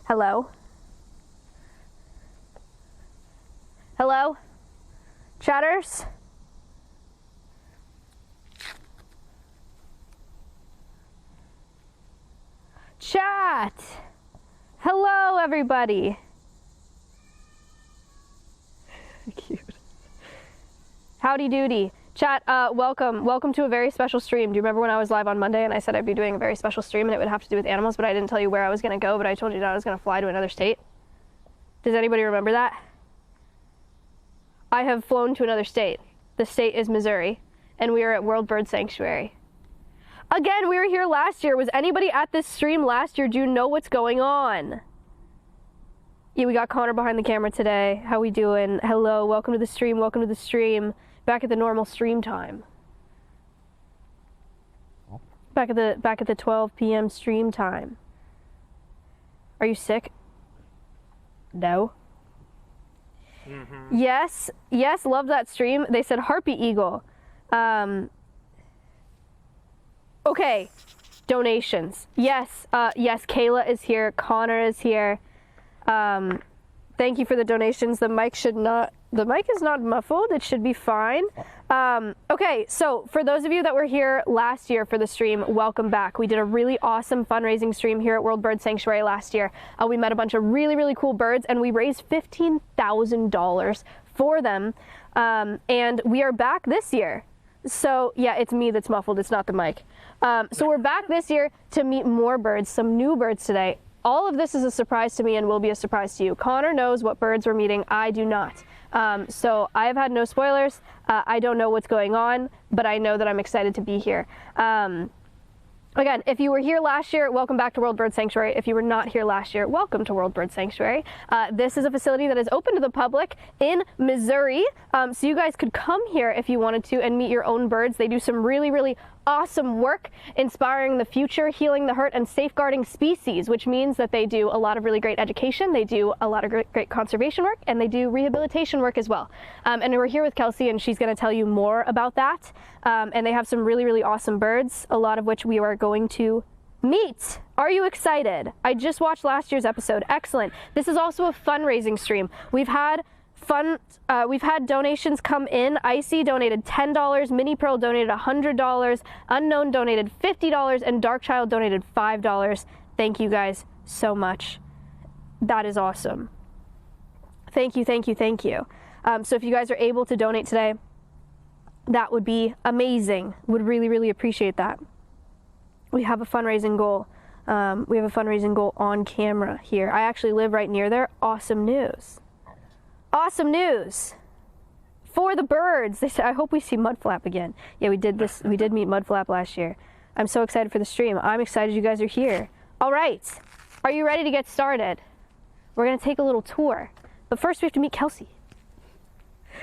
Hello? Hello? Chatters? Chat! Hello, everybody! Cute. Howdy doody. Chat, welcome to a very special stream. Do you remember when I was live on Monday and I said I'd be doing a very special stream and it would have to do with animals, but I didn't tell you where I was going to go, but I told you that I was going to fly to another state? Does anybody remember that? I have flown to another state. The state is Missouri, and we are at World Bird Sanctuary. Again, we were here last year. Was anybody at this stream last year? Do you know what's going on? Yeah, we got Connor behind the camera today. How we doing? Hello, welcome to the stream, welcome to the stream. Back at the normal stream time. Back at the 12 p.m. stream time. Are you sick? No. Mm-hmm. Yes, love that stream. They said Harpy Eagle. Okay, donations. Yes, Kayla is here. Connor is here. Thank you for the donations. The mic is not muffled. It should be fine. Okay, so for those of you that were here last year for the stream, welcome back. We did a really awesome fundraising stream here at World Bird Sanctuary last year. We met a bunch of really cool birds and we raised $15,000 for them. And we are back this year. So yeah, it's me that's muffled. It's not the mic. So we're back this year to meet more birds, some new birds today. All of this is a surprise to me and will be a surprise to you. Connor knows what birds we're meeting. I do not. So I have had no spoilers. I don't know what's going on, but I know that I'm excited to be here. Again, if you were here last year, welcome back to World Bird Sanctuary. If you were not here last year, welcome to World Bird Sanctuary. This is a facility that is open to the public in Missouri. So you guys could come here if you wanted to and meet your own birds. They do some really awesome work inspiring the future, healing the hurt, and safeguarding species, which means that they do a lot of really great education. They do a lot of great conservation work, and they do rehabilitation work as well. And we're here with Kelsey, and she's going to tell you more about that. And they have some really awesome birds, a lot of which we are going to meet. Are you excited? I just watched last year's episode. Excellent. This is also a fundraising stream. We've had donations come in. Icy donated $10, Mini Pearl donated $100, Unknown donated $50, and Darkchild donated $5. Thank you guys so much. That is awesome. Thank you. So if you guys are able to donate today, that would be amazing. Would really appreciate that. We have a fundraising goal. We have a fundraising goal on camera here. I actually live right near there. Awesome news. Awesome news for the birds. They said, I hope we see Mudflap again. Yeah, we did meet Mudflap last year. I'm so excited for the stream. I'm excited you guys are here. All right, are you ready to get started? We're gonna take a little tour, but first we have to meet Kelsey.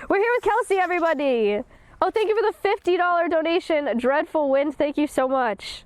We're here with Kelsey, everybody. Oh, thank you for the $50 donation. Dreadful Wind, thank you so much.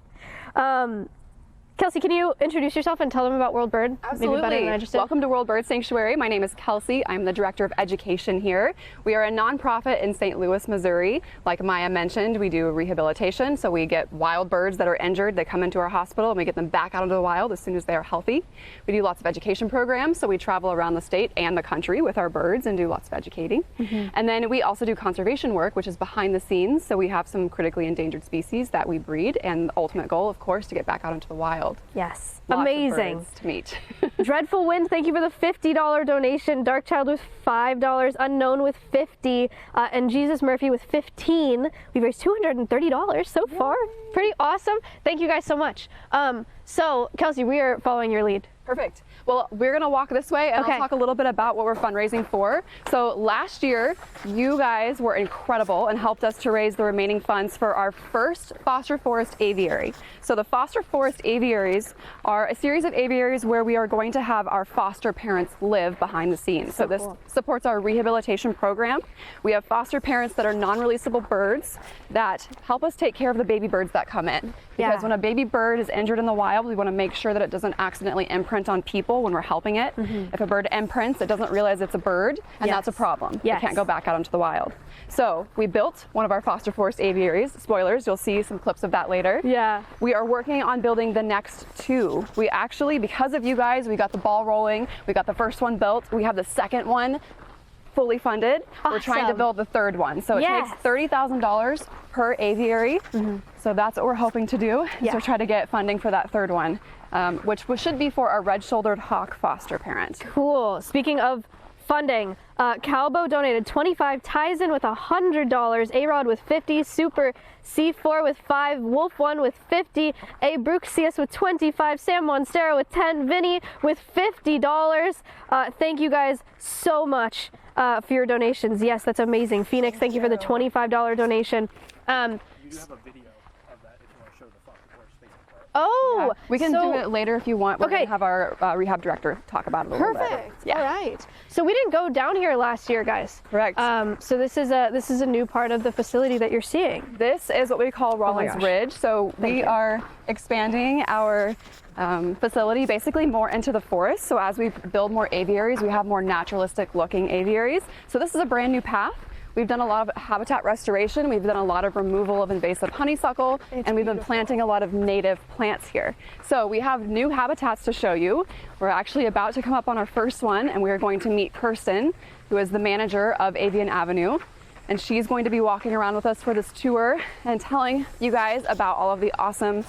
Kelsey, can you introduce yourself and tell them about World Bird? Absolutely. Maybe better than I just did. Welcome to World Bird Sanctuary. My name is Kelsey. I'm the Director of Education here. We are a nonprofit in St. Louis, Missouri. Like Maya mentioned, we do rehabilitation. So we get wild birds that are injured. They come into our hospital and we get them back out into the wild as soon as they are healthy. We do lots of education programs. So we travel around the state and the country with our birds and do lots of educating. Mm-hmm. And then we also do conservation work, which is behind the scenes. So we have some critically endangered species that we breed. And the ultimate goal, of course, to get back out into the wild. Yes. Lots amazing. Of birds to meet. Dreadful Wind, thank you for the $50 donation. Darkchild with $5, Unknown with $50, and Jesus Murphy with $15. We've raised $230 so far. Pretty awesome. Thank you guys so much. So Kelsey, we are following your lead. Perfect. Well, we're going to walk this way and I'll talk a little bit about what we're fundraising for. So last year, you guys were incredible and helped us to raise the remaining funds for our first foster forest aviary. So the foster forest aviaries are a series of aviaries where we are going to have our foster parents live behind the scenes. So this supports our rehabilitation program. We have foster parents that are non-releasable birds that help us take care of the baby birds that come in. Because when a baby bird is injured in the wild, wild, we want to make sure that it doesn't accidentally imprint on people when we're helping it. If a bird imprints, it doesn't realize it's a bird, and that's a problem. It can't go back out into the wild. So we built one of our foster forest aviaries. Spoilers, you'll see some clips of that later. Yeah. We are working on building the next 2. We actually, because of you guys, we got the ball rolling. We got the first one built. We have the second one fully funded. We're trying to build the third one. So it takes $30,000 per aviary. So that's what we're hoping to do. So try to get funding for that third one, which should be for a red-shouldered hawk foster parent. Cool. Speaking of funding, Calbo donated 25, ties in with $100, A-Rod with 50, Super C4 with 5, Wolf 1 with 50, A Bruxius with 25, Sam Monstera with 10, Vinny with $50. Thank you guys so much for your donations. Yes, that's amazing. Phoenix, thank you for the $25 donation. You do have a video of that if you want to show the foster forest Facebook part. Oh, we can do it later if you want. We're Okay. gonna have our rehab director talk about it a little bit. Perfect. All right. So we didn't go down here last year, guys. Correct. So this is a new part of the facility that you're seeing. This is what we call Rollins gosh. Ridge. So we are expanding our facility basically more into the forest. So as we build more aviaries, we have more naturalistic looking aviaries. So this is a brand new path. We've done a lot of habitat restoration. We've done a lot of removal of invasive honeysuckle, and we've been planting a lot of native plants here. So we have new habitats to show you. We're actually about to come up on our first one, and we are going to meet Kirsten, who is the manager of Avian Avenue. And she's going to be walking around with us for this tour and telling you guys about all of the awesome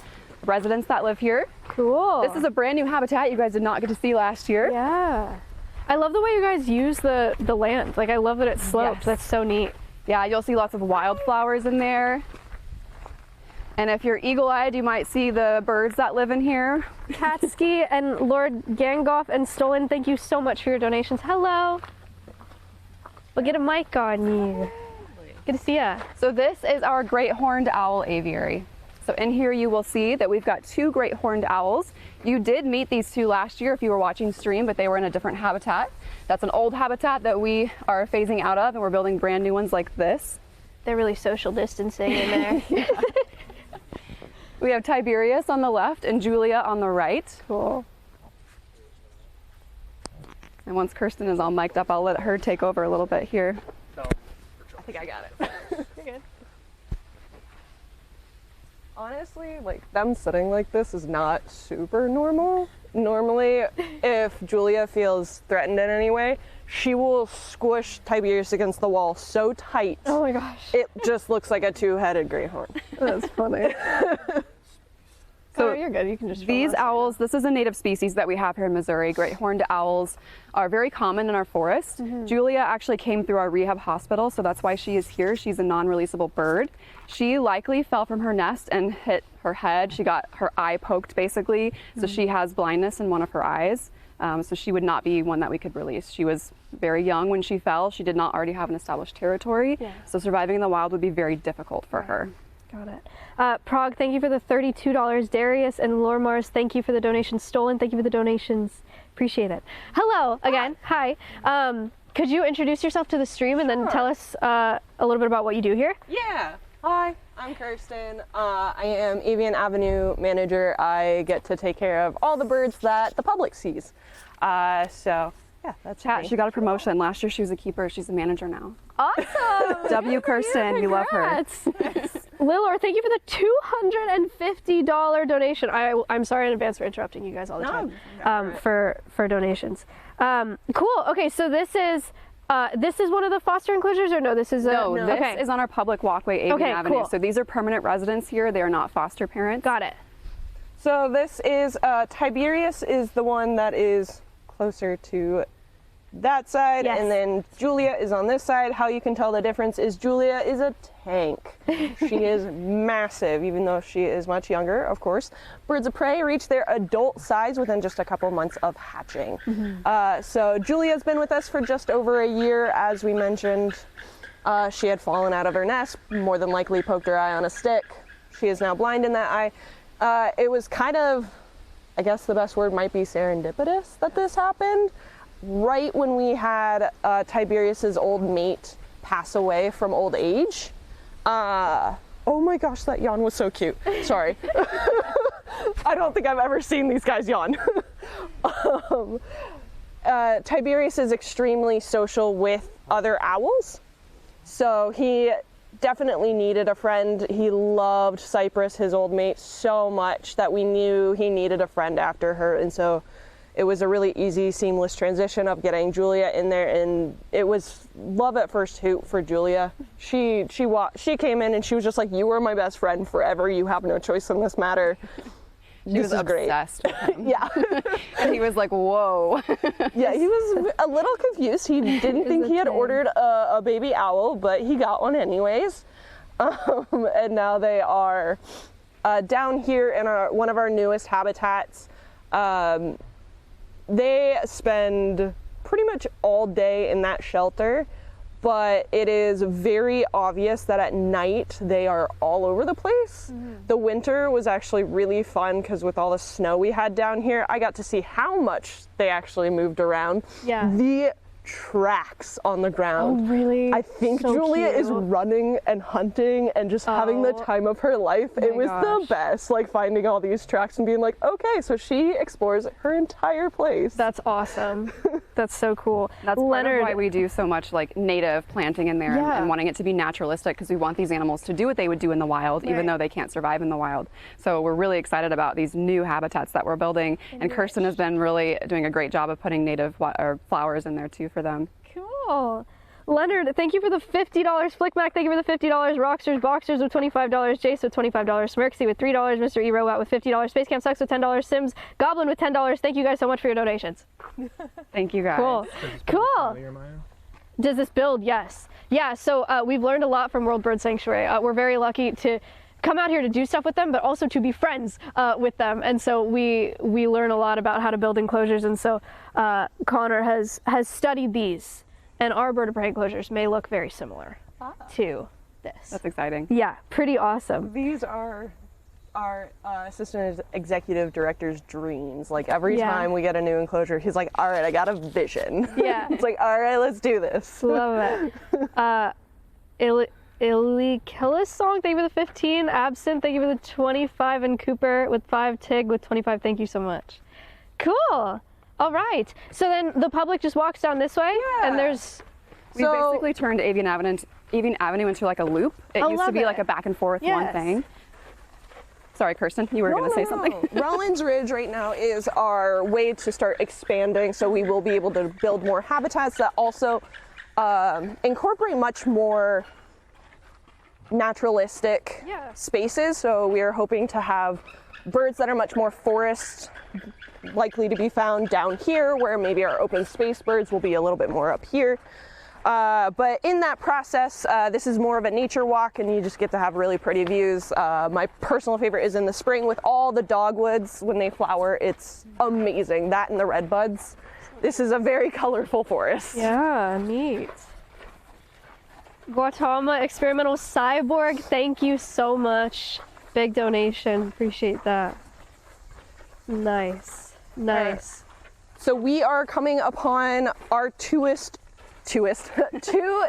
residents that live here. Cool. This is a brand new habitat you guys did not get to see last year. Yeah. I love the way you guys use the land. Like, I love that it's sloped. Yes. That's so neat. Yeah, you'll see lots of wildflowers in there. And if you're eagle-eyed, you might see the birds that live in here. Katsky and Lord Gangoff and Stolen, thank you so much for your donations. Hello. We'll get a mic on you. Good to see ya. So this is our great horned owl aviary. So in here you will see that we've got 2 great horned owls. You did meet these 2 last year if you were watching stream, but they were in a different habitat. That's an old habitat that we are phasing out of, and we're building brand new ones like this. They're really social distancing in there. We have Tiberius on the left and Julia on the right. Cool. And once Kirsten is all mic'd up, I'll let her take over a little bit here. I think I got it. You're good. Honestly, like, them sitting like this is not super normal. Normally, if Julia feels threatened in any way, she will squish Tiberius against the wall so tight. Oh my gosh. It just looks like a 2-headed greyhound. That's funny. So oh, you're good. You can just. These owls, this is a native species that we have here in Missouri. Great horned owls are very common in our forest. Julia actually came through our rehab hospital, so that's why she is here. She's a non-releasable bird. She likely fell from her nest and hit her head. She got her eye poked basically, so she has blindness in one of her eyes. So she would not be one that we could release. She was very young when she fell. She did not already have an established territory, so surviving in the wild would be very difficult for her. Got it. Prague, thank you for the $32. Darius and Lormars, thank you for the donations. Stolen, thank you for the donations. Appreciate it. Hello again. Hi. Could you introduce yourself to the stream and then tell us a little bit about what you do here? Yeah. Hi, I'm Kirsten. I am Avian Avenue manager. I get to take care of all the birds that the public sees. So yeah, that's Chat, me. she got a promotion. Last year she was a keeper. She's a manager now. Awesome. W. Kirsten, you love her. Congrats. Lilor, thank you for the $250 donation. I'm sorry in advance for interrupting you guys all the time for donations. Cool. Okay, so this is one of the foster enclosures, or no? This is No, this is on our public walkway, Avian Okay, Avenue. cool. So these are permanent residents here. They are not foster parents. Got it. So this is Tiberius is the one that is closer to that side, Yes. and then Julia is on this side. How you can tell the difference is Julia is a tank. She is massive, even though she is much younger, of course. Birds of prey reach their adult size within just a couple months of hatching. So Julia's been with us for just over a year. As we mentioned, she had fallen out of her nest, more than likely poked her eye on a stick. She is now blind in that eye. It was kind of, I guess the best word might be serendipitous that this happened. Right when we had Tiberius's old mate pass away from old age. Oh my gosh, that yawn was so cute. Sorry. I don't think I've ever seen these guys yawn. Tiberius is extremely social with other owls, so he definitely needed a friend. He loved Cypress, his old mate, so much that we knew he needed a friend after her, and so it was a really easy, seamless transition of getting Julia in there, and it was love at first hoot for Julia. She came in and she was just like, "You are my best friend forever. You have no choice in this matter." She was obsessed with him. Yeah. And he was like, whoa. Yeah, he was a little confused. He didn't think he had ordered a baby owl, but he got one anyways. And now they are down here in one of our newest habitats. They spend pretty much all day in that shelter, but it is very obvious that at night they are all over the place. The winter was actually really fun because with all the snow we had down here, I got to see how much they actually moved around. Yeah. The tracks on the ground. Oh, really? I think So Julia cute. is running and hunting and just having the Oh. time of her life. It was gosh. the best, like finding all these tracks and being like, okay, so she explores her entire place. That's awesome. That's so cool. That's part Leonard, of why we do so much like native planting in there and- Yeah. and wanting it to be naturalistic, because we want these animals to do what they would do in the wild, even Right. though they can't survive in the wild. So we're really excited about these new habitats that we're building, and Kirsten has been really doing a great job of putting native flowers in there too for them. Cool. Leonard, thank you for the $50. Flickmack, thank you for the $50. Rocksters Boxers with $25. Jace with $25. Smirksy with $3. Mr. E Robot with $50. Space Camp Sucks with $10. Sims Goblin with $10. Thank you guys so much for your donations. Thank you guys. Cool. Cool. Does this build? Yes. Yeah, so we've learned a lot from World Bird Sanctuary. We're very lucky to come out here to do stuff with them, but also to be friends with them. And so we learn a lot about how to build enclosures. And so Connor has studied these, and our bird of prey enclosures may look very similar to this. That's exciting. Yeah, pretty awesome. These are our assistant executive director's dreams. Like every Yeah. time we get a new enclosure, he's like, all right, I got a vision. Yeah. It's like, all right, let's do this. Love it. Illy Song, thank you for the 15. Absinthe, thank you for the 25. And Cooper with 5. Tig with 25. Thank you so much. Cool. All right. So then the public just walks down this way, and there's. We basically turned Avian Avenue into like a loop. It I used to love be it. like a back and forth one Yes. thing. Sorry, Kirsten, you were going to say something. Rollins Ridge right now is our way to start expanding, so we will be able to build more habitats that also incorporate much more naturalistic Yeah. spaces. So we are hoping to have birds that are much more forest likely to be found down here, where maybe our open space birds will be a little bit more up here. But in that process, this is more of a nature walk, and you just get to have really pretty views. My personal favorite is in the spring with all the dogwoods when they flower. It's amazing. That and the redbuds. This is a very colorful forest. Yeah, neat. Guatemala Experimental Cyborg, thank you so much. Big donation. Appreciate that. Nice. Nice. So we are coming upon our two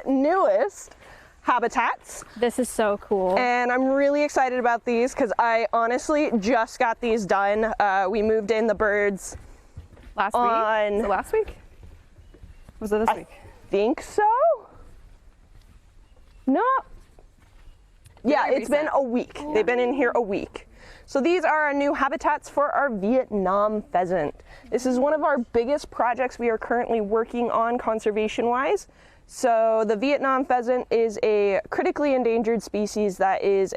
newest habitats, This is so cool. and I'm really excited about these because I honestly just got these done. We moved in the birds Last week? on- Was it last week? Was it this week? think so. No. Yeah, Very it's been recent. a week. They've been in here a week. So these are our new habitats for our Vietnam pheasant. This is one of our biggest projects we are currently working on conservation-wise. So the Vietnam pheasant is a critically endangered species that is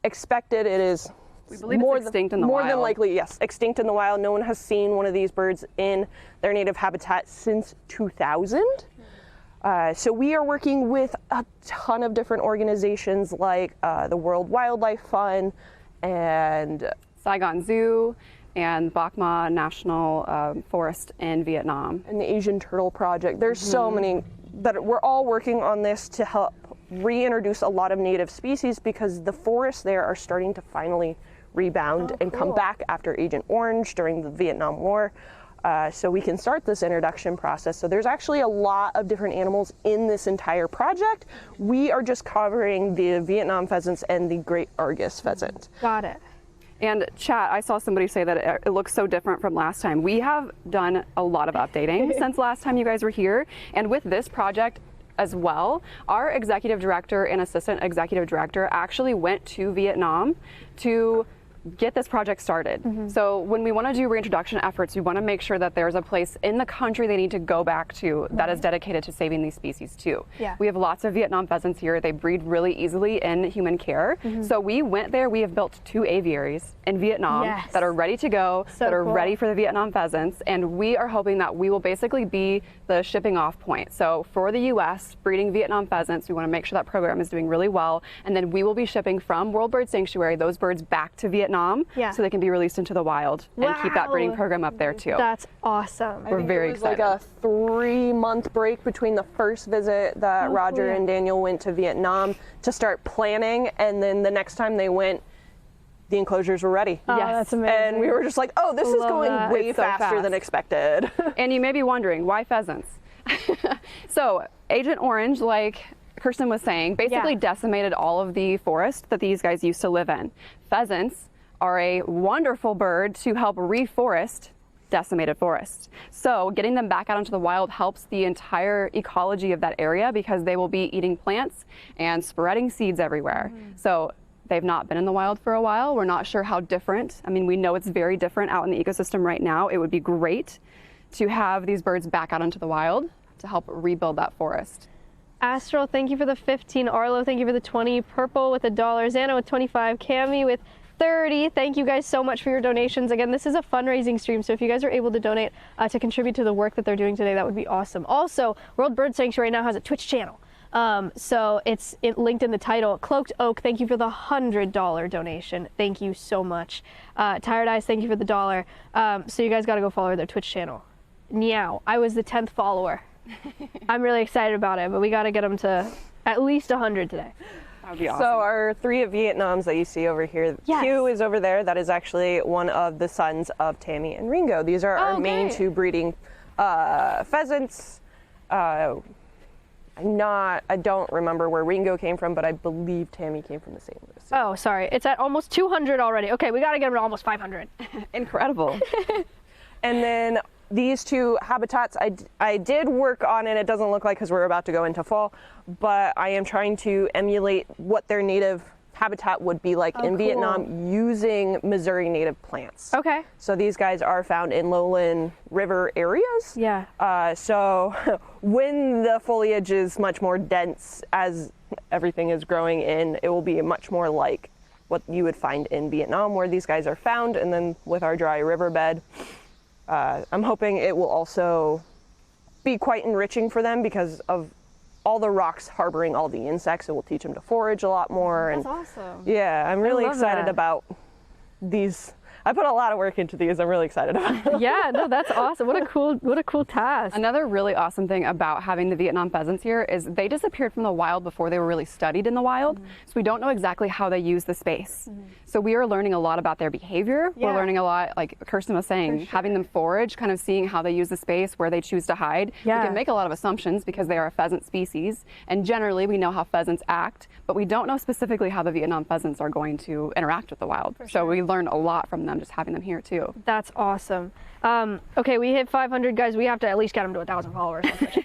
expected. It is We believe it's extinct in the more than wild. likely, yes, extinct in the wild. No one has seen one of these birds in their native habitat since 2000. So we are working with a ton of different organizations like the World Wildlife Fund and Saigon Zoo and Bac Ma National Forest in Vietnam. the Asian Turtle Project. There's so many that we're all working on this to help reintroduce a lot of native species because the forests there are starting to finally rebound and come back after Agent Orange during the Vietnam War. so we can start this introduction process. So there's actually a lot of different animals in this entire project. We are just covering the Vietnam pheasants and the Great Argus pheasant. Got it. And chat, I saw somebody say that it looks so different from last time. We have done a lot of updating since last time you guys were here. And with this project as well, our executive director and assistant executive director actually went to Vietnam to get this project started. So when we want to do reintroduction efforts, we want to make sure that there's a place in the country they need to go back to that is dedicated to saving these species too. Yeah. We have lots of Vietnam pheasants here. They breed really easily in human care. So we went there, we have built 2 aviaries in Vietnam that are ready to go, that are ready for the Vietnam pheasants. And we are hoping that we will basically be the shipping off point. So for the US, breeding Vietnam pheasants, we want to make sure that program is doing really well. And then we will be shipping from World Bird Sanctuary those birds back to Vietnam so they can be released into the wild and keep that breeding program up there too. That's awesome. We're very excited. It was like a 3-month break between the first visit that Roger and Daniel went to Vietnam to start planning, and then the next time they went, the enclosures were ready. Oh, that's amazing. And we were just like, oh, this is going way faster than expected. And you may be wondering, why pheasants? So Agent Orange, like Kirsten was saying, basically decimated all of the forest that these guys used to live in. Pheasants are a wonderful bird to help reforest decimated forests. So getting them back out into the wild helps the entire ecology of that area because they will be eating plants and spreading seeds everywhere. So they've not been in the wild for a while. We're not sure how different. I mean, we know it's very different out in the ecosystem right now. It would be great to have these birds back out into the wild to help rebuild that forest. Astral, thank you for the 15. Arlo, thank you for the 20. Purple with $1. Xana with 25. Cami with 30. Thank you guys so much for your donations. Again, this is a fundraising stream, so if you guys are able to donate to contribute to the work that they're doing today, that would be awesome. Also, World Bird Sanctuary now has a Twitch channel. So it's linked in the title. Cloaked Oak, thank you for the $100 donation. Thank you so much. Tired Eyes, thank you for the $1. So you guys got to go follow their Twitch channel. Meow, I was the 10th follower. I'm really excited about it, but we got to get them to at least 100 today. That would be awesome. So our 3 Vietnams that you see over here, Q is over there. That is actually one of the sons of Tammy and Ringo. These are our main 2 breeding pheasants. I don't remember where Ringo came from, but I believe Tammy came from the St. Louis. Oh, sorry. It's at almost 200 already. Okay, we got to get them to almost 500. Incredible. And then these 2 habitats, I did work on it. It doesn't look like because we're about to go into fall, but I am trying to emulate what their native habitat would be like in Vietnam using Missouri native plants. Okay. So these guys are found in lowland river areas. Yeah. So when the foliage is much more dense as everything is growing in, it will be much more like what you would find in Vietnam where these guys are found. And then with our dry riverbed, I'm hoping it will also be quite enriching for them because of all the rocks harboring all the insects. It will teach them to forage a lot more. That's awesome. Yeah, I'm really excited that. about these. I put a lot of work into these. I'm really excited about it. Yeah, no, that's awesome. What a cool task. Another really awesome thing about having the Vietnam pheasants here is they disappeared from the wild before they were really studied in the wild. So we don't know exactly how they use the space. So we are learning a lot about their behavior. We're learning a lot, like Kirsten was saying, having them forage, kind of seeing how they use the space, where they choose to hide. We can make a lot of assumptions because they are a pheasant species. And generally we know how pheasants act, but we don't know specifically how the Vietnam pheasants are going to interact with the wild. So we learn a lot from them just having them here too. That's awesome. Okay, we hit 500, guys. We have to at least get them to 1,000 followers on Twitch.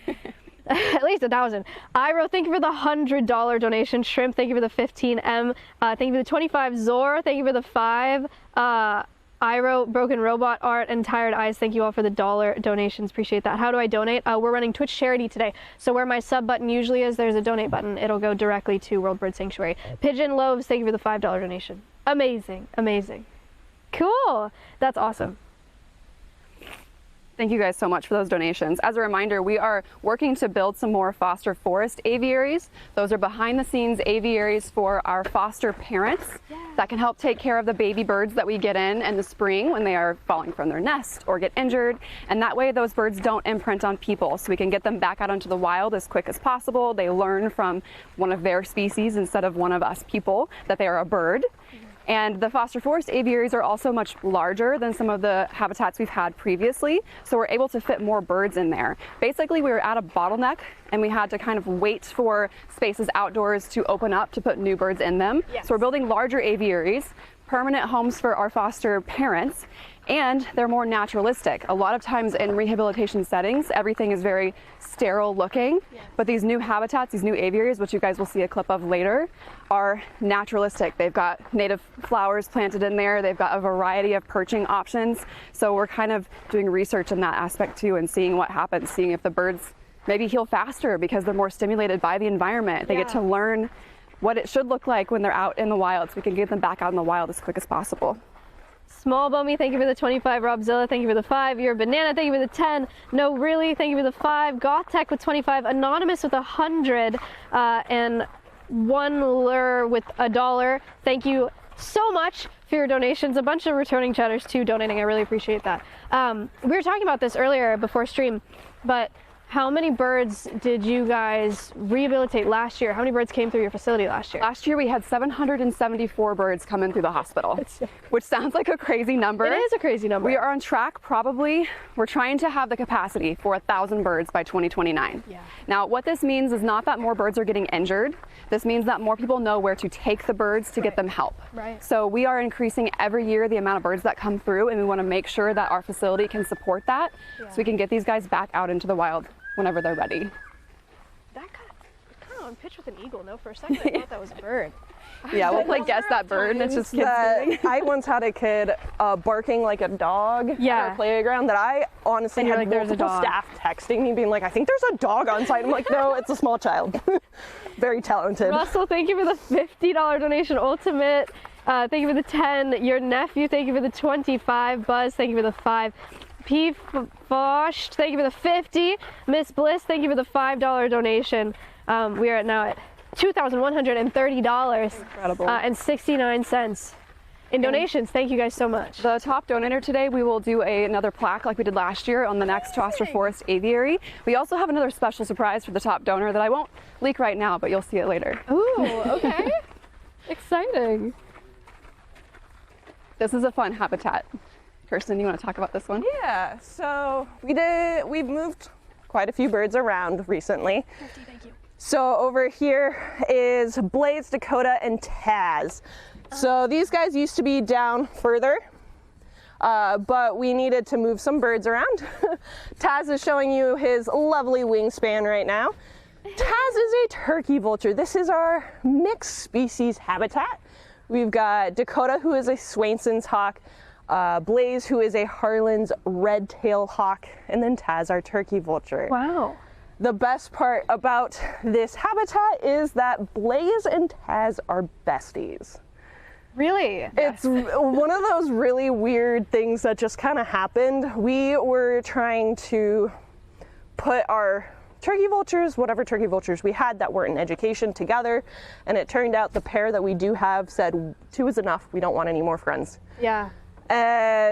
At least 1,000. Iro, thank you for the $100 donation. Shrimp, thank you for the 15. M, thank you for the 25. Zor, thank you for the 5. Iro, Broken Robot Art, and Tired Eyes, thank you all for the $1 donations. Appreciate that. How do I donate? We're running Twitch charity today. So where my sub button usually is, there's a donate button. It'll go directly to World Bird Sanctuary. Pigeon Loaves, thank you for the $5 donation. Amazing, amazing. Cool. That's awesome. Thank you guys so much for those donations. As a reminder, we are working to build some more foster forest aviaries. Those are behind the scenes aviaries for our foster parents that can help take care of the baby birds that we get in the spring when they are falling from their nest or get injured. And that way those birds don't imprint on people, so we can get them back out into the wild as quick as possible. They learn from one of their species instead of one of us people that they are a bird. And the foster forest aviaries are also much larger than some of the habitats we've had previously, so we're able to fit more birds in there. Basically, we were at a bottleneck and we had to kind of wait for spaces outdoors to open up to put new birds in them. Yes. So we're building larger aviaries, permanent homes for our foster parents, and they're more naturalistic. A lot of times in rehabilitation settings, everything is very sterile looking, but these new habitats, these new aviaries, which you guys will see a clip of later, are naturalistic. They've got native flowers planted in there. They've got a variety of perching options. So we're kind of doing research in that aspect too and seeing what happens, seeing if the birds maybe heal faster because they're more stimulated by the environment. They get to learn what it should look like when they're out in the wild, so we can get them back out in the wild as quick as possible. Small Bummy, thank you for the 25. Robzilla, thank you for the 5. You're Banana, thank you for the 10. No, really, thank you for the 5. Goth Tech with 25. Anonymous with 100. And One Lure with $1. Thank you so much for your donations. A bunch of returning chatters too donating. I really appreciate that. We were talking about this earlier before stream, but how many birds did you guys rehabilitate last year? How many birds came through your facility last year? Last year we had 774 birds come in through the hospital, which sounds like a crazy number. It is a crazy number. We are on track, probably. We're trying to have the capacity for 1,000 birds by 2029. Yeah. Now, what this means is not that more birds are getting injured. This means that more people know where to take the birds to get them help. Right. So we are increasing every year the amount of birds that come through, and we want to make sure that our facility can support that, so we can get these guys back out into the wild whenever they're ready. That kind of on pitch with an eagle. No, for a second I thought that was a bird. Yeah, we'll play guess that bird, and it's just kids doing. I once had a kid barking like a dog at our playground that I honestly And you're had like, "There's a multiple dog." staff texting me being like, I think there's a dog on site. I'm like, no, it's a small child. Very talented. Russell, thank you for the $50 donation. Ultimate, thank you for the 10. Your nephew, thank you for the 25. Buzz, thank you for the 5. P. Fosh, thank you for the 50. Miss Bliss, thank you for the $5 donation. We are now at $2,130 Incredible. and 69 cents in donations. Thank you guys so much. The top donator today, we will do another plaque like we did last year on the next foster forest aviary. We also have another special surprise for the top donor that I won't leak right now, but you'll see it later. Ooh, okay. Exciting. This is a fun habitat. Kirsten, you want to talk about this one? Yeah, so we've moved quite a few birds around recently. Thank you. So over here is Blaze, Dakota, and Taz. So these guys used to be down further, but we needed to move some birds around. Taz is showing you his lovely wingspan right now. Taz is a turkey vulture. This is our mixed species habitat. We've got Dakota, who is a Swainson's hawk, Blaze, who is a Harlan's red-tailed hawk, and then Taz, our turkey vulture. Wow. The best part about this habitat is that Blaze and Taz are besties. Really? It's one of those really weird things that just kind of happened. We were trying to put our turkey vultures, whatever turkey vultures we had that were in education, together, and it turned out the pair that we do have said 2 is enough, we don't want any more friends. Yeah.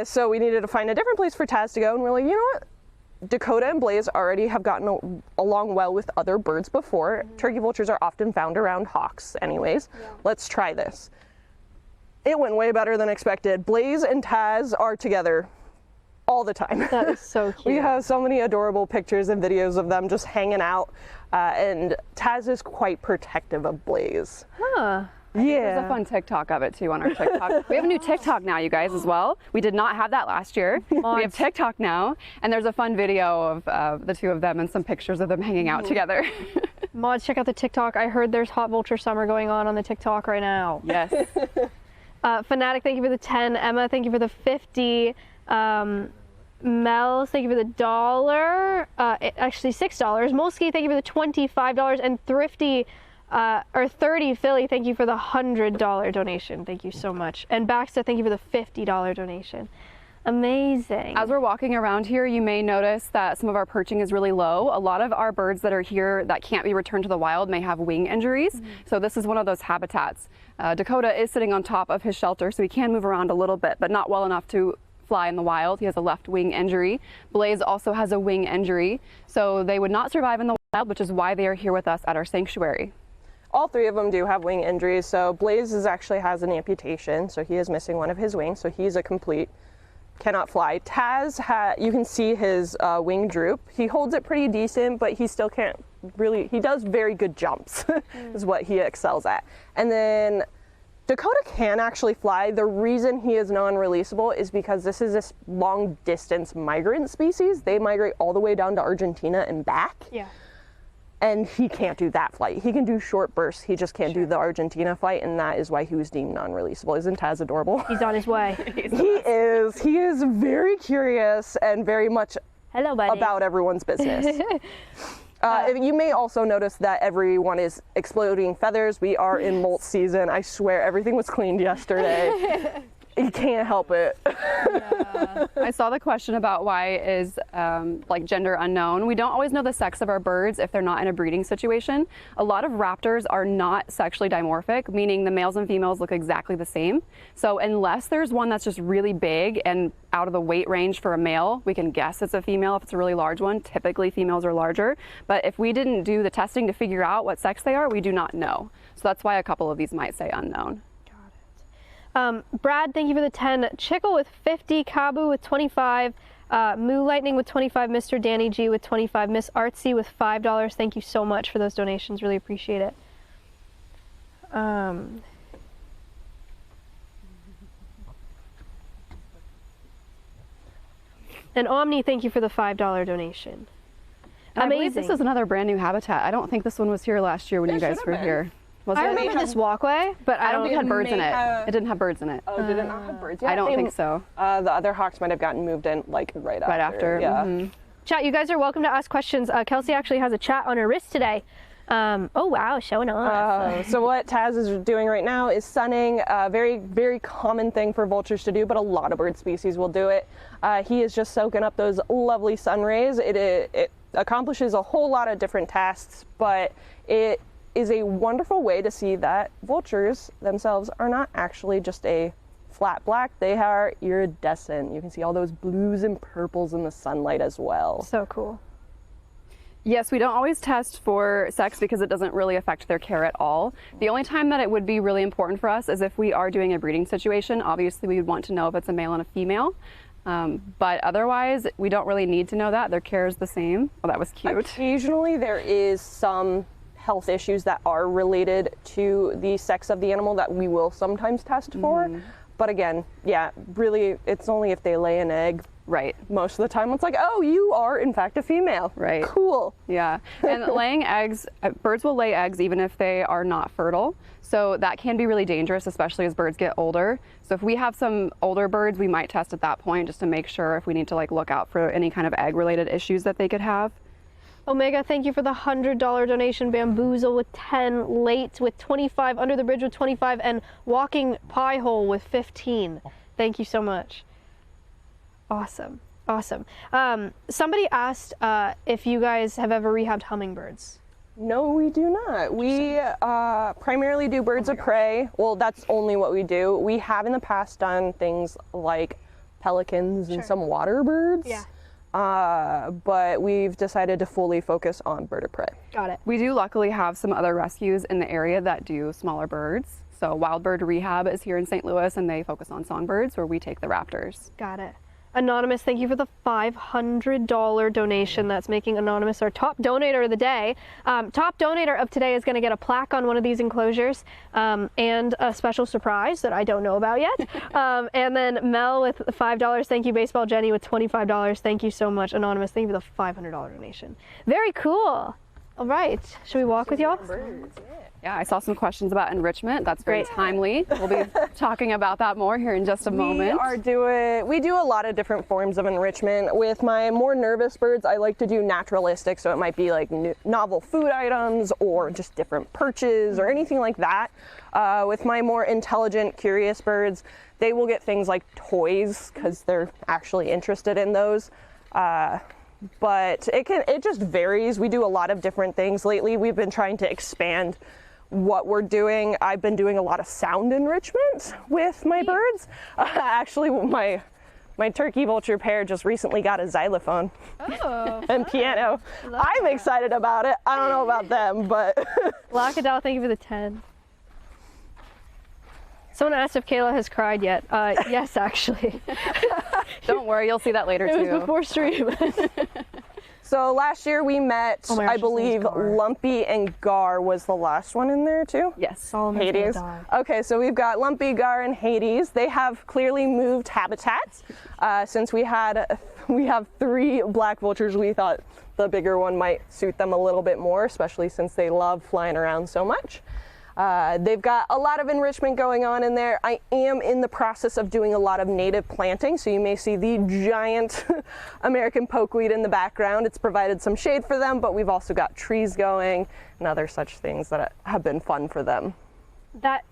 So we needed to find a different place for Taz to go, and we're like, you know what? Dakota and Blaze already have gotten along well with other birds before. Turkey vultures are often found around hawks anyways. Let's try this. It went way better than expected. Blaze and Taz are together all the time. That is so cute. We have so many adorable pictures and videos of them just hanging out, and Taz is quite protective of Blaze. Huh. There's a fun TikTok of it too on our TikTok. We have a new TikTok now, you guys, as well. We did not have that last year. We have TikTok now, and there's a fun video of the two of them and some pictures of them hanging out together. Mods, check out the TikTok. I heard there's Hot Vulture Summer going on the TikTok right now. Yes. Fanatic, thank you for the 10. Emma, thank you for the 50. Mel, thank you for the $1. Actually $6. Molsky, thank you for the $25. And Thrifty, or 30 Philly, thank you for the $100 donation. Thank you so much. And Baxter, thank you for the $50 donation. Amazing. As we're walking around here, you may notice that some of our perching is really low. A lot of our birds that are here that can't be returned to the wild may have wing injuries. So this is one of those habitats. Dakota is sitting on top of his shelter, so he can move around a little bit, but not well enough to fly in the wild. He has a left wing injury. Blaze also has a wing injury, so they would not survive in the wild, which is why they are here with us at our sanctuary. all three of them do have wing injuries. So Blaze actually has an amputation, so he is missing one of his wings, so he's a complete cannot fly. Taz, you can see his wing droop. He holds it pretty decent, but he still can't really, he does very good jumps is what he excels at. And then Dakota can actually fly. The reason he is non-releasable is because this is this long distance migrant species. They migrate all the way down to Argentina and back. Yeah. And he can't do that flight. He can do short bursts. He just can't do the Argentina flight, and that is why he was deemed non-releasable. Isn't Taz adorable? He's on his way. He is very curious and very much Hello, buddy. about everyone's business. You may also notice that everyone is exploding feathers. We are in molt season. I swear everything was cleaned yesterday. You can't help it. Yeah. I saw the question about why is like gender unknown. We don't always know the sex of our birds if they're not in a breeding situation. A lot of raptors are not sexually dimorphic, meaning the males and females look exactly the same. So unless there's one that's just really big and out of the weight range for a male, we can guess it's a female if it's a really large one. Typically females are larger, but if we didn't do the testing to figure out what sex they are, we do not know. So that's why a couple of these might say unknown. Brad, thank you for the 10. Chickle with 50, Kabu with 25, Moo Lightning with 25, Mr. Danny G with 25, Miss Artsy with $5. Thank you so much for those donations. Really appreciate it. And Omni, thank you for the $5 donation. And I believe Amazing. this is another brand new habitat. I don't think this one was here last year when you guys were here. Was I it? remember this walkway, but I don't think it had birds in it. have- It didn't have birds in it. Oh, did it not have birds? I don't think so. The other hawks might have gotten moved in like right after. Yeah. Mhm. Chat, you guys are welcome to ask questions. Kelsey actually has a chat on her wrist today. Oh wow, showing off. So what Taz is doing right now is sunning. A very, very common thing for vultures to do, but a lot of bird species will do it. He is just soaking up those lovely sun rays. It accomplishes a whole lot of different tasks, but it is a wonderful way to see that vultures themselves are not actually just a flat black. They are iridescent. You can see all those blues and purples in the sunlight as well. So cool. Yes, we don't always test for sex because it doesn't really affect their care at all. The only time that it would be really important for us is if we are doing a breeding situation. Obviously, we would want to know if it's a male and a female. But otherwise, we don't really need to know that. Their care is the same. Oh, that was cute. Occasionally there is some health issues that are related to the sex of the animal that we will sometimes test for. But again, yeah, really, it's only if they lay an egg. Right. Most of the time it's like, oh, you are in fact a female. Right. Cool. Yeah. And laying eggs, birds will lay eggs even if they are not fertile. So that can be really dangerous, especially as birds get older. So if we have some older birds, we might test at that point just to make sure if we need to like look out for any kind of egg related issues that they could have. Omega, thank you for the $100 donation. Bamboozle with 10, Late with 25, Under the Bridge with 25, and Walking Pie Hole with 15. Thank you so much. Awesome. Awesome. Somebody asked if you guys have ever rehabbed hummingbirds. No, we do not. We primarily do birds of prey. Well, that's only what we do. We have in the past done things like pelicans and some water birds. Yeah. But we've decided to fully focus on bird of prey. Got it. We do luckily have some other rescues in the area that do smaller birds. So Wild Bird Rehab is here in St. Louis and they focus on songbirds where we take the raptors. Got it. Anonymous, thank you for the $500 donation. That's making Anonymous our top donator of the day. Top donator of today is going to get a plaque on one of these enclosures and a special surprise that I don't know about yet. And then Mel with $5. Thank you. Baseball Jenny with $25. Thank you so much. Anonymous, thank you for the $500 donation. Very cool. All right. Should we walk with y'all? Yeah, I saw some questions about enrichment. That's very timely. We'll be talking about that more here in just a moment. We do a lot of different forms of enrichment. With my more nervous birds, I like to do naturalistic, so it might be like novel food items or just different perches or anything like that. With my more intelligent, curious birds, they will get things like toys because they're actually interested in those. But it just varies. We do a lot of different things. Lately, we've been trying to expand what we're doing. I've been doing a lot of sound enrichment with my birds. Actually, my My turkey vulture pair just recently got a xylophone Oh. and piano. I'm excited about it. I don't know about them, but. Lackadal, thank you for the 10. Someone asked if Kayla has cried yet. Yes, actually. Don't worry, you'll see that later It was too. before stream. So last year we met, Oh my gosh, I his name's believe Gar. Lumpy and Gar was the last one in there too. Yes. Solomon's gonna Hades. die. Okay, so we've got Lumpy, Gar, and Hades. They have clearly moved habitats. Since we have 3 black vultures, we thought the bigger one might suit them a little bit more, especially since they love flying around so much. They've got a lot of enrichment going on in there. I am in the process of doing a lot of native planting, so you may see the giant American pokeweed in the background. It's provided some shade for them, but we've also got trees going and other such things that have been fun for them. That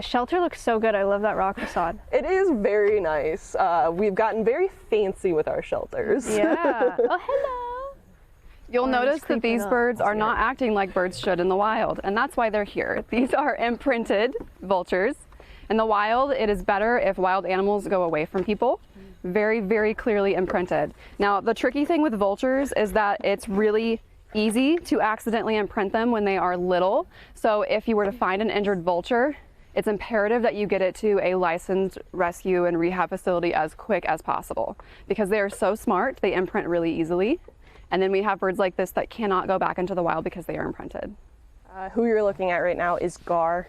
shelter looks so good. I love that rock facade. It is very nice. We've gotten very fancy with our shelters. Yeah. Oh, hello. You'll notice that creeping these up. birds are not acting like birds should in the wild, and that's why they're here. These are imprinted vultures. In the wild, it is better if wild animals go away from people. Very, very clearly imprinted. Now, the tricky thing with vultures is that it's really easy to accidentally imprint them when they are little. So if you were to find an injured vulture, it's imperative that you get it to a licensed rescue and rehab facility as quick as possible, because they are so smart, they imprint really easily. And then we have birds like this that cannot go back into the wild because they are imprinted. Who you're looking at right now is Gar.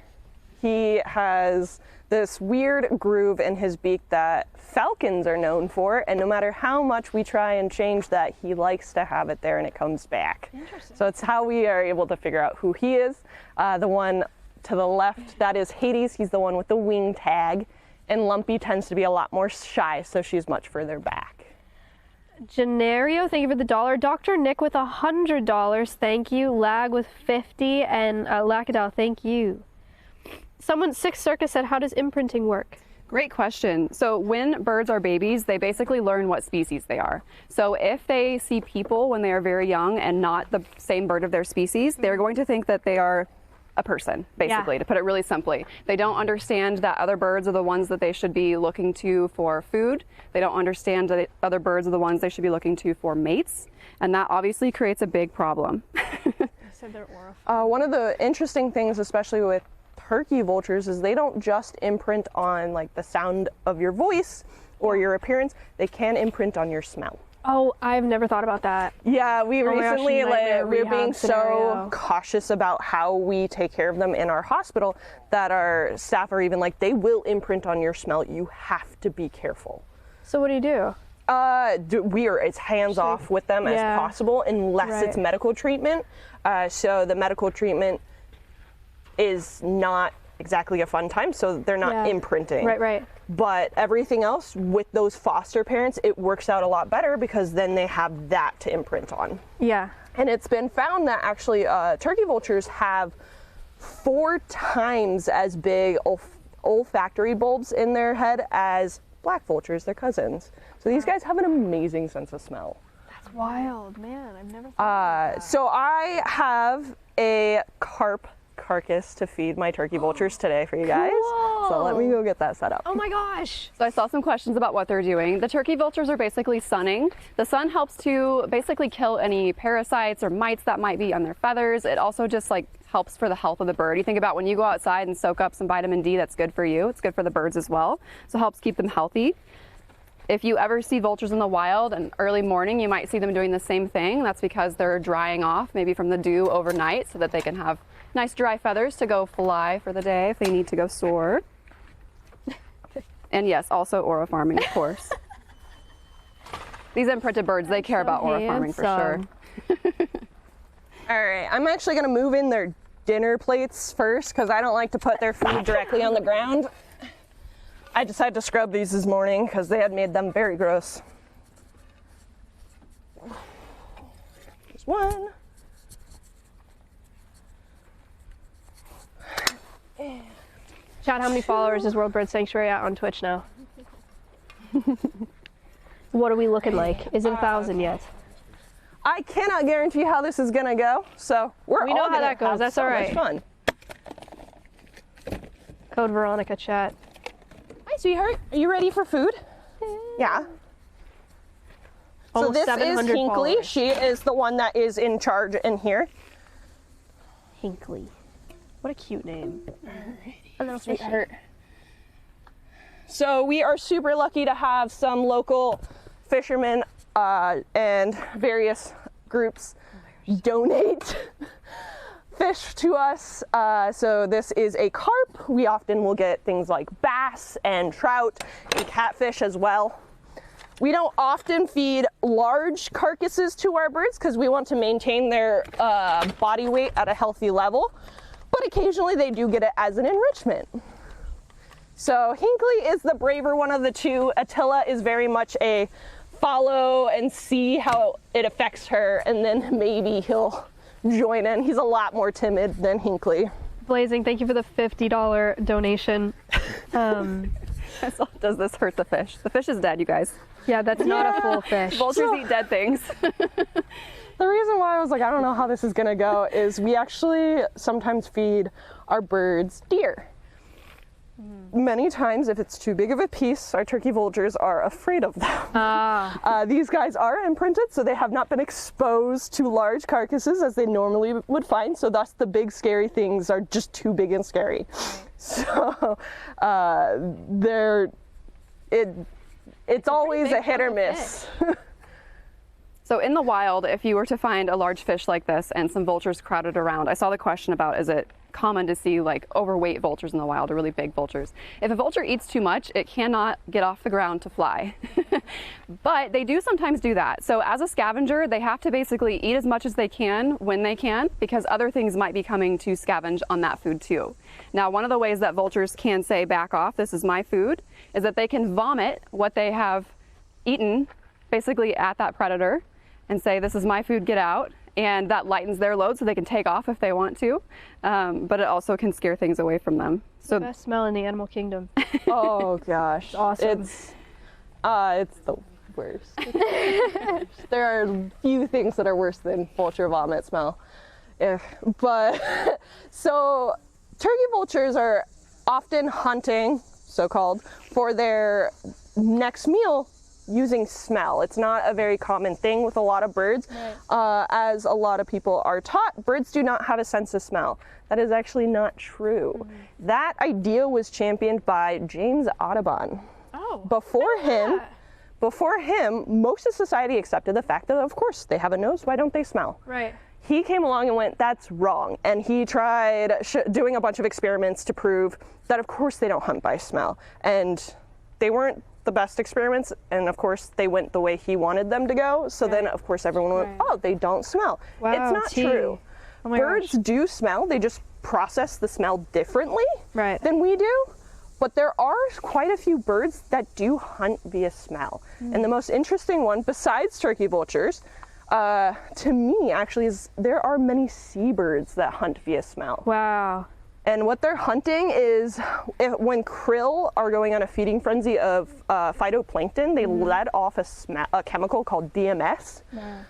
He has this weird groove in his beak that falcons are known for, and no matter how much we try and change that, he likes to have it there and it comes back. Interesting. So it's how we are able to figure out who he is. The one to the left, that is Hades. He's the one with the wing tag, and Lumpy tends to be a lot more shy, so she's much further back. Gennario, thank you for the $1. Dr. Nick with $100, thank you. Lag with 50, and Lackadal, thank you. Someone, Six Circus said, how does imprinting work? Great question. So when birds are babies, they basically learn what species they are. So if they see people when they are very young and not the same bird of their species, they're going to think that they are a person, basically, to put it really simply. They don't understand that other birds are the ones that they should be looking to for food. They don't understand that other birds are the ones they should be looking to for mates. And that obviously creates a big problem. Said they're horrified. One of the interesting things, especially with turkey vultures, is they don't just imprint on like the sound of your voice or your appearance. They can imprint on your smell. Oh, I've never thought about that. Yeah, we Oh my gosh, recently, nightmare we're rehab being scenario. so cautious about how we take care of them in our hospital that our staff are even like, they will imprint on your smell. You have to be careful. So what do you do? It's hands off with them as possible unless it's medical treatment. So the medical treatment is not exactly a fun time, so they're not imprinting. Right. But everything else with those foster parents, it works out a lot better because then they have that to imprint on. Yeah. And it's been found that actually turkey vultures have 4 times as big olfactory bulbs in their head as black vultures, their cousins. So these guys have an amazing sense of smell. That's wild, man. I've never thought of that. So I have a carp carcass to feed my turkey vultures today for you guys. So let me go get that set up. Oh my gosh. So I saw some questions about what they're doing. The turkey vultures are basically sunning. The sun helps to basically kill any parasites or mites that might be on their feathers. It also just like helps for the health of the bird. You think about when you go outside and soak up some vitamin D, that's good for you. It's good for the birds as well. So it helps keep them healthy. If you ever see vultures in the wild and early morning, you might see them doing the same thing. That's because they're drying off maybe from the dew overnight so that they can have nice dry feathers to go fly for the day if they need to go soar. And yes, also aura farming, of course. These imprinted birds, they care about aura farming for sure. All right, I'm actually gonna move in their dinner plates first because I don't like to put their food directly on the ground. I decided to scrub these this morning because they had made them very gross. There's one. Chad, how many followers is World Bird Sanctuary at on Twitch now? What are we looking like? Is it 1,000 yet? I cannot guarantee how this is gonna go, so we know how that goes. That's all right. Fun. Code Veronica chat. Hi, sweetheart. Are you ready for food? Yeah. So Almost this is 700 Hinkley. followers. She is the one that is in charge in here. Hinkley. What a cute name. A little Sweetheart. So we are super lucky to have some local fishermen and various groups donate fish to us. So this is a carp. We often will get things like bass and trout and catfish as well. We don't often feed large carcasses to our birds because we want to maintain their body weight at a healthy level, but occasionally they do get it as an enrichment. So Hinkley is the braver one of the two. Attila is very much a follow and see how it affects her, and then maybe he'll join in. He's a lot more timid than Hinkley. Blazing, thank you for the $50 donation. Does this hurt the fish? The fish is dead, you guys. Yeah, that's not a full fish. Vultures eat dead things. The reason why I was like, I don't know how this is gonna go is we actually sometimes feed our birds deer. Many times, if it's too big of a piece, our turkey vultures are afraid of them. These guys are imprinted, so they have not been exposed to large carcasses as they normally would find, so thus the big scary things are just too big and scary. So it's always a hit or miss. So in the wild, if you were to find a large fish like this and some vultures crowded around, I saw the question about, is it common to see like overweight vultures in the wild or really big vultures? If a vulture eats too much, it cannot get off the ground to fly. But they do sometimes do that. So as a scavenger, they have to basically eat as much as they can when they can, because other things might be coming to scavenge on that food too. Now, one of the ways that vultures can say back off, this is my food, is that they can vomit what they have eaten basically at that predator and say, this is my food, get out. And that lightens their load so they can take off if they want to. But it also can scare things away from them. So Best smell in the animal kingdom. Oh gosh, Awesome. It's the worst. There are few things that are worse than vulture vomit smell. But so turkey vultures are often hunting, so-called, for their next meal using smell. It's not a very common thing with a lot of birds. Right. As a lot of people are taught, birds do not have a sense of smell. That is actually not true. Mm-hmm. That idea was championed by James Audubon. Oh. Before him, most of society accepted the fact that, of course, they have a nose, why don't they smell? Right. He came along and went, that's wrong. And he tried doing a bunch of experiments to prove that, of course, they don't hunt by smell. And they weren't the best experiments, and of course they went the way he wanted them to go, so then of course everyone went, oh, they don't smell. Wow, it's not true. Oh my Birds gosh. do smell, they just process the smell differently Right. than we do, but there are quite a few birds that do hunt via smell. And the most interesting one, besides turkey vultures, to me actually, is there are many seabirds that hunt via smell. Wow. And what they're hunting is when krill are going on a feeding frenzy of phytoplankton, they let off a chemical called DMS. Yeah.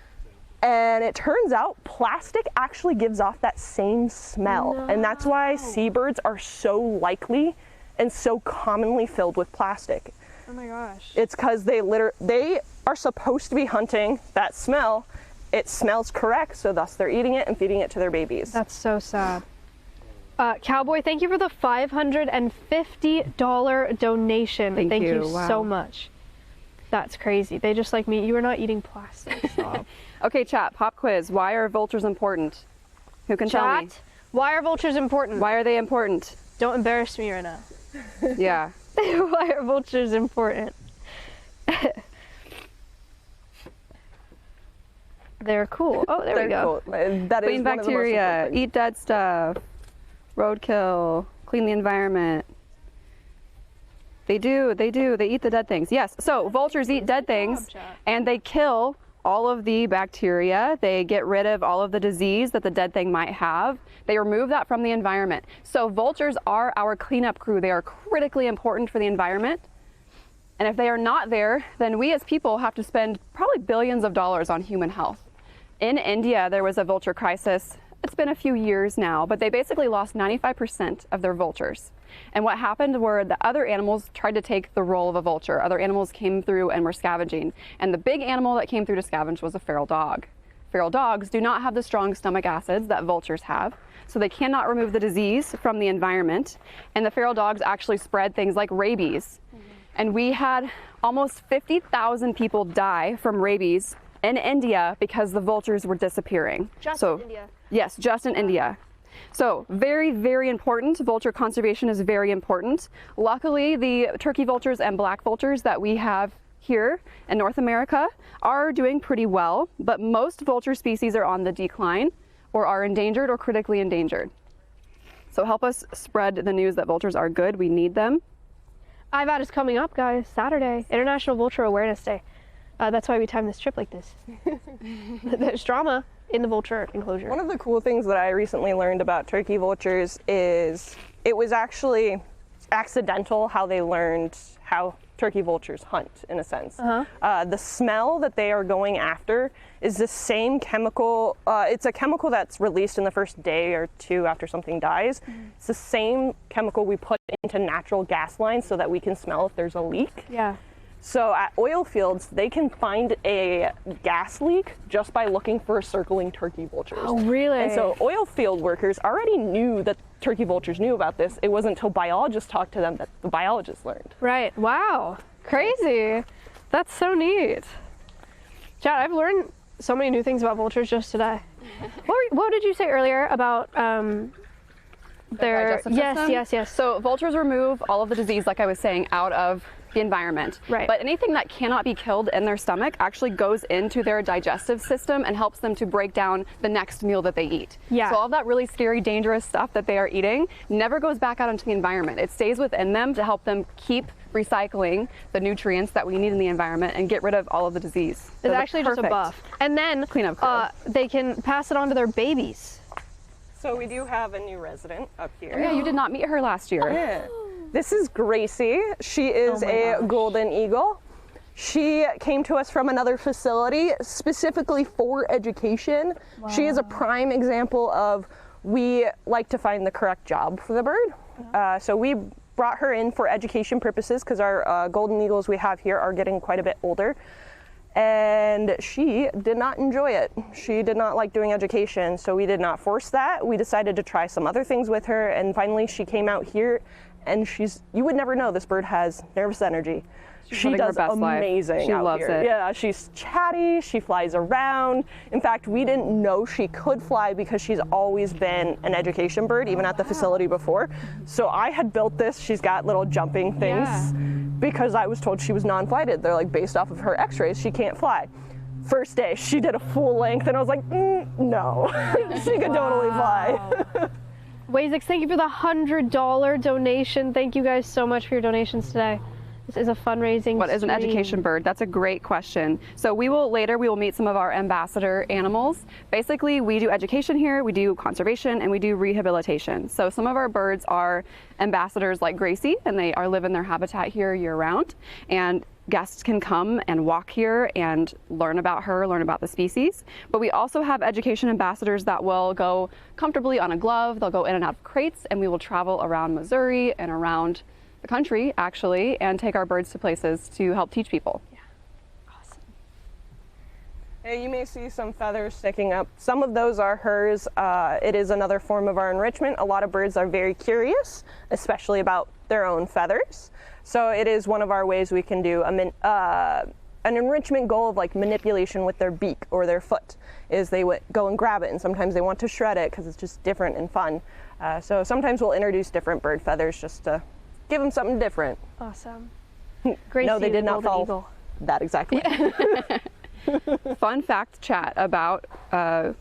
And it turns out plastic actually gives off that same smell. No. And that's why seabirds are so likely and so commonly filled with plastic. Oh my gosh. It's because they are supposed to be hunting that smell. It smells correct, so thus they're eating it and feeding it to their babies. That's so sad. Cowboy, thank you for the $550 donation. Thank you Wow. so much. That's crazy. They just like me. You are not eating plastic. Stop. Okay, chat, pop quiz. Why are vultures important? Who can tell me? Chat, why are vultures important? Why are they important? Don't embarrass me right now. Yeah. Why are vultures important? They're cool. Oh, there we go. Cool. That is Clean one of the most bacteria, important things. eat dead stuff, roadkill, clean the environment. They eat the dead things. Yes, so vultures eat dead things and they kill all of the bacteria. They get rid of all of the disease that the dead thing might have. They remove that from the environment. So vultures are our cleanup crew. They are critically important for the environment. And if they are not there, then we as people have to spend probably billions of dollars on human health. In India, there was a vulture crisis. It's been a few years now, but they basically lost 95% of their vultures. And what happened were the other animals tried to take the role of a vulture. Other animals came through and were scavenging. And the big animal that came through to scavenge was a feral dog. Feral dogs do not have the strong stomach acids that vultures have, so they cannot remove the disease from the environment. And the feral dogs actually spread things like rabies. And we had almost 50,000 people die from rabies in India because the vultures were disappearing. Just in India. Yes, just in India. So very, very important. Vulture conservation is very important. Luckily, the turkey vultures and black vultures that we have here in North America are doing pretty well, but most vulture species are on the decline or are endangered or critically endangered. So help us spread the news that vultures are good. We need them. IVOD is coming up, guys. Saturday, International Vulture Awareness Day. That's why we timed this trip like this. There's drama in the vulture enclosure. One of the cool things that I recently learned about turkey vultures is it was actually accidental how they learned how turkey vultures hunt, in a sense. The smell that they are going after is the same chemical. It's a chemical that's released in the first day or two after something dies. It's the same chemical we put into natural gas lines so that we can smell if there's a leak. Yeah. So at oil fields, they can find a gas leak just by looking for circling turkey vultures. Oh, really? And so oil field workers already knew that turkey vultures knew about this. It wasn't until biologists talked to them that the biologists learned. Right. Wow. Crazy. That's so neat. Chad, I've learned so many new things about vultures just today. What did you say earlier about their digestive system? Yes. So vultures remove all of the disease, like I was saying, out of the environment. Right. But anything that cannot be killed in their stomach actually goes into their digestive system and helps them to break down the next meal that they eat. Yeah. So all of that really scary, dangerous stuff that they are eating never goes back out into the environment. It stays within them to help them keep recycling the nutrients that we need in the environment and get rid of all of the disease. So It's they're actually just a perfect buff. And then cleanup crew. they can pass it on to their babies. So we do have a new resident up here. Oh, yeah, you did not meet her last year. Yeah. This is Gracie. She is a golden eagle. She came to us from another facility specifically for education. Wow. She is a prime example of we like to find the correct job for the bird. So we brought her in for education purposes because our golden eagles we have here are getting quite a bit older. And she did not enjoy it. She did not like doing education, so we did not force that. We decided to try some other things with her, and finally she came out here, and you would never know this bird has nervous energy. She does amazing out here. Yeah, she's chatty, she flies around. In fact, we didn't know she could fly because she's always been an education bird, even at the facility before. So I had built this, she's got little jumping things because I was told she was non-flighted. They're like, based off of her x-rays, she can't fly. First day, she did a full length and I was like, no, she could totally fly. Wazix, thank you for the $100 donation. Thank you guys so much for your donations today. This is a fundraising What is an stream. education bird? That's a great question. So we will meet some of our ambassador animals. Basically, we do education here, we do conservation, and we do rehabilitation. So some of our birds are ambassadors like Gracie, and they live in their habitat here year round. And guests can come and walk here and learn about her, learn about the species. But we also have education ambassadors that will go comfortably on a glove. They'll go in and out of crates, and we will travel around Missouri and around the country actually and take our birds to places to help teach people. Yeah. Awesome. Hey, you may see some feathers sticking up. Some of those are hers. It is another form of our enrichment. A lot of birds are very curious, especially about their own feathers. So it is one of our ways we can do an enrichment goal of like manipulation with their beak or their foot is they would go and grab it, and sometimes they want to shred it because it's just different and fun. So sometimes we'll introduce different bird feathers just to give them something different. Awesome. No, they did not follow that exactly. Fun fact chat about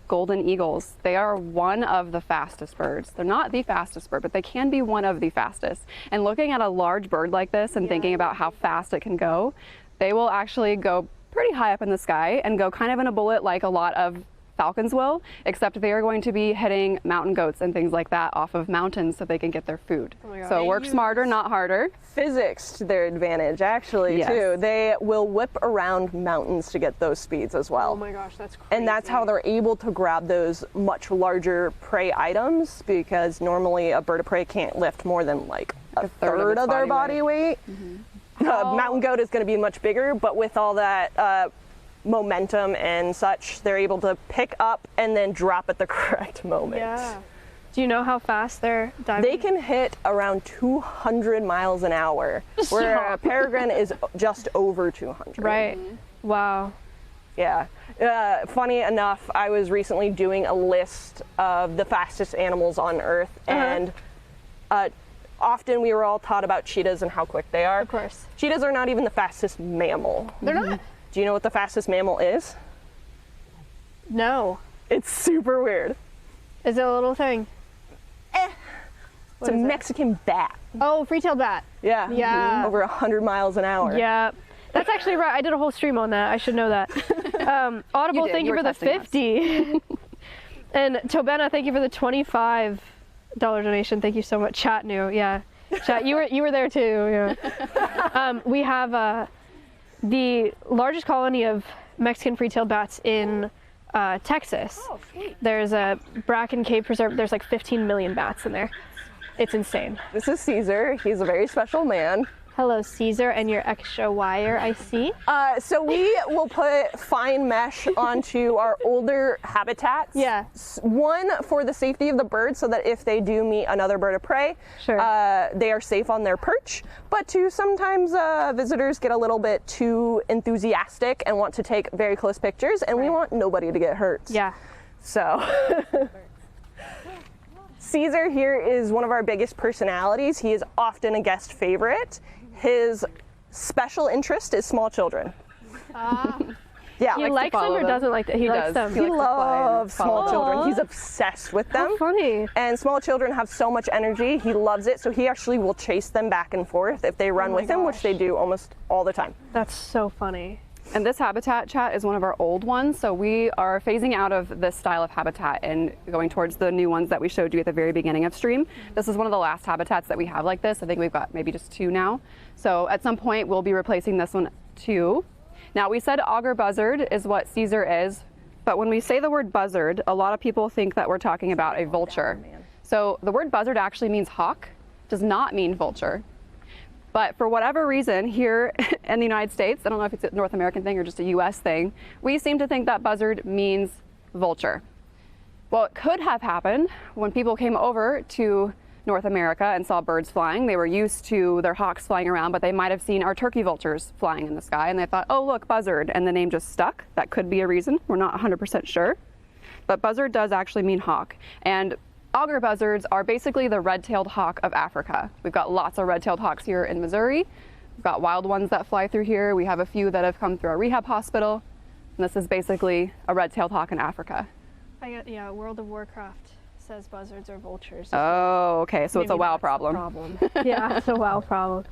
golden eagles. They are one of the fastest birds. They're not the fastest bird, but they can be one of the fastest. And looking at a large bird like this and thinking about how fast it can go, they will actually go pretty high up in the sky and go kind of in a bullet like a lot of falcons will, except they are going to be hitting mountain goats and things like that off of mountains so they can get their food. Oh my God. So work smarter, not harder. Physics to their advantage, actually, Yes. too. They will whip around mountains to get those speeds as well. Oh my gosh, that's crazy. And that's how they're able to grab those much larger prey items, because normally a bird of prey can't lift more than like a third of their body weight. Mountain goat is going to be much bigger, but with all that momentum and such, they're able to pick up and then drop at the correct moment. Yeah. Do you know how fast they're diving? They can hit around 200 miles an hour, where a peregrine is just over 200. Right. Wow. Yeah. Funny enough, I was recently doing a list of the fastest animals on Earth, and often we were all taught about cheetahs and how quick they are. Of course. Cheetahs are not even the fastest mammal. They're not. Do you know what the fastest mammal is? No. It's super weird. Is it a little thing? It's a Mexican bat. Oh, free-tailed bat. Yeah. Yeah. Over 100 miles an hour. Yeah. That's actually right. I did a whole stream on that. I should know that. Audible, You did. thank You you were for the testing us. 50. And Tobena, thank you for the $25 donation. Thank you so much. Chat knew. Yeah. Chat, you were there too. Yeah. We have the largest colony of Mexican free-tailed bats in Texas. Oh, sweet. There's a Bracken Cave Preserve. There's like 15 million bats in there. It's insane. This is Caesar. He's a very special man. Hello, Caesar, and your extra wire, I see. So we will put fine mesh onto our older habitats. Yeah. One, for the safety of the birds, so that if they do meet another bird of prey, Sure. they are safe on their perch. But two, sometimes visitors get a little bit too enthusiastic and want to take very close pictures, and we want nobody to get hurt. Yeah. So. Caesar here is one of our biggest personalities. He is often a guest favorite. His special interest is small children. Yeah, He likes them follow or them. doesn't like them? He likes does. them. He he likes to play and loves small follow. children. He's obsessed with them. How funny. And small children have so much energy. He loves it. So he actually will chase them back and forth if they run my with him, which gosh. they do almost all the time. That's so funny. And this habitat, chat, is one of our old ones. So we are phasing out of this style of habitat and going towards the new ones that we showed you at the very beginning of stream. This is one of the last habitats that we have like this. I think we've got maybe just 2 now. So at some point we'll be replacing this one too. Now we said auger buzzard is what Caesar is, but when we say the word buzzard, a lot of people think that we're talking about a vulture. So the word buzzard actually means hawk, does not mean vulture. But for whatever reason, here in the United States, I don't know if it's a North American thing or just a US thing, we seem to think that buzzard means vulture. Well, it could have happened when people came over to North America and saw birds flying. They were used to their hawks flying around, but they might have seen our turkey vultures flying in the sky and they thought, oh, look, buzzard, and the name just stuck. That could be a reason. We're not 100% sure. But buzzard does actually mean hawk. And auger buzzards are basically the red-tailed hawk of Africa. We've got lots of red-tailed hawks here in Missouri. We've got wild ones that fly through here. We have a few that have come through our rehab hospital. And this is basically a red-tailed hawk in Africa. Yeah, World of Warcraft says buzzards are vultures. Oh, okay. So it's a Maybe WoW that's the problem. Yeah, it's a WoW problem.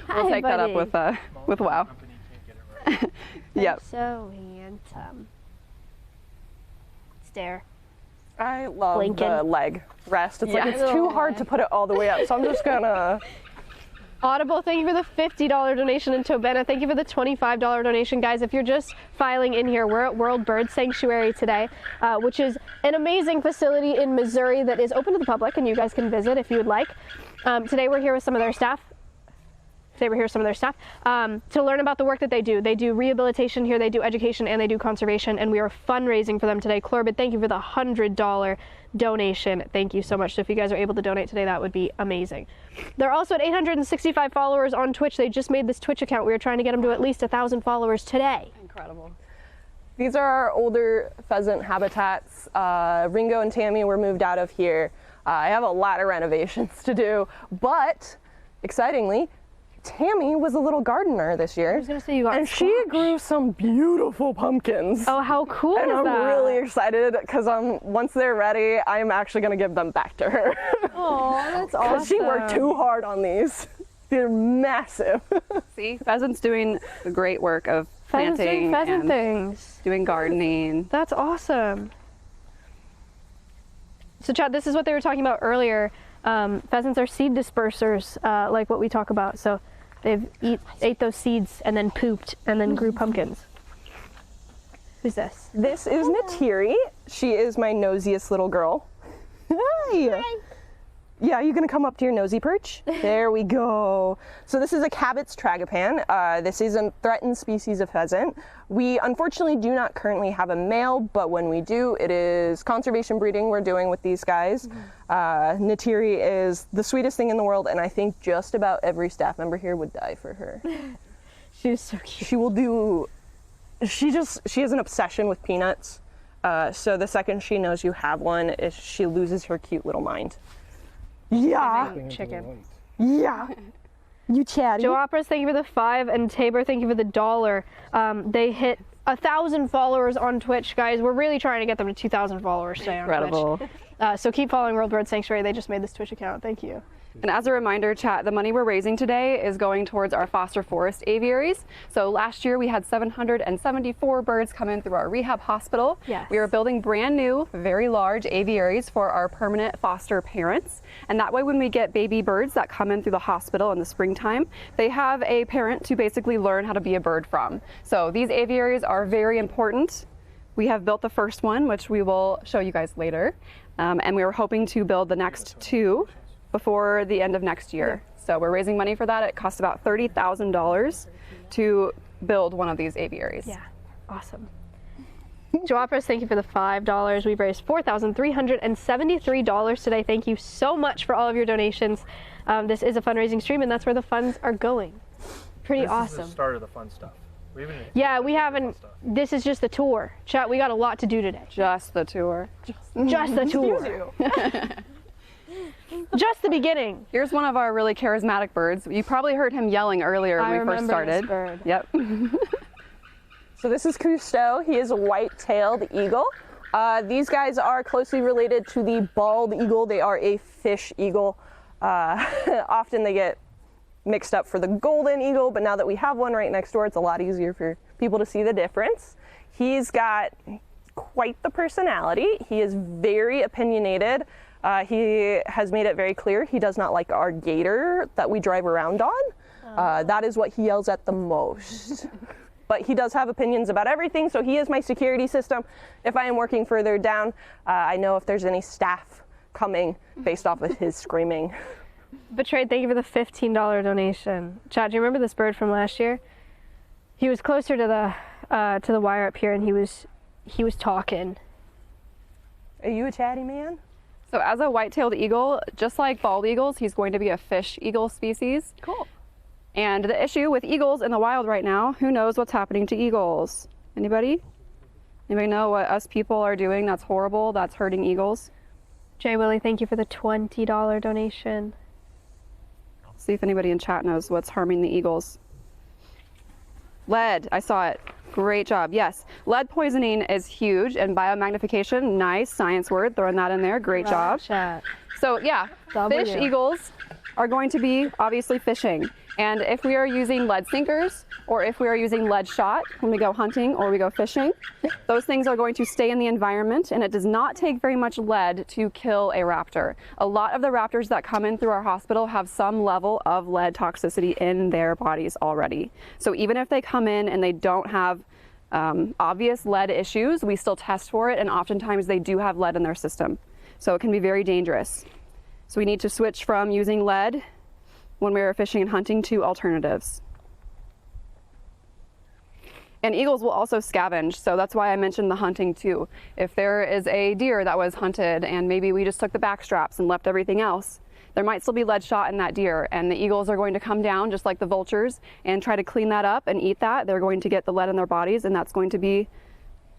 We'll Hi, take that up buddy. with WoW. Company can't get it right. Yep. So handsome. Stare. I love Blinking. the leg rest. It's like Yeah. it's too hard to put it all the way up, so I'm just gonna. Audible, thank you for the $50 donation, and Tobena, thank you for the $25 donation. Guys, if you're just filing in here, we're at World Bird Sanctuary today, which is an amazing facility in Missouri that is open to the public, and you guys can visit if you would like. Today we're here with some of their staff. To learn about the work that they do. They do rehabilitation here, they do education, and they do conservation, and we are fundraising for them today. Corbett, thank you for the $100 donation. Thank you so much. So if you guys are able to donate today, that would be amazing. They're also at 865 followers on Twitch. They just made this Twitch account. We were trying to get them to at least 1,000 followers today. Incredible. These are our older pheasant habitats. Ringo and Tammy were moved out of here. I have a lot of renovations to do, but excitingly, Tammy was a little gardener this year. I was gonna say you got and she squash. grew some beautiful pumpkins. Oh, how cool and is I'm that? really excited because once they're ready, I'm actually gonna give them back to her. Oh, that's awesome. Because she worked too hard on these. They're massive. See, pheasants doing great work of Pheasants doing planting pheasant and things. doing gardening. That's awesome. So Chad, this is what they were talking about earlier. Pheasants are seed dispersers, like what we talk about. So they've ate those seeds and then pooped and then grew pumpkins. Who's this? This is Natiri. She is my nosiest little girl. Hi. Yeah, you gonna come up to your nosy perch? There we go. So this is a Cabot's tragopan. This is a threatened species of pheasant. We unfortunately do not currently have a male, but when we do, it is conservation breeding we're doing with these guys. Natiri is the sweetest thing in the world, and I think just about every staff member here would die for her. She's so cute. She will do, she has an obsession with peanuts. So the second she knows you have one, she loses her cute little mind. Yeah. Chicken. Yeah. You chatty. Joe Operas, thank you for the 5, and Tabor, thank you for the $1. They hit 1,000 followers on Twitch, guys. We're really trying to get them to 2,000 followers today on Incredible. Twitch. So keep following World Bird Sanctuary. They just made this Twitch account. Thank you. And as a reminder, chat, the money we're raising today is going towards our foster forest aviaries. So last year we had 774 birds come in through our rehab hospital. Yes. We are building brand new, very large aviaries for our permanent foster parents. And that way when we get baby birds that come in through the hospital in the springtime, they have a parent to basically learn how to be a bird from. So these aviaries are very important. We have built the first one, which we will show you guys later. And we were hoping to build the next 2 before the end of next year. So we're raising money for that. It costs about $30,000 to build one of these aviaries. Yeah, awesome. Joe Operas, thank you for the $5. We've raised $4,373 today. Thank you so much for all of your donations. This is a fundraising stream, and that's where the funds are going. Pretty awesome. This is the start of the fun stuff. Yeah, we haven't. This is just the tour. Chat, we got a lot to do today. Just the tour. Just the tour. Just the beginning. Here's one of our really charismatic birds. You probably heard him yelling earlier when we first started. This bird. Yep. So this is Cousteau. He is a white-tailed eagle. These guys are closely related to the bald eagle. They are a fish eagle. Often they get mixed up for the golden eagle, but now that we have one right next door, it's a lot easier for people to see the difference. He's got quite the personality. He is very opinionated. He has made it very clear he does not like our gator that we drive around on. That is what he yells at the most. But he does have opinions about everything, so he is my security system. If I am working further down, I know if there's any staff coming based off of his screaming. Betrayed, thank you for the $15 donation. Chad, do you remember this bird from last year? He was closer to the wire up here, and he was talking. Are you a chatty man? So as a white-tailed eagle, just like bald eagles, he's going to be a fish eagle species. Cool. And the issue with eagles in the wild right now, who knows what's happening to eagles? Anybody? Anybody know what us people are doing that's horrible, that's hurting eagles? Jay Willie, thank you for the $20 donation. See if anybody in chat knows what's harming the eagles. Lead, I saw it. Great job. Yes, lead poisoning is huge, and biomagnification, nice science word, throwing that in there. Great job. Chat. So yeah, fish eagles are going to be obviously fishing. And if we are using lead sinkers, or if we are using lead shot when we go hunting or we go fishing, those things are going to stay in the environment, and it does not take very much lead to kill a raptor. A lot of the raptors that come in through our hospital have some level of lead toxicity in their bodies already. So even if they come in and they don't have obvious lead issues, we still test for it, and oftentimes they do have lead in their system. So it can be very dangerous. So we need to switch from using lead when we are fishing and hunting to alternatives. And eagles will also scavenge, so that's why I mentioned the hunting too. If there is a deer that was hunted and maybe we just took the back straps and left everything else, there might still be lead shot in that deer, and the eagles are going to come down just like the vultures and try to clean that up and eat that. They're going to get the lead in their bodies, and that's going to be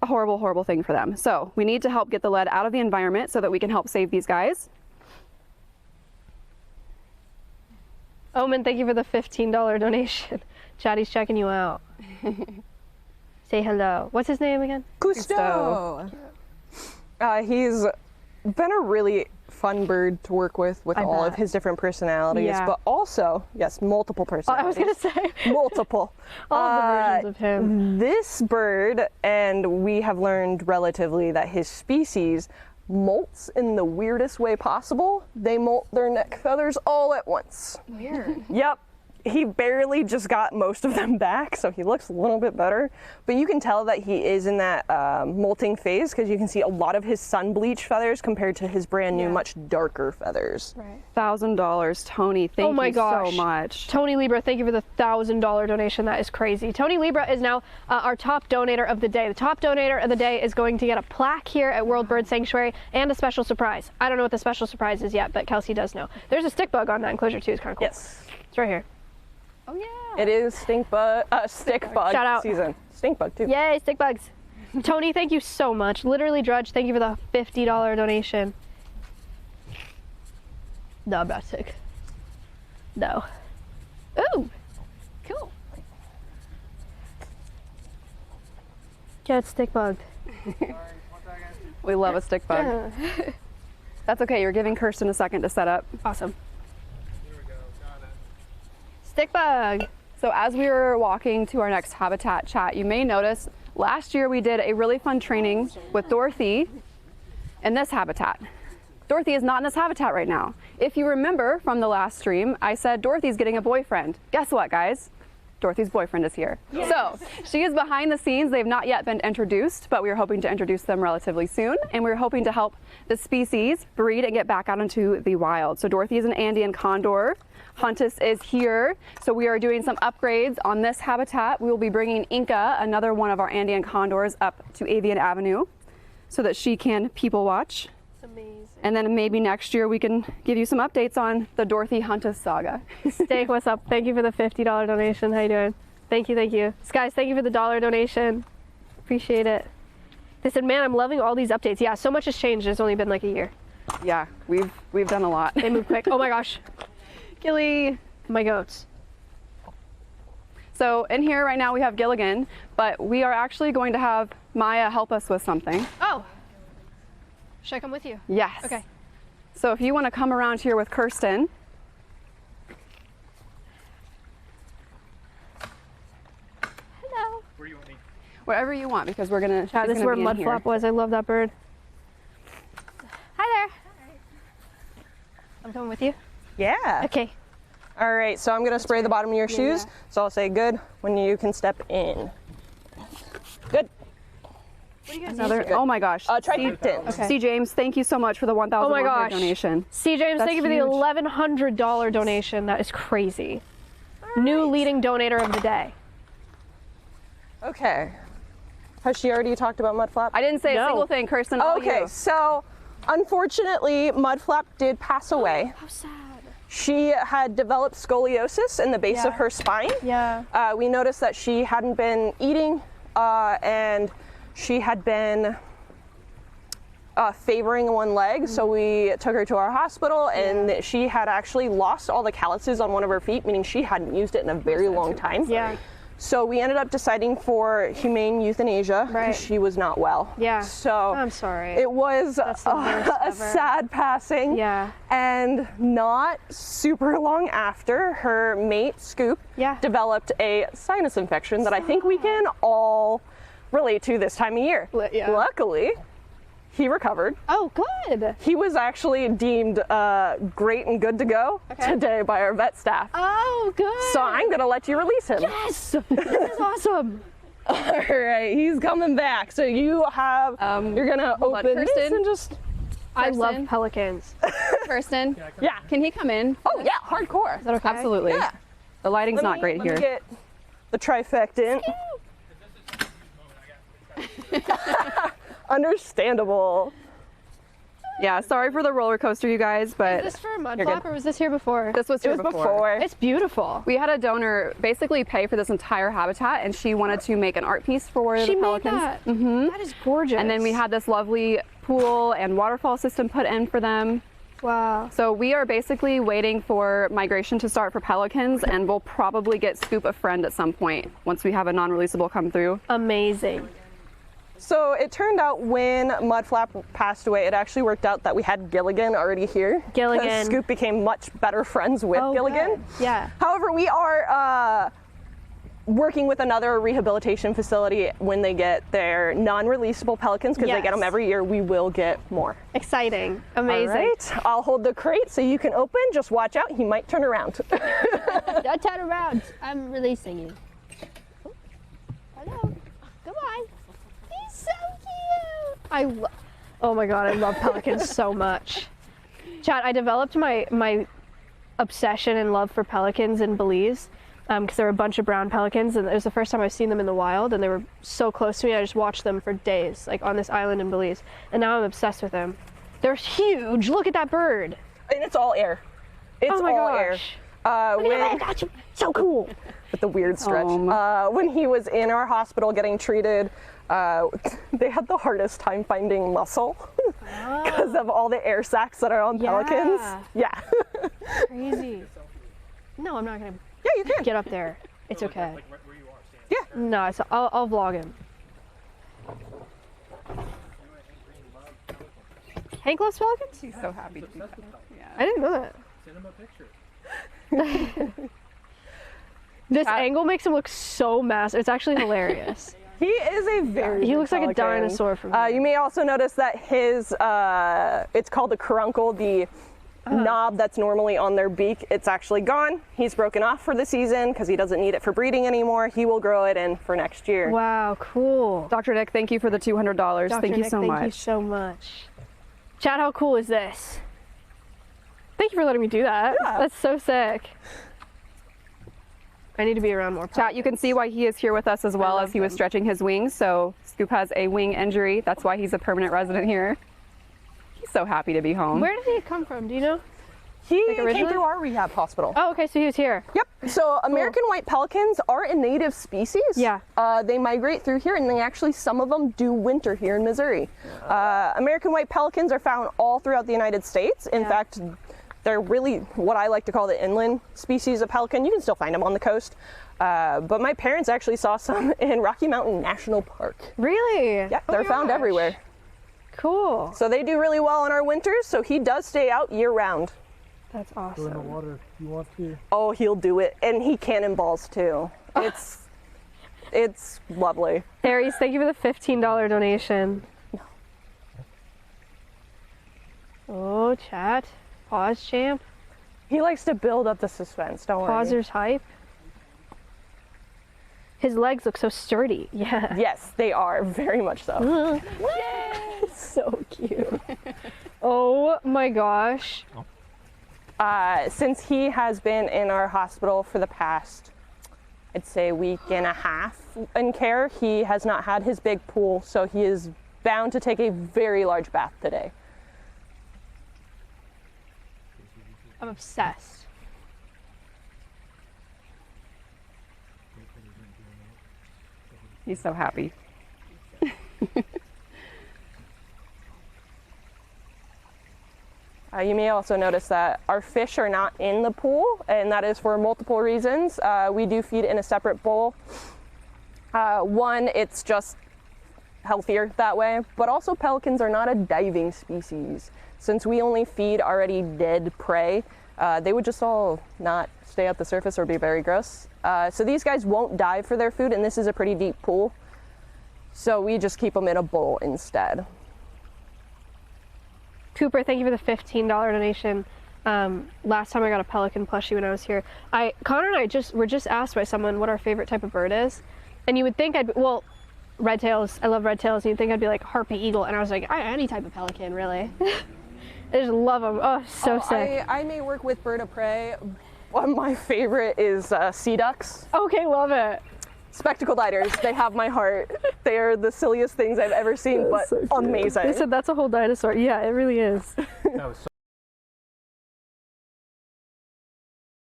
a horrible, horrible thing for them. So we need to help get the lead out of the environment so that we can help save these guys. Omen, thank you for the $15 donation. Chatty's checking you out. Say hello. What's his name again? Cousteau. He's been a really fun bird to work with all of his different personalities, but also, yes, multiple personalities. I was going to say. Multiple. All the versions of him. This bird, and we have learned relatively that his species molts in the weirdest way possible. They molt their neck feathers all at once. Weird. Yep. He barely just got most of them back, so he looks a little bit better. But you can tell that he is in that molting phase because you can see a lot of his sun bleach feathers compared to his brand new, much darker feathers. Right. $1,000, Tony. Thank Oh my you gosh. so much. Tony Libra, thank you for the $1,000 donation. That is crazy. Tony Libra is now our top donator of the day. The top donator of the day is going to get a plaque here at World Bird Sanctuary and a special surprise. I don't know what the special surprise is yet, but Kelsey does know. There's a stick bug on that enclosure too. It's kind of cool. Yes. It's right here. Oh yeah. It is stick bug Shout out. season. Stink bug too. Yay, stick bugs. Tony, thank you so much. Literally, Drudge, thank you for the $50 donation. No, I'm not sick. No. Ooh, cool. Get stick bugged. We love a stick bug. That's okay. You're giving Kirsten a second to set up. Awesome. There we go. Got it. Stick bug. So as we were walking to our next habitat chat, you may notice last year we did a really fun training with Dorothy in this habitat. Dorothy is not in this habitat right now. If you remember from the last stream, I said Dorothy's getting a boyfriend. Guess what, guys? Dorothy's boyfriend is here. Yes. So she is behind the scenes. They've not yet been introduced, but we are hoping to introduce them relatively soon. And we're hoping to help the species breed and get back out into the wild. So Dorothy is an Andean condor. Huntus is here. So we are doing some upgrades on this habitat. We will be bringing Inca, another one of our Andean condors, up to Avian Avenue so that she can people watch. Amazing. And then maybe next year we can give you some updates on the Dorothy Huntus saga. Steak, what's up? Thank you for the $50 donation. How you doing? Thank you, thank you. Skies, thank you for the $1 donation. Appreciate it. They said, man, I'm loving all these updates. Yeah, so much has changed. It's only been like a year. Yeah, we've done a lot. They move quick. Oh my gosh. Gilly. My goats. So in here right now we have Gilligan, but we are actually going to have Maya help us with something. Oh. Should I come with you? Yes. Okay. So if you want to come around here with Kirsten. Hello. Where do you want me? Wherever you want, because we're gonna. Yeah, this is where Mudflap was. I love that bird. Hi there. I'm coming with you. Yeah. Okay. All right, so I'm gonna spray the bottom of your shoes. So I'll say good when you can step in. Good. What do you guys Another. Oh my gosh. Trifectants. Okay. C. James, thank you so much for the 1,000 Oh my gosh. donation. C. James, That's thank you for the huge. $1,100 donation. That is crazy. New leading donator of the day. Okay. Has she already talked about Mudflap? I didn't say No. a single thing, Kirsten. All Okay, you. so unfortunately, Mudflap did pass away. How sad. She had developed scoliosis in the base of her spine. Yeah. We noticed that she hadn't been eating and she had been favoring one leg. So we took her to our hospital and she had actually lost all the calluses on one of her feet, meaning she hadn't used it in a very long time. Yeah. So we ended up deciding for humane euthanasia because Right. she was not well. Yeah. So I'm sorry. it was That's the worst a ever. sad passing. Yeah. And not super long after, her mate, Scoop, Yeah. developed a sinus infection that I think we can all relate to this time of year. Yeah. Luckily, he recovered. Oh, good. He was actually deemed great and good to go today by our vet staff. Oh, good. So I'm gonna let you release him. Yes. This is awesome. All right, he's coming back. So you have, you're gonna hold on, open this Kirsten. and just, I love Kirsten? pelicans. Kirsten, yeah. can he come in? Oh yeah, hardcore. Is that okay? Absolutely. Yeah. The lighting's not great Let me here. get the trifectant. Understandable. Yeah, sorry for the roller coaster, you guys, but Is this for a mud You're flap good. or was this here before? this was It here was before. It's beautiful. We had a donor basically pay for this entire habitat, and she wanted to make an art piece for She the made pelicans. that. That is gorgeous. And then we had this lovely pool and waterfall system put in for them. Wow. So we are basically waiting for migration to start for pelicans, and we'll probably get Scoop a friend at some point once we have a non-releasable come through. Amazing. So it turned out when Mudflap passed away, it actually worked out that we had Gilligan already here. Gilligan. 'Cause Scoop became much better friends with Oh, Gilligan. good. Yeah. However, we are working with another rehabilitation facility when they get their non-releasable pelicans, because they get them Yes. every year, we will get more. Exciting. Amazing. All right, I'll hold the crate so you can open. Just watch out, he might turn around. Don't turn around. I'm releasing you. Oh, hello. Come on. He's so cute. Oh my god, I love pelicans so much. Chat, I developed my obsession and love for pelicans in Belize because there were a bunch of brown pelicans, and it was the first time I've seen them in the wild, and they were so close to me. I just watched them for days, like on this island in Belize, and now I'm obsessed with them. They're huge. Look at that bird. And it's all air. It's Oh my all gosh. air. So cool. With the weird stretch. When he was in our hospital getting treated, they had the hardest time finding muscle because of all the air sacs that are on pelicans. Yeah. Crazy. No, I'm not gonna Yeah, you can. get up there. It's okay. Like where you are standing. No, I'll vlog him. Hank loves pelicans? He's so happy to be back. Yeah. I didn't know that. Send him a picture. This angle makes him look so massive. It's actually hilarious. He is a very He big looks like a pelican. dinosaur from here. You may also notice that his, it's called the caruncle, the knob that's normally on their beak. It's actually gone. He's broken off for the season because he doesn't need it for breeding anymore. He will grow it in for next year. Wow, cool. Dr. Nick, thank you for the $200. Dr. Thank you Nick, so much. Thank you so much. Chad, how cool is this? Thank you for letting me do that. Yeah. That's so sick. I need to be around more. Chat, you can see why he is here with us as well love as he was them. stretching his wings. So Scoop has a wing injury. That's why he's a permanent resident here. He's so happy to be home. Where did he come from? Do you know? He Like came originally? through our rehab hospital. Oh, okay, so he was here. Yep. So American white pelicans are a native species. Yeah. They migrate through here, and they actually, some of them do winter here in Missouri. American white pelicans are found all throughout the United States. In fact, they're really what I like to call the inland species of pelican. You can still find them on the coast. But my parents actually saw some in Rocky Mountain National Park. Really? Yeah, they're found gosh. everywhere. Cool. So they do really well in our winters, so he does stay out year round. That's Go in the awesome. water if you want to. Oh, he'll do it. And he cannonballs too. It's lovely. Aries, thank you for the $15 donation. Oh, chat. Pause, champ. He likes to build up the suspense, don't worry. Pauser's hype. His legs look so sturdy. Yeah. Yes, they are, very much so. So cute. Oh my gosh. Since he has been in our hospital for the past, I'd say, week and a half in care, he has not had his big pool, so he is bound to take a very large bath today. I'm obsessed. He's so happy. You may also notice that our fish are not in the pool, and that is for multiple reasons. We do feed in a separate bowl. One, it's just healthier that way, but also pelicans are not a diving species. Since we only feed already dead prey, they would just all not stay at the surface or be very gross. So these guys won't dive for their food, and this is a pretty deep pool. So we just keep them in a bowl instead. Cooper, thank you for the $15 donation. Last time I got a pelican plushie when I was here. Connor and I were just asked by someone what our favorite type of bird is. And you would think red tails. I love red tails. And you'd think I'd be like harpy eagle. And I was like, any type of pelican, really. I just love them. Oh, so sick. I may work with bird of prey. One of my favorite is sea ducks. Okay, love it. Spectacled eiders, they have my heart. They are the silliest things I've ever seen, but amazing. They said that's a whole dinosaur. Yeah, it really is. That was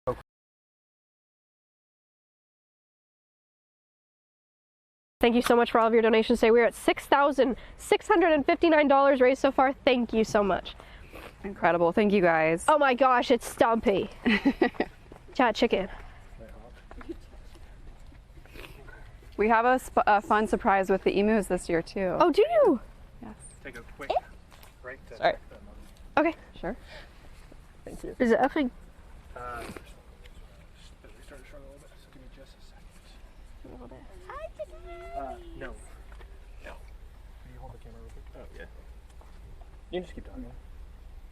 so Thank you so much for all of your donations today. We're at $6,659 raised so far. Thank you so much. Incredible. Thank you guys. Oh my gosh, it's Stumpy. Chat chicken. We have a fun surprise with the emus this year too. Oh, do you? Yes. take a quick break to Sorry. check them on. Okay. Sure. Thank you. Is it effing? They started to struggle a little bit, so give me just a second. No. No. Can you hold the camera real quick? Oh, yeah. You can just keep talking.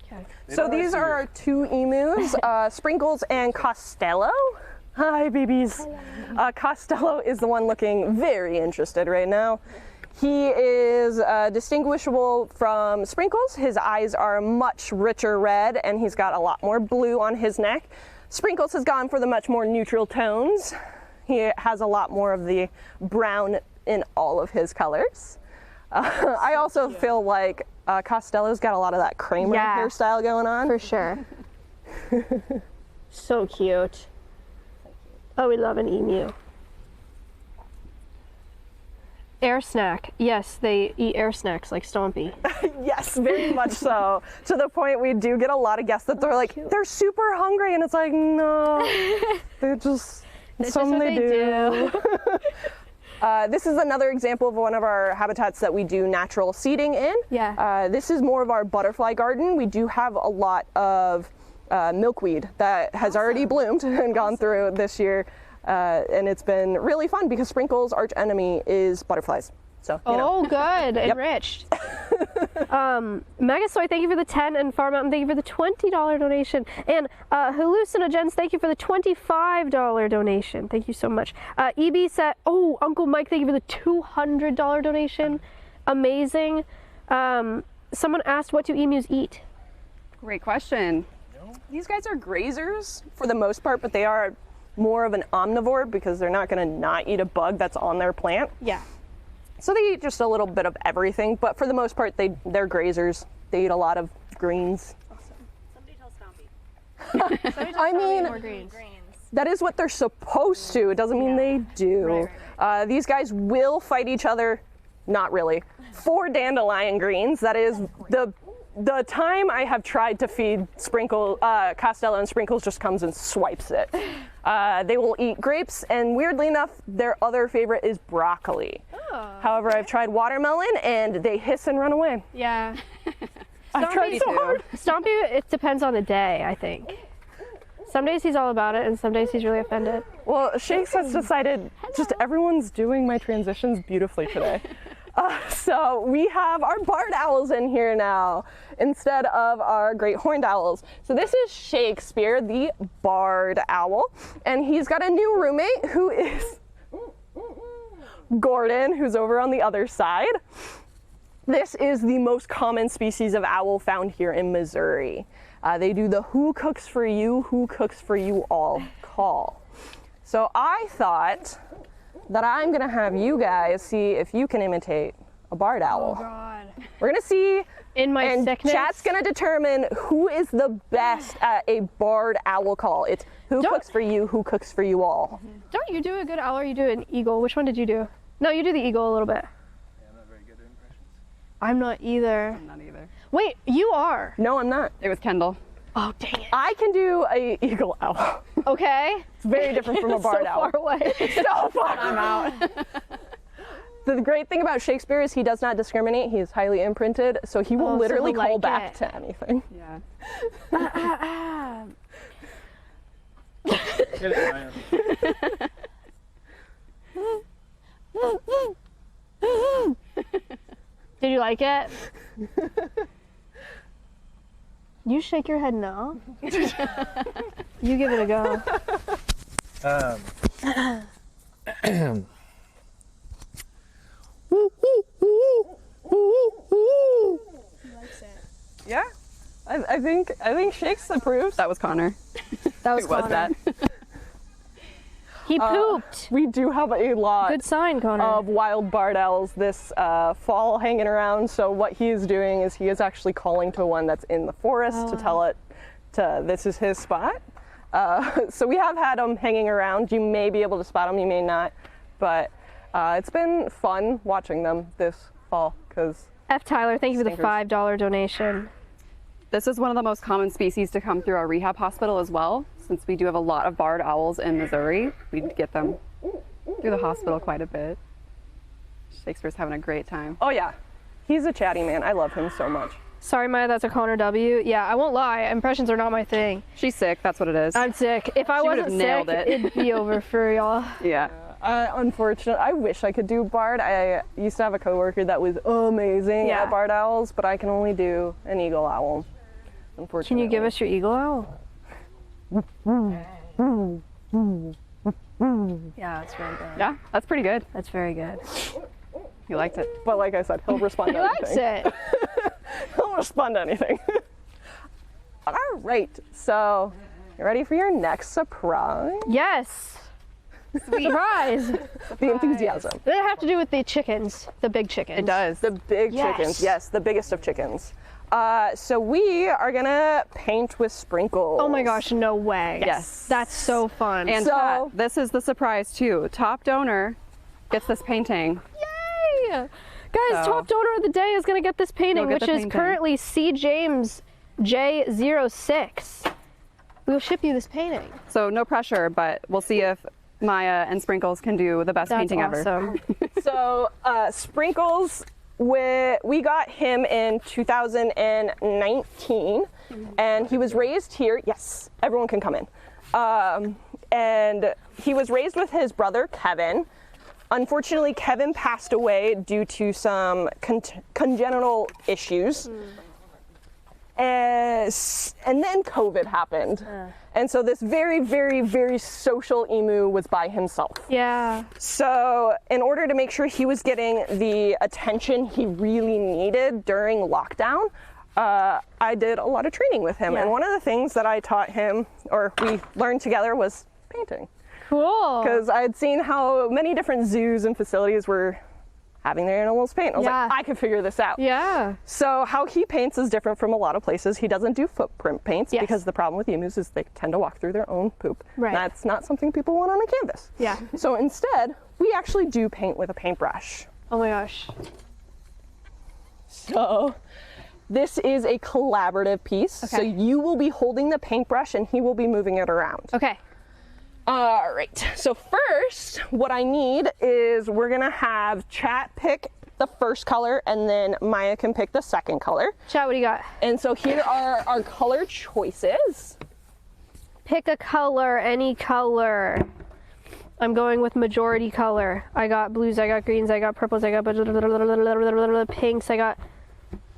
Okay. So these are our two emus, Sprinkles and Costello. Hi, babies. Costello is the one looking very interested right now. He is distinguishable from Sprinkles. His eyes are much richer red, and he's got a lot more blue on his neck. Sprinkles has gone for the much more neutral tones. He has a lot more of the brown in all of his colors. I also feel like Costello's got a lot of that Kramer Yeah. hairstyle going on. For sure. So cute. Oh, we love an emu. Air snack. Yes, they eat air snacks like Stompy. Yes, very much so. To the point we do get a lot of guests that they're like, they're super hungry, and it's like, no, they're just, That's some just what they do. This is another example of one of our habitats that we do natural seeding in. Yeah. This is more of our butterfly garden. We do have a lot of milkweed that has already bloomed and gone through this year. And it's been really fun because Sprinkles' arch enemy is butterflies. So, you know. Oh, good. Enriched. Megasoy, thank you for the 10, and Farm Mountain, thank you for the $20 donation. And Hallucinogens, thank you for the $25 donation. Thank you so much. EB said, oh, Uncle Mike, thank you for the $200 donation. Amazing. Someone asked, what do emus eat? Great question. These guys are grazers for the most part, but they are more of an omnivore because they're not going to not eat a bug that's on their plant. Yeah. So they eat just a little bit of everything, but for the most part, they're grazers. They eat a lot of greens. Somebody tell Stompy. I mean, More greens. that is what they're supposed to. It doesn't mean they do. These guys will fight each other. Not really. For dandelion greens, that is the time I have tried to feed Costello, and Sprinkles just comes and swipes it. They will eat grapes, and weirdly enough, their other favorite is broccoli. Oh, However, I've tried watermelon, and they hiss and run away. yeah. I've tried so hard. Stompy, it depends on the day, I think. Some days he's all about it, and some days he's really offended. Well, Shakes has decided just everyone's doing my transitions beautifully today. So we have our barred owls in here now instead of our great horned owls. So this is Shakespeare, the barred owl, and he's got a new roommate who is Gordon, who's over on the other side. This is the most common species of owl found here in Missouri. They do the who cooks for you all call. So I thought that I'm gonna have you guys see if you can imitate a barred owl. Oh, God. We're gonna see, In my and sickness. chat's gonna determine who is the best at a barred owl call. It's who cooks for you all. Don't you do a good owl or you do an eagle? Which one did you do? No, you do the eagle a little bit. Yeah, I'm not very good at impressions. I'm not either. Not either. Wait, you are. No, I'm not. It was Kendall. Oh, dang it. I can do a eagle owl. Okay. It's very different from a barred so owl. far away. So far. I'm out. The great thing about Shakespeare is he does not discriminate. He is highly imprinted, so he will Oh, so literally he'll call like back it. to anything. Yeah. Get it, Ryan. Did you like it? You shake your head no. You give it a go. Yeah, I think Shakes approves. That was Connor. That was Who was Connor. that? He pooped. We do have a lot Good sign, Connor. of wild barred owls this fall hanging around. So what he is doing is he is actually calling to one that's in the forest to tell it this is his spot. So we have had them hanging around. You may be able to spot them, you may not, but it's been fun watching them this fall because F. Tyler, thank you for the Stinkers. $5 donation. This is one of the most common species to come through our rehab hospital as well. Since we do have a lot of barred owls in Missouri, we get them through the hospital quite a bit. Shakespeare's having a great time. oh yeah, he's a chatty man. I love him so much. Sorry, Maya, that's a Connor W. Yeah, I won't lie. Impressions are not my thing. She's sick, that's what it is. I'm sick. If I She would've wasn't nailed sick, it. it'd be over for y'all. Yeah. Unfortunately, I wish I could do barred. I used to have a coworker that was amazing Yeah. at barred owls, but I can only do an eagle owl. Unfortunately. Can you give us your eagle owl? Yeah, that's very good. Yeah, that's pretty good. That's very good. You liked it. But like I said, he'll respond He to likes anything. it. He'll respond to anything. All right, so you ready for your next surprise? Yes. Surprise. The enthusiasm. Does it have to do with the chickens? The big chickens? It does. The big Yes. chickens, yes, the biggest of chickens. So we are gonna paint with sprinkles. Oh my gosh, no way. Yes. That's so fun. And So- chat, this is the surprise too. Top donor gets this painting. Yay! Guys, So- top donor of the day is going to get this painting, You'll get which the is painting. currently C. James J06. We will ship you this painting. So no pressure, but we'll see if Maya and Sprinkles can do the best That's painting ever. awesome. So Sprinkles, we got him in 2019, and he was raised here. Yes, everyone can come in. And he was raised with his brother Kevin. Unfortunately, Kevin passed away due to some congenital issues. And then COVID happened. And so this very, very, very social emu was by himself. Yeah. So in order to make sure he was getting the attention he really needed during lockdown, I did a lot of training with him. Yeah. And one of the things that I taught him, or we learned together, was painting. Cool. Because I had seen how many different zoos and facilities were having their animals paint. I was Yeah. like, I could figure this out. Yeah. So how he paints is different from a lot of places. He doesn't do footprint paints Yes. because the problem with emus is they tend to walk through their own poop. Right. That's not something people want on a canvas. Yeah. So instead, we actually do paint with a paintbrush. Oh my gosh. So this is a collaborative piece. So Okay. you will be holding the paintbrush and he will be moving it around. Okay. All right, so first, what I need is we're gonna have Chat pick the first color and then Maya can pick the second color. Chat, what do you got? And so here are our color choices. Pick a color, any color. I'm going with majority color. I got blues, I got greens, I got purples, I got pinks, I got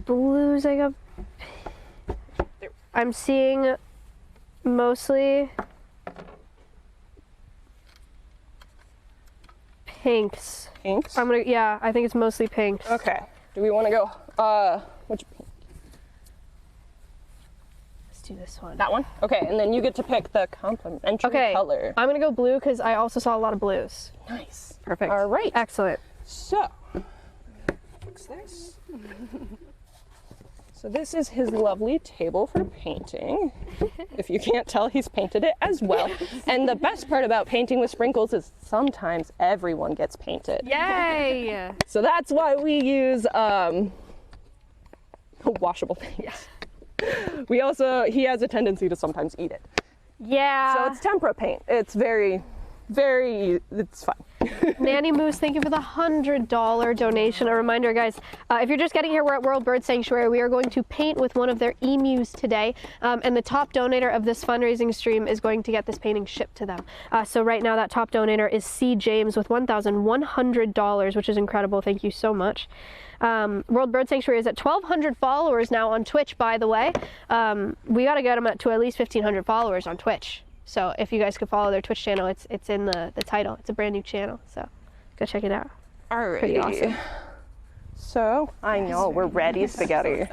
blues, I got... I'm seeing mostly pinks. Pinks. Yeah, I think it's mostly pinks. Okay, do we wanna go, which pink? Let's do this one. That one? Okay, and then you get to pick the complementary Okay, color. I'm gonna go blue because I also saw a lot of blues. Nice. Perfect. All right, Excellent. so, fix this. So this is his lovely table for painting. If you can't tell, he's painted it as well. And the best part about painting with sprinkles is sometimes everyone gets painted. Yay! So that's why we use washable paint. He has a tendency to sometimes eat it. Yeah. So it's tempera paint. It's very, it's fun. Nanny Moose, thank you for the $100 donation. A reminder, guys, if you're just getting here, we're at World Bird Sanctuary. We are going to paint with one of their emus today, and the top donator of this fundraising stream is going to get this painting shipped to them. So right now, that top donator is C. James with $1,100, which is incredible. Thank you so much. World Bird Sanctuary is at 1,200 followers now on Twitch, by the way. We got to get them to at least 1,500 followers on Twitch. So if you guys could follow their Twitch channel, it's in the title. It's a brand new channel, so go check it out. All right. Pretty awesome. So I know we're ready, spaghetti.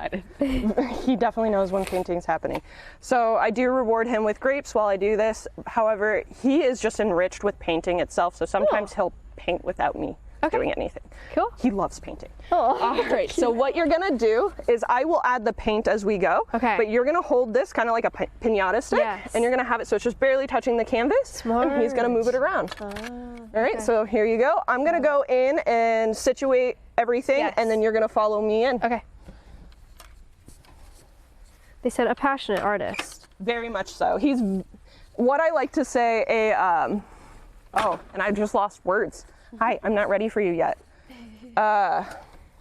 He definitely knows when painting's happening. So I do reward him with grapes while I do this. However, he is just enriched with painting itself. So sometimes he'll paint without me doing anything. Cool. He loves painting. Oh. All right, so what you're gonna do is I will add the paint as we go. Okay. But you're gonna hold this kind of like a piñata stick. Yes. And you're gonna have it so it's just barely touching the canvas. And he's gonna move it around. All right, so here you go. I'm gonna go in and situate everything, Yes. and then you're gonna follow me in. Okay. They said a passionate artist. Very much so. He's what I like to say oh, and I just lost words. Hi, I'm not ready for you yet.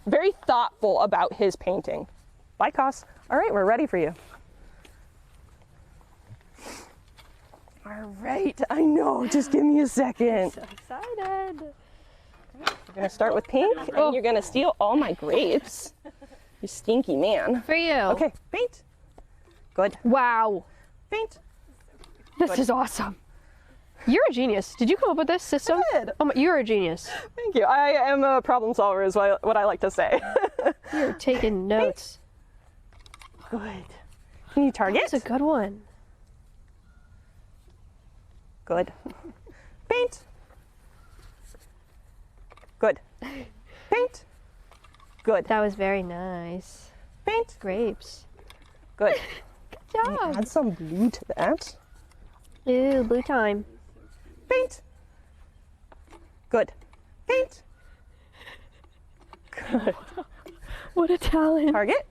Very thoughtful about his painting. Bye, Cos. All right, we're ready for you. All right, I know, just give me a second. So excited. You're gonna start with pink, and you're gonna steal all my grapes. You stinky man. For you. Okay, paint. Good. Wow. Paint. This is awesome. You're a genius. Did you come up with this system? I did. Oh my, you're a genius. Thank you. I am a problem solver, is what I like to say. You're taking notes. Good. Can you target? That's a good one. Good. Paint. Good. Paint. Good. That was very nice. Paint. Grapes. Good. Good job. Add some blue to that. Ooh, blue time. Paint. Good. Paint. Good. What a talent. Target.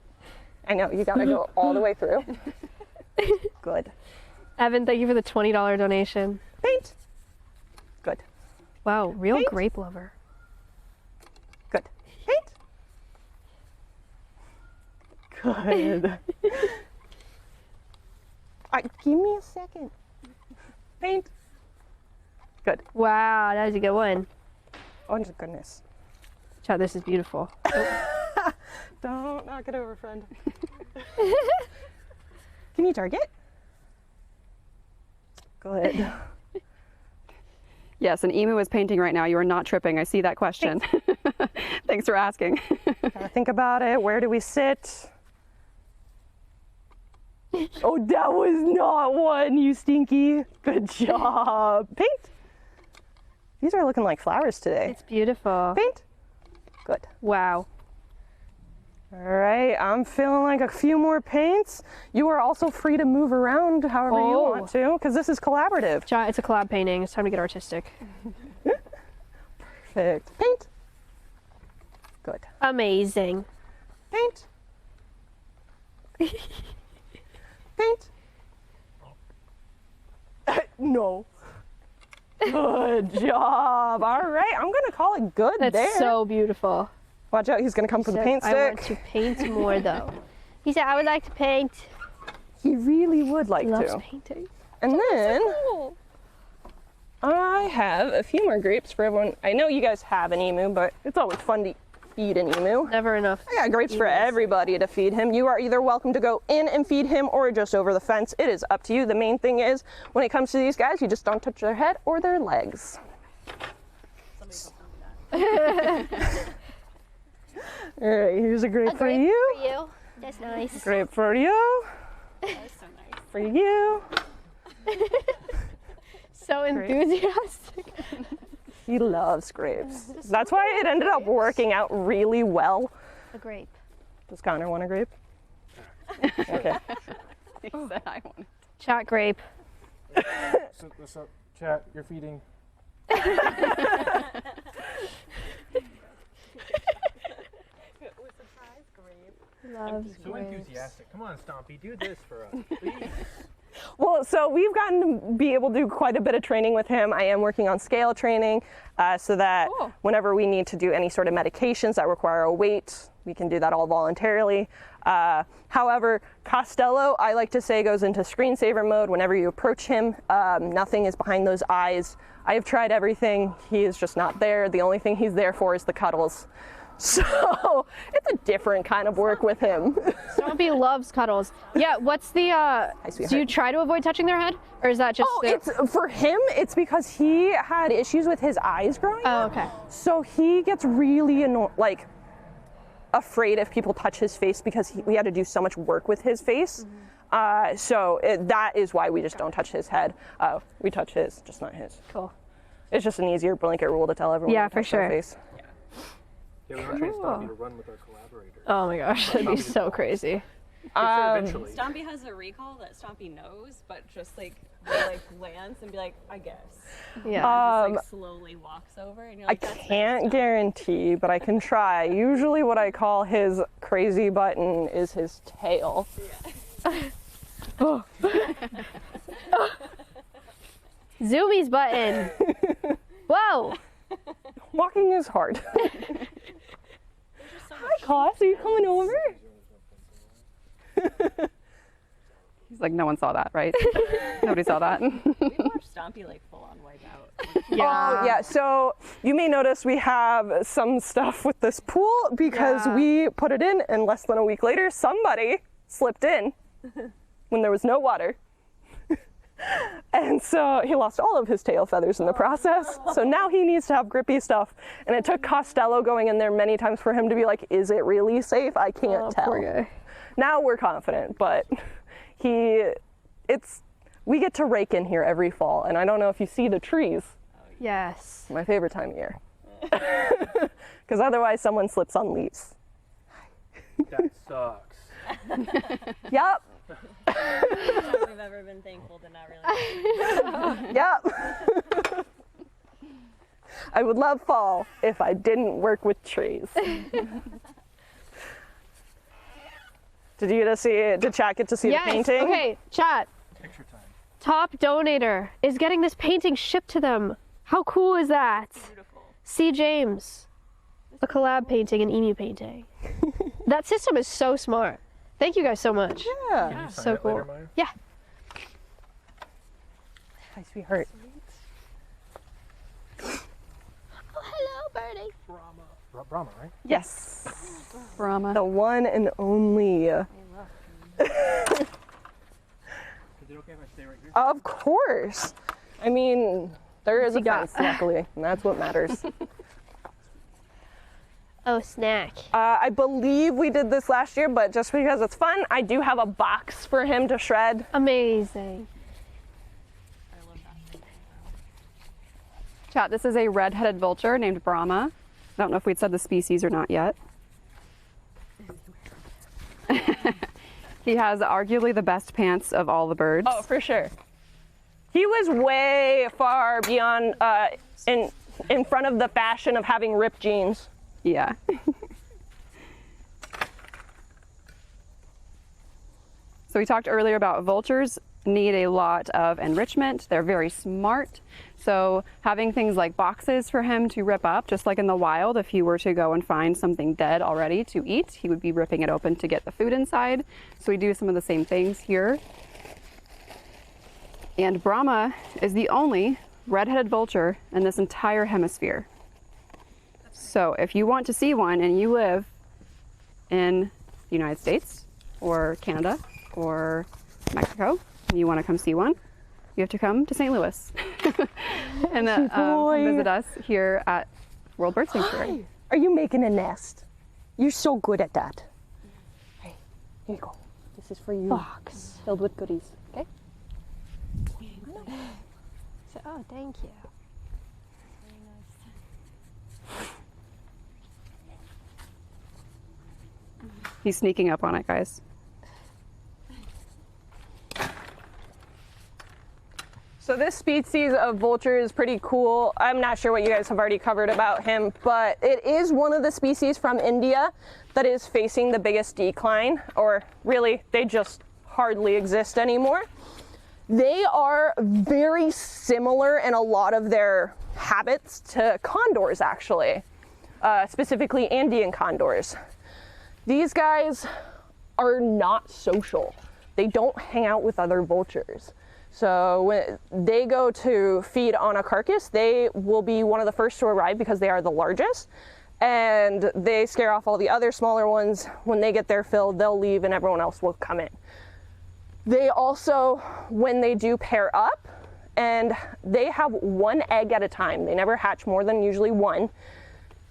I know, you gotta go all the way through. Good. Evan, thank you for the $20 donation. Paint. Good. Wow, real Paint. grape lover. Good. Paint. Good. Give me a second. Paint. Good. Wow, that was a good one. Oh my goodness. Chad, this is beautiful. Don't knock it over, friend. Can you target? Good. Yes, an emu is painting right now. You are not tripping. I see that question. Thanks for asking. Gotta think about it. Where do we sit? Oh, that was not one, you stinky. Good job. Paint. These are looking like flowers today. It's beautiful. Paint. Good. Wow. All right, I'm feeling like a few more paints. You are also free to move around however you want to, because this is collaborative. Chad, it's a collab painting. It's time to get artistic. Perfect. Paint. Good. Amazing. Paint. Paint. No. Good job. All right, I'm gonna call it good That's there. so beautiful. Watch out, he's gonna come for the paint I want stick. to paint more though. He said, I would like to paint. He really would like He loves to. painting. And then I have a few more grapes for everyone. I know you guys have an emu, but it's always fun to feed an emu. Never enough. I got grapes for everybody to feed him. You are either welcome to go in and feed him or just over the fence. It is up to you. The main thing is, when it comes to these guys, you just don't touch their head or their legs. All right, here's a grape for you. For you. That's nice. Grape for you. That's so nice. For you. So enthusiastic. He loves grapes. That's why it ended up working out really well. A grape. Does Connor want a grape? Okay. He said I wanted. Chat grape. Sit this up. Chat, you're feeding. Loves So grapes. enthusiastic. Come on, Stompy, do this for us, please. Well, so we've gotten to be able to do quite a bit of training with him. I am working on scale training so that Cool. whenever we need to do any sort of medications that require a weight, we can do that all voluntarily. However, Costello, I like to say, goes into screensaver mode whenever you approach him. Nothing is behind those eyes. I have tried everything. He is just not there. The only thing he's there for is the cuddles. So it's a different kind of work with him. Stompy loves cuddles. Yeah, what's the, do you sweetheart. try to avoid touching their head? Or is that just Oh, it's for him, it's because he had issues with his eyes growing up. okay. So he gets really afraid if people touch his face because we had to do so much work with his face. So that is why we just don't touch his head. We touch his, just not his. Cool. It's just an easier blanket rule to tell everyone. Yeah, to for touch their sure. face. Yeah, we're not trying to stop you to run with our collaborator. Oh my gosh, that'd be so crazy. Eventually. Stompy has a recall that Stompy knows, but just like they glance and be like, I guess. Yeah. Just slowly walks over and you're I like, that's can't guarantee, but I can try. Usually what I call his crazy button is his tail. Zoomies button. Whoa. Walking is hard. Hi, Koss, are you coming over? He's like, no one saw that, right? Nobody saw that. We watched Stompy like full on wipe out. Oh, yeah. So you may notice we have some stuff with this pool because we put it in and less than a week later, somebody slipped in when there was no water. And so he lost all of his tail feathers in the process. So now he needs to have grippy stuff. And it took Costello going in there many times for him to be like, is it really safe? I can't tell. Poor guy. Now we're confident, but we get to rake in here every fall. And I don't know if you see the trees. Yes. My favorite time of year. Because otherwise someone slips on leaves. That sucks. Yep. We've ever been thankful to not really. Yep. I would love fall if I didn't work with trees. Did you get to chat get to see the painting? Okay, chat. Picture time. Top donator is getting this painting shipped to them. How cool is that? Beautiful. C. James. A collab painting, an emu painting. That system is so smart. Thank you guys so much. Yeah. So Sign it cool. later, Maya? Yeah. Hi, sweetheart. Oh, hello, birdie. Brahma, right? Yes. Brahma. The one and only. Is it okay if I stay right here? Of course. I mean, there is a you got? fence, luckily, and that's what matters. Oh, snack. I believe we did this last year, but just because it's fun, I do have a box for him to shred. Amazing. I love that. Chat, this is a red-headed vulture named Brahma. I don't know if we'd said the species or not yet. He has arguably the best pants of all the birds. Oh, for sure. He was way far beyond, in front of the fashion of having ripped jeans. Yeah. So we talked earlier about vultures need a lot of enrichment. They're very smart. So having things like boxes for him to rip up, just like in the wild, if you were to go and find something dead already to eat, he would be ripping it open to get the food inside. So we do some of the same things here. And Brahma is the only red-headed vulture in this entire hemisphere. So if you want to see one and you live in the United States or Canada or Mexico and you want to come see one, you have to come to St. Louis and come visit us here at World Bird Sanctuary. Are you making a nest? You're so good at that. Hey, here you go. This is for you. Box. Filled with goodies. Okay? Oh, thank you. He's sneaking up on it, guys. So this species of vulture is pretty cool. I'm not sure what you guys have already covered about him, but it is one of the species from India that is facing the biggest decline, or really, they just hardly exist anymore. They are very similar in a lot of their habits to condors, actually, specifically Andean condors. These guys are not social. They don't hang out with other vultures. So when they go to feed on a carcass, they will be one of the first to arrive because they are the largest. And they scare off all the other smaller ones. When they get their fill, they'll leave and everyone else will come in. They also, when they do pair up, and they have one egg at a time. They never hatch more than usually one.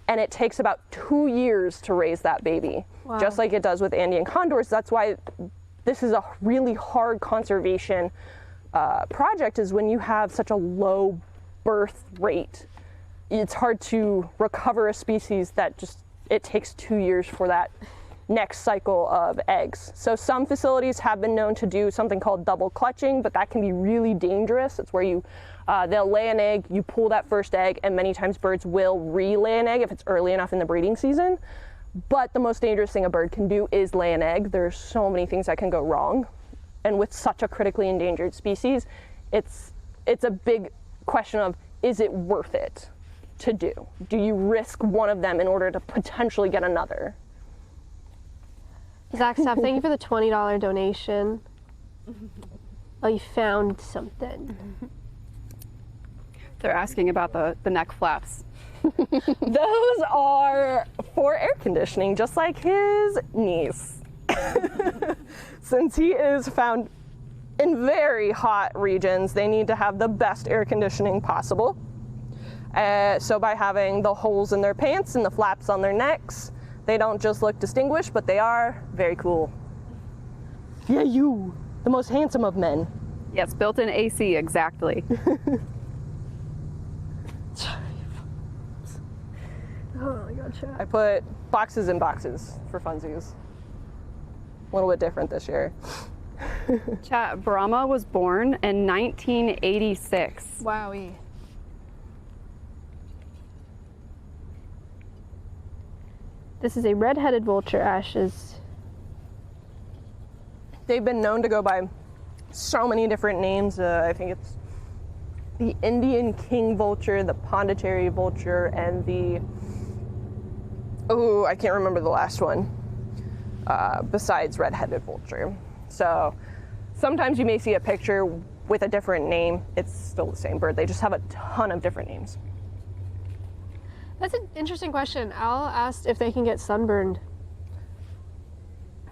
And it takes about 2 years to raise that baby, just like it does with Andean condors. That's why this is a really hard conservation project, is when you have such a low birth rate. It's hard to recover a species that just, it takes 2 years for that next cycle of eggs. So some facilities have been known to do something called double clutching, but that can be really dangerous. It's where you they'll lay an egg, you pull that first egg, and many times birds will relay an egg if it's early enough in the breeding season. But the most dangerous thing a bird can do is lay an egg. There's so many things that can go wrong. And with such a critically endangered species, it's a big question of, is it worth it to do? Do you risk one of them in order to potentially get another? Zach Staff, thank you for the $20 donation. Oh, you found something. They're asking about the neck flaps. Those are for air conditioning, just like his niece. Since he is found in very hot regions, they need to have the best air conditioning possible. So by having the holes in their pants and the flaps on their necks, they don't just look distinguished, but they are very cool. Yeah, you, the most handsome of men. Yes, built-in AC, exactly. Oh my god, chat. I put boxes in boxes for funsies. A little bit different this year. Chat, Brahma was born in 1986. Wowie. This is a red-headed vulture, Ashes. They've been known to go by so many different names. I think it's the Indian king vulture, the Pondicherry vulture, and the, oh, I can't remember the last one, besides red-headed vulture. So sometimes you may see a picture with a different name. It's still the same bird. They just have a ton of different names. That's an interesting question. Al asked if they can get sunburned.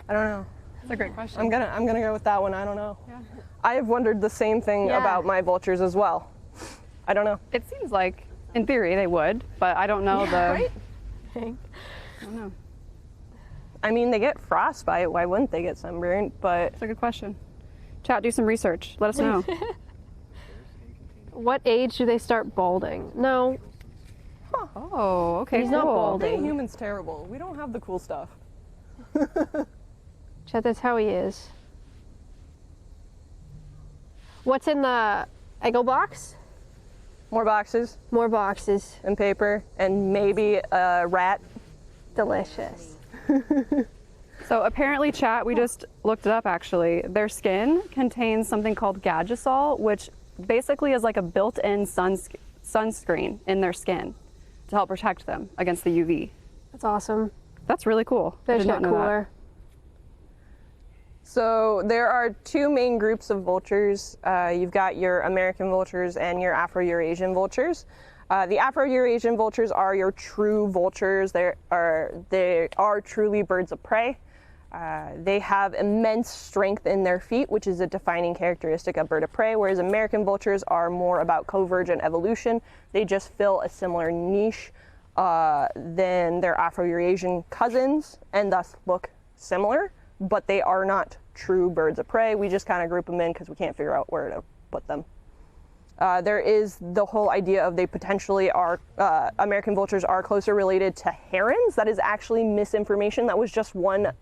I don't know. That's a great question. I'm gonna go with that one. I don't know. Yeah. I have wondered the same thing Yeah. about my vultures as well. I don't know. It seems like, in theory, they would, but I don't know Right? I don't know. I mean, they get frostbite. Why wouldn't they get sunburned? But That's a good question. Chat, do some research. Let us know. What age do they start balding? No, Oh, okay, He's not cool. bald. being human's terrible. We don't have the cool stuff. Chet, that's how he is. What's in the Eggo box? More boxes More boxes. and paper and maybe a rat. Delicious. So apparently, chat, we just looked it up actually. Their skin contains something called Gagisol, which basically is like a built-in sunscreen in their skin to help protect them against the UV. That's awesome. That's really cool. I They did just not got know that. cooler. So there are two main groups of vultures. You've got your American vultures and your Afro-Eurasian vultures. The Afro-Eurasian vultures are your true vultures. They are truly birds of prey. They have immense strength in their feet, which is a defining characteristic of bird of prey, whereas American vultures are more about convergent evolution. They just fill a similar niche than their Afro-Eurasian cousins and thus look similar, but they are not true birds of prey. We just kind of group them in because we can't figure out where to put them. There is the whole idea of they potentially are, American vultures are closer related to herons. That is actually misinformation. That was just one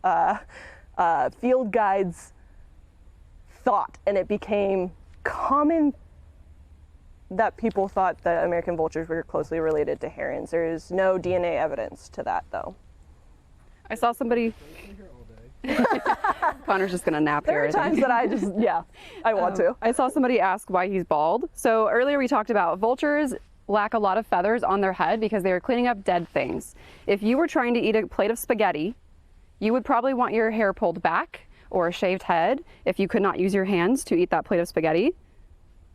field guide's thought, and it became common that people thought that American vultures were closely related to herons. There is no DNA evidence to that, though. I saw somebody. Connor's just gonna nap There here. are I think. times that I just, yeah, I want to. I saw somebody ask why he's bald. So earlier we talked about vultures lack a lot of feathers on their head because they are cleaning up dead things. If you were trying to eat a plate of spaghetti, you would probably want your hair pulled back or a shaved head if you could not use your hands to eat that plate of spaghetti.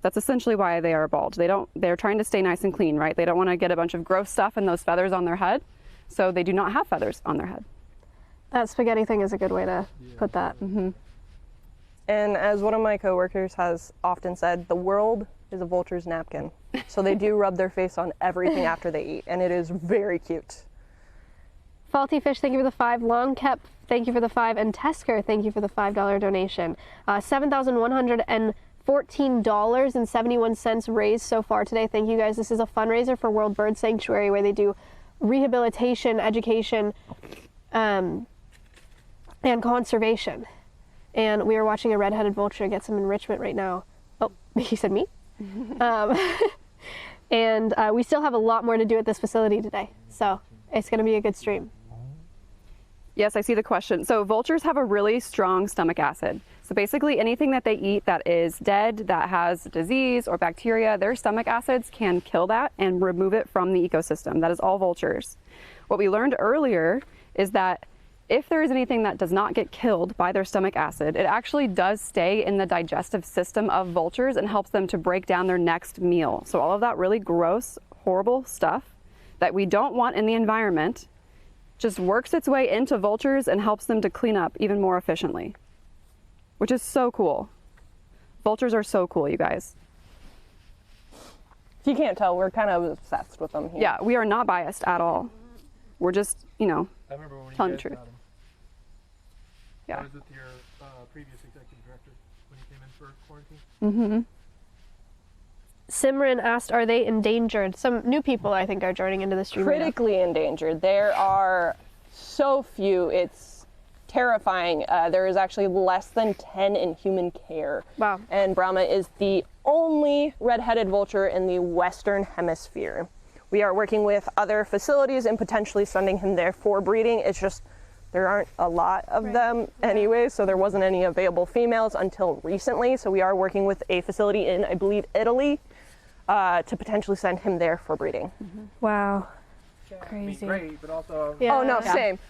That's essentially why they are bald. They're trying to stay nice and clean, right? They don't want to get a bunch of gross stuff and those feathers on their head. So they do not have feathers on their head. That spaghetti thing is a good way to put that. And as one of my coworkers has often said, the world is a vulture's napkin. So they do rub their face on everything after they eat, and it is very cute. Faulty Fish, thank you for the 5. Long Kept, thank you for the 5. And Tesker, thank you for the $5 donation. $7,114.71 raised so far today. Thank you guys. This is a fundraiser for World Bird Sanctuary where they do rehabilitation, education, and conservation. And we are watching a red-headed vulture get some enrichment right now. Oh, he said me. And we still have a lot more to do at this facility today. So it's going to be a good stream. Yes, I see the question. So vultures have a really strong stomach acid. So basically anything that they eat that is dead, that has disease or bacteria, their stomach acids can kill that and remove it from the ecosystem. That is all vultures. What we learned earlier is that if there is anything that does not get killed by their stomach acid, it actually does stay in the digestive system of vultures and helps them to break down their next meal. So all of that really gross, horrible stuff that we don't want in the environment just works its way into vultures and helps them to clean up even more efficiently, which is so cool. Vultures are so cool, you guys. If you can't tell, we're kind of obsessed with them here. Yeah, we are not biased at all. We're just, you know, I remember when telling you the guys truth. got him. Yeah. I was with your previous executive director when he came in for quarantine. Simran asked, are they endangered? Some new people, I think, are joining into the stream right now. Critically endangered. There are so few, it's terrifying. There is actually less than 10 in human care. Wow. And Brahma is the only red-headed vulture in the Western Hemisphere. We are working with other facilities and potentially sending him there for breeding. It's just there aren't a lot of them anyway, so there wasn't any available females until recently. So we are working with a facility in, I believe, Italy to potentially send him there for breeding. Wow. Be Crazy. great, but also Yeah. Oh no,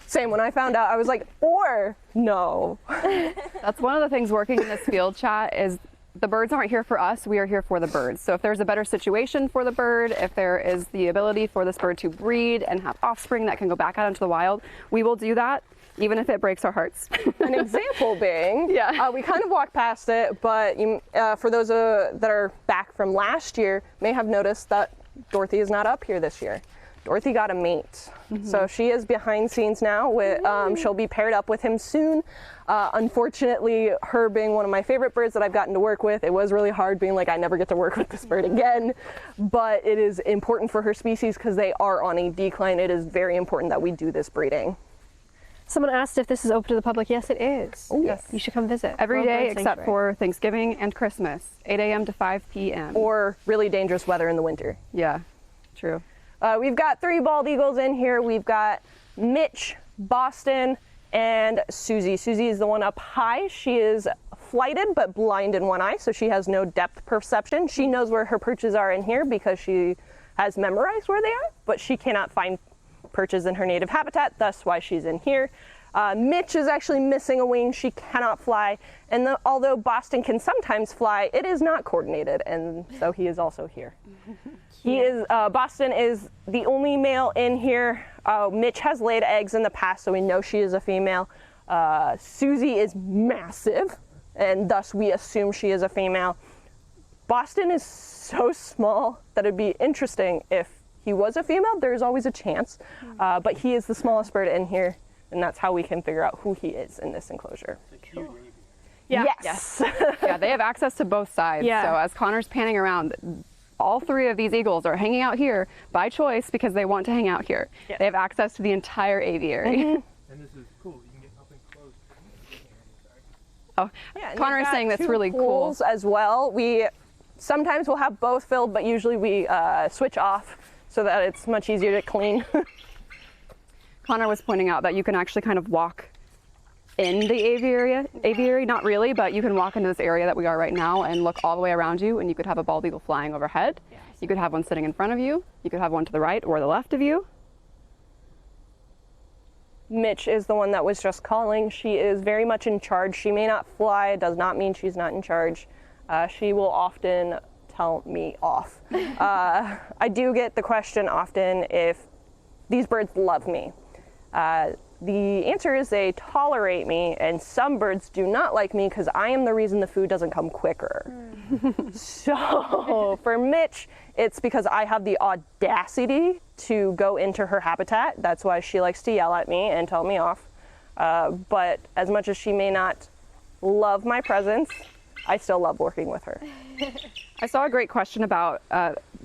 same. When I found out, I was like, or no. That's one of the things working in this field chat is the birds aren't here for us, we are here for the birds. So if there's a better situation for the bird, if there is the ability for this bird to breed and have offspring that can go back out into the wild, we will do that, even if it breaks our hearts. An example being, we kind of walked past it, but you, for those that are back from last year, may have noticed that Dorothy is not up here this year. Dorothy got a mate, so she is behind scenes now. With, she'll be paired up with him soon. Unfortunately, her being one of my favorite birds that I've gotten to work with, it was really hard being like, I never get to work with this bird again. But it is important for her species because they are on a decline. It is very important that we do this breeding. Someone asked if this is open to the public. Yes, it is. Oh, yes. You should come visit. Every World day Bird except Sanctuary. for Thanksgiving and Christmas, 8 a.m. to 5 p.m. Or really dangerous weather in the winter. Yeah, true. We've got 3 bald eagles in here. We've got Mitch, Boston, and Susie. Susie is the one up high. She is flighted but blind in one eye, so she has no depth perception. She knows where her perches are in here because she has memorized where they are, but she cannot find perches in her native habitat, thus why she's in here. Mitch is actually missing a wing. She cannot fly. And although Boston can sometimes fly, it is not coordinated, and so he is also here. He is, Boston is the only male in here. Mitch has laid eggs in the past, so we know she is a female. Susie is massive, and thus we assume she is a female. Boston is so small that it'd be interesting if he was a female. There's always a chance, but he is the smallest bird in here, and that's how we can figure out who he is in this enclosure. Yeah. Yes. Yeah, they have access to both sides. Yeah. So as Connor's panning around, all 3 of these eagles are hanging out here by choice because they want to hang out here. Yeah. They have access to the entire aviary. and this is cool. You can get up and close. Oh, Yeah, and Connor they've is got saying that's 2 really cool. pools as well. We sometimes will have both filled, but usually we switch off so that it's much easier to clean. Connor was pointing out that you can actually kind of walk in the aviary, not really, but you can walk into this area that we are right now and look all the way around you, and you could have a bald eagle flying overhead. Yes. You could have one sitting in front of you. You could have one to the right or the left of you. Mitch is the one that was just calling. She is very much in charge. She may not fly, it does not mean she's not in charge. She will often tell me off. I do get the question often if these birds love me. The answer is they tolerate me, and some birds do not like me because I am the reason the food doesn't come quicker. So for Mitch, it's because I have the audacity to go into her habitat. That's why she likes to yell at me and tell me off. But as much as she may not love my presence, I still love working with her. I saw a great question about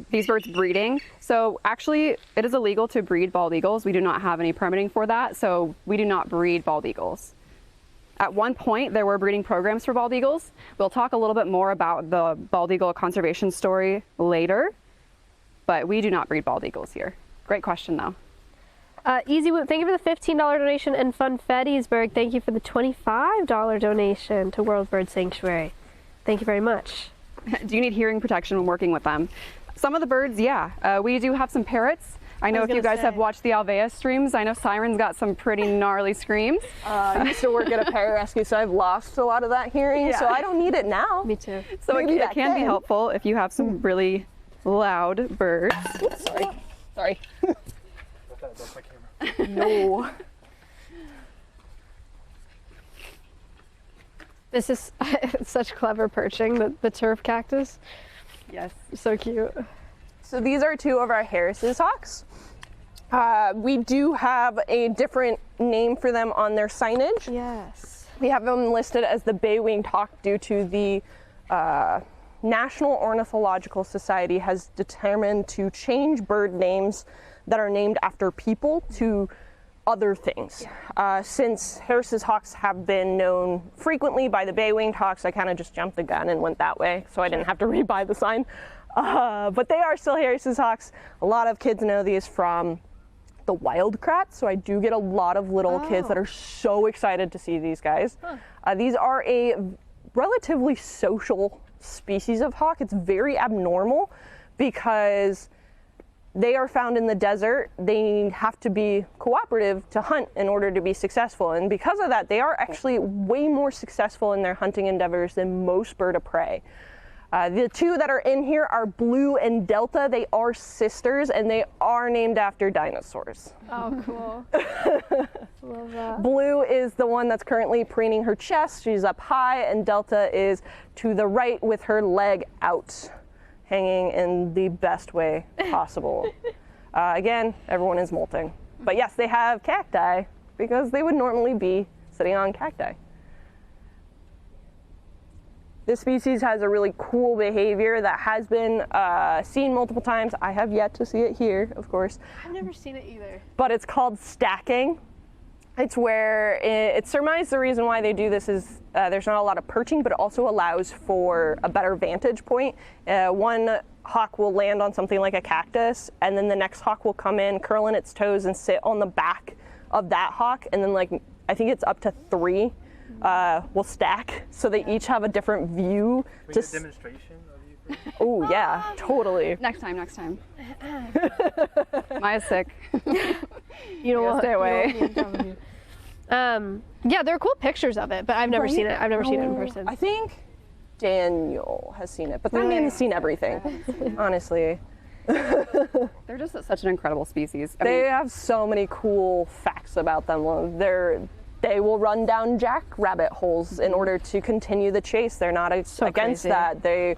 these birds breeding. So actually, it is illegal to breed bald eagles. We do not have any permitting for that, so we do not breed bald eagles. At one point, there were breeding programs for bald eagles. We'll talk a little bit more about the bald eagle conservation story later, but we do not breed bald eagles here. Great question, though. Easy Whoop, thank you for the $15 donation, and Fun Fettysburg, thank you for the $25 donation to World Bird Sanctuary. Thank you very much. Do you need hearing protection when working with them? Some of the birds, yeah. We do have some parrots. I know if you guys have watched the Alveus streams, I know Siren's got some pretty gnarly screams. I used to work at a pararescue, so I've lost a lot of that hearing, so I don't need it now. Me too. So it can be helpful if you have some really loud birds. Oops, sorry. That's my camera. No. This is such clever perching, the turf cactus. Yes. So cute. So these are two of our Harris's hawks. We do have a different name for them on their signage. Yes. We have them listed as the bay-winged hawk due to the National Ornithological Society has determined to change bird names that are named after people to other things. Since Harris's hawks have been known frequently by the bay-winged hawks, I kind of just jumped the gun and went that way, so I didn't have to rebuy the sign. But they are still Harris's hawks. A lot of kids know these from the wildcrats, so I do get a lot of little kids that are so excited to see these guys. These are a relatively social species of hawk. It's very abnormal because they are found in the desert. They have to be cooperative to hunt in order to be successful. And because of that, they are actually way more successful in their hunting endeavors than most bird of prey. The two that are in here are Blue and Delta. They are sisters and they are named after dinosaurs. Oh, cool. Love that. Blue is the one that's currently preening her chest. She's up high, and Delta is to the right with her leg out, hanging in the best way possible. Again, everyone is molting. But yes, they have cacti because they would normally be sitting on cacti. This species has a really cool behavior that has been seen multiple times. I have yet to see it here, of course. I've never seen it either. But it's called stacking. It's where it's surmised the reason why they do this is there's not a lot of perching, but it also allows for a better vantage point. One hawk will land on something like a cactus, and then the next hawk will come in, curl in its toes, and sit on the back of that hawk, and then I think it's up to 3 will stack, so they each have a different view. Can we get a demonstration of you? Oh yeah, totally. Next time. Maya's sick. You know what? Stay away. Yeah, there are cool pictures of it, but I've never seen it. I've never seen it in person. I think Daniel has seen it, but that man has seen everything, honestly. They're just such an incredible species. They have so many cool facts about them. They will run down jackrabbit holes in order to continue the chase. They're not against crazy. that. They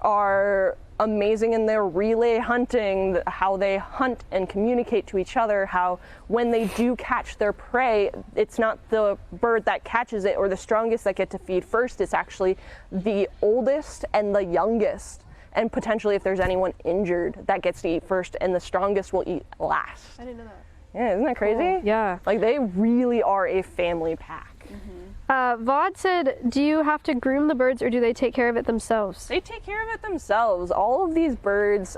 are amazing in their relay hunting, how they hunt and communicate to each other, how when they do catch their prey, it's not the bird that catches it or the strongest that get to feed first. It's actually the oldest and the youngest. And potentially if there's anyone injured, that gets to eat first, and the strongest will eat last. I didn't know that. Yeah, isn't that crazy? Cool. Yeah. Like, they really are a family pack. VOD said, do you have to groom the birds or do they take care of it themselves? They take care of it themselves. All of these birds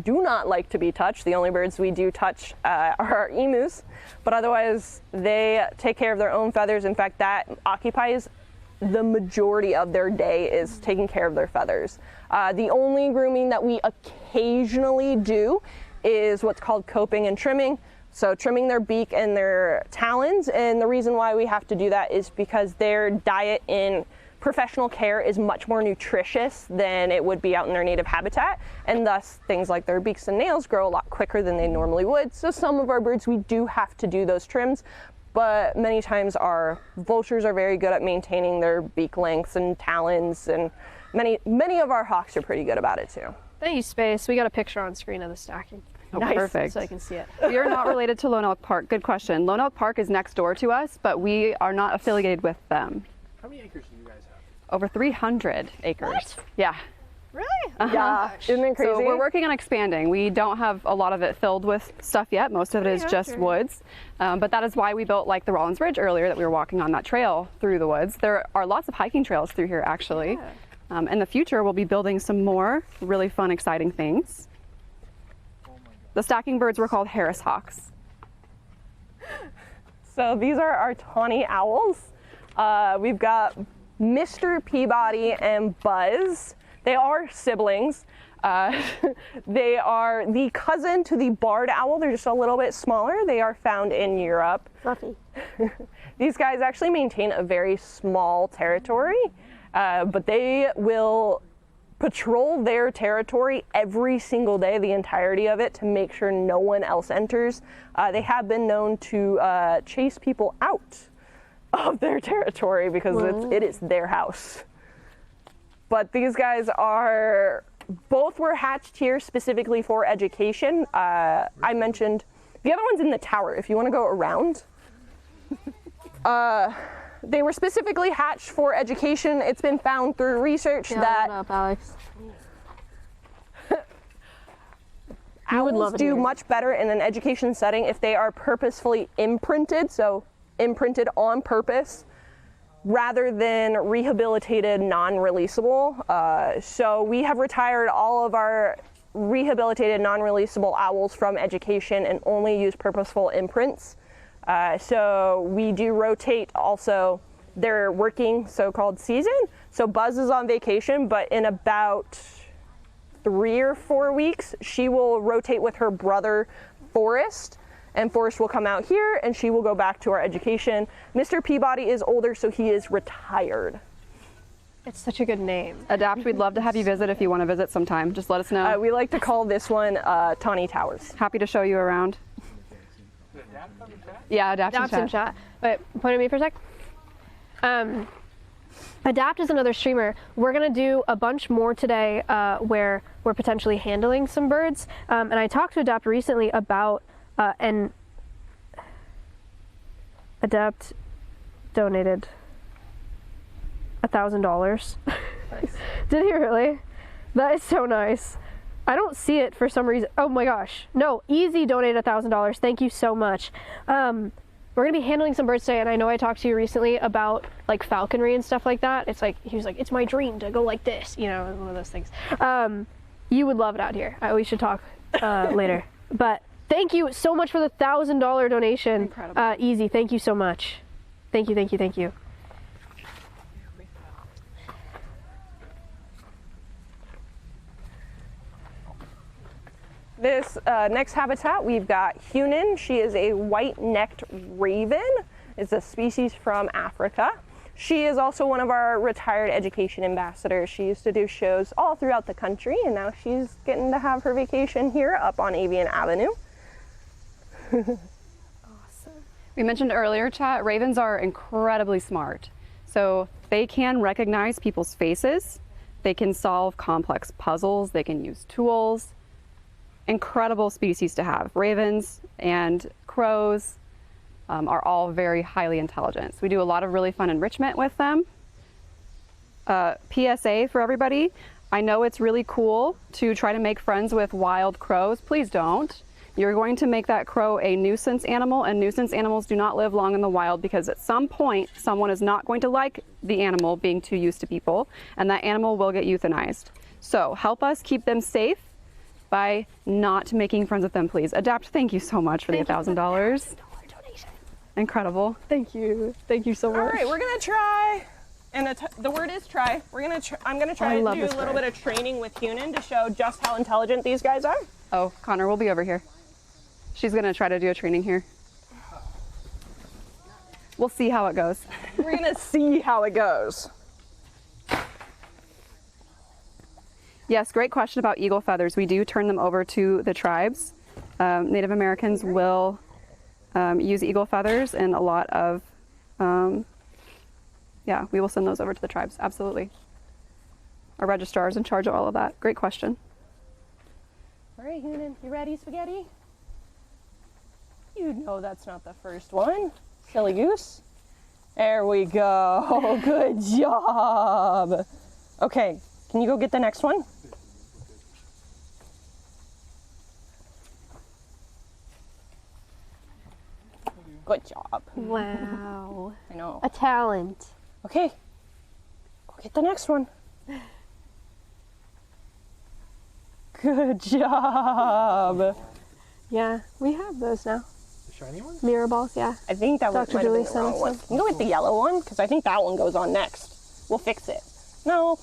do not like to be touched. The only birds we do touch are our emus, but otherwise they take care of their own feathers. In fact, that occupies the majority of their day, is taking care of their feathers. The only grooming that we occasionally do is what's called coping and trimming. So trimming their beak and their talons, and the reason why we have to do that is because their diet in professional care is much more nutritious than it would be out in their native habitat, and thus things like their beaks and nails grow a lot quicker than they normally would. So some of our birds, we do have to do those trims, but many times our vultures are very good at maintaining their beak lengths and talons, and many of our hawks are pretty good about it too. Thank you, Space. We got a picture on screen of the stacking. Oh, Nice. perfect. So I can see it. We are not related to Lone Elk Park. Good question. Lone Elk Park is next door to us, but we are not affiliated with them. How many acres do you guys have? Over 300 acres. What? Yeah. Really? Yeah, isn't it crazy? So we're working on expanding. We don't have a lot of it filled with stuff yet. Most of it is just woods. But that is why we built like the Rollins Ridge earlier, that we were walking on that trail through the woods. There are lots of hiking trails through here, actually. Yeah. In the future, we'll be building some more really fun, exciting things. The stacking birds were called Harris hawks. So these are our tawny owls. We've got Mr. Peabody and Buzz. They are siblings. They are the cousin to the barred owl. They're just a little bit smaller. They are found in Europe. Fluffy. These guys actually maintain a very small territory, but they will patrol their territory every single day, the entirety of it, to make sure no one else enters. They have been known to chase people out of their territory because it is their house. But these guys are, both were hatched here specifically for education. I mentioned, the other one's in the tower, if you want to go around. They were specifically hatched for education. It's been found through research that Up, Alex. owls do much better in an education setting if they are purposefully imprinted, so imprinted on purpose, rather than rehabilitated non-releasable. So we have retired all of our rehabilitated non-releasable owls from education and only use purposeful imprints. So we do rotate also their working so-called season. So Buzz is on vacation, but in about 3 or 4 weeks, she will rotate with her brother, Forrest, and Forrest will come out here and she will go back to our education. Mr. Peabody is older, so he is retired. It's such a good name. Adapt, we'd love to have you visit if you want to visit sometime. Just let us know. We like to call this one Tawny Towers. Happy to show you around. Yeah, Adapt and chat. Wait, point at me for a sec. Adapt is another streamer. We're gonna do a bunch more today where we're potentially handling some birds. And I talked to Adapt recently about, and Adapt donated $1,000. Nice. Did he really? That is so nice. I don't see it for some reason. Oh my gosh. No, Easy donated $1,000. Thank you so much. We're gonna be handling some birds today, and I know I talked to you recently about like falconry and stuff like that. It's like, he was like, it's my dream to go like this, you know, one of those things. You would love it out here. We should talk later. But thank you so much for the $1,000 donation. Incredible. Easy, thank you so much. Thank you, thank you, thank you. This next habitat, we've got Hunan. She is a white-necked raven. It's a species from Africa. She is also one of our retired education ambassadors. She used to do shows all throughout the country, and now she's getting to have her vacation here up on Avian Avenue. We mentioned earlier, chat, ravens are incredibly smart. So they can recognize people's faces. They can solve complex puzzles. They can use tools. Incredible species to have. Ravens and crows are all very highly intelligent. So we do a lot of really fun enrichment with them. PSA for everybody, I know it's really cool to try to make friends with wild crows. Please don't. You're going to make that crow a nuisance animal, and nuisance animals do not live long in the wild because at some point someone is not going to like the animal being too used to people, and that animal will get euthanized. So help us keep them safe by not making friends with them, please. Adapt, thank you so much for the $1,000. Incredible. Thank you so much. All right, we're gonna try, and the word is try. I'm gonna try to do a little bit of training with Hunan to show just how intelligent these guys are. Oh, Connor, we'll be over here. She's gonna try to do a training here. We'll see how it goes. We're gonna see how it goes. Yes, great question about eagle feathers. We do turn them over to the tribes. Native Americans will use eagle feathers and a lot of, yeah, we will send those over to the tribes, absolutely. Our registrar is in charge of all of that. Great question. All right, Hunan, you ready, Spaghetti? You know that's not the first one. Silly goose. There we go. Good job. Okay, can you go get the next one? Good job. Wow. I know. A talent. Okay, go get the next one. Good job. Yeah, we have those now. The shiny one? Mirror balls, yeah. I think that was Dr. Julie the wrong sent one. us Can you go get the yellow one? Because I think that one goes on next. We'll fix it. No.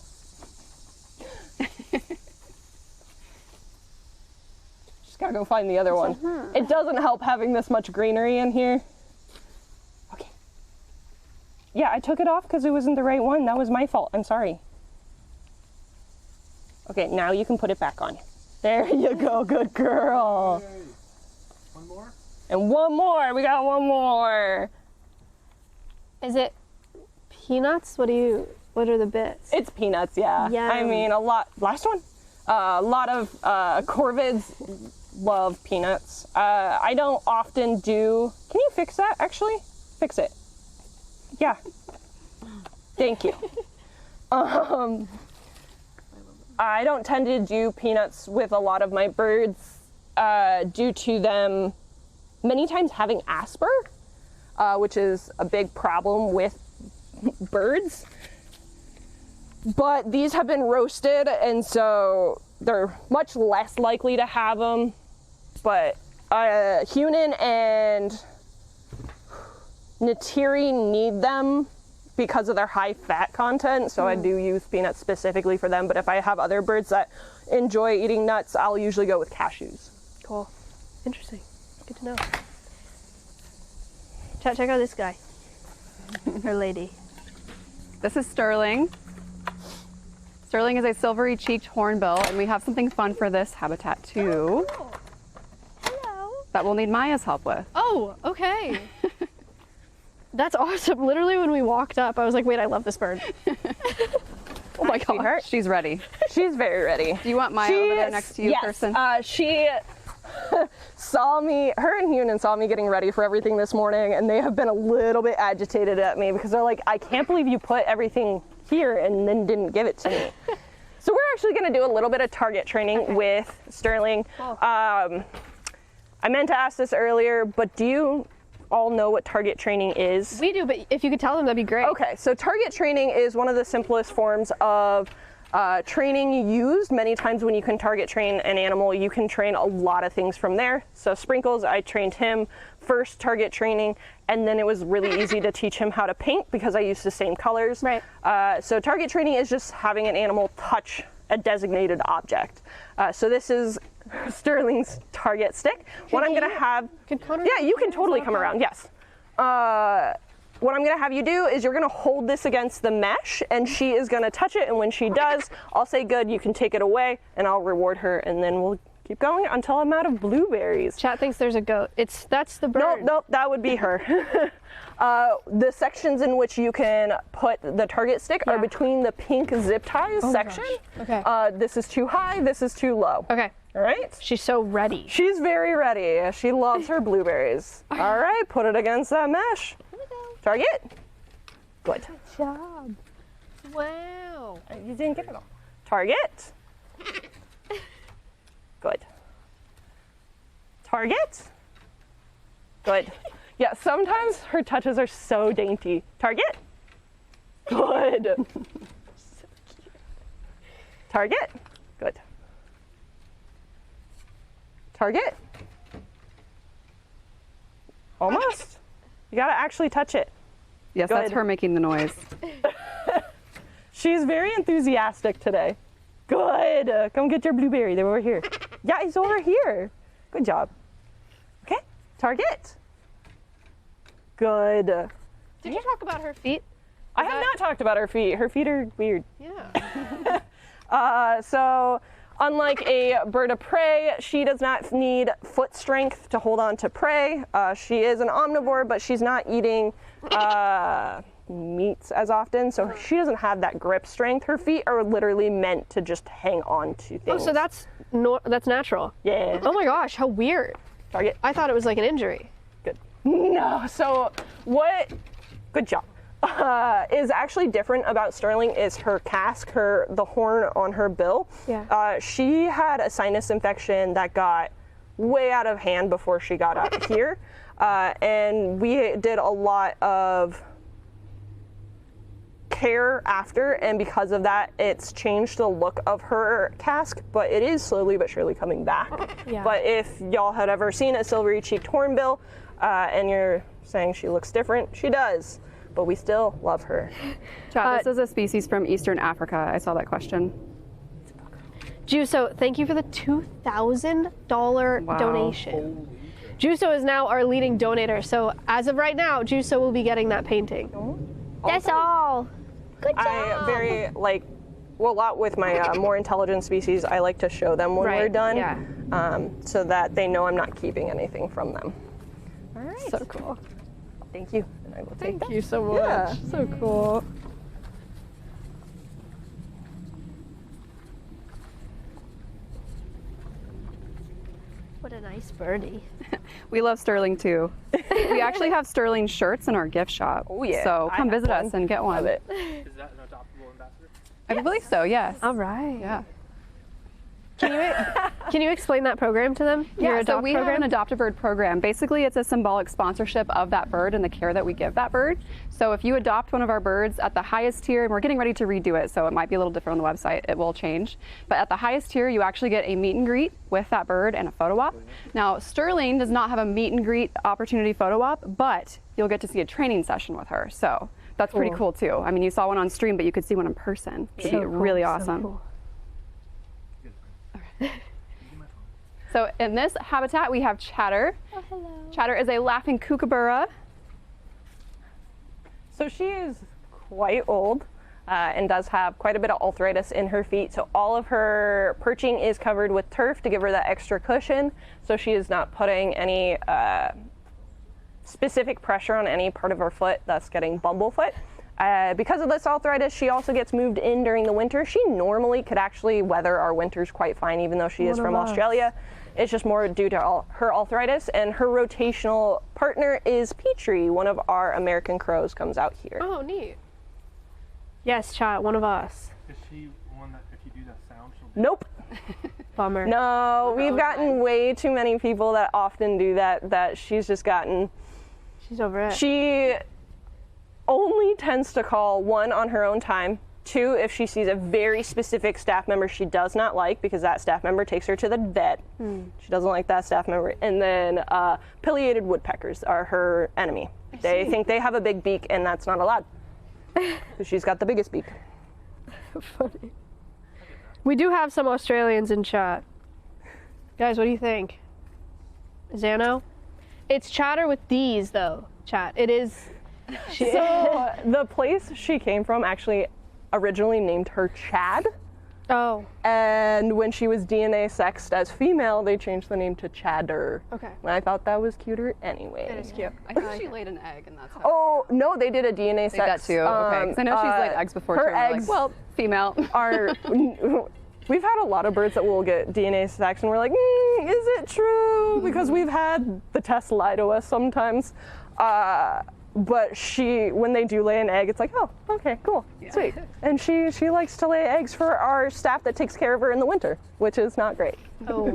Just gotta go find the other one. It doesn't help having this much greenery in here. Okay. Yeah, I took it off because it wasn't the right one. That was my fault. I'm sorry. Okay, now you can put it back on. There you go. Good girl. Yay. One more? And one more. We got one more. Is it peanuts? What are the bits? It's peanuts, yeah. Yum. I mean, a lot. Last one. A lot of corvids love peanuts. I don't often do. Can you fix that? Actually, fix it. Yeah. Thank you. I don't tend to do peanuts with a lot of my birds due to them many times having asper, which is a big problem with birds. But these have been roasted, and so they're much less likely to have them. But Hunan and Natiri need them because of their high fat content, so I do use peanuts specifically for them. But if I have other birds that enjoy eating nuts, I'll usually go with cashews. Cool. Interesting. Good to know. Check out this guy. Or lady. This is Sterling. Sterling is a silvery cheeked hornbill, and we have something fun for this habitat too Hello. that we'll need Maya's help with. Oh, okay. That's awesome. Literally when we walked up, I was like, wait, I love this bird. Oh my sweetheart. god, she's ready. She's very ready. Do you want Maya over there next to you, yes, person? She saw me, her and Hunan saw me getting ready for everything this morning, and they have been a little bit agitated at me because they're like, I can't believe you put everything here and then didn't give it to me. So we're actually going to do a little bit of target training with Sterling. Cool. I meant to ask this earlier, but do you all know what target training is? We do, but if you could tell them, that'd be great. Okay, so target training is one of the simplest forms of training used. Many times when you can target train an animal, you can train a lot of things from there. So Sprinkles, I trained him first target training, and then it was really easy to teach him how to paint because I used the same colors. Right. So target training is just having an animal touch a designated object. So this is Sterling's target stick. What I'm gonna have, Can Connor yeah, you can totally come around, yes. What I'm gonna have you do is you're gonna hold this against the mesh, and she is gonna touch it, and when she does, I'll say good, you can take it away, and I'll reward her, and then we'll keep going until I'm out of blueberries. Chat thinks there's a goat. That's the bird. Nope, that would be her. The sections in which you can put the target stick are between the pink zip ties section. gosh. Okay. This is too high, this is too low. Okay. All right? She's so ready. She's very ready. She loves her blueberries. All right, put it against that mesh. Target. Good. Good job. Wow. You didn't get it all. Target. Good. Target. Good. Yeah, sometimes her touches are so dainty. Target. Good. Target. Good. Target. Almost. You gotta actually touch it. Yes, that's Good. her making the noise. She's very enthusiastic today. Good. Come get your blueberry. They're over here. Yeah, he's over here. Good job. Okay. Target. Good. Did you talk about her feet? I have not talked about her feet. Her feet are weird. Yeah. So unlike a bird of prey, she does not need foot strength to hold on to prey. She is an omnivore, but she's not eating meats as often, so she doesn't have that grip strength. Her feet are literally meant to just hang on to things. Oh, so that's natural. Yeah. Oh my gosh, how weird. Target. I thought it was like an injury. Good. No, so what, good job, is actually different about Sterling is her casque, the horn on her bill. Yeah. She had a sinus infection that got way out of hand before she got up here. And we did a lot of care after, and because of that, it's changed the look of her casque, but it is slowly but surely coming back. Yeah. But if y'all had ever seen a silvery-cheeked hornbill, and you're saying she looks different, she does, but we still love her. Chad, this is a species from Eastern Africa. I saw that question. Juso, thank you for the $2,000 Wow. donation. Juso is now our leading donator, so as of right now, Juso will be getting that painting. That's all. Good job. I very like, well, a lot with my more intelligent species, I like to show them when we're Right, done, yeah. so that they know I'm not keeping anything from them. All right. So cool. Thank you. And I will take Thank you so much. Yeah. So cool. What a nice birdie. We love Sterling too. We actually have Sterling shirts in our gift shop. Oh, yeah. So I come have visit one. us and get one. Love it. Is that an adoptable ambassador? I believe so, yes. All right. Yeah. Can you explain that program to them? Your Yeah, so adopt we have program? an Adopt a Bird program. Basically, it's a symbolic sponsorship of that bird and the care that we give that bird. So if you adopt one of our birds at the highest tier, and we're getting ready to redo it, so it might be a little different on the website, it will change. But at the highest tier, you actually get a meet and greet with that bird and a photo op. Now, Sterling does not have a meet and greet opportunity photo op, but you'll get to see a training session with her. So that's pretty cool too. I mean, you saw one on stream, but you could see one in person. It'd be really awesome. cool. So in this habitat, we have Chatter. Oh, hello. Chatter is a laughing kookaburra. So she is quite old and does have quite a bit of arthritis in her feet. So all of her perching is covered with turf to give her that extra cushion. So she is not putting any specific pressure on any part of her foot, thus getting bumblefoot. Because of this arthritis, she also gets moved in during the winter. She normally could actually weather our winters quite fine, even though she is from Australia. It's just more due to her arthritis, and her rotational partner is Petrie, one of our American crows, comes out here. Oh, neat. Yes, chat, one of us. Is she one that if you do that sound, she'll Nope. Bummer. No, we've gotten way too many people that often do that she's just gotten. She's over it. She only tends to call, one, on her own time, two, if she sees a very specific staff member she does not like, because that staff member takes her to the vet. She doesn't like that staff member. And then pileated woodpeckers are her enemy. They think they have a big beak, and that's not allowed. Because she's got the biggest beak. Funny. We do have some Australians in chat. Guys, what do you think? Xano? It's Chatter with D's, though, chat. It is. So the place she came from actually originally named her Chad. Oh, And when she was DNA sexed as female, they changed the name to Chatter. okay. And I thought that was cuter anyway. That is cute. I think she laid an egg, and that's how. Oh, no, they did a DNA Did that sex. too. Okay, 'cause I know she's laid eggs before her too. and we're eggs like, well, female. are. We've had a lot of birds that will get DNA sex, and we're like, is it true? Because we've had the test lie to us sometimes. But when they do lay an egg, it's like, oh, okay, cool, sweet. And she likes to lay eggs for our staff that takes care of her in the winter, which is not great. Oh.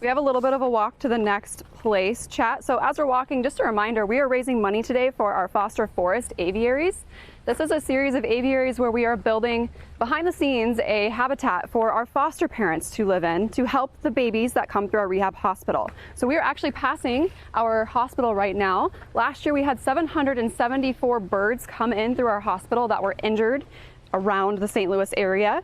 We have a little bit of a walk to the next place, chat. So as we're walking, just a reminder, we are raising money today for our foster forest aviaries. This is a series of aviaries where we are building behind the scenes a habitat for our foster parents to live in to help the babies that come through our rehab hospital. So we are actually passing our hospital right now. Last year we had 774 birds come in through our hospital that were injured around the St. Louis area.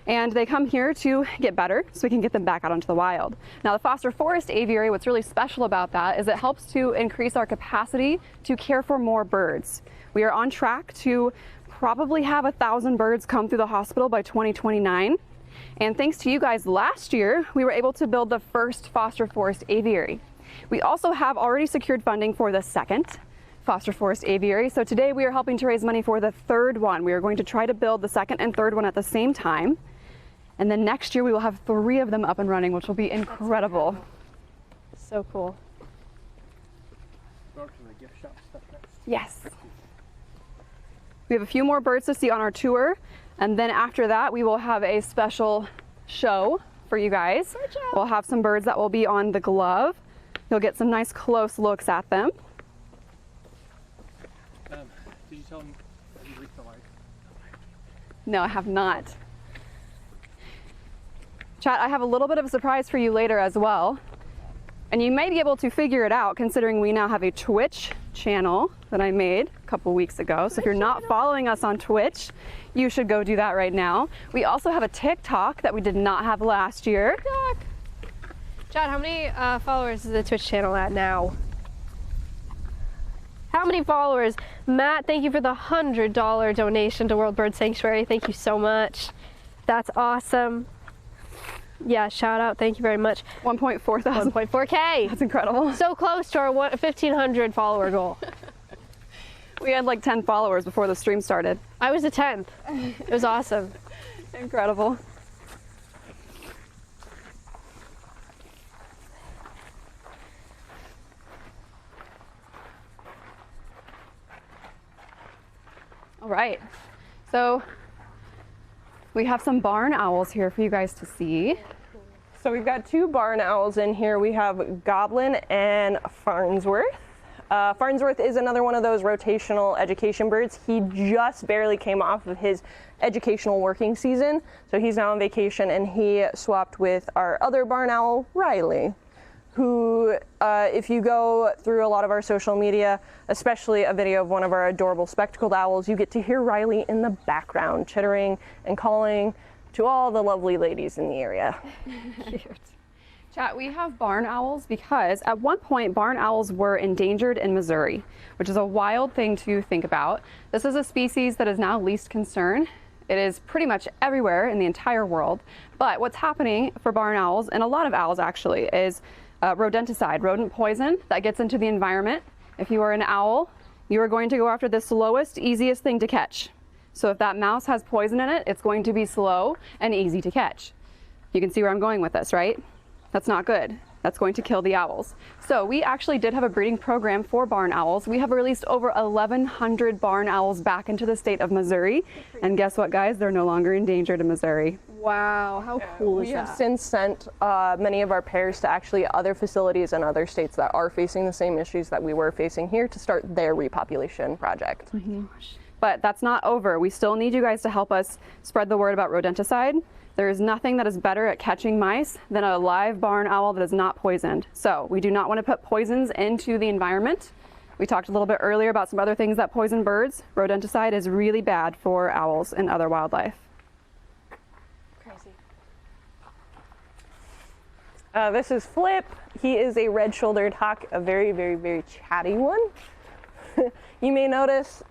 And they come here to get better so we can get them back out into the wild. Now the foster forest aviary, what's really special about that is it helps to increase our capacity to care for more birds. We are on track to probably have 1,000 birds come through the hospital by 2029. And thanks to you guys last year, we were able to build the first foster forest aviary. We also have already secured funding for the second foster forest aviary. So today we are helping to raise money for the third one. We are going to try to build the second and third one at the same time. And then next year we will have 3 of them up and running, which will be incredible. So cool. Go to the gift shop stuff next. Yes. We have a few more birds to see on our tour. And then after that, we will have a special show for you guys. We'll have some birds that will be on the glove. You'll get some nice close looks at them. Did you tell them that you reached the light? No, I have not. Chat, I have a little bit of a surprise for you later as well. And you may be able to figure it out considering we now have a Twitch channel that I made a couple weeks ago. So if you're not following us on Twitch, you should go do that right now. We also have a TikTok that we did not have last year. Chad, how many followers is the Twitch channel at now? How many followers? Matt, thank you for the $100 donation to World Bird Sanctuary. Thank you so much. That's awesome. Yeah, shout out. Thank you very much. 1.4 thousand. 1.4K. That's incredible. So close to our 1,500 follower goal. We had like 10 followers before the stream started. I was the 10th. It was awesome. Incredible. All right, so we have some barn owls here for you guys to see. So we've got two barn owls in here. We have Goblin and Farnsworth. Farnsworth is another one of those rotational education birds. He just barely came off of his educational working season, so he's now on vacation, and he swapped with our other barn owl, Riley, who, if you go through a lot of our social media, especially a video of one of our adorable spectacled owls, you get to hear Riley in the background chittering and calling to all the lovely ladies in the area. Cute. Chat, we have barn owls because at one point barn owls were endangered in Missouri, which is a wild thing to think about. This is a species that is now least concern. It is pretty much everywhere in the entire world. But what's happening for barn owls, and a lot of owls actually, is rodenticide, rodent poison that gets into the environment. If you are an owl, you are going to go after the slowest, easiest thing to catch. So if that mouse has poison in it, it's going to be slow and easy to catch. You can see where I'm going with this, right? That's not good. That's going to kill the owls. So we actually did have a breeding program for barn owls. We have released over 1,100 barn owls back into the state of Missouri. And guess what, guys? They're no longer endangered in Missouri. Wow, how cool is We have that? since sent many of our pairs to actually other facilities in other states that are facing the same issues that we were facing here to start their repopulation project. But that's not over. We still need you guys to help us spread the word about rodenticide. There is nothing that is better at catching mice than a live barn owl that is not poisoned. So we do not want to put poisons into the environment. We talked a little bit earlier about some other things that poison birds. Rodenticide is really bad for owls and other wildlife. Crazy. This is Flip. He is a red-shouldered hawk, a very, very, very chatty one. You may notice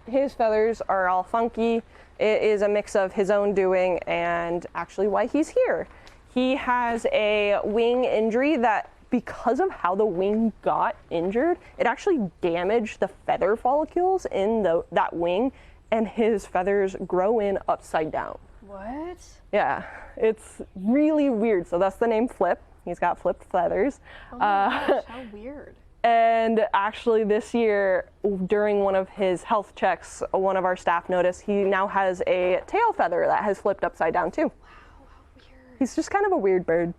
his feathers are all funky. It is a mix of his own doing and actually why he's here. He has a wing injury that, because of how the wing got injured, it actually damaged the feather follicles in that wing, and his feathers grow in upside down. What? Yeah, it's really weird. So that's the name Flip. He's got flipped feathers. Oh my gosh, how weird. And actually this year, during one of his health checks, one of our staff noticed he now has a tail feather that has flipped upside down too. Wow, how weird. He's just kind of a weird bird.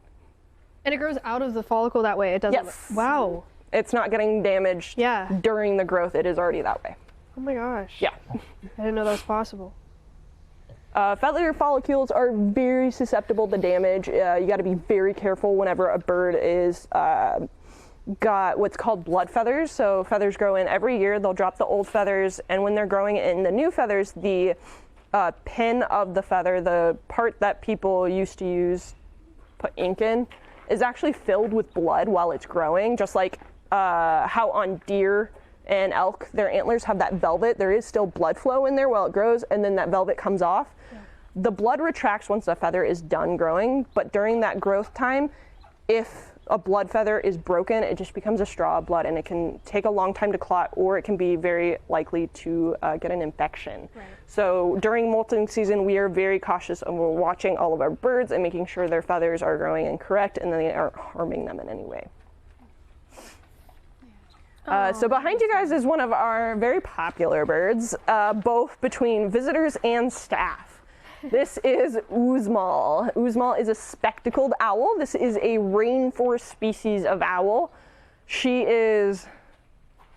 And it grows out of the follicle that way. It doesn't. Yes. Wow. It's not getting damaged Yeah. during the growth. It is already that way. Oh my gosh. Yeah. I didn't know that was possible. Feather follicles are very susceptible to damage. You got to be very careful whenever a bird is got what's called blood feathers. So feathers grow in every year. They'll drop the old feathers, and when they're growing in the new feathers, the pin of the feather, the part that people used to use put ink in, is actually filled with blood while it's growing. Just like how on deer and elk, their antlers have that velvet. There is still blood flow in there while it grows, and then that velvet comes off. Yeah. The blood retracts once the feather is done growing, but during that growth time, if a blood feather is broken, it just becomes a straw of blood, and it can take a long time to clot, or it can be very likely to get an infection. Right. So during molting season, we are very cautious, and we're watching all of our birds and making sure their feathers are growing incorrect and they aren't harming them in any way. So behind you guys is one of our very popular birds, both between visitors and staff. This is Uzmal. Uzmal is a spectacled owl. This is a rainforest species of owl. She is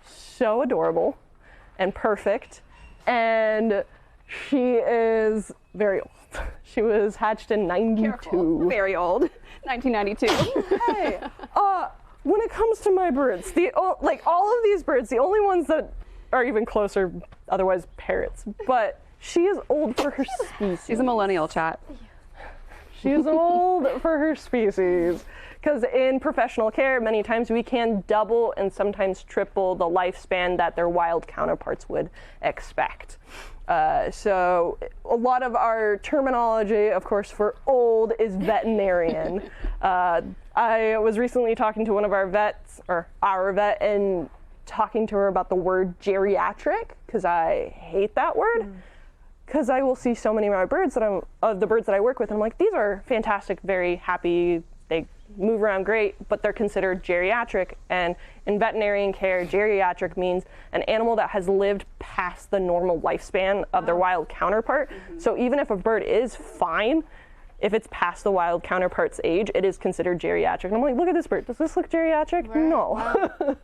so adorable and perfect, and she is very old. She was hatched in 92. Careful. Very old. 1992. Hey, when it comes to my birds, like all of these birds, the only ones that are even closer, otherwise parrots, but she is old for her species. She's a millennial, chat. She is old for her species. Because in professional care, many times we can double and sometimes triple the lifespan that their wild counterparts would expect. So a lot of our terminology, of course, for old is veterinarian. I was recently talking to one of our vets, or our vet, and talking to her about the word geriatric, because I hate that word. Because I will see so many of my birds the birds that I work with, and I'm like, these are fantastic, very happy, they move around great, but they're considered geriatric. And in veterinarian care, geriatric means an animal that has lived past the normal lifespan of their wild counterpart. So even if a bird is fine, if it's past the wild counterpart's age, it is considered geriatric. And I'm like, look at this bird. Does this look geriatric? Right. No. Wow.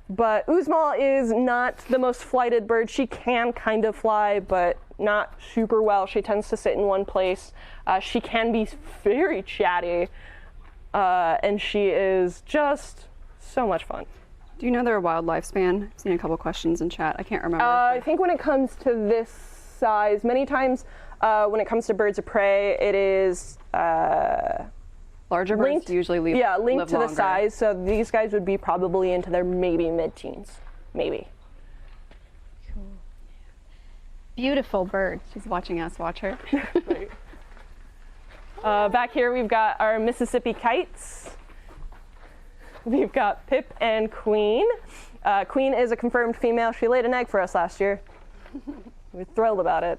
But Uzmal is not the most flighted bird. She can kind of fly, but not super well. She tends to sit in one place. She can be very chatty, and she is just so much fun. Do you know their wild lifespan? I've seen a couple questions in chat. I can't remember. I think when it comes to this size, many times when it comes to birds of prey, it is Larger birds usually live linked to longer. the size. So these guys would be probably into their maybe mid-teens, maybe. Beautiful bird. She's watching us watch her. Back here we've got our Mississippi kites. We've got Pip and Queen. Queen is a confirmed female. She laid an egg for us last year. We're thrilled about it.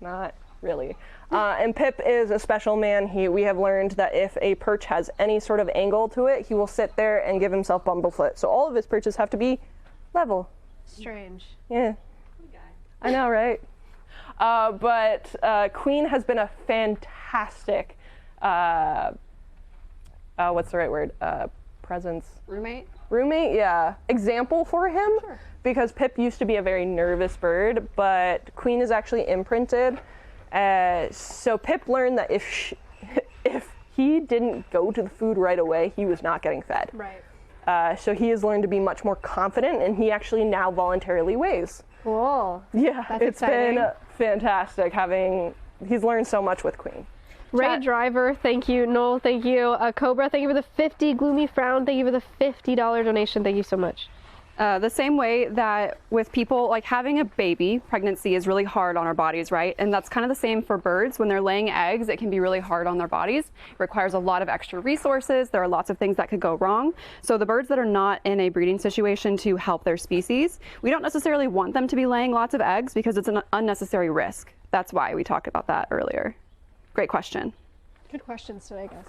Not really. And Pip is a special man. We have learned that if a perch has any sort of angle to it, he will sit there and give himself bumblefoot. So all of his perches have to be level. Strange. Yeah. I know, right? But Queen has been a fantastic, what's the right word? Presence. Roommate, yeah. Example for him. Sure. Because Pip used to be a very nervous bird, but Queen is actually imprinted. So Pip learned that if he didn't go to the food right away, he was not getting fed. Right. So he has learned to be much more confident, and he actually now voluntarily weighs. Cool. Yeah, That's it's exciting. been fantastic he's learned so much with Queen. Ray Driver, thank you. Noel, thank you. Cobra, thank you for the 50. Gloomy Frown, thank you for the $50 donation. Thank you so much. The same way that with people, like having a baby, pregnancy is really hard on our bodies, right? And that's kind of the same for birds. When they're laying eggs, it can be really hard on their bodies. It requires a lot of extra resources. There are lots of things that could go wrong. So the birds that are not in a breeding situation to help their species, we don't necessarily want them to be laying lots of eggs because it's an unnecessary risk. That's why we talked about that earlier. Great question. Good questions today, guys.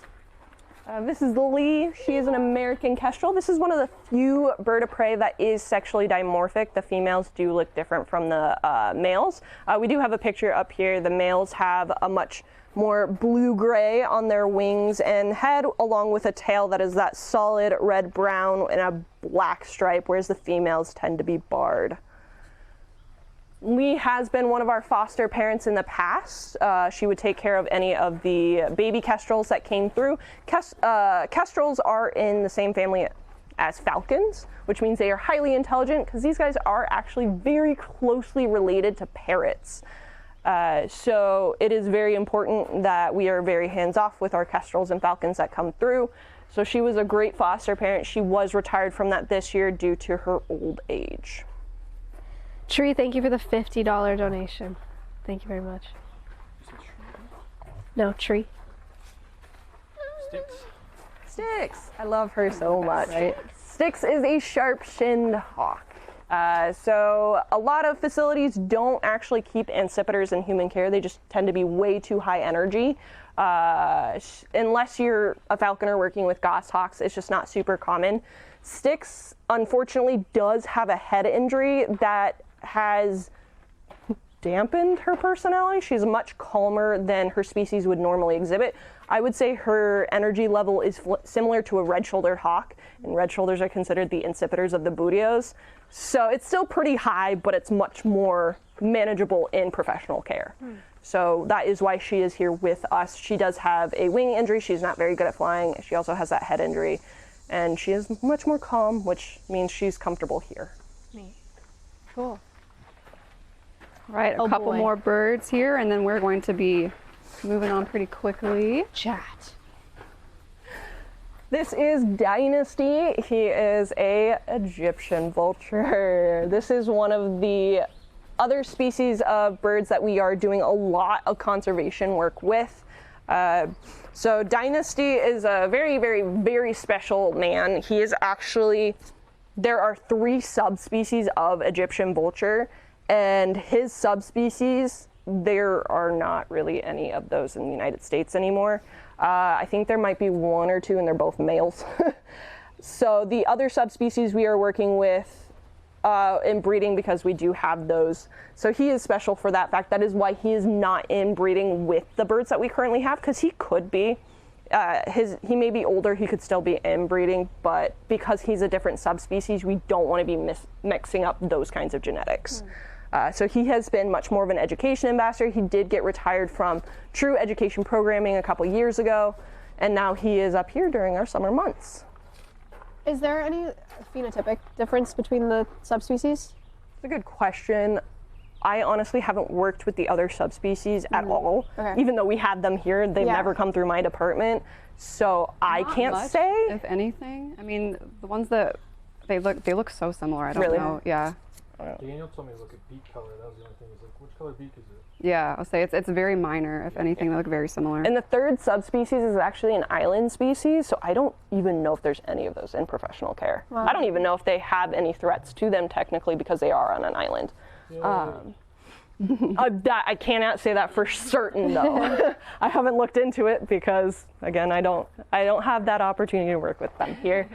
This is Lily. She is an American kestrel. This is one of the few bird of prey that is sexually dimorphic. The females do look different from the males. We do have a picture up here. The males have a much more blue-gray on their wings and head, along with a tail that is that solid red-brown and a black stripe, whereas the females tend to be barred. Lee has been one of our foster parents in the past. She would take care of any of the baby kestrels that came through. Kestrels are in the same family as falcons, which means they are highly intelligent because these guys are actually very closely related to parrots. So it is very important that we are very hands-off with our kestrels and falcons that come through. So she was a great foster parent. She was retired from that this year due to her old age. Tree, thank you for the $50 donation. Thank you very much. No, Tree. Styx. I love her so much. Right? Styx is a sharp-shinned hawk. So a lot of facilities don't actually keep accipiters in human care. They just tend to be way too high energy. Unless you're a falconer working with goshawks, it's just not super common. Styx, unfortunately, does have a head injury that has dampened her personality. She's much calmer than her species would normally exhibit. I would say her energy level is similar to a red-shouldered hawk, and red shoulders are considered the incipiters of the bootios. So it's still pretty high, but it's much more manageable in professional care. So that is why she is here with us. She does have a wing injury. She's not very good at flying. She also has that head injury. and she is much more calm, which means she's comfortable here. Neat. Cool. Right, a Oh, couple boy. more birds here, and then we're going to be moving on pretty quickly. Chat. This is Dynasty. He is a Egyptian vulture. This is one of the other species of birds that we are doing a lot of conservation work with. So Dynasty is a very, very, very special man. He is actually, there are 3 subspecies of Egyptian vulture, and his subspecies, there are not really any of those in the United States anymore. I think there might be 1 or 2, and they're both males. So the other subspecies we are working with in breeding, because we do have those. So he is special for that fact. That is why he is not inbreeding with the birds that we currently have, because he could be. He may be older, he could still be inbreeding, but because he's a different subspecies, we don't want to be mixing up those kinds of genetics. So he has been much more of an education ambassador. He did get retired from true education programming a couple years ago, and now he is up here during our summer months. Is there any phenotypic difference between the subspecies? That's a good question. I honestly haven't worked with the other subspecies at all. Okay. Even though we had them here, they've Yeah. never come through my department. So I Not can't much, say. if anything. I mean, the ones that they look so similar. I don't Really? know. Yeah. Daniel told me to look at beak color. That was the only thing. He's like, which color beak is it? Yeah, I'll say it's very minor. If anything, they look very similar. And the third subspecies is actually an island species, so I don't even know if there's any of those in professional care. Wow. I don't even know if they have any threats to them technically, because they are on an island. I cannot say that for certain though. I haven't looked into it because, again, I don't have that opportunity to work with them here.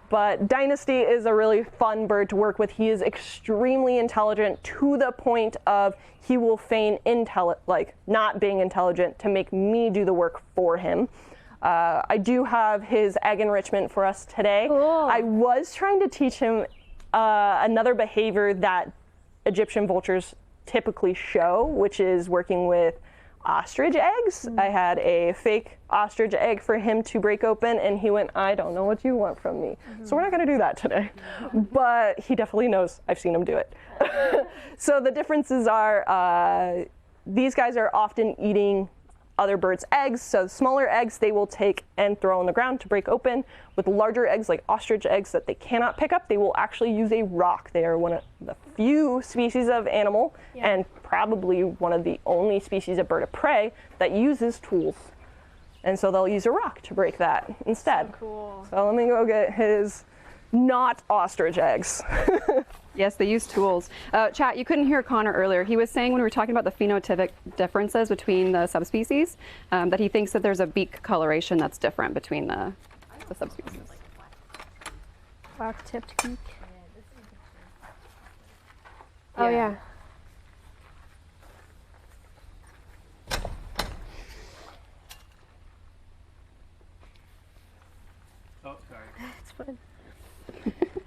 But Dynasty is a really fun bird to work with. He is extremely intelligent, to the point of he will feign not being intelligent to make me do the work for him. I do have his egg enrichment for us today. Cool. I was trying to teach him another behavior that Egyptian vultures typically show, which is working with ostrich eggs. I had a fake ostrich egg for him to break open, and he went, I don't know what you want from me. So we're not going to do that today. But he definitely knows. I've seen him do it. So the differences are these guys are often eating other birds' eggs. So smaller eggs they will take and throw on the ground to break open. With larger eggs, like ostrich eggs that they cannot pick up, they will actually use a rock. They are one of the few species of animal, and probably one of the only species of bird of prey that uses tools. And so they'll use a rock to break that instead. Cool. So let me go get his not ostrich eggs. Yes, they use tools. Chat, you couldn't hear Connor earlier. He was saying when we were talking about the phenotypic differences between the subspecies, that he thinks that there's a beak coloration that's different between the subspecies. Black-tipped beak. Oh yeah. Oh, sorry. It's fine.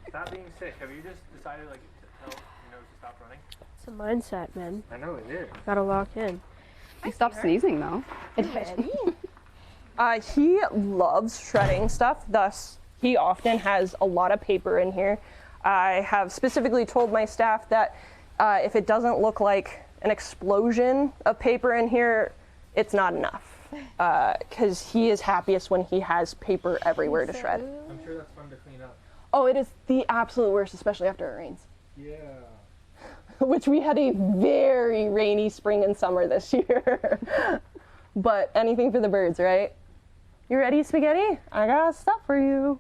Stop being sick. Have you just decided like to tell your nose to stop running? It's a mindset, man. I know it is. Gotta lock in. He stopped sneezing though. He loves shredding stuff, thus he often has a lot of paper in here. I have specifically told my staff that if it doesn't look like an explosion of paper in here, it's not enough. Because he is happiest when he has paper everywhere to shred. I'm sure that's fun to clean up. Oh, it is the absolute worst, especially after it rains. Yeah. Which we had a very rainy spring and summer this year. But anything for the birds, right? You ready, Spaghetti? I got stuff for you.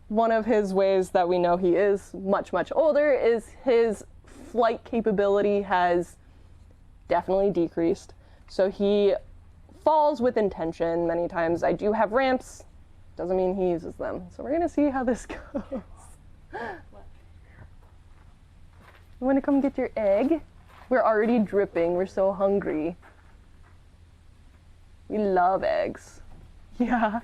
One of his ways that we know he is much, much older is his flight capability has definitely decreased. So he falls with intention many times. I do have ramps. Doesn't mean he uses them. So we're gonna see how this goes. You wanna come get your egg? We're already dripping. We're so hungry. We love eggs. Yeah.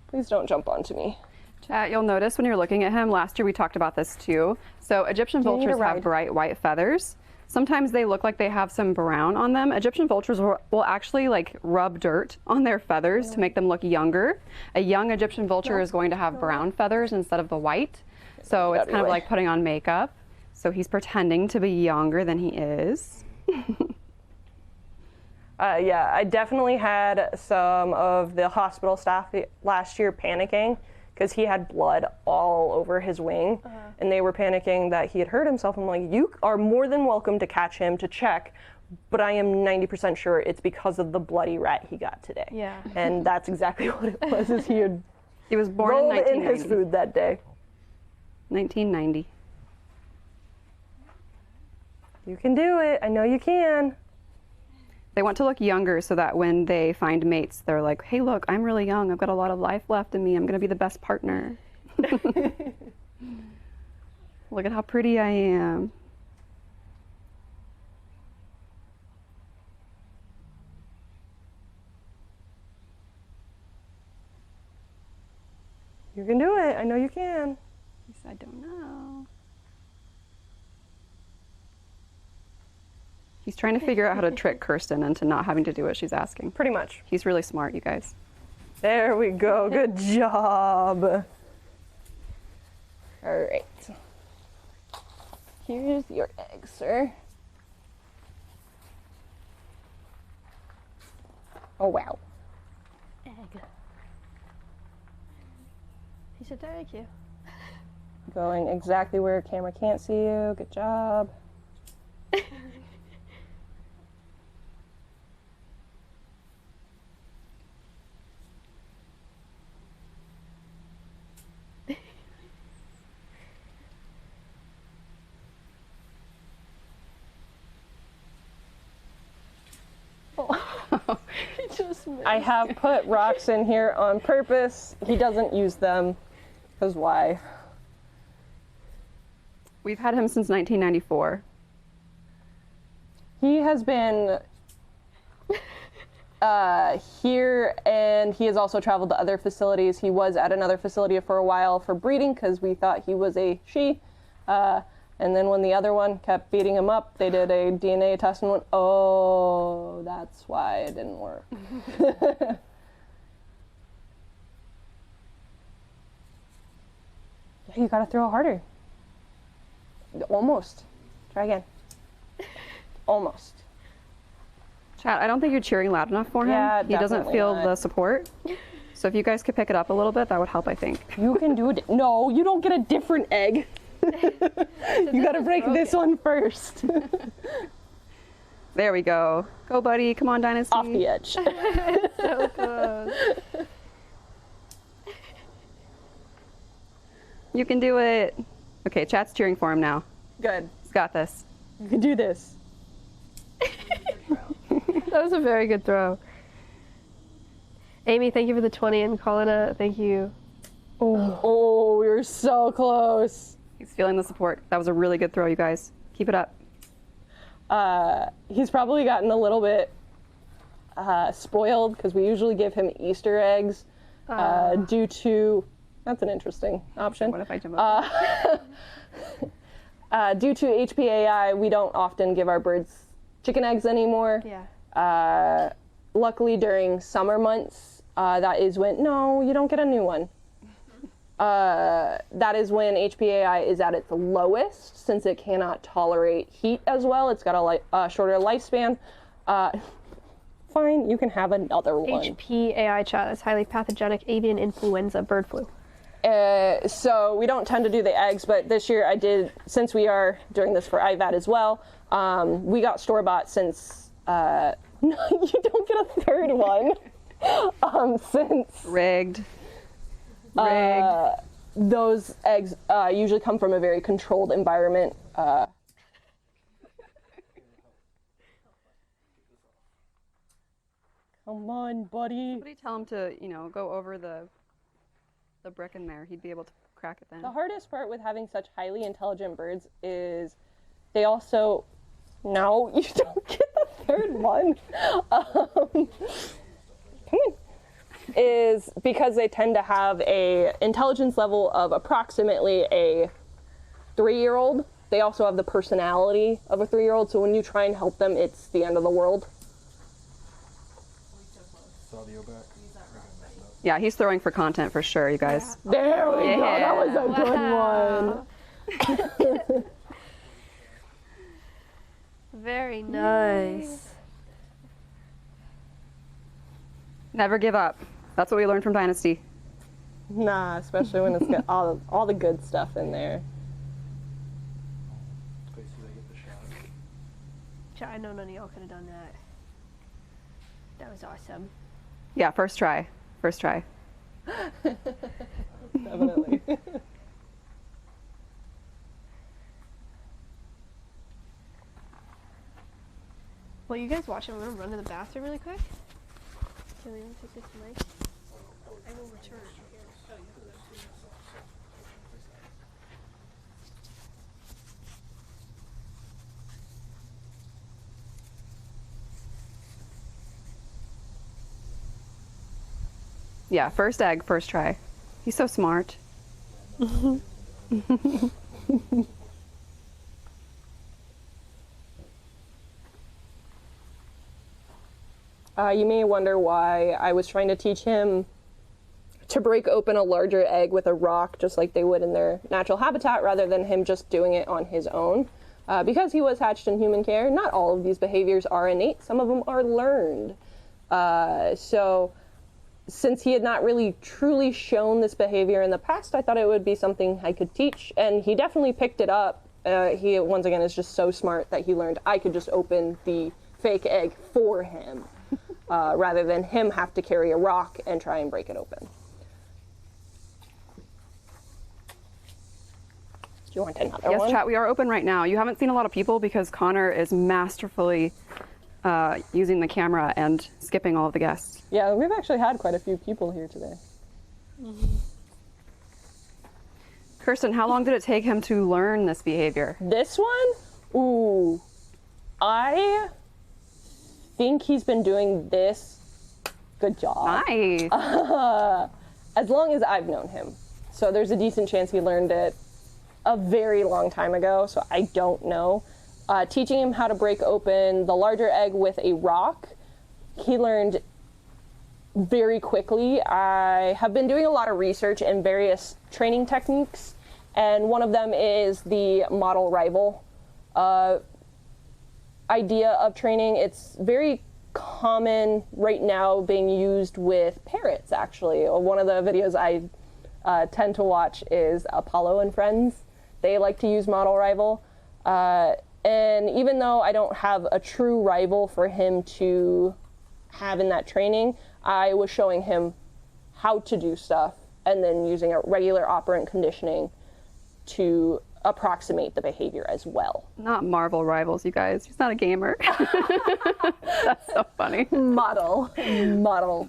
Please don't jump onto me. Chat, you'll notice when you're looking at him, last year we talked about this too. So Egyptian Do you need a vultures have ride? bright white feathers. Sometimes they look like they have some brown on them. Egyptian vultures will actually like rub dirt on their feathers to make them look younger. A young Egyptian vulture is going to have brown feathers instead of the white. So it's kind of like putting on makeup. So he's pretending to be younger than he is. Yeah, I definitely had some of the hospital staff last year panicking because he had blood all over his wing, and they were panicking that he had hurt himself. I'm like, you are more than welcome to catch him to check, but I am 90% sure it's because of the bloody rat he got today. Yeah. And that's exactly what it was, is he had He was born rolled in in 1990. his food that day. 1990. You can do it. I know you can. They want to look younger so that when they find mates, they're like, hey, look, I'm really young. I've got a lot of life left in me. I'm going to be the best partner. Look at how pretty I am. You can do it. I know you can. He said, I don't know. He's trying to figure out how to trick Kirsten into not having to do what she's asking. Pretty much. He's really smart, you guys. There we go. Good job. All right. Here's your egg, sir. Oh, wow. Egg. He said thank you. Going exactly where camera can't see you. Good job. I have put rocks in here on purpose. He doesn't use them, because why? We've had him since 1994. He has been here, and he has also traveled to other facilities. He was at another facility for a while for breeding because we thought he was a she. And then when the other one kept beating him up, they did a DNA test and went, oh, that's why it didn't work. Yeah, you gotta throw harder. Almost. Try again. Almost. Chat, I don't think you're cheering loud enough for him. Yeah, he doesn't definitely feel not. the support. So if you guys could pick it up a little bit, that would help, I think. You can do it. No, you don't get a different egg. You gotta break this one first. There we go. Go, buddy. Come on, Dynasty. Off the edge. So close. You can do it. Okay, chat's cheering for him now. Good. He's got this. You can do this. That was a very good throw. Amy, thank you for the 20, and Colin, thank you. Oh, we were so close. He's feeling the support. That was a really good throw, you guys. Keep it up. He's probably gotten a little bit spoiled because we usually give him Easter eggs due to, that's an interesting option. What if I jump up? Due to HPAI, we don't often give our birds chicken eggs anymore. Yeah. Luckily during summer months, that is when, no, you don't get a new one. That is when HPAI is at its lowest since it cannot tolerate heat as well. It's got a shorter lifespan. Fine, you can have another one. HPAI chat is highly pathogenic avian influenza bird flu. So we don't tend to do the eggs, but this year I did, since we are doing this for IVAT as well, we got store-bought since, no, you don't get a third one. Since Rigged. those eggs usually come from a very controlled environment. Come on, buddy. Somebody tell him to, go over the brick in there. He'd be able to crack it then. The hardest part with having such highly intelligent birds is they also, no, you don't get the third one. Come on. Is because they tend to have a intelligence level of approximately a 3-year-old. they also have the personality of a 3-year-old, so when you try and help them, it's the end of the world. Saw the back. Yeah, he's throwing for content for sure, you guys. There we go. Yeah. That was a good one. Very nice. Never give up. That's what we learned from Dynasty. Nah, especially when it's got all the good stuff in there. Wait till they get the shot. I know none of y'all could have done that. That was awesome. Yeah, first try. First try. Definitely. Well, you guys watch it. I'm gonna run to the bathroom really quick. Can we take this mic? I will return. Yeah, first egg, first try. He's so smart. You may wonder why I was trying to teach him to break open a larger egg with a rock, just like they would in their natural habitat, rather than him just doing it on his own. Because he was hatched in human care, not all of these behaviors are innate. Some of them are learned. So since he had not really truly shown this behavior in the past, I thought it would be something I could teach. And he definitely picked it up. He, once again, is just so smart that he learned I could just open the fake egg for him, rather than him have to carry a rock and try and break it open. Do you want another one? Yes, chat, we are open right now. You haven't seen a lot of people because Connor is masterfully using the camera and skipping all of the guests. Yeah, we've actually had quite a few people here today. Kirsten, how long did it take him to learn this behavior? This one? Ooh. I think he's been doing this. Good job. Nice. As long as I've known him. So there's a decent chance he learned it a very long time ago, so I don't know. Teaching him how to break open the larger egg with a rock, he learned very quickly. I have been doing a lot of research in various training techniques, and one of them is the model rival idea of training. It's very common right now, being used with parrots, actually. One of the videos I tend to watch is Apollo and Friends. They like to use model rival. And even though I don't have a true rival for him to have in that training, I was showing him how to do stuff and then using a regular operant conditioning to approximate the behavior as well. Not Marvel rivals, you guys. He's not a gamer. That's so funny. Model rival.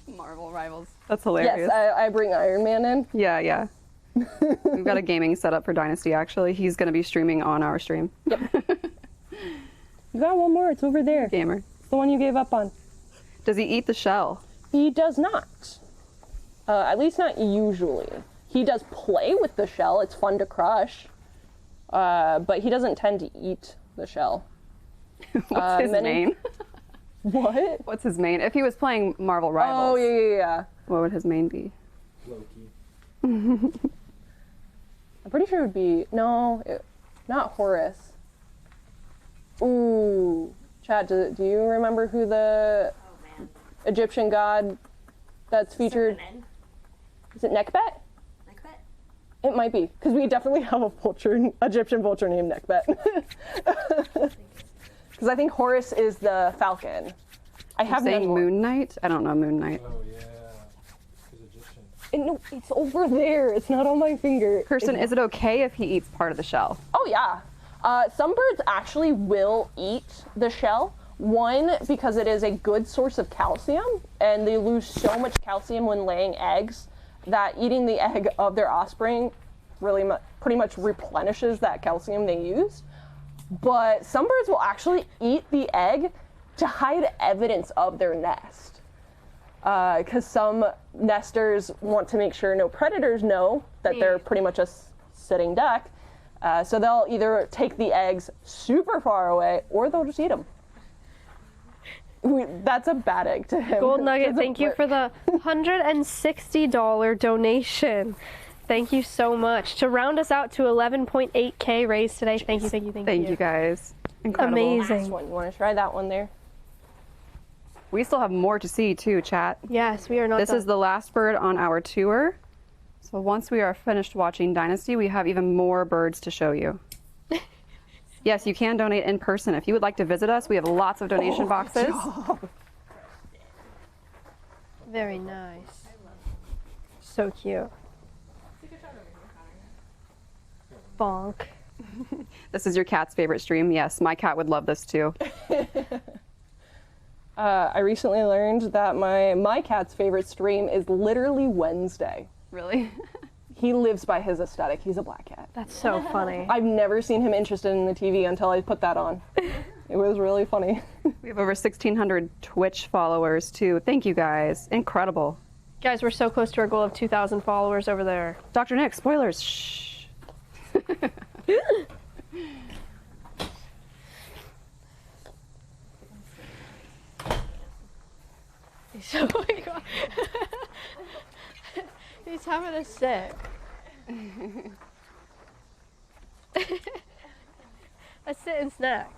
Marvel rivals. That's hilarious. Yes, I bring Iron Man in. Yeah, yeah. We've got a gaming setup for Dynasty, actually. He's going to be streaming on our stream. Yep. You got one more. It's over there. Gamer. It's the one you gave up on. Does he eat the shell? He does not. At least not usually. He does play with the shell. It's fun to crush. But he doesn't tend to eat the shell. What's his main? What? What's his main? If he was playing Marvel Rivals, Oh, yeah. what would his main be? Loki. I'm pretty sure it would be... No, not Horus. Ooh. Chad, do you remember who the Egyptian god that's featured? Is it Nekbet? It might be, because we definitely have a Egyptian vulture named Nekbet. Because I think Horus is the falcon. I have Saying no Moon Knight? I don't know Moon Knight. Oh yeah. He's Egyptian. No, it's over there. It's not on my finger. Kirsten, is it okay if he eats part of the shell? Oh yeah. Some birds actually will eat the shell. One, because it is a good source of calcium, and they lose so much calcium when laying eggs that eating the egg of their offspring really pretty much replenishes that calcium they use. But some birds will actually eat the egg to hide evidence of their nest. because some nesters want to make sure no predators know that they're pretty much a sitting duck. So they'll either take the eggs super far away or they'll just eat them. That's a bad egg to him. Gold Nugget, thank you for the $160 donation. Thank you so much. To round us out to 11.8K raised today. Thank you, thank you, thank you. Thank you guys. Incredible. Amazing. Last one. You want to try that one there? We still have more to see too, chat. Yes, we are not This done. is the last bird on our tour. So once we are finished watching Dynasty, we have even more birds to show you. Yes, you can donate in person. If you would like to visit us, we have lots of donation boxes. Very nice. So cute. Bonk. This is your cat's favorite stream. Yes, my cat would love this too. I recently learned that my cat's favorite stream is literally Wednesday. Really? He lives by his aesthetic. He's a black cat. That's so funny. I've never seen him interested in the TV until I put that on. It was really funny. We have over 1,600 Twitch followers too. Thank you guys. Incredible. Guys, we're so close to our goal of 2,000 followers over there. Dr. Nick, spoilers. Shh. Oh my god. He's having a sit. A sit and snack.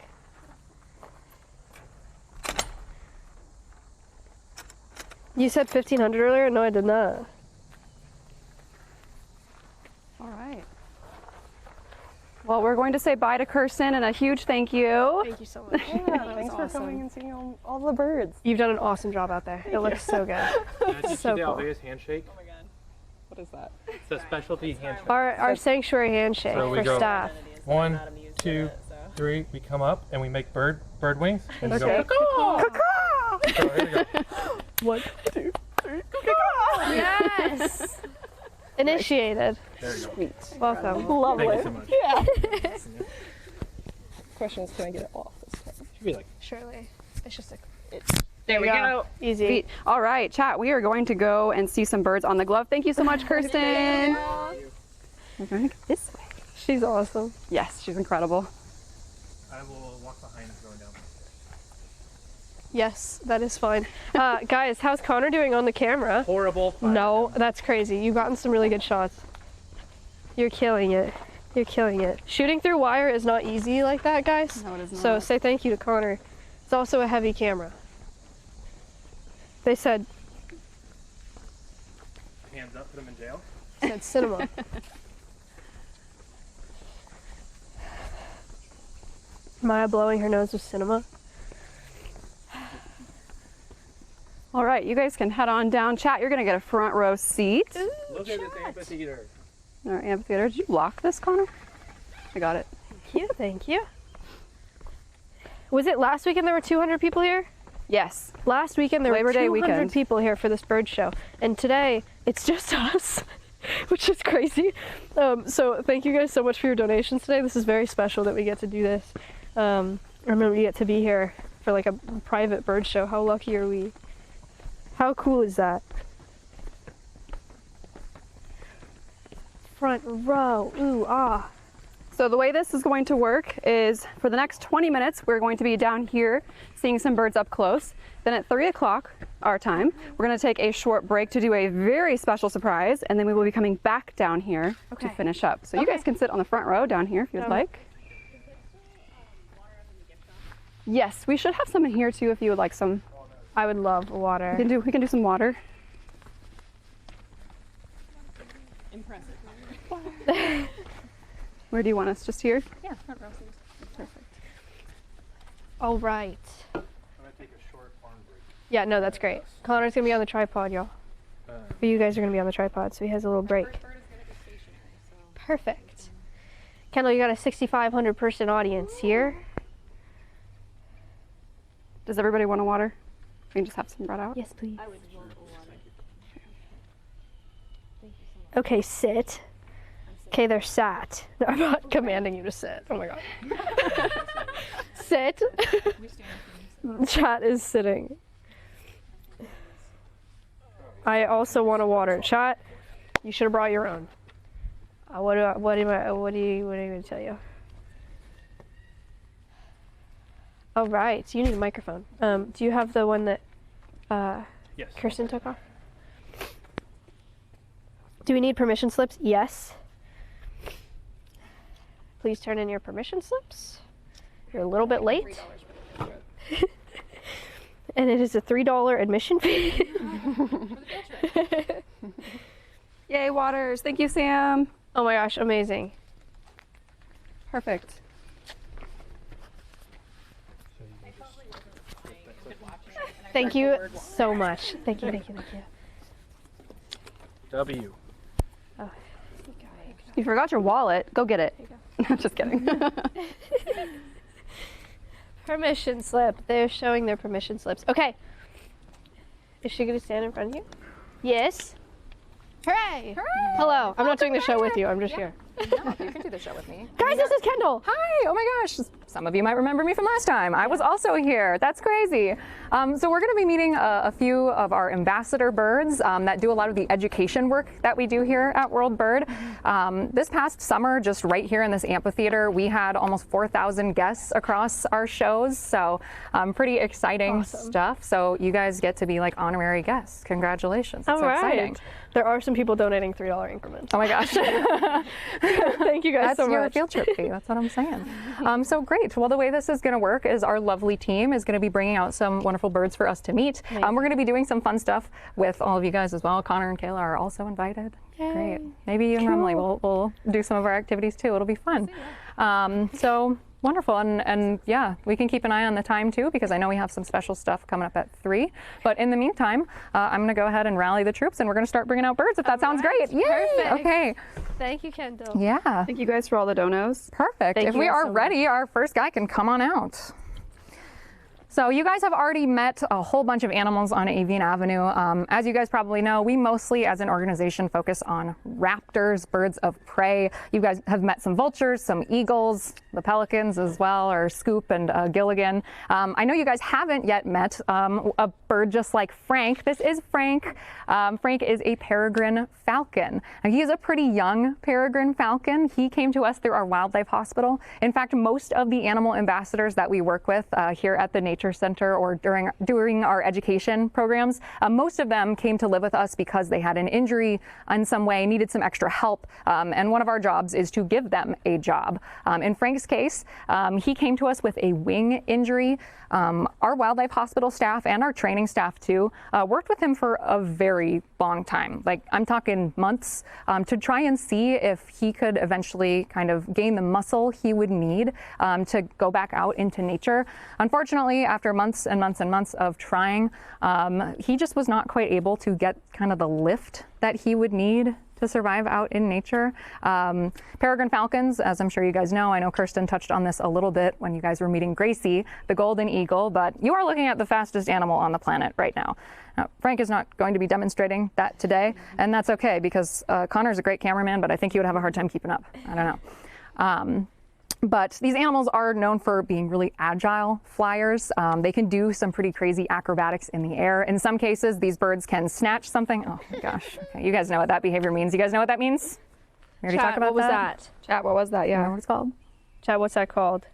You said 1,500 earlier? No, I did not. All right. Well, we're going to say bye to Kirsten and a huge thank you. Thank you so much. Thanks for coming and seeing all the birds. You've done an awesome job out there. It looks so good. Did you So see the cool. Alveus handshake? Oh my god. What is that? It's a specialty handshake. Our sanctuary handshake So we for go- staff. One, two, three. We come up and we make bird wings. And we Okay. go, so here we go. 1, 2, 3. Yes. Initiated. There you go. Sweet. Welcome. Lovely. Thank you so much. Question is, can I get it off this time? Should be like, Surely. It's just a There we go. easy. Sweet. All right, chat. We are going to go and see some birds on the glove. Thank you so much, Kirsten. We're going to go this way. She's awesome. Yes, she's incredible. I will walk behind and going down. Yes, that is fine. Guys, how's Connor doing on the camera? Horrible. No, that's crazy. You've gotten some really good shots. You're killing it. You're killing it. Shooting through wire is not easy like that, guys. No, it is So not. say thank you to Connor. It's also a heavy camera. They said Hands up, put them in jail. cinema. Maya blowing her nose with cinema. All right, you guys can head on down. Chat, you're going to get a front row seat. Look at this amphitheater. All right, amphitheater. Did you lock this, Connor? I got it. Thank you. Thank you. Was it last weekend there were 200 people here? Yes. Last weekend there Labor were Day 200 weekend. people here for this bird show, and today it's just us, which is crazy. So thank you guys so much for your donations today. This is very special that we get to do this. I remember we get to be here for like a private bird show. How lucky are we? How cool is that? Front row, ooh, ah. So the way this is going to work is for the next 20 minutes, we're going to be down here seeing some birds up close. Then at 3 o'clock our time, we're going to take a short break to do a very special surprise, and then we will be coming back down here Okay. to finish up. So you guys can sit on the front row down here if you'd like. Yes, we should have some in here too if you would like some. I would love water. We can do some water. Impressive. Where do you want us? Just here? Yeah, front row seats. Perfect. All right. I'm going to take a short arm break. Yeah, no, that's great. Connor's gonna be on the tripod, y'all. But you guys are gonna be on the tripod, so he has a little break. Bird is gonna be stationary, so. Perfect. Kendall, you got a 6,500 person audience here. Does everybody want a water? We can just have some brought out. Yes, please. I would want a water. Okay, sit. Okay, they're sat. No, I'm not commanding you to sit. Oh my god. Sit. Chat is sitting. I also want a water shot. You should have brought your own. What am I going to tell you? Oh, right. You need a microphone. Do you have the one that Yes. Kirsten took off? Do we need permission slips? Yes. Please turn in your permission slips. You're a little bit late. And it is a $3 admission fee. Yay, Waters. Thank you, Sam. Oh my gosh, amazing. Perfect. Thank you so much. Thank you. W. Oh, You forgot your wallet. Go get it. Just kidding. permission slip. They're showing their permission slips. Okay. Is she going to stand in front of you? Yes. Hooray! Hello. I'm not doing the show with you. I'm just here. No, you can do the show with me. Guys, this is Kendall. Hi, oh my gosh. Some of you might remember me from last time. I was also here. That's crazy. So we're going to be meeting a few of our ambassador birds that do a lot of the education work that we do here at World Bird. This past summer, just right here in this amphitheater, we had almost 4,000 guests across our shows. So pretty exciting stuff. So you guys get to be like honorary guests. Congratulations. It's so exciting. There are some people donating $3 increments. Oh my gosh. Thank you guys That's so your much. field trip fee. That's what I'm saying. So great. Well, the way this is going to work is our lovely team is going to be bringing out some wonderful birds for us to meet. We're going to be doing some fun stuff with all of you guys as well. Connor and Kayla are also invited. Yay. Great. Maybe you and Emily will do some of our activities too. It'll be fun. So wonderful. And yeah, we can keep an eye on the time too, because I know we have some special stuff coming up at 3. But in the meantime, I'm going to go ahead and rally the troops and we're going to start bringing out birds if that sounds great. Yay! Perfect. Okay. Thank you, Kendall. Yeah. Thank you guys for all the donos. Perfect. Thank If you we guys are so much. ready, our first guy can come on out. So you guys have already met a whole bunch of animals on Avian Avenue. As you guys probably know, we mostly as an organization focus on raptors, birds of prey. You guys have met some vultures, some eagles, the pelicans as well, or Scoop and Gilligan. I know you guys haven't yet met a bird just like Frank. This is Frank. Frank is a peregrine falcon. Now, he is a pretty young peregrine falcon. He came to us through our wildlife hospital. In fact, most of the animal ambassadors that we work with here at the Nature Center or during our education programs, most of them came to live with us because they had an injury in some way, needed some extra help, and one of our jobs is to give them a job. In Frank's case, he came to us with a wing injury. Our wildlife hospital staff and our training staff too worked with him for a very long time. Like I'm talking months to try and see if he could eventually kind of gain the muscle he would need to go back out into nature. Unfortunately, after months and months and months of trying, he just was not quite able to get kind of the lift that he would need to survive out in nature. Peregrine falcons, as I'm sure you guys know, I know Kirsten touched on this a little bit when you guys were meeting Gracie, the golden eagle, but you are looking at the fastest animal on the planet right now. Now, Frank is not going to be demonstrating that today, and that's okay because Connor's a great cameraman, but I think he would have a hard time keeping up. I don't know. But these animals are known for being really agile flyers. They can do some pretty crazy acrobatics in the air. In some cases, these birds can snatch something. Oh my gosh. Okay, you guys know what that behavior means. You guys know what that means? We already talked about what was that? Chat, what was that? You know Yeah. what it's called? Chad, what's that called?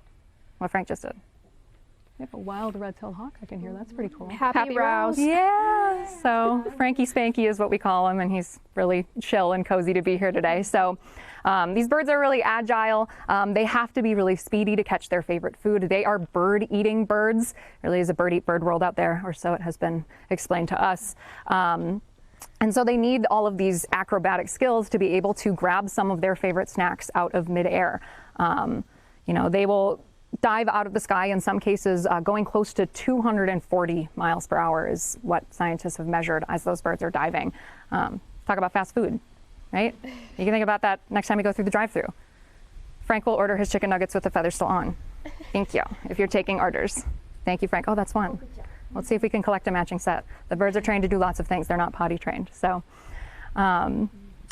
What Frank just did. We have a wild red-tailed hawk I can hear. That's pretty cool. Happy rouse. Yeah, so Frankie Spanky is what we call him, and he's really chill and cozy to be here today. So these birds are really agile. They have to be really speedy to catch their favorite food. They are bird-eating birds. Really is a bird-eat-bird world out there, or so it has been explained to us. And so they need all of these acrobatic skills to be able to grab some of their favorite snacks out of midair. You know, they will dive out of the sky in some cases going close to 240 miles per hour is what scientists have measured as those birds are diving. Talk about fast food, right? You can think about that next time you go through the drive-thru. Frank will order his chicken nuggets with the feathers still on. Thank you, if you're taking orders. Thank you, Frank. Oh, that's one. Let's see if we can collect a matching set. The birds are trained to do lots of things. They're not potty trained. So.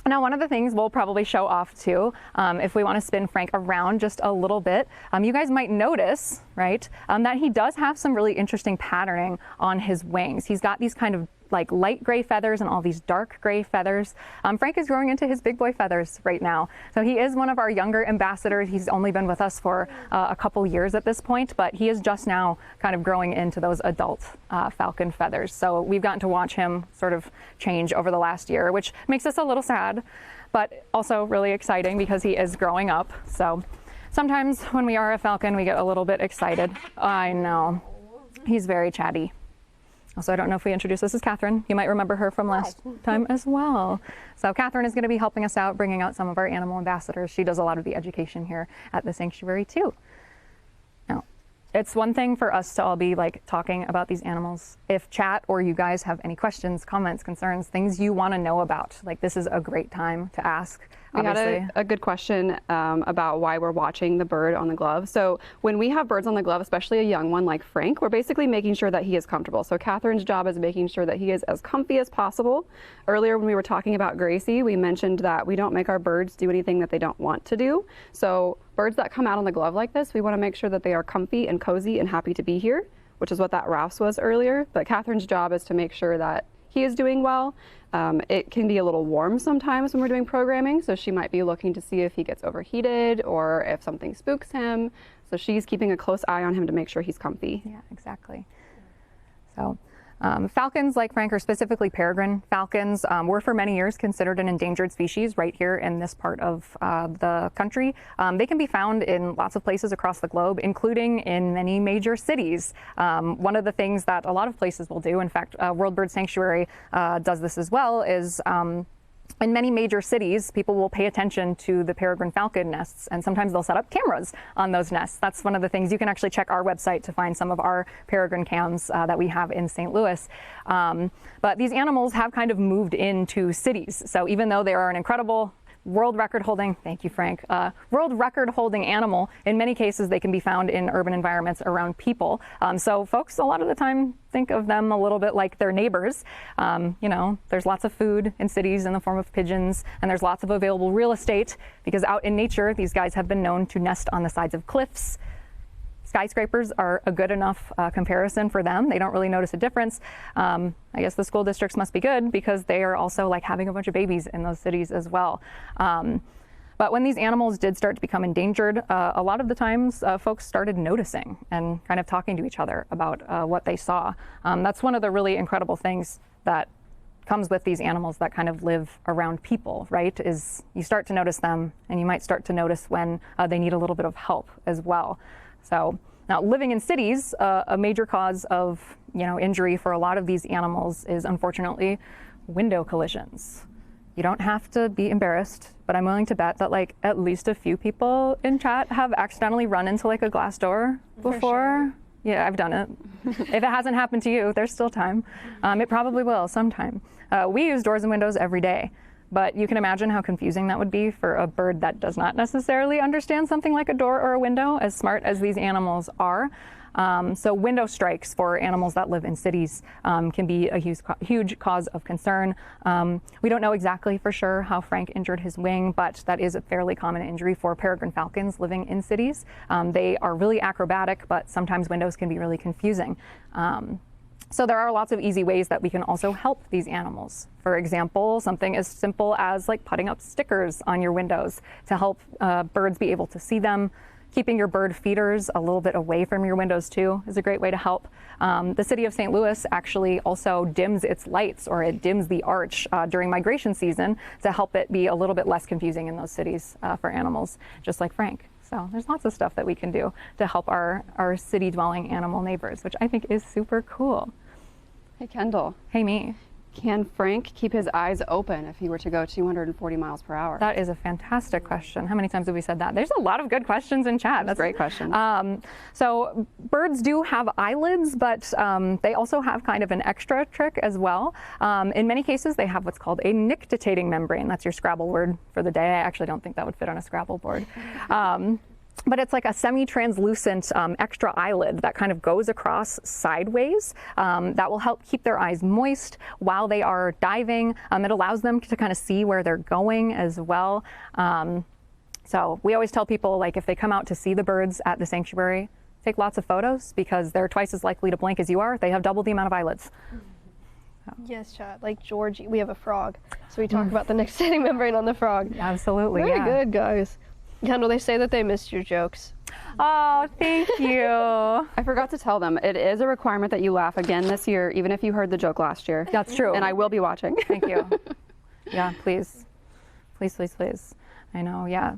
Now, one of the things we'll probably show off too, if we want to spin Frank around just a little bit, you guys might notice, right, that he does have some really interesting patterning on his wings. He's got these kind of like light gray feathers and all these dark gray feathers. Frank is growing into his big boy feathers right now. So he is one of our younger ambassadors. He's only been with us for a couple years at this point, but he is just now kind of growing into those adult falcon feathers. So we've gotten to watch him sort of change over the last year, which makes us a little sad, but also really exciting because he is growing up. So sometimes when we are a falcon, we get a little bit excited. I know. He's very chatty. Also, I don't know if we introduced, this is Catherine. You might remember her from last time as well. So Catherine is going to be helping us out, bringing out some of our animal ambassadors. She does a lot of the education here at the sanctuary too. Now, it's one thing for us to all be like talking about these animals. If chat or you guys have any questions, comments, concerns, things you want to know about, like this is a great time to ask. We had a good question about why we're watching the bird on the glove. So when we have birds on the glove, especially a young one like Frank, we're basically making sure that he is comfortable. So Catherine's job is making sure that he is as comfy as possible. Earlier when we were talking about Gracie, we mentioned that we don't make our birds do anything that they don't want to do. So birds that come out on the glove like this, we want to make sure that they are comfy and cozy and happy to be here, which is what that Ralph's was earlier. But Catherine's job is to make sure that he is doing well. It can be a little warm sometimes when we're doing programming, so she might be looking to see if he gets overheated or if something spooks him. So she's keeping a close eye on him to make sure he's comfy. Yeah, exactly. So falcons like Frank are specifically peregrine falcons. Were for many years considered an endangered species right here in this part of the country. They can be found in lots of places across the globe, including in many major cities. One of the things that a lot of places will do, in fact, World Bird Sanctuary does this as well, is in many major cities, people will pay attention to the peregrine falcon nests, and sometimes they'll set up cameras on those nests. That's one of the things. You can actually check our website to find some of our peregrine cams that we have in St. Louis. But these animals have kind of moved into cities. So even though they are an incredible world record holding, thank you, Frank, world record holding animal, in many cases they can be found in urban environments around people. So folks a lot of the time think of them a little bit like their neighbors. You know, there's lots of food in cities in the form of pigeons, and there's lots of available real estate because out in nature, these guys have been known to nest on the sides of cliffs. Skyscrapers are a good enough comparison for them. They don't really notice a difference. I guess the school districts must be good because they are also like having a bunch of babies in those cities as well. But when these animals did start to become endangered, a lot of the times folks started noticing and kind of talking to each other about what they saw. That's one of the really incredible things that comes with these animals that kind of live around people, right? Is you start to notice them, and you might start to notice when they need a little bit of help as well. So now living in cities, a major cause of injury for a lot of these animals is unfortunately window collisions. You don't have to be embarrassed, but I'm willing to bet that like at least a few people in chat have accidentally run into like a glass door before. Sure. Yeah, I've done it. If it hasn't happened to you, there's still time. It probably will sometime. We use doors and windows every day. But you can imagine how confusing that would be for a bird that does not necessarily understand something like a door or a window, as smart as these animals are. So window strikes for animals that live in cities can be a huge cause of concern. We don't know exactly for sure how Frank injured his wing, but that is a fairly common injury for peregrine falcons living in cities. They are really acrobatic, but sometimes windows can be really confusing. So there are lots of easy ways that we can also help these animals. For example, something as simple as like putting up stickers on your windows to help birds be able to see them. Keeping your bird feeders a little bit away from your windows too is a great way to help. The city of St. Louis actually also dims its lights, or it dims the arch during migration season to help it be a little bit less confusing in those cities for animals, just like Frank. So there's lots of stuff that we can do to help our city-dwelling animal neighbors, which I think is super cool. Hey, Kendall. Hey, me. Can Frank keep his eyes open if he were to go 240 miles per hour? That is a fantastic question. How many times have we said that? There's a lot of good questions in chat. That's a great question. So birds do have eyelids, but they also have kind of an extra trick as well. In many cases, they have what's called a nictitating membrane. That's your Scrabble word for the day. I actually don't think that would fit on a Scrabble board. But it's like a semi-translucent extra eyelid that kind of goes across sideways that will help keep their eyes moist while they are diving. It allows them to kind of see where they're going as well. So we always tell people, like, if they come out to see the birds at the sanctuary, take lots of photos because they're twice as likely to blink as you are. They have double the amount of eyelids. Yes, Chad. Like Georgie, we have a frog, so we talk about the nictitating membrane on the frog. Absolutely. Very yeah. good, guys. Kendall, they say that they missed your jokes. Oh, thank you. I forgot to tell them, it is a requirement that you laugh again this year, even if you heard the joke last year. That's true. And I will be watching. Thank you. Yeah, please. Please, please, please. I know, yeah.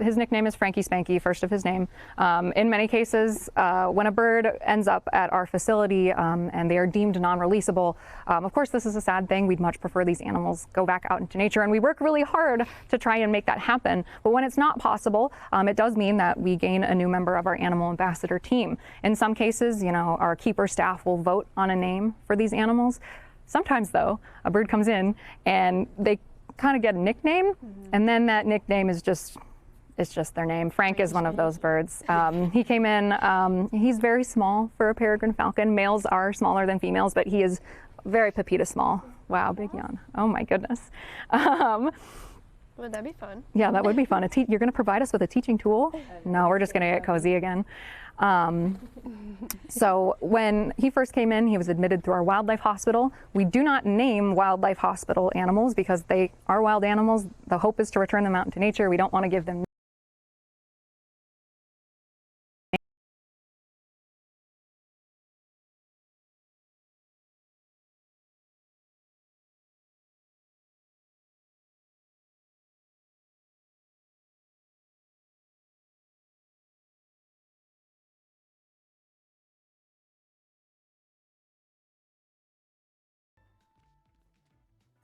His nickname is Frankie Spanky, first of his name. In many cases, when a bird ends up at our facility and they are deemed non-releasable, of course, this is a sad thing. We'd much prefer these animals go back out into nature, and we work really hard to try and make that happen. But when it's not possible, it does mean that we gain a new member of our animal ambassador team. In some cases, you know, our keeper staff will vote on a name for these animals. Sometimes, though, a bird comes in and they kind of get a nickname, and then that nickname is just, it's just their name. Frank is one of those birds. He came in, he's very small for a peregrine falcon. Males are smaller than females, but he is very pepita small. Wow, big yawn. Oh my goodness. Would that be fun? Yeah, that would be fun. You're going to provide us with a teaching tool? No, we're just going to get cozy again. So when he first came in, he was admitted through our wildlife hospital. We do not name wildlife hospital animals because they are wild animals. The hope is to return them out into nature. We don't want to give them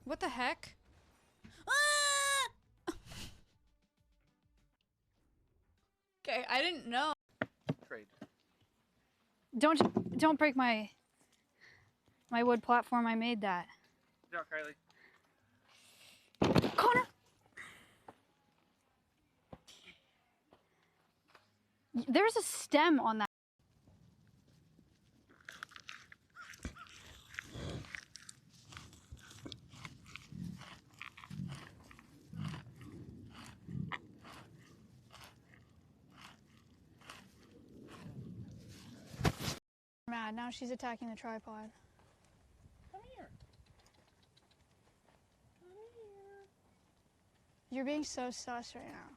What the heck? Ah! Okay, I didn't know. Trade. Don't break my wood platform. I made that. No, Kylie. Connor. There's a stem on that. Mad. Now she's attacking the tripod. Come here. Come here. You're being so sus right now.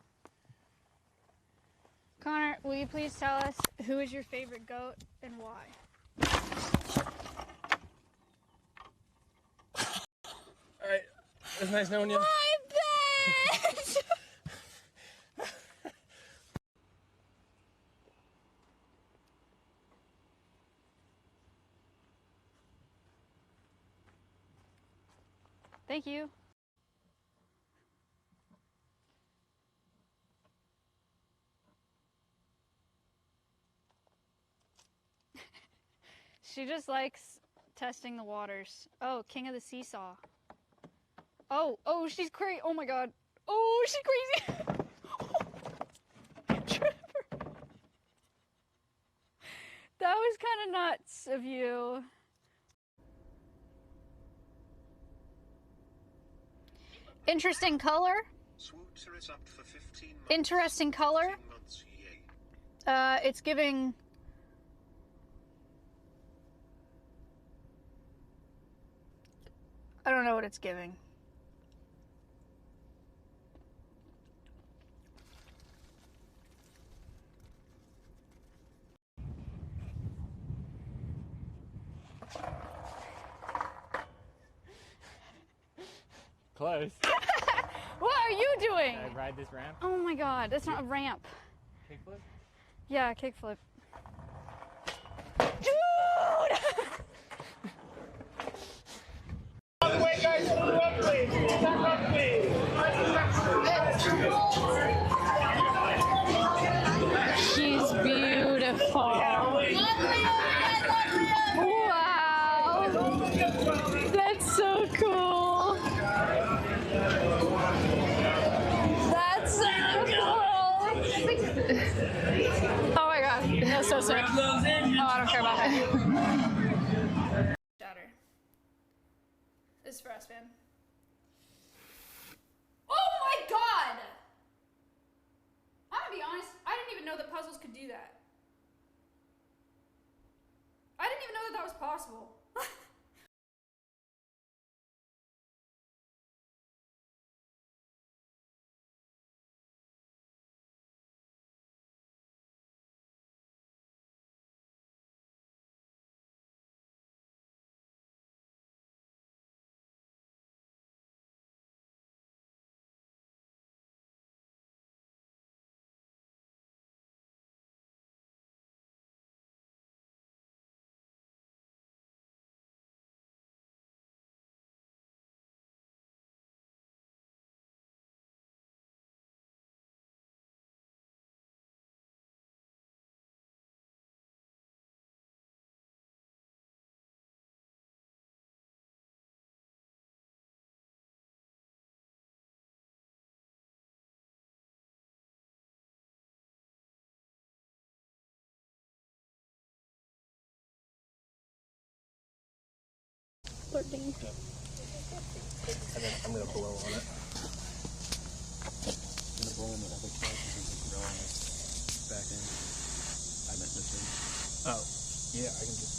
Connor, will you please tell us who is your favorite goat and why? All right. It was nice knowing you. My bed! Thank you. She just likes testing the waters. Oh, king of the seesaw. Oh, she's crazy. Oh my god. Oh, she's crazy. Trevor. That was kind of nuts of you. Interesting color. Interesting color. It's giving. I don't know what it's giving. Close. What are you doing? Can I ride this ramp? Oh my god, that's not a ramp. Kickflip? Yeah, kickflip. Dude! All the way, guys. Move up, please. Back up, please. She's beautiful. Wow. That's so cool. That's so cool. Oh my god. That's so sick. Oh, I don't care about that. Shatter. This is for us, man. Oh my god! I'm gonna be honest, I didn't even know that puzzles could do that. I didn't even know that that was possible. 13. And then I'm gonna blow on it. I'm gonna blow on the other part because there's a grill on this back end. I meant this end. Oh, yeah, I can just.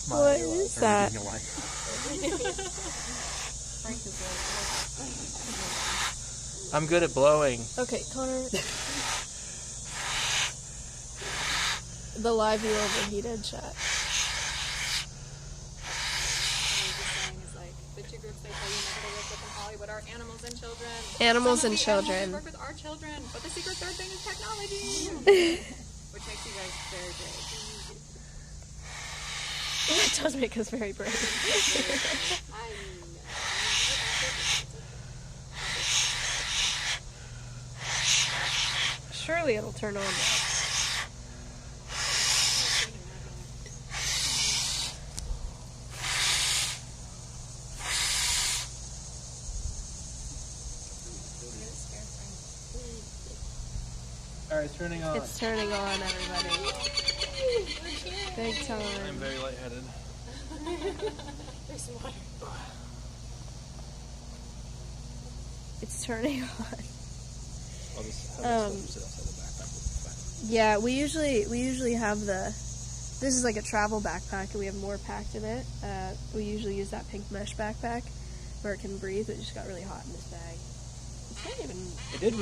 What is that? I'm good at blowing. Okay, Connor. The live view overheated chat. The two groups they tell you never to work with in Hollywood are animals and children. Animals and Animals children. work with our children, but the secret third thing is technology, which makes you guys very brave. It does make us very brave. Surely it'll turn on now. Alright, it's turning on. It's turning on, everybody. Big I'm time. very lightheaded. It's turning on. I'll just have this sit outside the backpack. It's fine. Yeah, we usually have this is like a travel backpack, and we have more packed in it. We usually use that pink mesh backpack where it can breathe. It just got really hot in this bag. It's not even. It did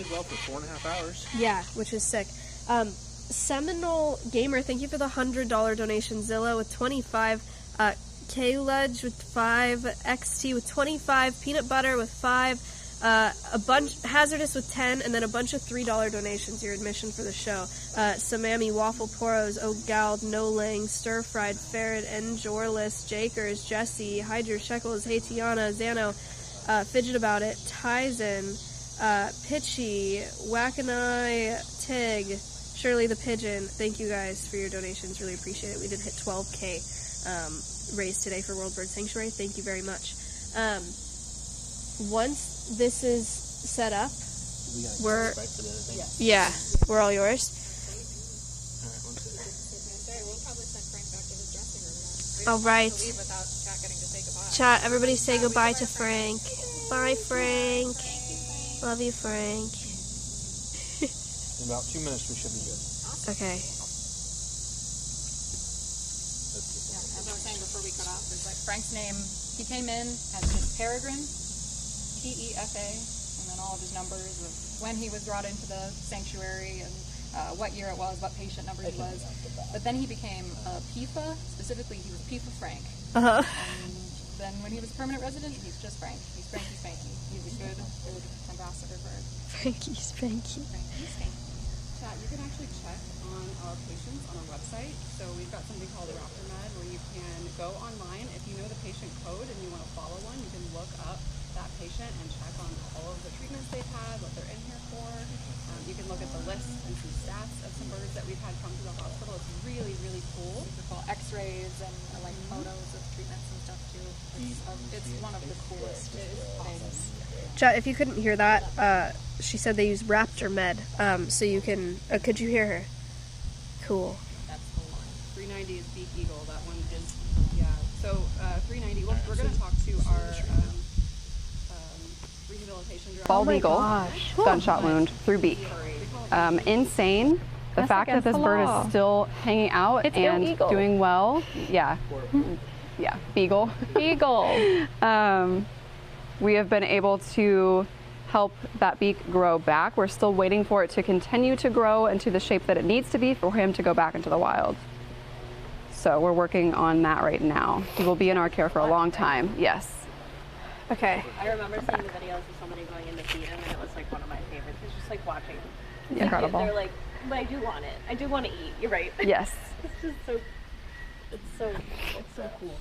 well for 4.5 hours. Yeah, which is sick. Seminole Gamer, thank you for the $100 donation. Zilla with 25. K-Ludge with 5. XT with 25. Peanut Butter with 5. A bunch, Hazardous with 10, and then a bunch of $3 donations, your admission for the show. Samami, Waffle Poros, O'Gald, No Lang, Stir Fried, Ferret, Njorless, Jakers, Jesse, Hydra Shekels, Hey Tiana, Zano, Fidget About It, Tizen, Pitchy, Wackanai, Tig, Shirley the Pigeon. Thank you guys for your donations, really appreciate it. We did hit 12K raised today for World Bird Sanctuary. Thank you very much. Once this is set up, we're all yours. All right. Chat, everybody say goodbye to Frank. Bye, Frank. Love you, Frank. In about 2 minutes, we should be good. Okay. As I was saying before we cut off, is like Frank's name, he came in as just Peregrine, P-E-F-A, and then all of his numbers of when he was brought into the sanctuary and what year it was, what patient number he was. But then he became PIFA, specifically he was PIFA Frank. Uh-huh. And then when he was a permanent resident, he's just Frank. He's Frankie Spanky. He's a good ambassador bird. Frankie Spanky. Frankie Spanky. Chat, you can actually check on our patients on our website. So we've got something called RaptorMed where you can go online. If you know the patient code and you want to follow one, you can look up that patient and check on all of the treatments they've had, what they're in here for. You can look at the list and some stats of some birds that we've had come to the hospital. It's really, really cool. Beautiful x-rays and like photos of treatments and stuff too. It's one of the coolest things. Chat, if you couldn't hear that, she said they use RaptorMed, so you can, could you hear her? Cool. That's the one. 390 is Beak Eagle. That one is, yeah. So 390, we're going to talk to our rehabilitation director. Bald eagle, gunshot wound through beak. Insane. The fact that this bird is still hanging out and illegal. doing well. Yeah. Yeah. Beagle. Eagle. We have been able to help that beak grow back. We're still waiting for it to continue to grow into the shape that it needs to be for him to go back into the wild. So we're working on that right now. He will be in our care for a long time. Yes. Okay. I remember seeing the videos of somebody going in to feed him, and it was like one of my favorites. It's just like watching. Incredible. They're like, but I do want it. I do want to eat. You're right. Yes. It's just so. It's so cool.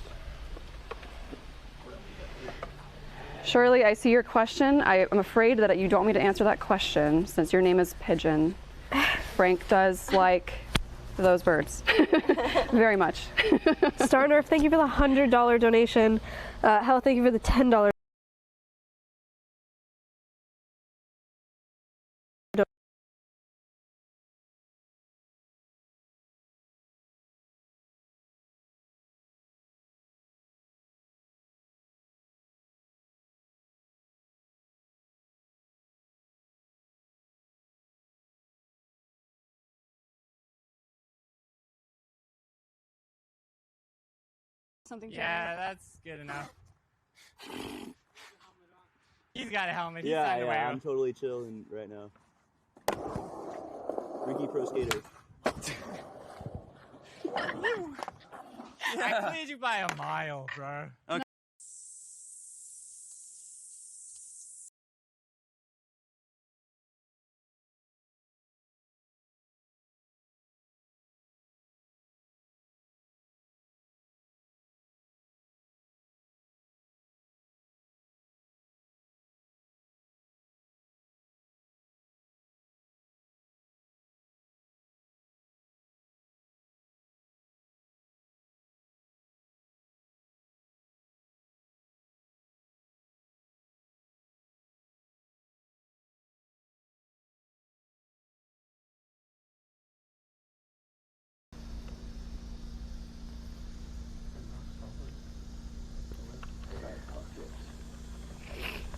Shirley, I see your question. I am afraid that you don't want me to answer that question since your name is Pigeon. Frank does like those birds very much. Starnerf, thank you for the $100 donation. Hell, thank you for the $10 Something. Yeah, that's good enough. He's got a helmet. He's Yeah, signed away. I'm totally chilling right now. Ricky Pro Skater. I cleared you by a mile, bro. Okay.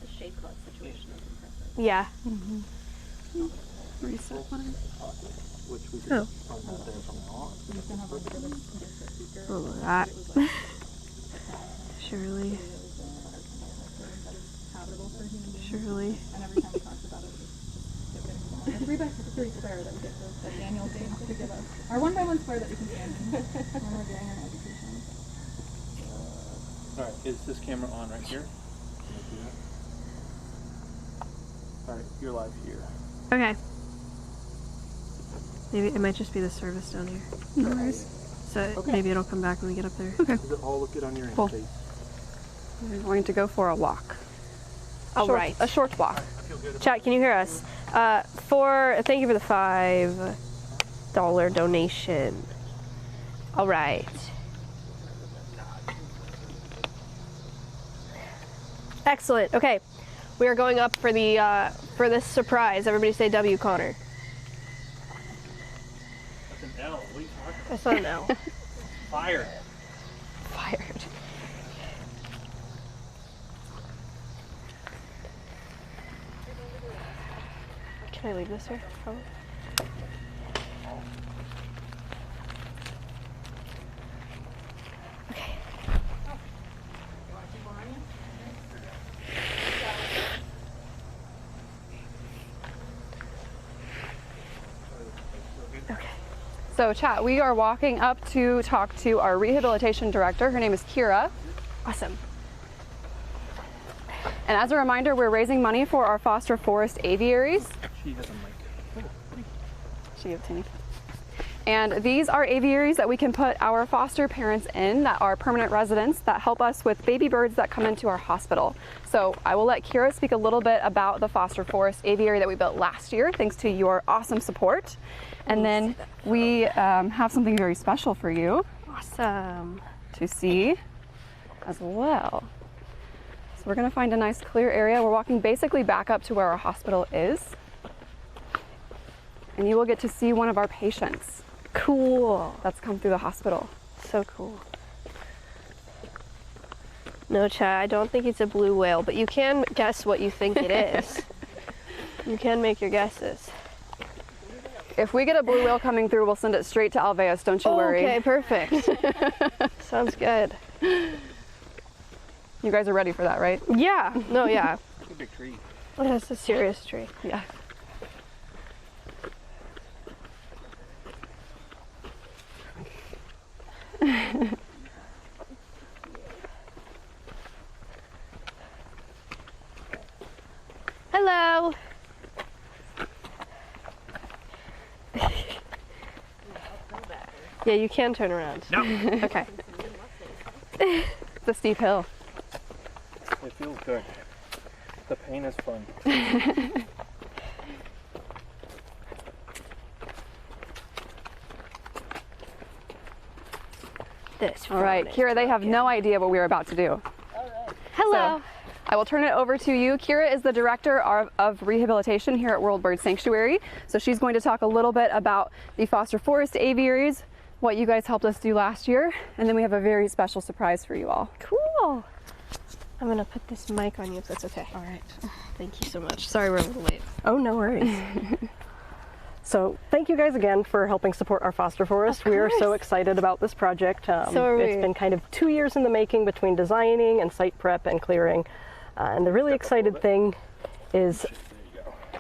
The shade cloth situation is impressive. Yeah. Reset button. Which we can put that there from now on. Oh, that. Surely. Surely. And every time we talked about it, we just 3x3 square that we get that Daniel James to give us. Our 1x1 square that we can stand in when we're doing our education. All right, is this camera on right here? All right, you're live here. Okay. Maybe it might just be the service down here. No worries. So maybe it'll come back when we get up there. Does it all look good on your Cool. face? We're going to go for a walk. All right. A short walk. Chat, can you hear us? Thank you for the $5 donation. All right. Excellent. Okay, we are going up for this surprise. Everybody say W, Connor. That's an L. What are you talking about? That's not an L. Fire. Fired. Can I leave this here? Probably. Okay. Okay. So, chat, we are walking up to talk to our rehabilitation director. Her name is Kira. Awesome. And as a reminder, we're raising money for our foster forest aviaries. She has a mic. She gave it to me. And these are aviaries that we can put our foster parents in that are permanent residents that help us with baby birds that come into our hospital. So I will let Kira speak a little bit about the foster forest aviary that we built last year, thanks to your awesome support. And then we have something very special for you. Awesome. To see as well. So we're gonna find a nice clear area. We're walking basically back up to where our hospital is. And you will get to see one of our patients. Cool. That's come through the hospital. So cool. No, Chad, I don't think it's a blue whale, but you can guess what you think it is. You can make your guesses. If we get a blue whale coming through, we'll send it straight to Alveus, don't you worry. Okay, perfect. Sounds good. You guys are ready for that, right? Yeah. No, yeah. It's a big tree. That's a serious tree. Yeah. Hello. Yeah, you can turn around. No. Okay. It's a steep hill. It feels good. The pain is fun. This. All right, Kira, they have no idea what we're about to do. Hello. So, I will turn it over to you. Kira is the director of rehabilitation here at World Bird Sanctuary. So she's going to talk a little bit about the foster forest aviaries, what you guys helped us do last year, and then we have a very special surprise for you all. Cool. I'm gonna put this mic on you if that's okay. All right. Thank you so much. Sorry we're a little late. Oh, no worries. So thank you guys again for helping support our foster forest. We are so excited about this project. So are we. It's been kind of 2 years in the making between designing and site prep and clearing. And the really excited thing is,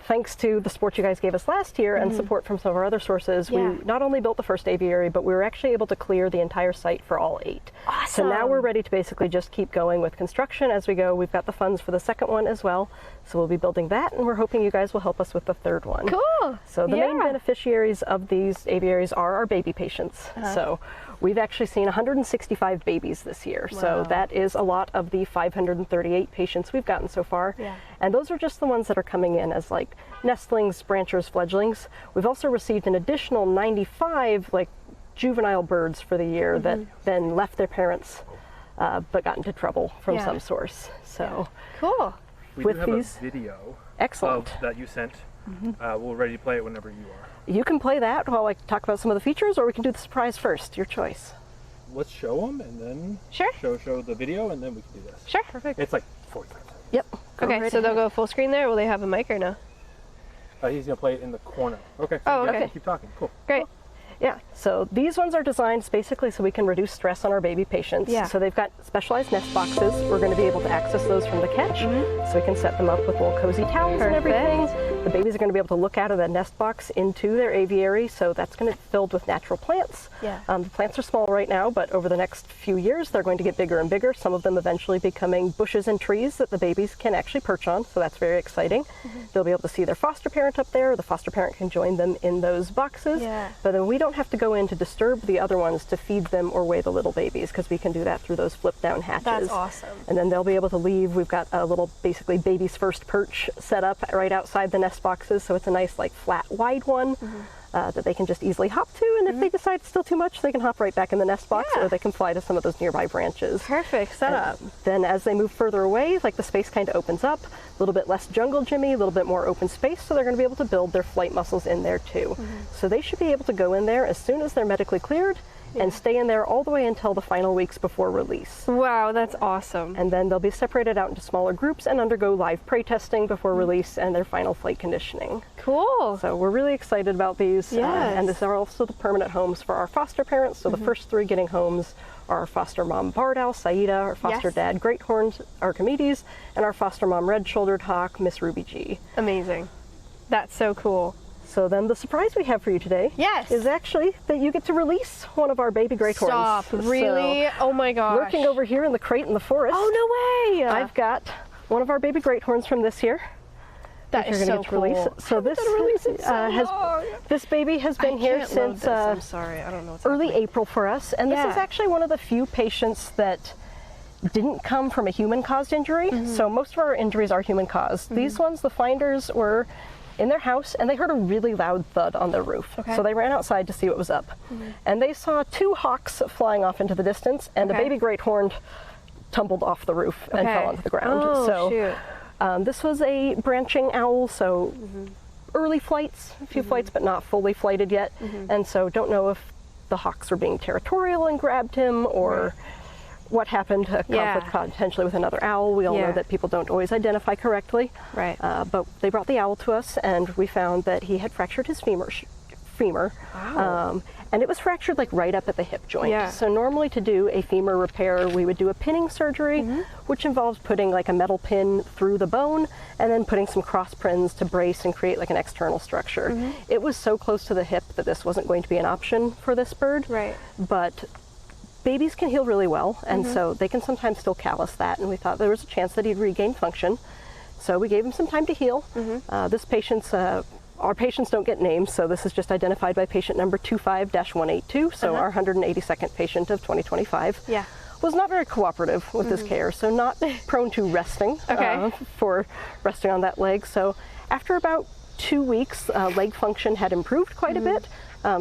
thanks to the support you guys gave us last year and support from some of our other sources, we not only built the first aviary, but we were actually able to clear the entire site for all 8. Awesome. So now we're ready to basically just keep going with construction as we go. We've got the funds for the second one as well. So we'll be building that, and we're hoping you guys will help us with the third one. Cool. So the main beneficiaries of these aviaries are our baby patients. So we've actually seen 165 babies this year. So that is a lot of the 538 patients we've gotten so far. And those are just the ones that are coming in as like nestlings, branchers, fledglings. We've also received an additional 95 like juvenile birds for the year that then left their parents but got into trouble from some source. So cool. We with do have these, a video excellent. that you sent. We're ready to play it whenever you are. You can play that while I talk about some of the features, or we can do the surprise first. Your choice. Let's show them and then show the video, and then we can do this. Sure. Perfect. It's like 45 seconds. Yep. Okay, so they'll go full screen there, or will they have a mic or no? He's going to play it in the corner. Okay. Oh, okay. Keep talking. Cool. Great. Yeah, so these ones are designed basically so we can reduce stress on our baby patients. Yeah. So they've got specialized nest boxes. We're going to be able to access those from the catch, so we can set them up with little cozy towels and everything. The babies are going to be able to look out of the nest box into their aviary, so that's going to be filled with natural plants. Yeah. The plants are small right now, but over the next few years they're going to get bigger and bigger, some of them eventually becoming bushes and trees that the babies can actually perch on, so that's very exciting. They'll be able to see their foster parent up there, or the foster parent can join them in those boxes, but then we don't have to go in to disturb the other ones to feed them or weigh the little babies, because we can do that through those flip down hatches. That's awesome. And then they'll be able to leave. We've got a little basically baby's first perch set up right outside the nest boxes, so it's a nice like flat wide one that they can just easily hop to, and if they decide it's still too much, they can hop right back in the nest box, or they can fly to some of those nearby branches. Perfect setup. Then as they move further away, like the space kind of opens up, a little bit less jungle Jimmy, a little bit more open space, so they're going to be able to build their flight muscles in there too. So they should be able to go in there as soon as they're medically cleared and stay in there all the way until the final weeks before release. Wow, that's awesome. And then they'll be separated out into smaller groups and undergo live prey testing before release and their final flight conditioning. Cool. So we're really excited about these. Yes. And these are also the permanent homes for our foster parents. So the first 3 getting homes are our foster mom Bardal, Saida, our foster dad Great Horns, Archimedes, and our foster mom Red-Shouldered Hawk, Miss Ruby G. Amazing. That's so cool. So then the surprise we have for you today is actually that you get to release one of our baby Great Horns. Stop, really? So, oh my gosh. working over here in the crate in the forest. Oh, no way. I've got one of our baby Great Horns from this year. That is so cool. Release. So this this baby has been here since I'm sorry, I don't know what's early happening. April for us, and this is actually one of the few patients that didn't come from a human-caused injury. So most of our injuries are human-caused. These ones, the finders were in their house, and they heard a really loud thud on their roof. So they ran outside to see what was up, and they saw 2 hawks flying off into the distance, and a baby great horn tumbled off the roof and fell onto the ground. Oh, so shoot. this was a branching owl, so early flights, a few flights, but not fully flighted yet, and so don't know if the hawks were being territorial and grabbed him, or what happened, a conflict potentially with another owl. We all know that people don't always identify correctly. Right. But they brought the owl to us, and we found that he had fractured his femur. Wow. And it was fractured like right up at the hip joint. So normally to do a femur repair, we would do a pinning surgery, which involves putting like a metal pin through the bone and then putting some cross pins to brace and create like an external structure. It was so close to the hip that this wasn't going to be an option for this bird. Right. But babies can heal really well, and so they can sometimes still callus that, and we thought there was a chance that he'd regain function. So we gave him some time to heal. This patient's, our patients don't get names, so this is just identified by patient number 25-182, so our 182nd patient of 2025. Was not very cooperative with this care, so not prone to resting for resting on that leg. So after about 2 weeks, leg function had improved quite a bit,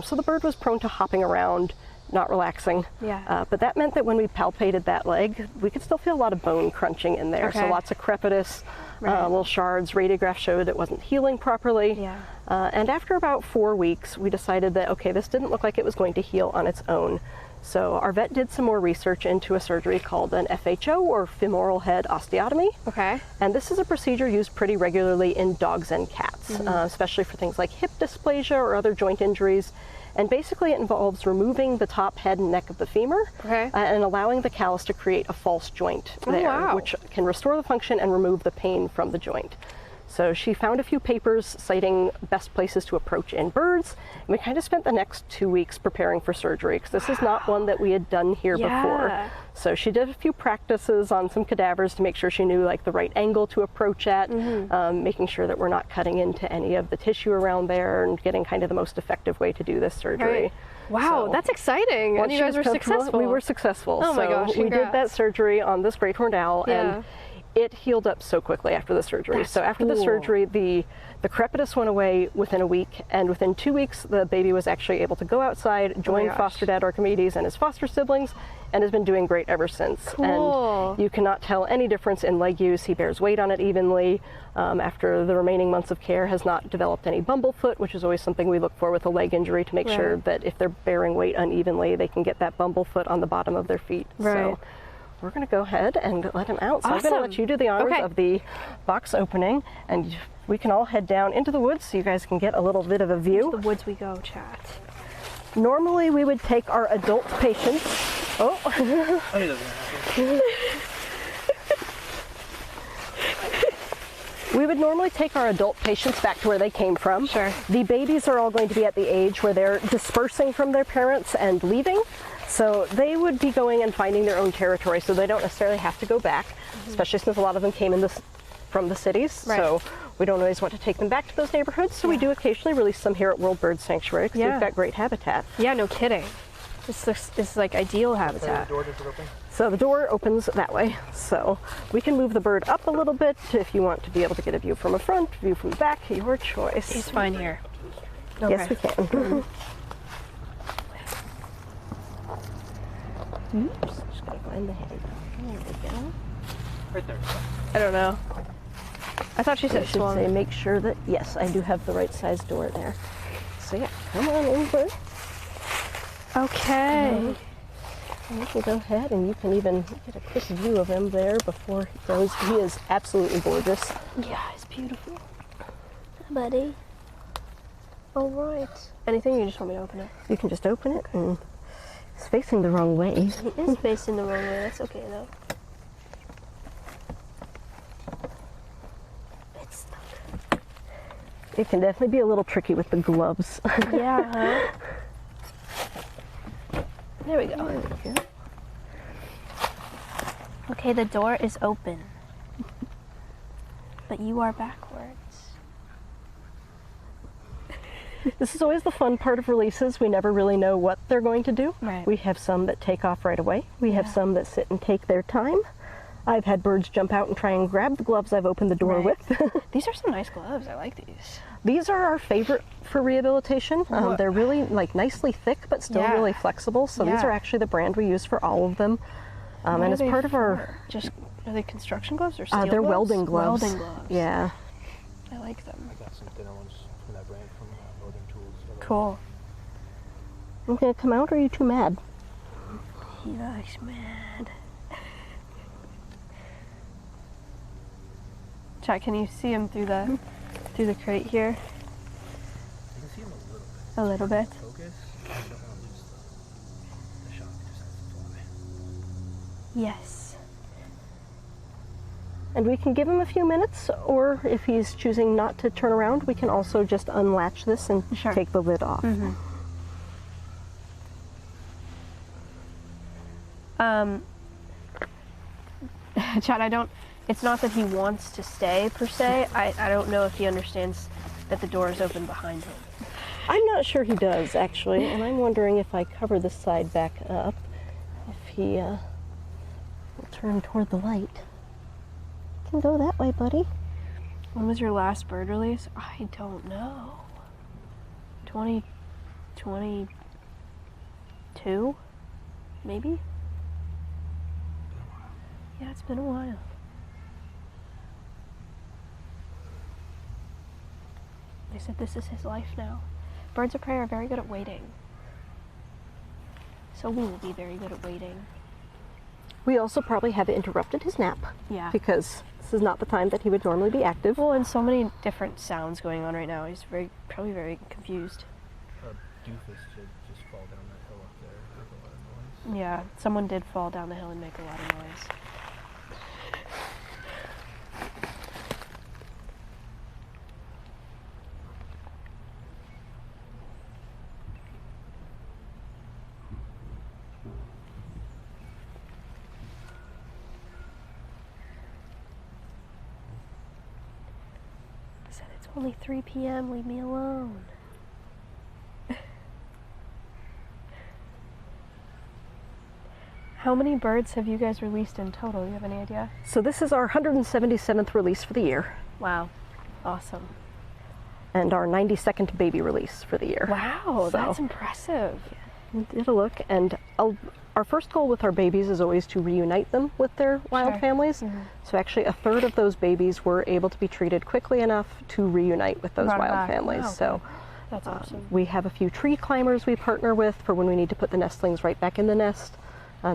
so the bird was prone to hopping around, not relaxing. But that meant that when we palpated that leg, we could still feel a lot of bone crunching in there. So lots of crepitus, little shards. Radiograph showed it wasn't healing properly. And after about 4 weeks, we decided that, okay, this didn't look like it was going to heal on its own. So our vet did some more research into a surgery called an FHO, or femoral head osteotomy. Okay. And this is a procedure used pretty regularly in dogs and cats, especially for things like hip dysplasia or other joint injuries. And basically it involves removing the top head and neck of the femur and allowing the callus to create a false joint there, which can restore the function and remove the pain from the joint. So she found a few papers citing best places to approach in birds, and we kind of spent the next 2 weeks preparing for surgery, because this is not one that we had done here before. So she did a few practices on some cadavers to make sure she knew like the right angle to approach at, making sure that we're not cutting into any of the tissue around there, and getting kind of the most effective way to do this surgery. Wow, that's exciting. And you guys were successful. We were successful. Oh my gosh, we did that surgery on this great horned owl, and it healed up so quickly after the surgery. So after the surgery, the crepitus went away within a week, and within 2 weeks, the baby was actually able to go outside, join foster dad Archimedes and his foster siblings, and has been doing great ever since. And you cannot tell any difference in leg use. He bears weight on it evenly. After the remaining months of care, has not developed any bumblefoot, which is always something we look for with a leg injury, to make sure that if they're bearing weight unevenly, they can get that bumblefoot on the bottom of their feet. So we're going to go ahead and let him out. So I'm going to let you do the honors of the box opening, and we can all head down into the woods so you guys can get a little bit of a view. Into the woods we go, chat. Normally we would take our adult patients. Oh. We would normally take our adult patients back to where they came from. Sure. The babies are all going to be at the age where they're dispersing from their parents and leaving. So they would be going and finding their own territory, so they don't necessarily have to go back, especially since a lot of them came in from the cities. So we don't always want to take them back to those neighborhoods, so we do occasionally release them here at World Bird Sanctuary, because we've got great habitat. Yeah, no kidding. This is like ideal habitat. So the door opens that way, so we can move the bird up a little bit if you want to be able to get a view from the front, view from the back, your choice. He's fine here. Yes, we can. Oops, just gotta find the head. There we go. Right there. I don't know. I thought she said I should say make sure that, yes, I do have the right size door there. So yeah, come on over. Okay. And we can go ahead, and you can even get a quick view of him there before he goes. He is absolutely gorgeous. Yeah, he's beautiful. Hi, buddy. All right. Anything, you just want me to open it? You can just open it, and it's facing the wrong way. He is facing the wrong way. That's okay, though. It's stuck. It can definitely be a little tricky with the gloves. Yeah, huh? There we go. There we go. Okay, the door is open. But you are backwards. This is always the fun part of releases. We never really know what they're going to do. Right. We have some that take off right away. We have some that sit and take their time. I've had birds jump out and try and grab the gloves I've opened the door with. These are some nice gloves. I like these. These are our favorite for rehabilitation. They're really like nicely thick, but still really flexible. So these are actually the brand we use for all of them. And as part of our... Are they construction gloves or steel gloves? They're welding gloves. Welding gloves. Yeah. I like them. I got some thinner ones from that brand from Northern Tools. Cool. I'm going to come out, or are you too mad? He looks mad. Chat, can you see him through the crate here? You can see him a little bit. A little bit. Focus. You don't want to lose the shot. It just has to fly. Yes. And we can give him a few minutes, or if he's choosing not to turn around, we can also just unlatch this and take the lid off. Chad, it's not that he wants to stay per se. I don't know if he understands that the door is open behind him. I'm not sure he does, actually, and I'm wondering if I cover this side back up, if he will turn toward the light. You can go that way, buddy. When was your last bird release? I don't know. 2022? Maybe? Yeah, it's been a while. They said this is his life now. Birds of prey are very good at waiting. So we will be very good at waiting. We also probably have interrupted his nap. Yeah. Because this is not the time that he would normally be active. Well, and so many different sounds going on right now. He's probably very confused. A doofus should just fall down that hill up there and make a lot of noise. Yeah, someone did fall down the hill and make a lot of noise. I said it's only 3 p.m. Leave me alone. How many birds have you guys released in total? Do you have any idea? So this is our 177th release for the year. Wow. Awesome. And our 92nd baby release for the year. Wow, So, that's impressive. we did a look, and our first goal with our babies is always to reunite them with their wild Sure. families. So actually a third of those babies were able to be treated quickly enough to reunite with those Run wild back. families. Wow, So That's awesome. we have a few tree climbers we partner with for when we need to put the nestlings right back in the nest.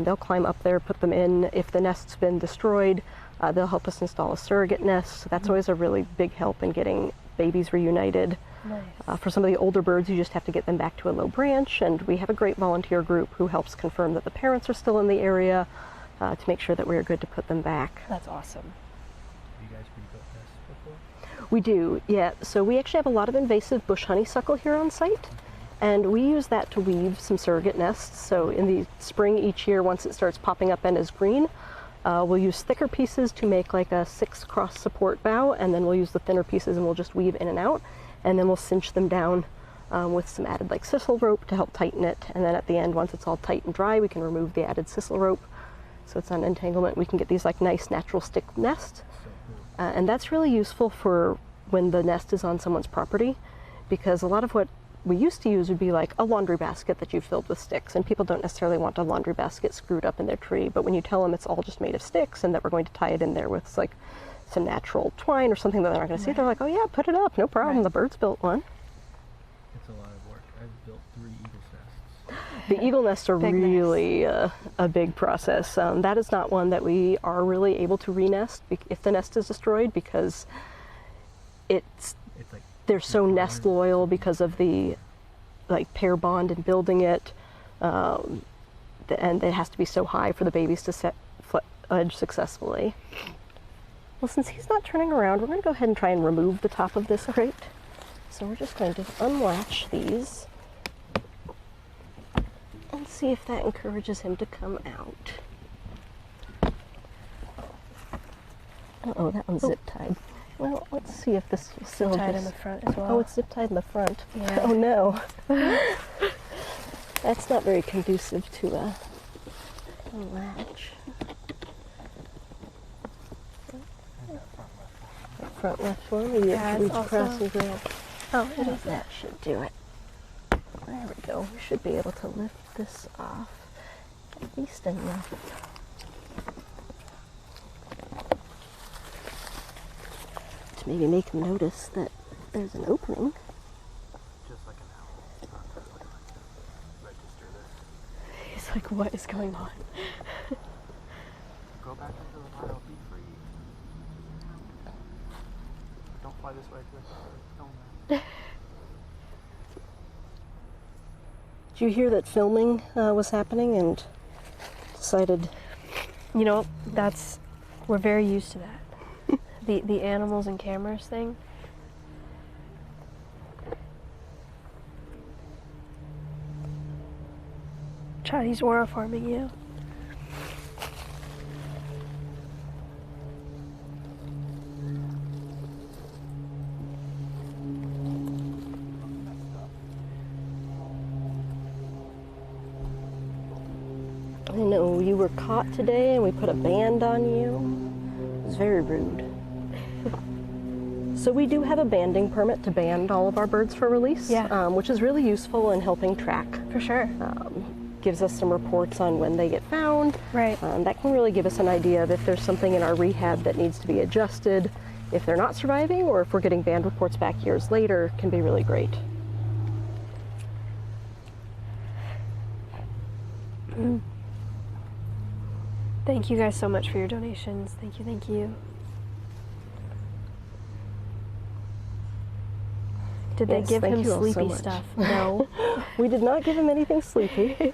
They'll climb up there, put them in. If the nest's been destroyed, they'll help us install a surrogate nest. So that's always a really big help in getting babies reunited. Nice. For some of the older birds, you just have to get them back to a low branch, and we have a great volunteer group who helps confirm that the parents are still in the area to make sure that we are good to put them back. That's awesome. Have you guys rebuilt nests before? We do, yeah. So we actually have a lot of invasive bush honeysuckle here on site, and we use that to weave some surrogate nests. So in the spring each year, once it starts popping up and is green, we'll use thicker pieces to make like a 6 cross support bough, and then we'll use the thinner pieces and we'll just weave in and out, and then we'll cinch them down with some added like sisal rope to help tighten it. And then at the end, once it's all tight and dry, we can remove the added sisal rope. So it's on entanglement. We can get these like nice natural stick nests. And that's really useful for when the nest is on someone's property, because a lot of what we used to use would be like a laundry basket that you filled with sticks, and people don't necessarily want a laundry basket screwed up in their tree. But when you tell them it's all just made of sticks and that we're going to tie it in there with like some natural twine or something that they're not going to see, they're like, oh yeah, put it up, no problem. The birds built one. It's a lot of work. I've built 3 eagle's nests. The eagle nests are Big really a big process. That is not one that we are really able to re-nest if the nest is destroyed, because It's like they're so nest loyal because of the like pair bond in building it, and it has to be so high for the babies to set fledge successfully. Well, since he's not turning around, we're going to go ahead and try and remove the top of this crate. So we're just going to unlatch these and see if that encourages him to come out. Uh-oh, that one's zip tied. Well, let's see if this will still Tied in just... the front as well. Oh, it's zip tied in the front. Yeah. Oh no. That's not very conducive to a latch. Front left one, you Yeah, reach it's across also- and grab. Oh, it is. That should do it. There we go. We should be able to lift this off at least enough. To maybe make him notice that there's an opening. just like an owl. It's not really like to register this. He's like, what is going on? Go back into the wild, be free. Don't fly this way, don't. Did you hear that filming was happening and decided? You know, we're very used to that. The animals and cameras thing. Chinese aura farming you. I know you were caught today and we put a band on you. It was very rude. So we do have a banding permit to band all of our birds for release, which is really useful in helping track. For sure. Gives us some reports on when they get found. Right. That can really give us an idea of if there's something in our rehab that needs to be adjusted, if they're not surviving or if we're getting band reports back years later, can be really great. Thank you guys so much for your donations. Thank you, thank you. Did they Yes, give thank him you all so sleepy much. stuff? No. We did not give him anything sleepy.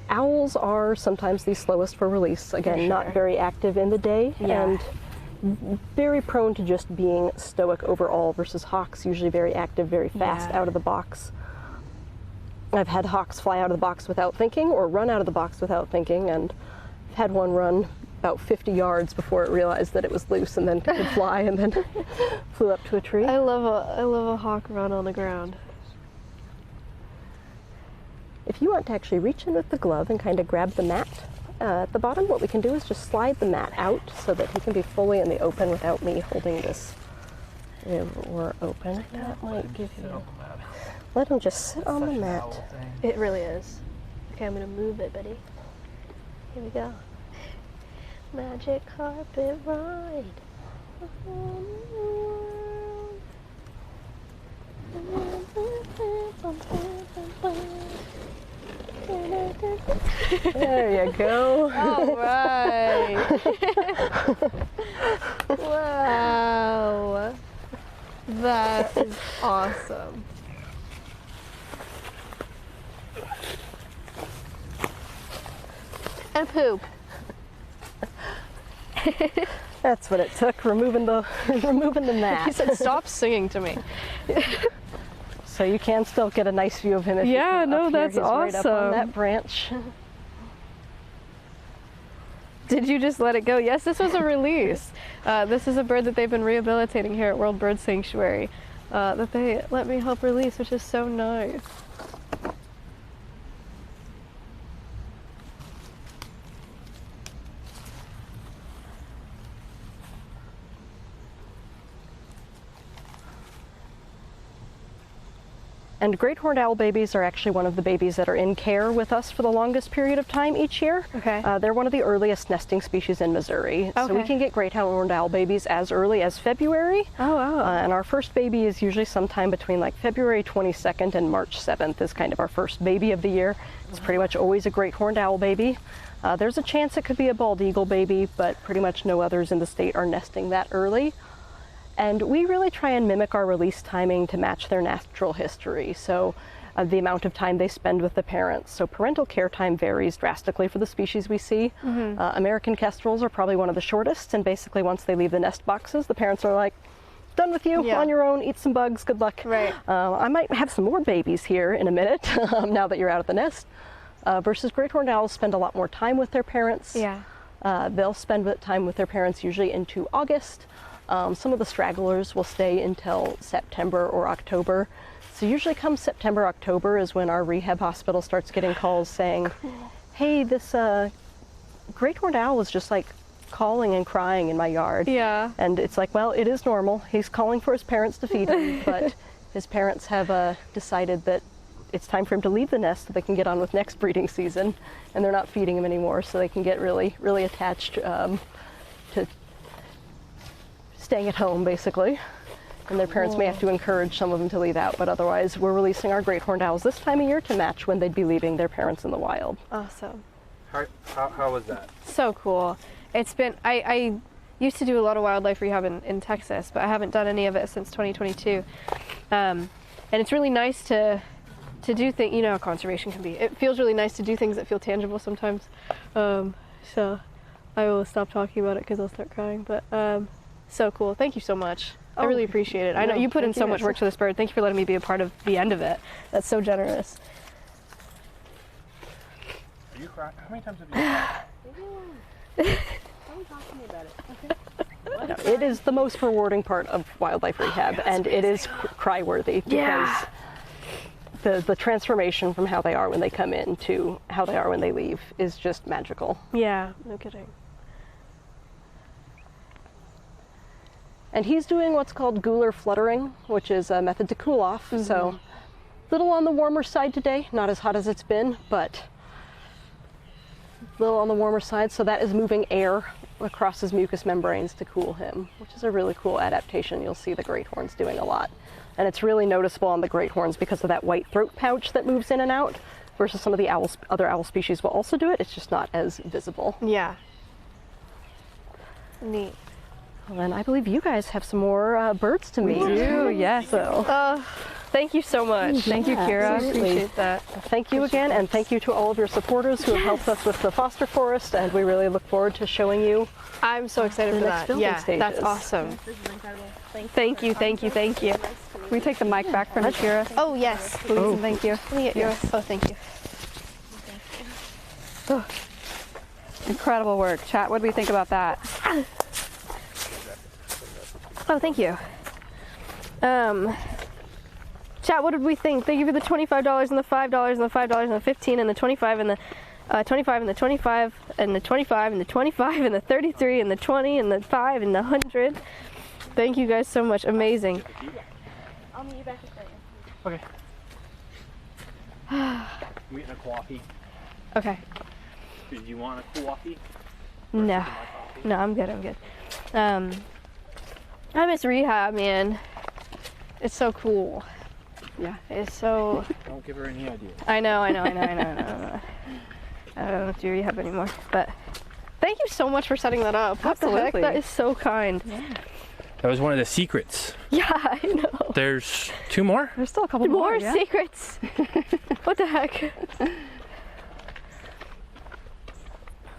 Owls are sometimes the slowest for release. Again, not very active in the day and very prone to just being stoic overall, versus hawks, usually very active, very fast out of the box. I've had hawks fly out of the box without thinking or run out of the box without thinking, and I've had one run about 50 yards before it realized that it was loose and then could fly and then flew up to a tree. I love a hawk run on the ground. If you want to actually reach in with the glove and kind of grab the mat at the bottom, what we can do is just slide the mat out so that he can be fully in the open without me holding this or open. That might give you... Let him just sit on the mat. It really is. Okay, I'm gonna move it, buddy. Here we go. Magic carpet ride. There you go. All right. Wow. That is awesome. And poop. That's what it took, removing the mat. He said, "Stop singing to me." So you can still get a nice view of him if Yeah, you come no, up here. that's He's right up on awesome. that branch. Did you just let it go? Yes, this was a release. This is a bird that they've been rehabilitating here at World Bird Sanctuary that they let me help release, which is so nice. And great horned owl babies are actually one of the babies that are in care with us for the longest period of time each year. Okay. They're one of the earliest nesting species in Missouri. So we Okay. can get great horned owl babies as early as February. Oh, wow. And our first baby is usually sometime between like February 22nd and March 7th is kind of our first baby of the year. It's pretty much always a great horned owl baby. There's a chance it could be a bald eagle baby, but pretty much no others in the state are nesting that early. And we really try and mimic our release timing to match their natural history. So the amount of time they spend with the parents. So parental care time varies drastically for the species we see. American kestrels are probably one of the shortest, and basically once they leave the nest boxes, the parents are like, done with you, on your own, eat some bugs, good luck. Right. I might have some more babies here in a minute, now that you're out of the nest. Versus great horned owls spend a lot more time with their parents. Yeah. They'll spend time with their parents usually into August. Some of the stragglers will stay until September or October. So usually come September, October is when our rehab hospital starts getting calls saying, hey, this great horned owl is just like calling and crying in my yard. Yeah. And it's like, well, it is normal. He's calling for his parents to feed him, but his parents have decided that it's time for him to leave the nest so they can get on with next breeding season, and they're not feeding him anymore, so they can get really, really attached to staying at home, basically. And their parents may have to encourage some of them to leave out, but otherwise we're releasing our great horned owls this time of year to match when they'd be leaving their parents in the wild. Awesome. How was that? So cool. It's been, I used to do a lot of wildlife rehab in Texas, but I haven't done any of it since 2022. And it's really nice to do things, you know how conservation can be. It feels really nice to do things that feel tangible sometimes. So I will stop talking about it because I'll start crying, but so cool. Thank you so much. I really appreciate it. I know you put in so much work to this bird. Thank you for letting me be a part of the end of it. That's so generous. Are you crying? How many times have you cried? Don't talk to me about it. Okay. It is the most rewarding part of wildlife rehab, and it is cry-worthy because the transformation from how they are when they come in to how they are when they leave is just magical. Yeah, no kidding. And he's doing what's called gular fluttering, which is a method to cool off. So a little on the warmer side today, not as hot as it's been, but a little on the warmer side. So that is moving air across his mucous membranes to cool him, which is a really cool adaptation you'll see the great horns doing a lot. And it's really noticeable on the great horns because of that white throat pouch that moves in and out, versus some of the other owl species will also do it. It's just not as visible. Yeah. Neat. Well, and I believe you guys have some more birds to meet. We do, yes. So. Thank you so much. Thank you, Kira. Appreciate that. Thank you again, and thank you to all of your supporters who have helped us with the foster forest, and we really look forward to showing you. I'm so excited the for next that. building Yeah, stages. that's awesome. This is incredible. Thank you, thank you, thank you. Can we take the mic back from Kira? Oh, yes. Please, and thank you. Let me get yours. Oh, thank you. Oh. Incredible work. Chat, what do we think about that? Oh, thank you. Chat, what did we think? Thank you for the $25 and the $5 and the $5 and the 15 and the 25 and the 25 and the 25 and the 25 and the 25 and the 33 and the 20 and the 5 and the 100. Thank you guys so much. Amazing. I'll meet you back at the Okay. I'm getting a coffee. Okay. Did you want a coffee? No. No, I'm good. I'm good. I miss rehab, man. It's so cool. Yeah. It's so. Don't give her any ideas. I know. I don't do rehab anymore. But thank you so much for setting that up. What the heck? Absolutely. That is so kind. That was one of the secrets. Yeah, I know. There's 2 more? There's still a couple More yeah. secrets. What the heck?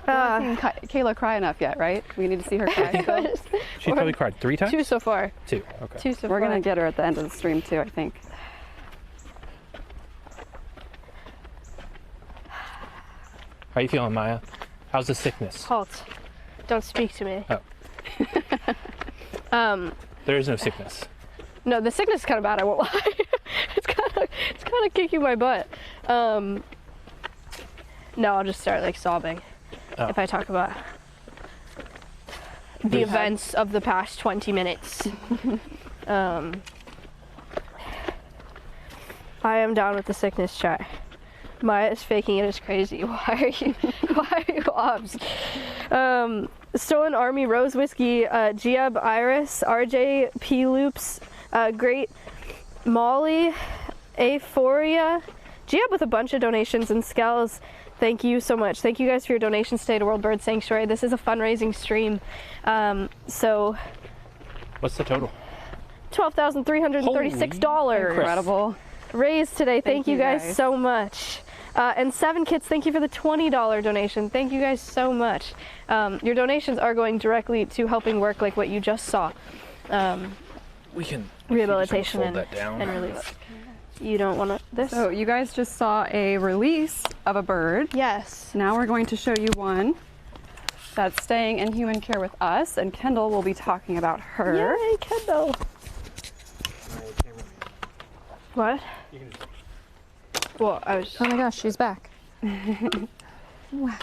I haven't seen Kayla cry enough yet, right? We need to see her cry. So. She probably cried 3 times? 2 so far. 2, okay. 2 so We're far. gonna get her at the end of the stream too, I think. How you feeling, Maya? How's the sickness? Halt. Don't speak to me. Oh. There is no sickness. No, the sickness is kind of bad. I won't lie. it's kind of kicking my butt. No, I'll just start like sobbing if I talk about the events of the past 20 minutes. I am down with the sickness, chat. Maya is faking it as crazy. Why are you obs? Stolen Army, Rose Whiskey, Giab Iris, RJ P Loops, Great Molly, Aphoria, Giab with a bunch of donations, and Skells. Thank you so much. Thank you guys for your donations today to World Bird Sanctuary. This is a fundraising stream. So What's the total? $12,336. Incredible. Raised today. Thank you guys so much. And 7 Kits, thank you for the $20 donation. Thank you guys so much. Your donations are going directly to helping work like what you just saw. We can Rehabilitation fold that down. and relief. You don't want this? So you guys just saw a release of a bird. Yes. Now we're going to show you one that's staying in human care with us, and Kendall will be talking about her. Yay, Kendall. What? Well, I was. Oh my gosh, she's back. Wow.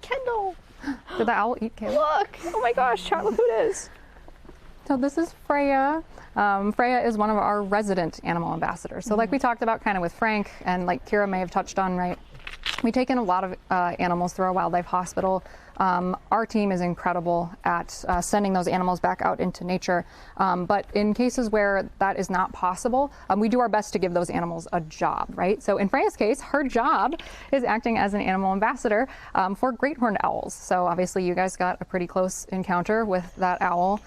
Kendall. Did the owl eat Kayla? Look! Oh my gosh, chat, look who it is. So this is Freya. Freya is one of our resident animal ambassadors. So like we talked about kind of with Frank, and like Kira may have touched on, right? We take in a lot of animals through our wildlife hospital. Our team is incredible at sending those animals back out into nature. But in cases where that is not possible, we do our best to give those animals a job, right? So in Freya's case, her job is acting as an animal ambassador for great horned owls. So obviously you guys got a pretty close encounter with that owl.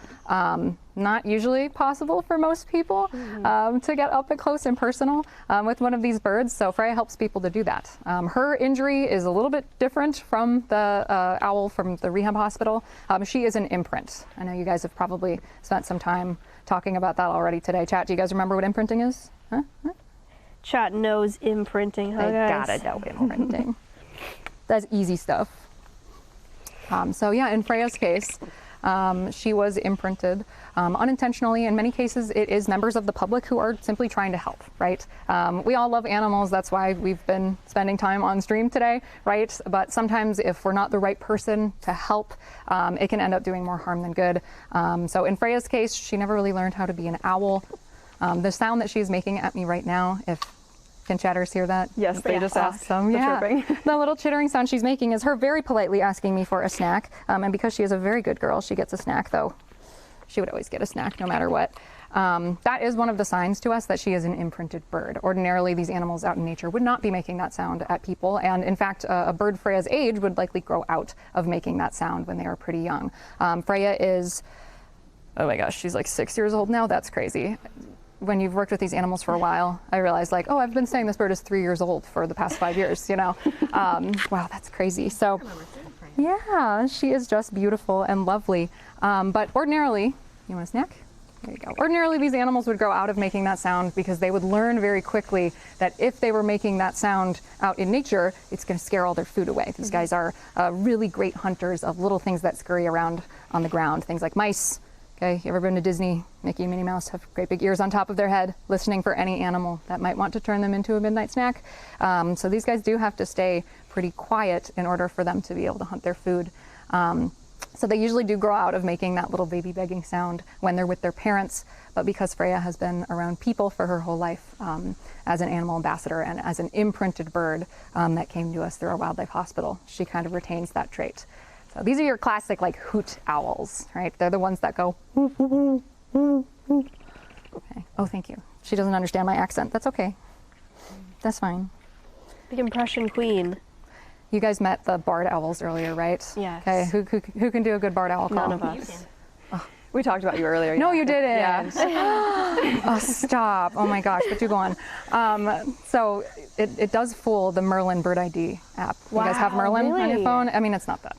Not usually possible for most people to get up close and personal with one of these birds. So Freya helps people to do that. Her injury is a little bit different from the owl from the rehab hospital. She is an imprint. I know you guys have probably spent some time talking about that already today. Chat, do you guys remember what imprinting is? Huh? Chat knows imprinting, huh, I guys? gotta know imprinting. That's easy stuff. So yeah, in Freya's case, she was imprinted unintentionally. In many cases, it is members of the public who are simply trying to help, right? We all love animals. That's why we've been spending time on stream today, right? But sometimes if we're not the right person to help, it can end up doing more harm than good. So in Freya's case, she never really learned how to be an owl. The sound that she's making at me right now, if Can chatters hear that? Yes, they just asked. Awesome. The Yeah. chirping. The little chittering sound she's making is her very politely asking me for a snack. And because she is a very good girl, she gets a snack, though she would always get a snack no matter what. That is one of the signs to us that she is an imprinted bird. Ordinarily, these animals out in nature would not be making that sound at people. And in fact, a bird Freya's age would likely grow out of making that sound when they are pretty young. Freya is, oh my gosh, she's like 6 years old now. That's crazy. When you've worked with these animals for a while, I realized like, oh, I've been saying this bird is 3 years old for the past 5 years, you know? Wow, that's crazy. So yeah, she is just beautiful and lovely. But ordinarily, you want a snack? There you go. Ordinarily, these animals would grow out of making that sound because they would learn very quickly that if they were making that sound out in nature, it's going to scare all their food away. These guys are really great hunters of little things that scurry around on the ground, things like mice. Okay, you ever been to Disney? Mickey and Minnie Mouse have great big ears on top of their head, listening for any animal that might want to turn them into a midnight snack. So these guys do have to stay pretty quiet in order for them to be able to hunt their food. So they usually do grow out of making that little baby begging sound when they're with their parents. But because Freya has been around people for her whole life as an animal ambassador and as an imprinted bird that came to us through our wildlife hospital, she kind of retains that trait. So these are your classic like hoot owls, right? They're the ones that go whoop, whoop, whoop, whoop. Okay. Oh, thank you. She doesn't understand my accent. That's okay. That's fine. The impression queen. You guys met the barred owls earlier, right? Yes. Okay. Who can do a good barred owl call? None of us. We talked about you earlier. No, yeah. you didn't. Yeah. Oh, stop. Oh my gosh, but you go on. So it does fool the Merlin Bird ID app. You guys have Wow, Merlin on your really? phone? I mean, it's not that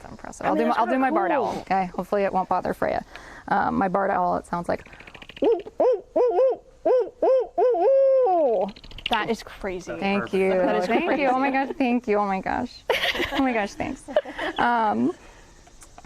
impressive. I mean, I'll do my barred cool. owl, okay? Hopefully it won't bother Freya. My barred owl, it sounds like. That is crazy. Thank you. That is Thank crazy. you. Oh my gosh, thank you. Oh my gosh. Oh my gosh, thanks.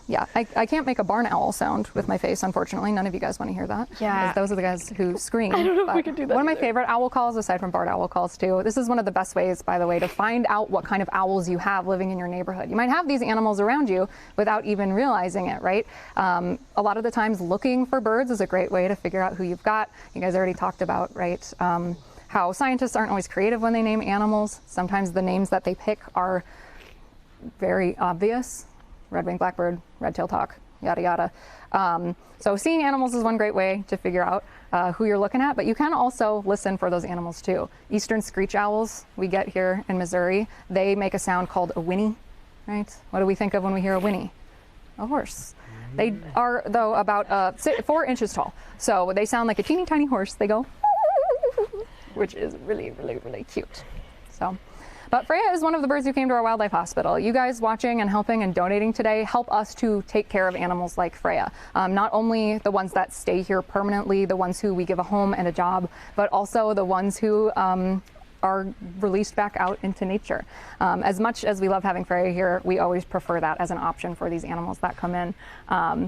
Yeah, I can't make a barn owl sound with my face, unfortunately. None of you guys want to hear that. Yeah. Because those are the guys who scream. I don't know if But we could do that One of my either. favorite owl calls, aside from barred owl calls too, this is one of the best ways, by the way, to find out what kind of owls you have living in your neighborhood. You might have these animals around you without even realizing it, right? A lot of the times looking for birds is a great way to figure out who you've got. You guys already talked about, right? How scientists aren't always creative when they name animals. Sometimes the names that they pick are very obvious. Red-winged blackbird, red-tailed hawk, yada yada. So seeing animals is one great way to figure out who you're looking at, but you can also listen for those animals too. Eastern screech owls we get here in Missouri, they make a sound called a whinny, right? What do we think of when we hear a whinny? A horse. They are, though, about 4 inches tall. So they sound like a teeny tiny horse. They go, which is really, really, really cute. So, but Freya is one of the birds who came to our wildlife hospital. You guys watching and helping and donating today help us to take care of animals like Freya. Not only the ones that stay here permanently, the ones who we give a home and a job, but also the ones who are released back out into nature. As much as we love having Freya here, we always prefer that as an option for these animals that come in.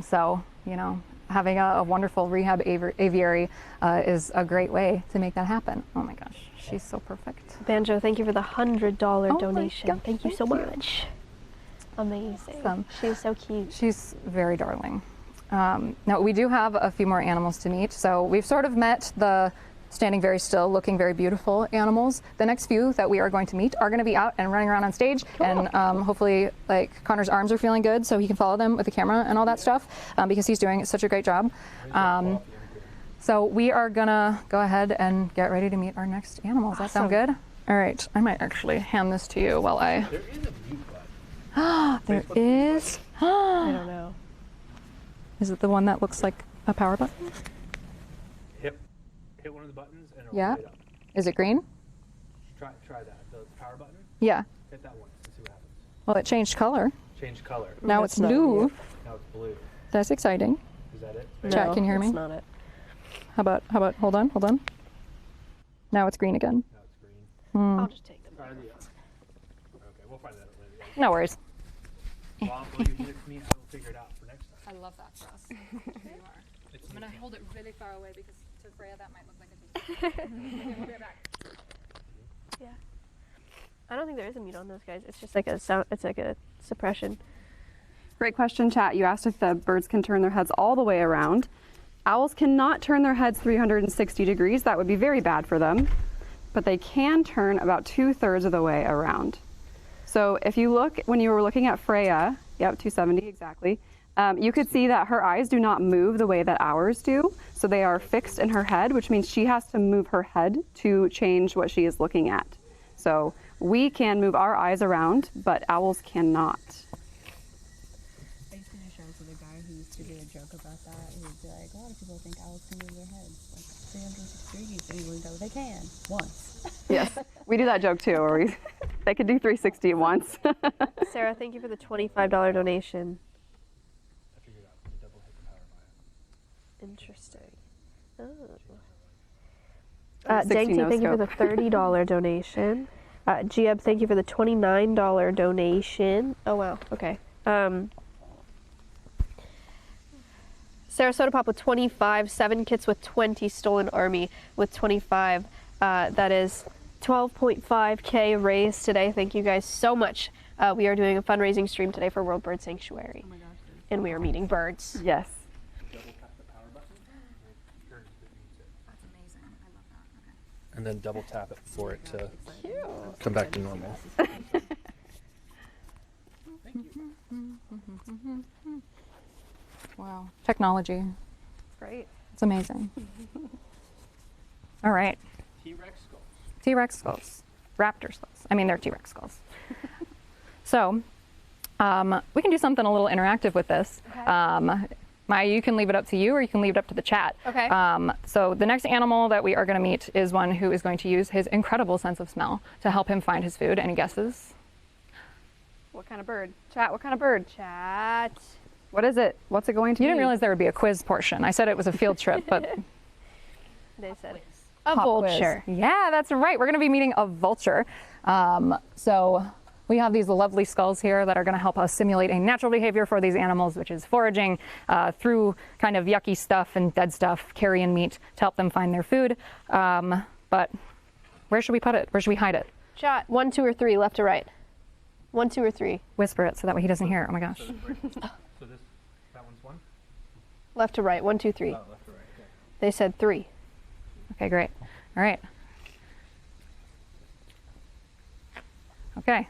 So, you know, having a wonderful rehab aviary is a great way to make that happen. Oh my gosh, she's so perfect. Banjo, thank you for the $100 my donation. gosh, Thank you so thank you. much. Amazing. Awesome. She's so cute. She's very darling. Now we do have a few more animals to meet. So we've sort of met the standing very still, looking very beautiful animals. The next few that we are going to meet are going to be out and running around on stage, and hopefully, like, Connor's arms are feeling good, so he can follow them with the camera and all that stuff, because he's doing such a great job. So we are gonna go ahead and get ready to meet our next animals. Does that sound good? All right, I might actually hand this to you while I. There is a mute button. There is. I don't know. Is it the one that looks like a power button? Hit one of the buttons and it'll Yeah. light up. Is it green? Try that. The power button. Yeah. Hit that one and see what happens. Well, it changed color. Change color. Now it's blue. Now it's blue. That's exciting. Is that it? Chat, can you hear me? That's not it. How about, hold on. Now it's green again. Now it's green. I'll just take them. Try the other. Okay, we'll find that out later. No worries. While you hit it for me, I will figure it out for next time. I love that for us. There you are. I'm gonna hold it really far away because to Freya that might look like a TV. Okay, we'll be right back. Yeah. I don't think there is a mute on those guys. It's just like a sound. It's like a suppression. Great question, chat. You asked if the birds can turn their heads all the way around. Owls cannot turn their heads 360 degrees. That would be very bad for them. but they can turn about 2/3 of the way around. So if you look, when you were looking at Freya, yep, 270 exactly, you could see that her eyes do not move the way that ours do. So they are fixed in her head, which means she has to move her head to change what she is looking at. So we can move our eyes around, but owls cannot. I used to do shows with a guy who used to do a joke about that. He would be like, a lot of people think owls can move their heads like 360 degrees, and he would go, they can, once. Yes, we do that joke too, where they could do 360 once. Sarah, thank you for the $25 donation. I figured out you double hit the power by it. Interesting. Oh. 60 Dangty, no thank you for the scope. $30 donation. Gieb, thank you for the $29 donation. Oh wow, okay. Sarasota Pop with 25, 7 kits with 20, Stolen Army with 25. That is 12.5K raised today. Thank you guys so much. We are doing a fundraising stream today for World Bird Sanctuary. Oh my gosh. And we are meeting birds. Yes. Double tap the power button. That's amazing. I love that. Okay. And then double tap it for it to come back to normal. Wow. Technology. Great. It's amazing. All right. T-Rex skulls. T-Rex skulls. Raptor skulls. I mean, they're T-Rex skulls. So, we can do something a little interactive with this. Okay. Maya, you can leave it up to you or you can leave it up to the chat. Okay. So the next animal that we are going to meet is one who is going to use his incredible sense of smell to help him find his food. Any guesses? What kind of bird? Chat, what kind of bird? Chat. What is it? What's it going to be? You didn't realize there would be a quiz portion. I said it was a field trip, but They said a pop vulture. quiz. Yeah, that's right. We're going to be meeting a vulture. So we have these lovely skulls here that are going to help us simulate a natural behavior for these animals, which is foraging through kind of yucky stuff and dead stuff, carrion meat to help them find their food. But where should we put it? Where should we hide it? Chat. 1, 2, or 3, left to right. 1, 2, or 3. Whisper it so that way he doesn't hear it. Oh my gosh. So that one's one? Left to right. 1, 2, 3. Oh, left to right. Okay. They said 3. Okay, great. All right. Okay.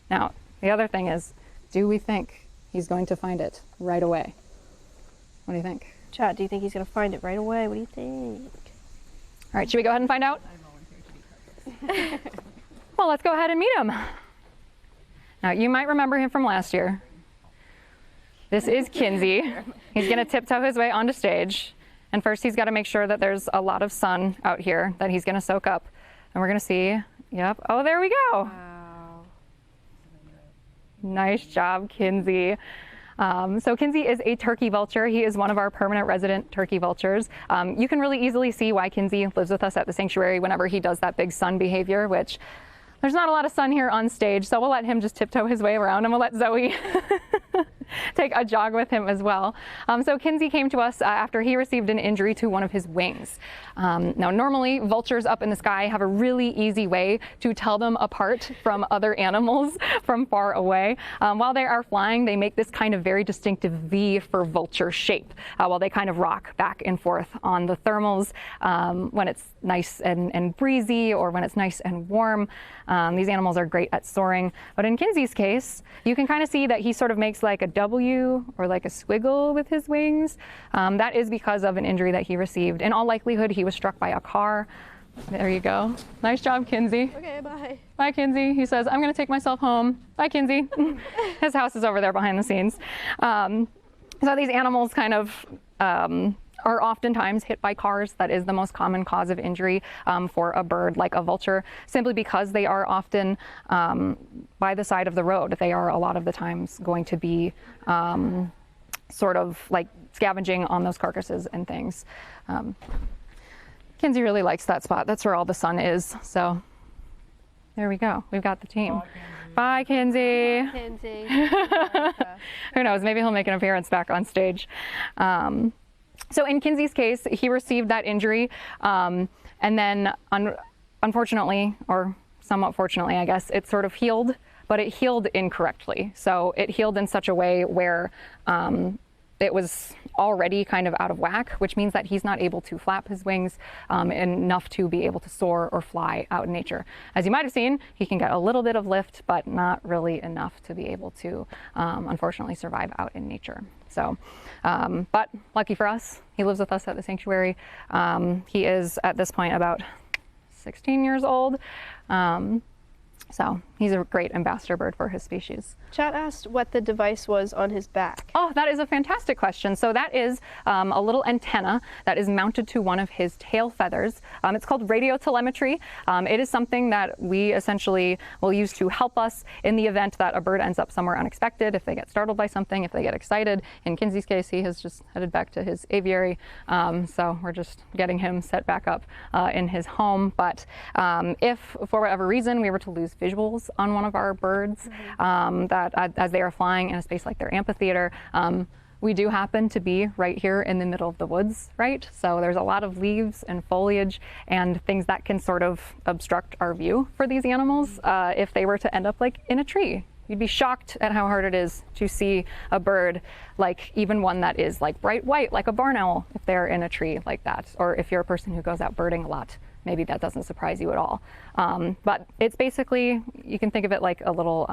Now, the other thing is, do we think he's going to find it right away? What do you think? Chat. Do you think he's gonna find it right away? What do you think? All right, should we go ahead and find out? Well, let's go ahead and meet him. Now, you might remember him from last year. This is Kinsey. He's going to tiptoe his way onto stage. And first, he's got to make sure that there's a lot of sun out here that he's going to soak up. And we're going to see, yep. Oh, there we go. Wow. Nice job, Kinsey. So Kinsey is a turkey vulture. He is one of our permanent resident turkey vultures. You can really easily see why Kinsey lives with us at the sanctuary whenever he does that big sun behavior, which there's not a lot of sun here on stage, so we'll let him just tiptoe his way around and we'll let Zoe take a jog with him as well. So Kinsey came to us after he received an injury to one of his wings. Now normally vultures up in the sky have a really easy way to tell them apart from other animals from far away. While they are flying, they make this kind of very distinctive V for vulture shape while they kind of rock back and forth on the thermals when it's nice and breezy or when it's nice and warm. These animals are great at soaring, but in Kinsey's case, you can kind of see that he sort of makes like a W or like a squiggle with his wings. That is because of an injury that he received. In all likelihood, he was struck by a car. There you go. Nice job, Kinsey. Okay, bye. Bye, Kinsey. He says, I'm going to take myself home. Bye, Kinsey. His house is over there behind the scenes. So these animals kind of are oftentimes hit by cars. That is the most common cause of injury for a bird like a vulture, simply because they are often by the side of the road. They are a lot of the times going to be sort of like scavenging on those carcasses and things. Kinsey really likes that spot. That's where all the sun is. So there we go. We've got the team. Bye, Kinsey. Kinsey. Who knows? Maybe he'll make an appearance back on stage. So in Kinsey's case, he received that injury, and then unfortunately, or somewhat fortunately, I guess, it sort of healed, but it healed incorrectly. So it healed in such a way where it was already kind of out of whack, which means that he's not able to flap his wings enough to be able to soar or fly out in nature. As you might have seen, he can get a little bit of lift, but not really enough to be able to, unfortunately, survive out in nature. So, but lucky for us, he lives with us at the sanctuary. He is at this point about 16 years old. So he's a great ambassador bird for his species. Chat asked what the device was on his back. Oh, that is a fantastic question. So that is a little antenna that is mounted to one of his tail feathers. It's called radio telemetry. It is something that we essentially will use to help us in the event that a bird ends up somewhere unexpected, if they get startled by something, if they get excited. In Kinsey's case, he has just headed back to his aviary. So we're just getting him set back up in his home. But if for whatever reason we were to lose visuals on one of our birds that as they are flying in a space like their amphitheater, we do happen to be right here in the middle of the woods, right? So there's a lot of leaves and foliage and things that can sort of obstruct our view for these animals if they were to end up like in a tree. You'd be shocked at how hard it is to see a bird, like even one that is like bright white, like a barn owl, if they're in a tree like that, or if you're a person who goes out birding a lot. Maybe that doesn't surprise you at all. But it's basically, you can think of it like a little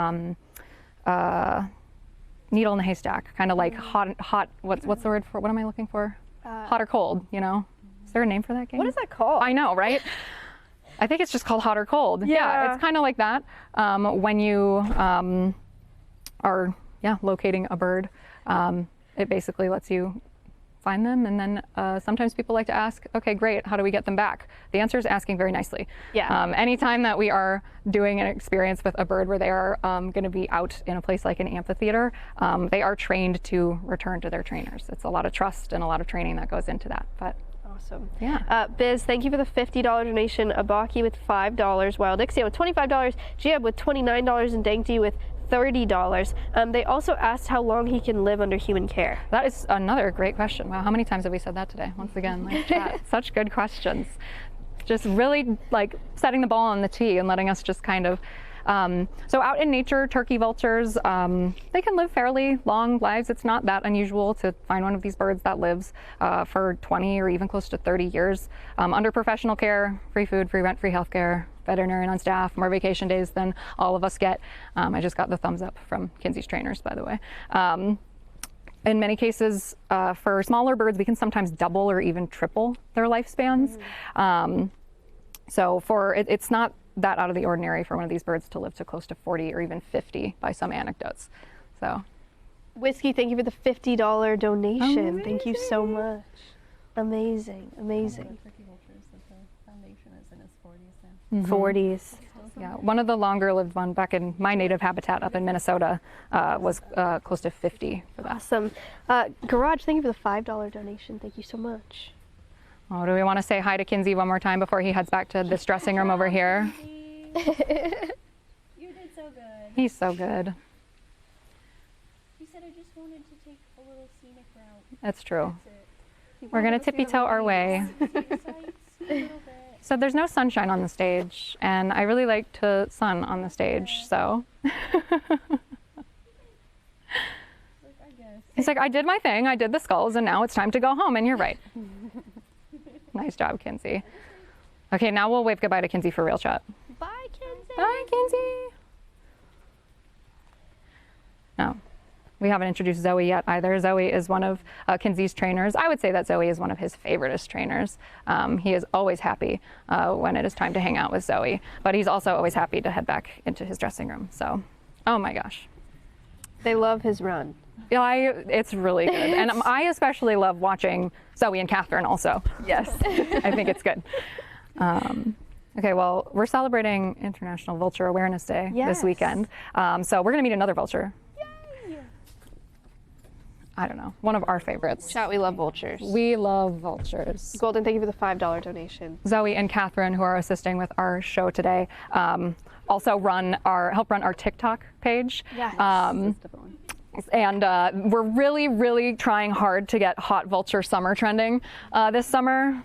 needle in the haystack, kind of like hot, what's the word for, what am I looking for? Hot or cold, you know? Is there a name for that game? What is that called? I know, right? I think it's just called hot or cold. Yeah, it's kind of like that. When you are locating a bird, it basically lets you find them, and then sometimes people like to ask, okay, great, how do we get them back? The answer is asking very nicely. Yeah. Anytime that we are doing an experience with a bird where they are going to be out in a place like an amphitheater, they are trained to return to their trainers. It's a lot of trust and a lot of training that goes into that. But awesome. Yeah. Biz, thank you for the $50 donation. Abaki with $5, Wild Ixia with $25, Giab with $29, and Dankti with $30. They also asked how long he can live under human care. That is another great question. Wow, how many times have we said that today? Once again, like chat. Such good questions. Just really like setting the ball on the tee and letting us just kind of so out in nature, turkey vultures, they can live fairly long lives. It's not that unusual to find one of these birds that lives for 20 or even close to 30 years. Under professional care, free food, free rent, free healthcare, veterinarian on staff, more vacation days than all of us get. I just got the thumbs up from Kinsey's trainers, by the way. In many cases, for smaller birds, we can sometimes double or even triple their lifespans. So it's not that out of the ordinary for one of these birds to live to close to 40 or even 50 by some anecdotes. So, Whiskey, thank you for the $50 donation. Amazing. Thank you so much. Amazing, amazing. Foundation is in its 40s now. 40s. Yeah, one of the longer lived ones back in my native habitat up in Minnesota was close to 50 for that. Awesome. Garage, thank you for the $5 donation. Thank you so much. Oh, do we want to say hi to Kinsey one more time before he heads back to this dressing room over here? You did so good. He's so good. He said I just wanted to take a little scenic route. That's true. That's We're going to tippy-toe our way. See the sights a little bit. So there's no sunshine on the stage, and I really like to sun on the stage, so. He's like, I did my thing, I did the skulls, and now it's time to go home, and you're right. Nice job, Kinsey. Okay, now we'll wave goodbye to Kinsey for real chat. Bye, Kinsey. Bye, Kinsey. No, we haven't introduced Zoe yet either. Zoe is one of Kinsey's trainers. I would say that Zoe is one of his favoriteest trainers. He is always happy when it is time to hang out with Zoe, but he's also always happy to head back into his dressing room. So, oh my gosh. They love his run. Yeah, it's really good. And I especially love watching Zoe and Catherine also. Yes. I think it's good. Okay, well, we're celebrating International Vulture Awareness Day this weekend. So we're going to meet another vulture. Yay! I don't know, one of our favorites. Chat, we love vultures. We love vultures. Golden, thank you for the $5 donation. Zoe and Catherine, who are assisting with our show today, also help run our TikTok page. Yes. And we're really, really trying hard to get hot vulture summer trending this summer.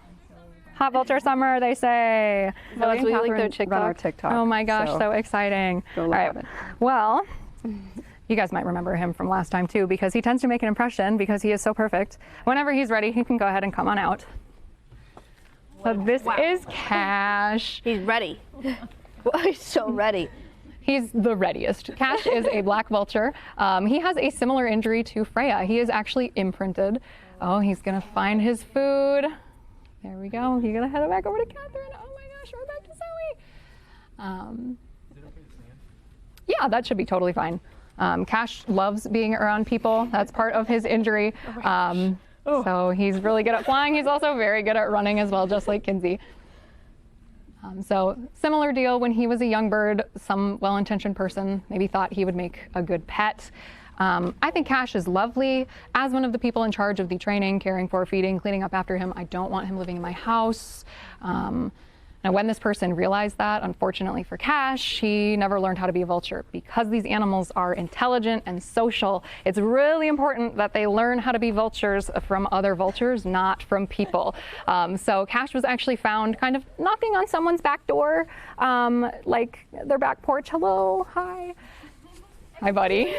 Hot vulture summer, they say. So we link their TikTok. Run our TikTok. Oh my gosh, so exciting. Go All look right. at it. Well, You guys might remember him from last time too, because he tends to make an impression because he is so perfect. Whenever he's ready, he can go ahead and come on out. So this is Cash. He's ready. He's so ready. He's the readiest. Cash is a black vulture. He has a similar injury to Freya. He is actually imprinted. Oh, he's gonna find his food. There we go. He's gonna head back over to Catherine. Oh my gosh, we're back to Zoe. Yeah, that should be totally fine. Cash loves being around people. That's part of his injury. So he's really good at flying. He's also very good at running as well, just like Kinsey. So similar deal, when he was a young bird, some well-intentioned person maybe thought he would make a good pet. I think Cash is lovely. As one of the people in charge of the training, caring for, feeding, cleaning up after him, I don't want him living in my house. Now, when this person realized that, unfortunately for Cash, he never learned how to be a vulture. Because these animals are intelligent and social, it's really important that they learn how to be vultures from other vultures, not from people. So Cash was actually found kind of knocking on someone's back door, like their back porch. Hello, hi. Hi, buddy.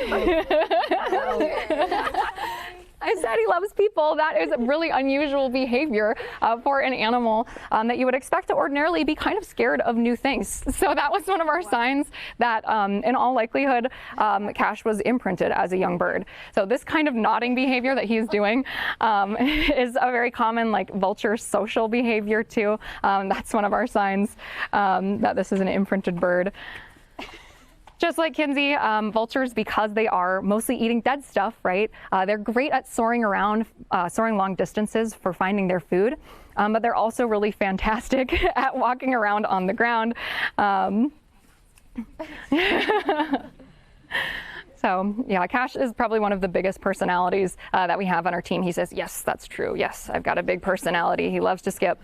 I said he loves people. That is really unusual behavior for an animal that you would expect to ordinarily be kind of scared of new things. So that was one of our signs that in all likelihood, Cash was imprinted as a young bird. So this kind of nodding behavior that he's doing is a very common like vulture social behavior too. That's one of our signs that this is an imprinted bird. Just like Kinsey, vultures, because they are mostly eating dead stuff, right? They're great at soaring around, soaring long distances for finding their food, but they're also really fantastic at walking around on the ground. So yeah, Cash is probably one of the biggest personalities that we have on our team. He says, yes, that's true. Yes, I've got a big personality. He loves to skip.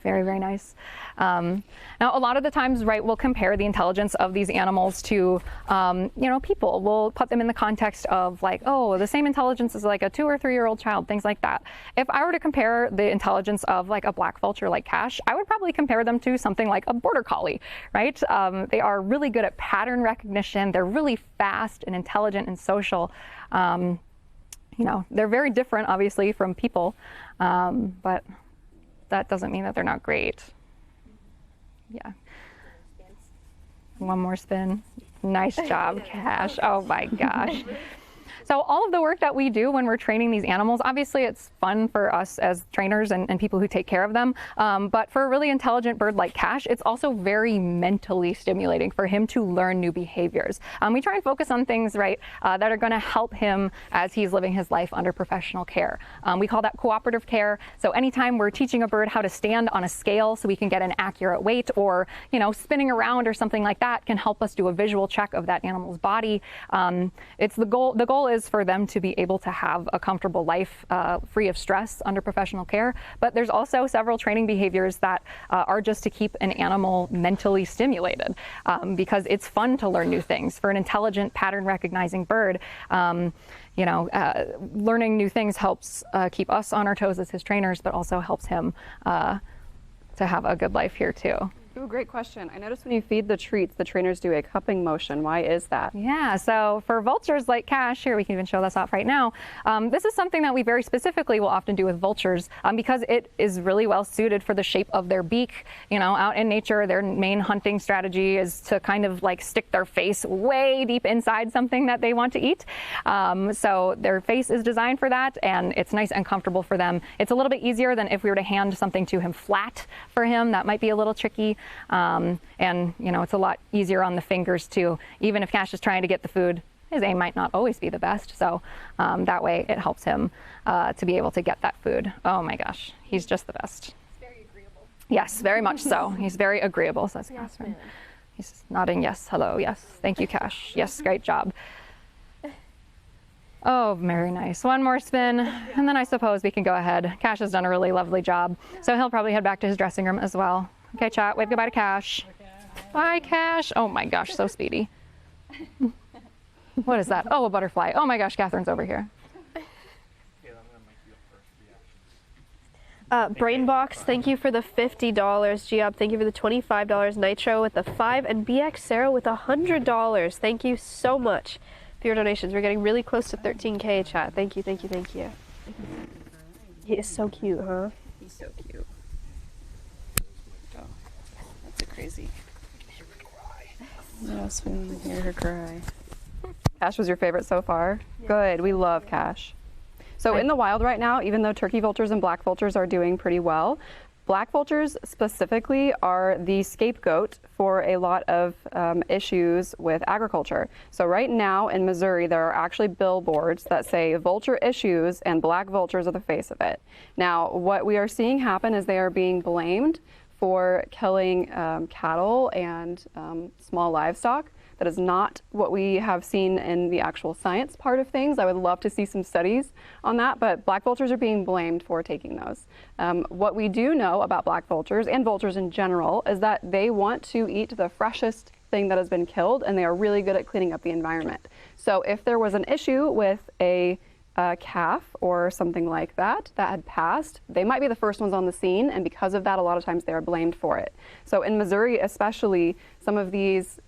Very, very nice. Now, a lot of the times, right, we'll compare the intelligence of these animals to, you know, people. We'll put them in the context of like, oh, the same intelligence as like a 2 or 3 year old child, things like that. If I were to compare the intelligence of like a black vulture like Cash, I would probably compare them to something like a border collie, right? They are really good at pattern recognition. They're really fast and intelligent and social. You know, they're very different, obviously, from people, but that doesn't mean that they're not great. Yeah. One more spin. Nice job, Cash. Oh my gosh. So all of the work that we do when we're training these animals, obviously it's fun for us as trainers and people who take care of them. But for a really intelligent bird like Cash, it's also very mentally stimulating for him to learn new behaviors. We try and focus on things, right, that are going to help him as he's living his life under professional care. We call that cooperative care. So anytime we're teaching a bird how to stand on a scale so we can get an accurate weight, or, you know, spinning around or something like that can help us do a visual check of that animal's body. It's the goal. The goal is for them to be able to have a comfortable life free of stress under professional care. But there's also several training behaviors that are just to keep an animal mentally stimulated, because it's fun to learn new things. For an intelligent pattern recognizing bird, you know, learning new things helps keep us on our toes as his trainers, but also helps him to have a good life here too. Ooh, great question. I noticed when you feed the treats, the trainers do a cupping motion. Why is that? Yeah, so for vultures like Cash, here we can even show this off right now. This is something that we very specifically will often do with vultures because it is really well suited for the shape of their beak. You know, out in nature, their main hunting strategy is to kind of like stick their face way deep inside something that they want to eat. So their face is designed for that, and it's nice and comfortable for them. It's a little bit easier than if we were to hand something to him flat for him. That might be a little tricky. And, you know, it's a lot easier on the fingers too. Even if Cash is trying to get the food, his aim might not always be the best. So that way it helps him to be able to get that food. Oh my gosh, he's just the best. He's very agreeable. Yes, very much so. He's very agreeable, says Catherine. He's nodding yes, hello, yes. Thank you, Cash. Yes, great job. Oh, very nice. One more spin, and then I suppose we can go ahead. Cash has done a really lovely job. So he'll probably head back to his dressing room as well. Okay, chat, wave goodbye to Cash. Bye, Cash. Oh my gosh, so speedy. What is that? Oh, a butterfly. Oh my gosh, Catherine's over here. Brainbox, thank you for the $50. Geob, thank you for the $25. Nitro with the 5, and BX Sarah with $100. Thank you so much for your donations. We're getting really close to 13K, chat. Thank you, thank you, thank you. He is so cute, huh? He's so cute. Oh, that's a crazy. Yes, we can hear her cry. Cash was your favorite so far? Yeah. Good, we love Cash. So in the wild right now, even though turkey vultures and black vultures are doing pretty well, black vultures specifically are the scapegoat for a lot of issues with agriculture. So right now in Missouri, there are actually billboards that say vulture issues and black vultures are the face of it. Now, what we are seeing happen is they are being blamed for killing cattle and small livestock. That is not what we have seen in the actual science part of things. I would love to see some studies on that, but black vultures are being blamed for taking those. What we do know about black vultures and vultures in general is that they want to eat the freshest thing that has been killed, and they are really good at cleaning up the environment. So if there was an issue with a calf or something like that had passed, they might be the first ones on the scene, and because of that, a lot of times they are blamed for it. So in Missouri especially, some of these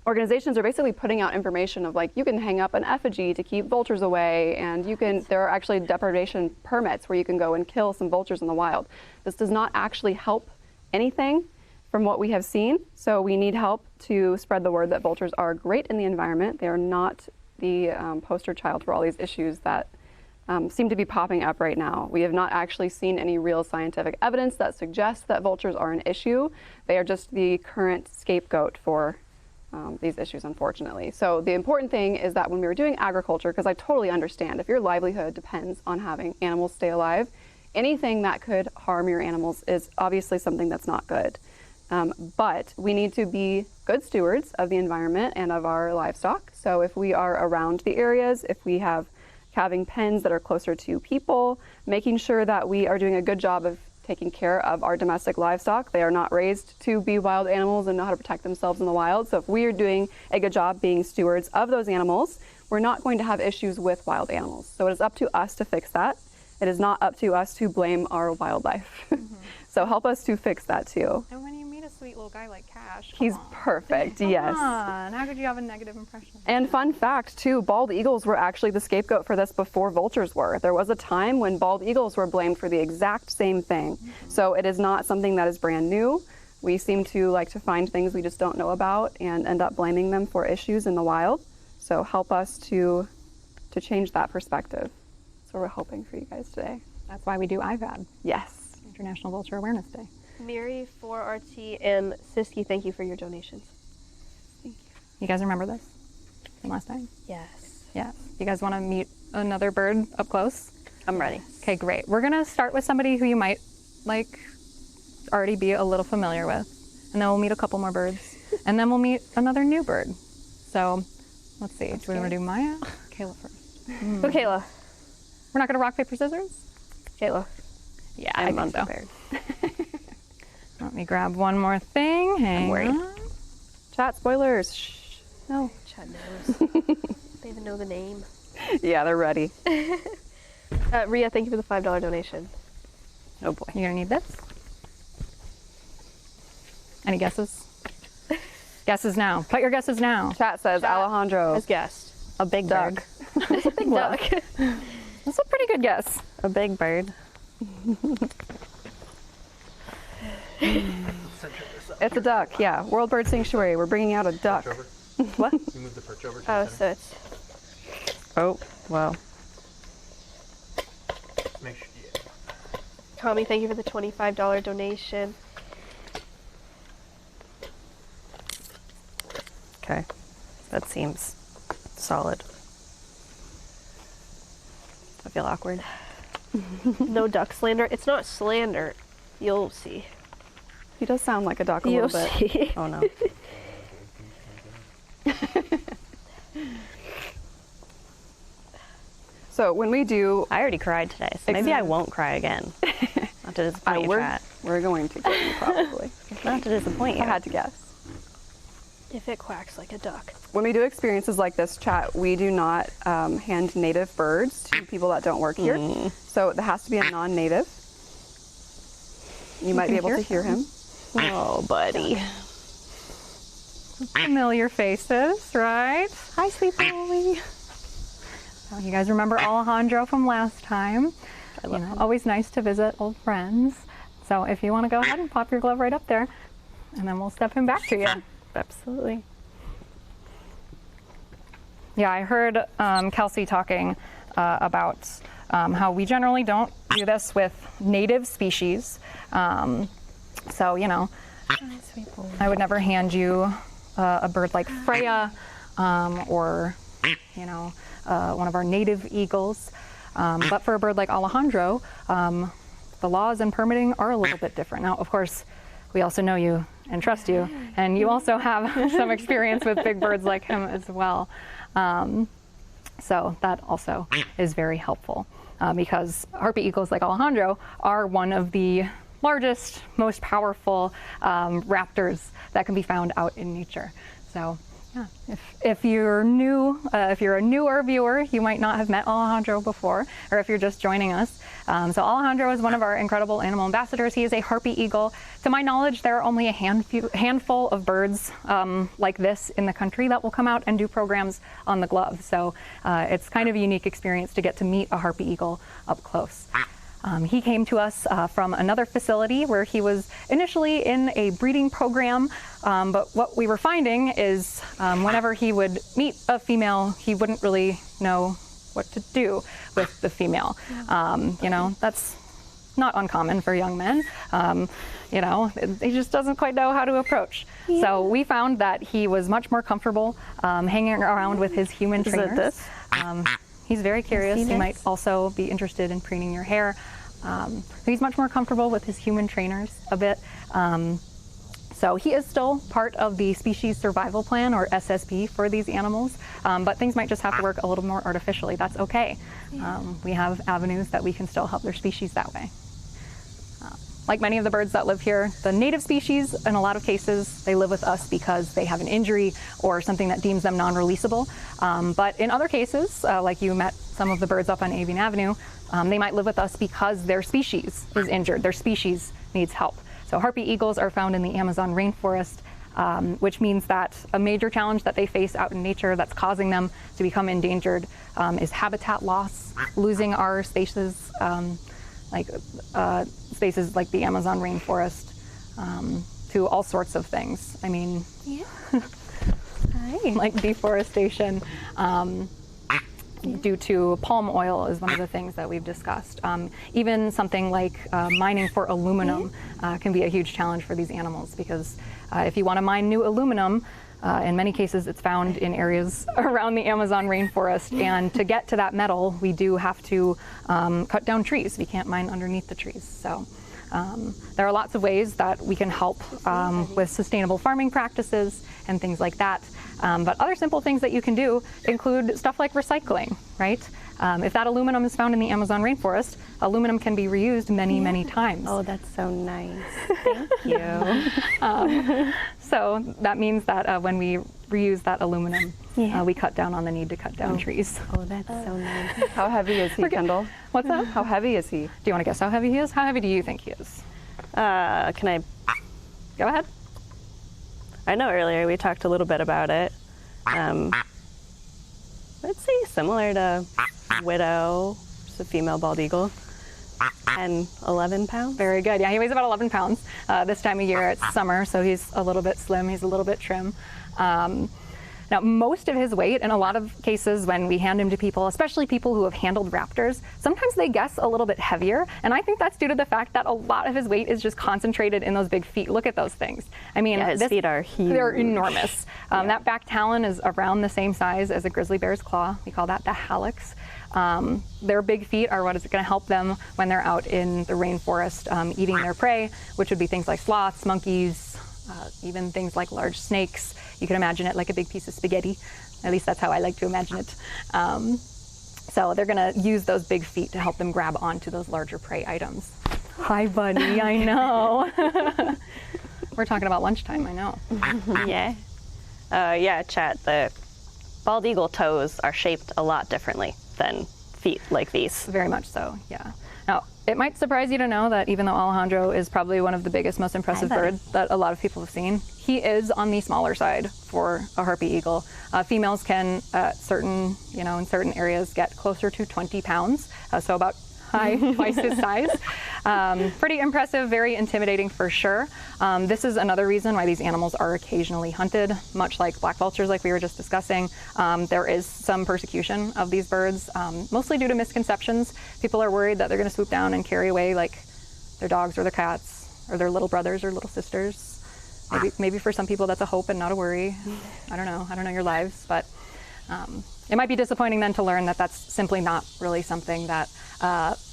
organizations are basically putting out information of like, you can hang up an effigy to keep vultures away, and there are actually depredation permits where you can go and kill some vultures in the wild. This does not actually help anything from what we have seen, so we need help to spread the word that vultures are great in the environment. They are not the poster child for all these issues that seem to be popping up right now. We have not actually seen any real scientific evidence that suggests that vultures are an issue. They are just the current scapegoat for these issues, unfortunately. So the important thing is that when we were doing agriculture, because I totally understand if your livelihood depends on having animals stay alive, anything that could harm your animals is obviously something that's not good. But we need to be good stewards of the environment and of our livestock. So if we are around the areas, if we have calving pens that are closer to people, making sure that we are doing a good job of taking care of our domestic livestock. They are not raised to be wild animals and know how to protect themselves in the wild. So if we are doing a good job being stewards of those animals, we're not going to have issues with wild animals. So it is up to us to fix that. It is not up to us to blame our wildlife. So help us to fix that too. And when you meet a sweet little guy like Cash, he's perfect, yes. Come on, how could you have a negative impression? And fun fact too, bald eagles were actually the scapegoat for this before vultures were. There was a time when bald eagles were blamed for the exact same thing. So it is not something that is brand new. We seem to like to find things we just don't know about and end up blaming them for issues in the wild. So help us to change that perspective. So we're hoping for you guys today. That's why we do IVAD. Yes. International Vulture Awareness Day. Miri, 4RT, and Siski, thank you for your donations. Thank you. You guys remember this from last time? Yes. Yeah. You guys want to meet another bird up close? I'm ready. Okay, great. We're going to start with somebody who you might already be a little familiar with. And then we'll meet a couple more birds. And then we'll meet another new bird. So let's see. Do we want to do Maya? Kayla first. Go Kayla. We're not going to rock, paper, scissors? Kayla. Yeah, I'm unprepared. Let me grab one more thing. Hang on. Chat spoilers. Shh. No. Chat knows. They even know the name. Yeah, they're ready. Ria, thank you for the $5 donation. Oh boy. You're gonna need this. Any guesses? Guesses now. Put your guesses now. Chat says Alejandro. Has guessed. A big duck. It's a big duck. That's a pretty good guess. A big bird. It's a duck, yeah. World Bird Sanctuary. We're bringing out a duck. What? You move the perch over to Oh, the so it's... Oh, wow. Make sure, yeah. Tommy, thank you for the $25 donation. Okay. That seems solid. I feel awkward. No duck slander. It's not slander. You'll see. He does sound like a duck a You'll little bit. see. Oh no. So when we do... I already cried today, so maybe I won't cry again. Not to disappoint you, Chat. We're going to get you probably. Not to disappoint you. I had to guess. If it quacks like a duck. When we do experiences like this, Chat, we do not hand native birds to people that don't work here. So it has to be a non-native. You might be able to hear him. Oh, buddy. Familiar faces, right? Hi, sweet boy. Oh, you guys remember Alejandro from last time? I love him. Always nice to visit old friends. So if you want to go ahead and pop your glove right up there, and then we'll step him back to you. Absolutely. Yeah, I heard Kelsey talking about how we generally don't do this with native species. So, you know, I would never hand you a bird like Freya or, you know, one of our native eagles. But for a bird like Alejandro, the laws and permitting are a little bit different. Now, of course, we also know you and trust you, and you also have some experience with big birds like him as well. So that also is very helpful because harpy eagles like Alejandro are one of the largest, most powerful raptors that can be found out in nature. So yeah, if you're new, if you're a newer viewer, you might not have met Alejandro before, or if you're just joining us. So Alejandro is one of our incredible animal ambassadors. He is a harpy eagle. To my knowledge, there are only a handful of birds like this in the country that will come out and do programs on the glove. So it's kind of a unique experience to get to meet a harpy eagle up close. He came to us from another facility where he was initially in a breeding program, but what we were finding is whenever he would meet a female, he wouldn't really know what to do with the female. You know, that's not uncommon for young men. You know, he just doesn't quite know how to approach. Yeah. So we found that he was much more comfortable hanging around with his human trainers. Is it this? He's very curious. He might also be interested in preening your hair. So he's much more comfortable with his human trainers a bit. So he is still part of the species survival plan, or SSP, for these animals, but things might just have to work a little more artificially. That's okay. We have avenues that we can still help their species that way. Like many of the birds that live here, the native species, in a lot of cases, they live with us because they have an injury or something that deems them non-releasable. But in other cases, like you met some of the birds up on Avian Avenue, they might live with us because their species is injured, their species needs help. So harpy eagles are found in the Amazon rainforest, which means that a major challenge that they face out in nature that's causing them to become endangered is habitat loss, losing our spaces, spaces like the Amazon rainforest, to all sorts of things. I mean, yeah. Like deforestation due to palm oil is one of the things that we've discussed. Even something like mining for aluminum can be a huge challenge for these animals, because if you want to mine new aluminum, in many cases it's found in areas around the Amazon rainforest, and to get to that metal we do have to cut down trees. We can't mine underneath the trees. So there are lots of ways that we can help with sustainable farming practices and things like that. But other simple things that you can do include stuff like recycling, right? If that aluminum is found in the Amazon rainforest, aluminum can be reused many, many times. Oh, that's so nice. Thank you. So that means that when we reuse that aluminum, we cut down on the need to cut down trees. Oh, that's so nice. How heavy is he, Kendall? What's that? How heavy is he? Do you want to guess how heavy he is? How heavy do you think he is? Can I? Go ahead. I know earlier we talked a little bit about it. Let's say similar to Widow, just a female bald eagle, and 11 pounds. Very good. Yeah, he weighs about 11 pounds. This time of year, it's summer, so he's a little bit slim. He's a little bit trim. Now, most of his weight, in a lot of cases when we hand him to people, especially people who have handled raptors, sometimes they guess a little bit heavier. And I think that's due to the fact that a lot of his weight is just concentrated in those big feet. Look at those things. I mean, his feet are huge. They're enormous. That back talon is around the same size as a grizzly bear's claw. We call that the hallux. Their big feet are what is going to help them when they're out in the rainforest eating their prey, which would be things like sloths, monkeys, even things like large snakes. You can imagine it like a big piece of spaghetti. At least that's how I like to imagine it. So they're going to use those big feet to help them grab onto those larger prey items. Hi, buddy. I know. We're talking about lunchtime, I know. Yeah. Yeah, chat. The bald eagle toes are shaped a lot differently than feet like these. Very much so, yeah. Now, it might surprise you to know that even though Alejandro is probably one of the biggest, most impressive birds that a lot of people have seen, he is on the smaller side for a harpy eagle. Females can, in certain areas, get closer to 20 pounds, so about twice his size. Pretty impressive, very intimidating for sure. This is another reason why these animals are occasionally hunted, much like black vultures like we were just discussing. There is some persecution of these birds, mostly due to misconceptions. People are worried that they're going to swoop down and carry away like their dogs or their cats or their little brothers or little sisters. Maybe for some people that's a hope and not a worry. I don't know your lives, but it might be disappointing then to learn that that's simply not really something that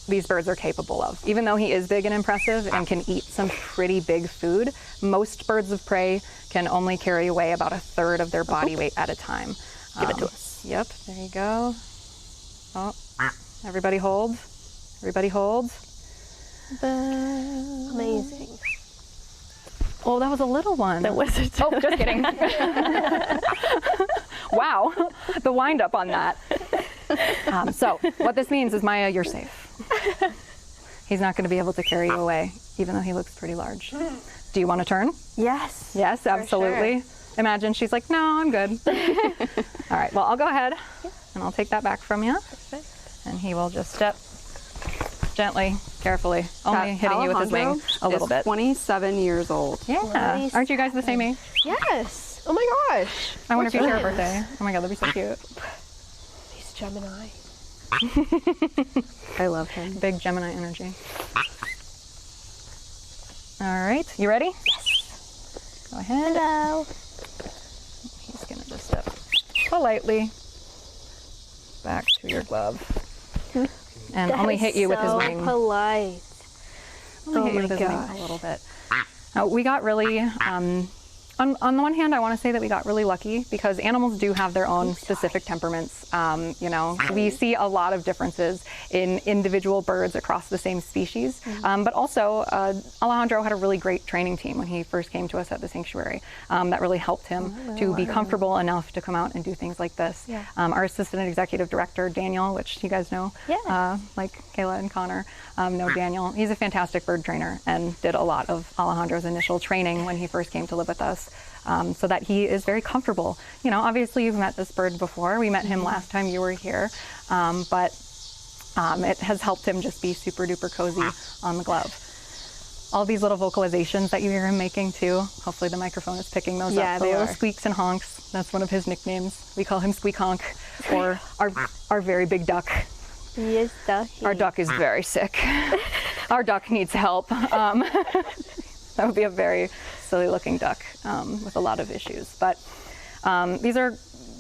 these birds are capable of. Even though he is big and impressive and can eat some pretty big food, most birds of prey can only carry away about 1/3 of their body weight at a time. Give it to us. Yep, there you go. Oh, everybody hold. Everybody hold. Amazing. Oh, that was a little one. That was it. Oh, just kidding. Wow, the wind up on that. So what this means is, Maya, you're safe. He's not going to be able to carry you away, even though he looks pretty large. Do you want to turn? Yes. Yes, absolutely. Sure. Imagine she's like, no, I'm good. All right, well, I'll go ahead and I'll take that back from you. Perfect. And he will just step gently, carefully, only hitting you with his wing a little bit. 27 years old. Yeah. Aren't you guys the same age? Yes. Oh my gosh. I wonder if you share a birthday. Oh my God, that'd be so cute. He's Gemini. I love him. Big Gemini energy. All right, you ready? Yes. Go ahead. Hello. He's gonna just step politely back to your glove and only hit you with his wing. Polite. Only hit you with his wing a little bit. We got really, on the one hand, I want to say that we got really lucky because animals do have their own specific temperaments. We see a lot of differences in individual birds across the same species. But also, Alejandro had a really great training team when he first came to us at the sanctuary that really helped him to be comfortable enough to come out and do things like this. Yeah. Our assistant executive director, Daniel, which you guys know, like Kayla and Connor, know Daniel. He's a fantastic bird trainer and did a lot of Alejandro's initial training when he first came to live with us. So that he is very comfortable. You know, obviously you've met this bird before. We met him last time you were here, but it has helped him just be super duper cozy on the glove. All these little vocalizations that you hear him making too, hopefully the microphone is picking those up. The little squeaks and honks, that's one of his nicknames. We call him Squeak Honk, or our very big duck. He is ducky. Our duck is very sick. Our duck needs help. That would be a very silly looking duck with a lot of issues. But these are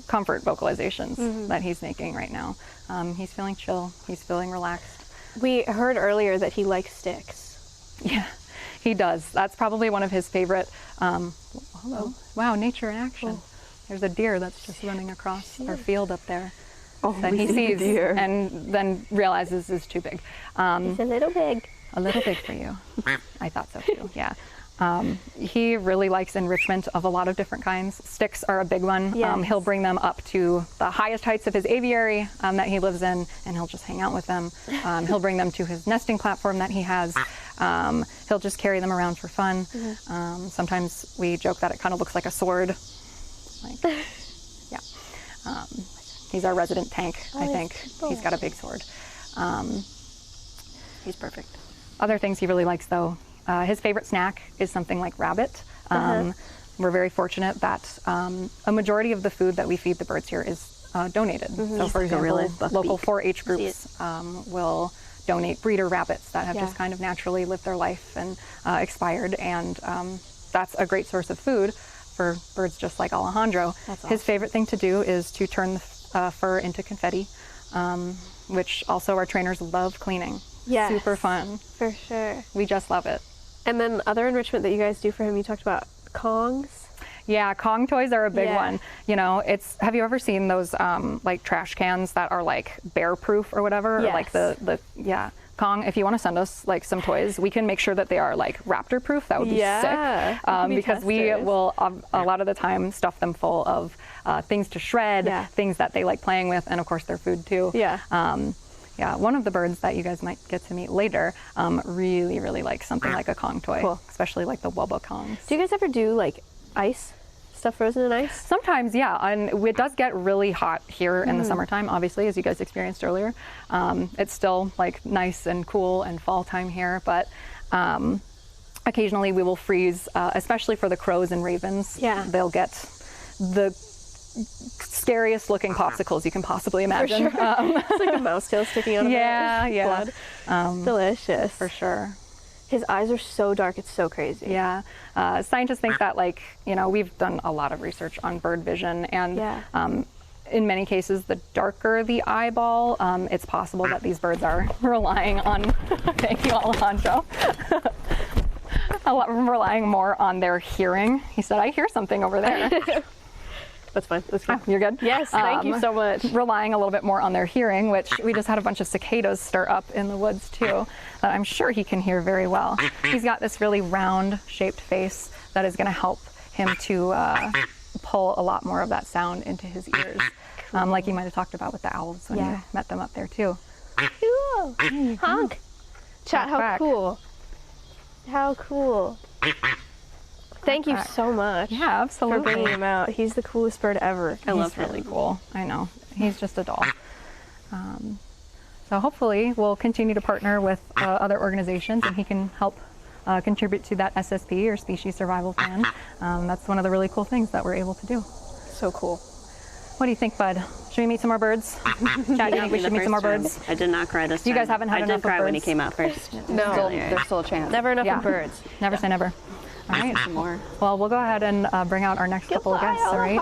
comfort vocalizations that he's making right now. He's feeling chill, he's feeling relaxed. We heard earlier that he likes sticks. Yeah, he does. That's probably one of his favorite, hello. Wow, nature in action. There's a deer that's just running across our field up there. That he sees and then realizes is too big. He's a little big. A little big for you. I thought so too, yeah. He really likes enrichment of a lot of different kinds. Sticks are a big one. Yes. He'll bring them up to the highest heights of his aviary that he lives in, and he'll just hang out with them. He'll bring them to his nesting platform that he has. He'll just carry them around for fun. Sometimes we joke that it kind of looks like a sword. He's our resident tank, I think. He's got a big sword. He's perfect. Other things he really likes though, his favorite snack is something like rabbit. We're very fortunate that a majority of the food that we feed the birds here is donated. So for example, local 4-H groups will donate breeder rabbits that have just kind of naturally lived their life and expired, and that's a great source of food for birds just like Alejandro. His favorite thing to do is to turn the fur into confetti, which also our trainers love cleaning. Yes. Super fun. For sure. We just love it. And then other enrichment that you guys do for him, you talked about Kongs. Yeah, Kong toys are a big one. You know, have you ever seen those like trash cans that are like bear proof or whatever? Yes. Or like Kong, if you want to send us like some toys, we can make sure that they are like raptor proof. That would be sick. Because we will a lot of the time stuff them full of things to shred, things that they like playing with, and of course their food too. Yeah, one of the birds that you guys might get to meet later really, really likes something like a Kong toy, Cool. especially like the Wubba Kongs. Do you guys ever do like ice? Stuff frozen in ice? Sometimes, yeah, and it does get really hot here in the summertime, obviously, as you guys experienced earlier. It's still like nice and cool and fall time here, but occasionally we will freeze, especially for the crows and ravens. Yeah. They'll get the scariest looking popsicles you can possibly imagine. For sure. It's like a mouse tail sticking out of Yeah. blood. Delicious. For sure. His eyes are so dark, it's so crazy. Yeah. Scientists think that, like, you know, we've done a lot of research on bird vision, and in many cases, the darker the eyeball, it's possible that these birds are relying on, thank you, Alejandro, relying more on their hearing. He said, I hear something over there. That's fine. That's fine. You're good? Yes, thank you so much. Relying a little bit more on their hearing, which we just had a bunch of cicadas stir up in the woods too, that I'm sure he can hear very well. He's got this really round shaped face that is going to help him to pull a lot more of that sound into his ears. Like you might have talked about with the owls when you met them up there too. Cool. Honk. Chat, how back. cool. How cool. Thank you so much. Yeah, absolutely. For bringing him out. He's the coolest bird ever. I love really cool. I know. He's just a doll. So hopefully we'll continue to partner with other organizations, and he can help contribute to that SSP, or Species Survival Plan. That's one of the really cool things that we're able to do. So cool. What do you think, bud? Should we meet some more birds? Chad, do you think we should meet some more birds? I did not cry this time. You guys haven't had enough of birds? I did cry when he came out first. No. There's still a chance. Never enough of birds. Never say never. All right. Some more. Well, we'll go ahead and bring out our next couple of guests, all right?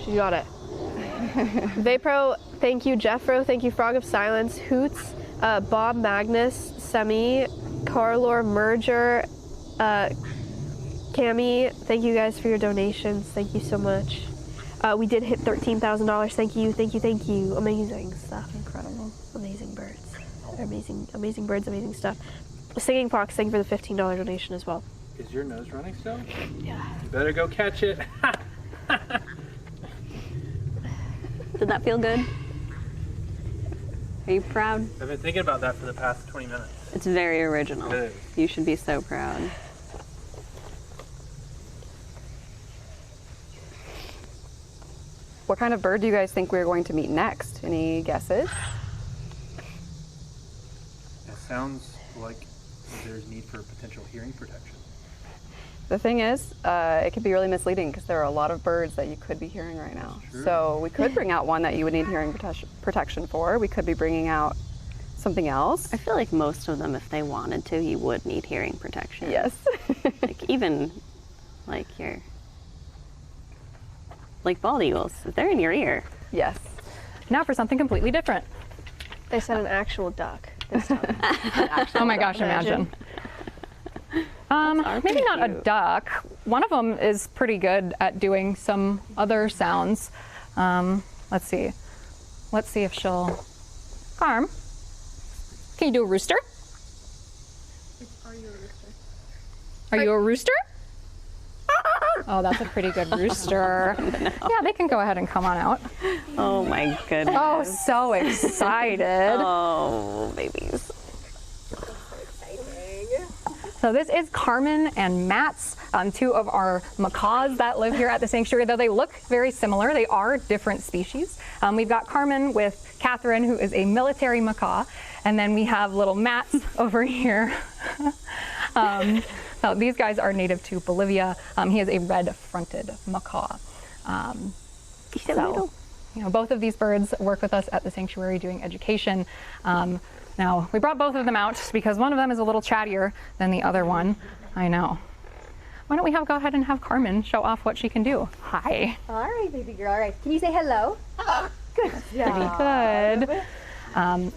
She got it. Vapro, thank you. Jeffro, thank you. Frog of Silence, Hoots, Bob Magnus, Semi, Carlor, Merger, Cami, thank you guys for your donations. Thank you so much. We did hit $13,000. Thank you, thank you, thank you. Amazing stuff. Incredible. Amazing birds. They're amazing, amazing birds, amazing stuff. Singing Fox, thank you for the $15 donation as well. Is your nose running still? Yeah. You better go catch it. Did that feel good? Are you proud? I've been thinking about that for the past 20 minutes. It's very original. Good. You should be so proud. What kind of bird do you guys think we're going to meet next? Any guesses? It sounds like there's need for potential hearing protection. The thing is, it could be really misleading because there are a lot of birds that you could be hearing right now. So we could bring out one that you would need hearing protection for. We could be bringing out something else. I feel like most of them, if they wanted to, you would need hearing protection. Yes. Like even like like bald eagles, if they're in your ear. Yes. Now for something completely different. They said an actual duck this time. Oh my gosh, imagine. Maybe not a duck. One of them is pretty good at doing some other sounds. Let's see. Let's see if she'll. Carm, can you do a rooster? Are you a rooster? Are you a rooster? Oh, that's a pretty good rooster. Yeah, they can go ahead and come on out. Oh my goodness. Oh, so excited. Oh, babies. So this is Carmen and Matt's, two of our macaws that live here at the sanctuary. Though they look very similar, they are different species. We've got Carmen with Catherine, who is a military macaw, and then we have little Matt over here. So these guys are native to Bolivia. He is a red-fronted macaw. So, you know, both of these birds work with us at the sanctuary doing education. Now, we brought both of them out because one of them is a little chattier than the other one. I know. Why don't we go ahead and have Carmen show off what she can do? Hi. All right, baby girl. All right. Can you say hello? Good. Pretty good.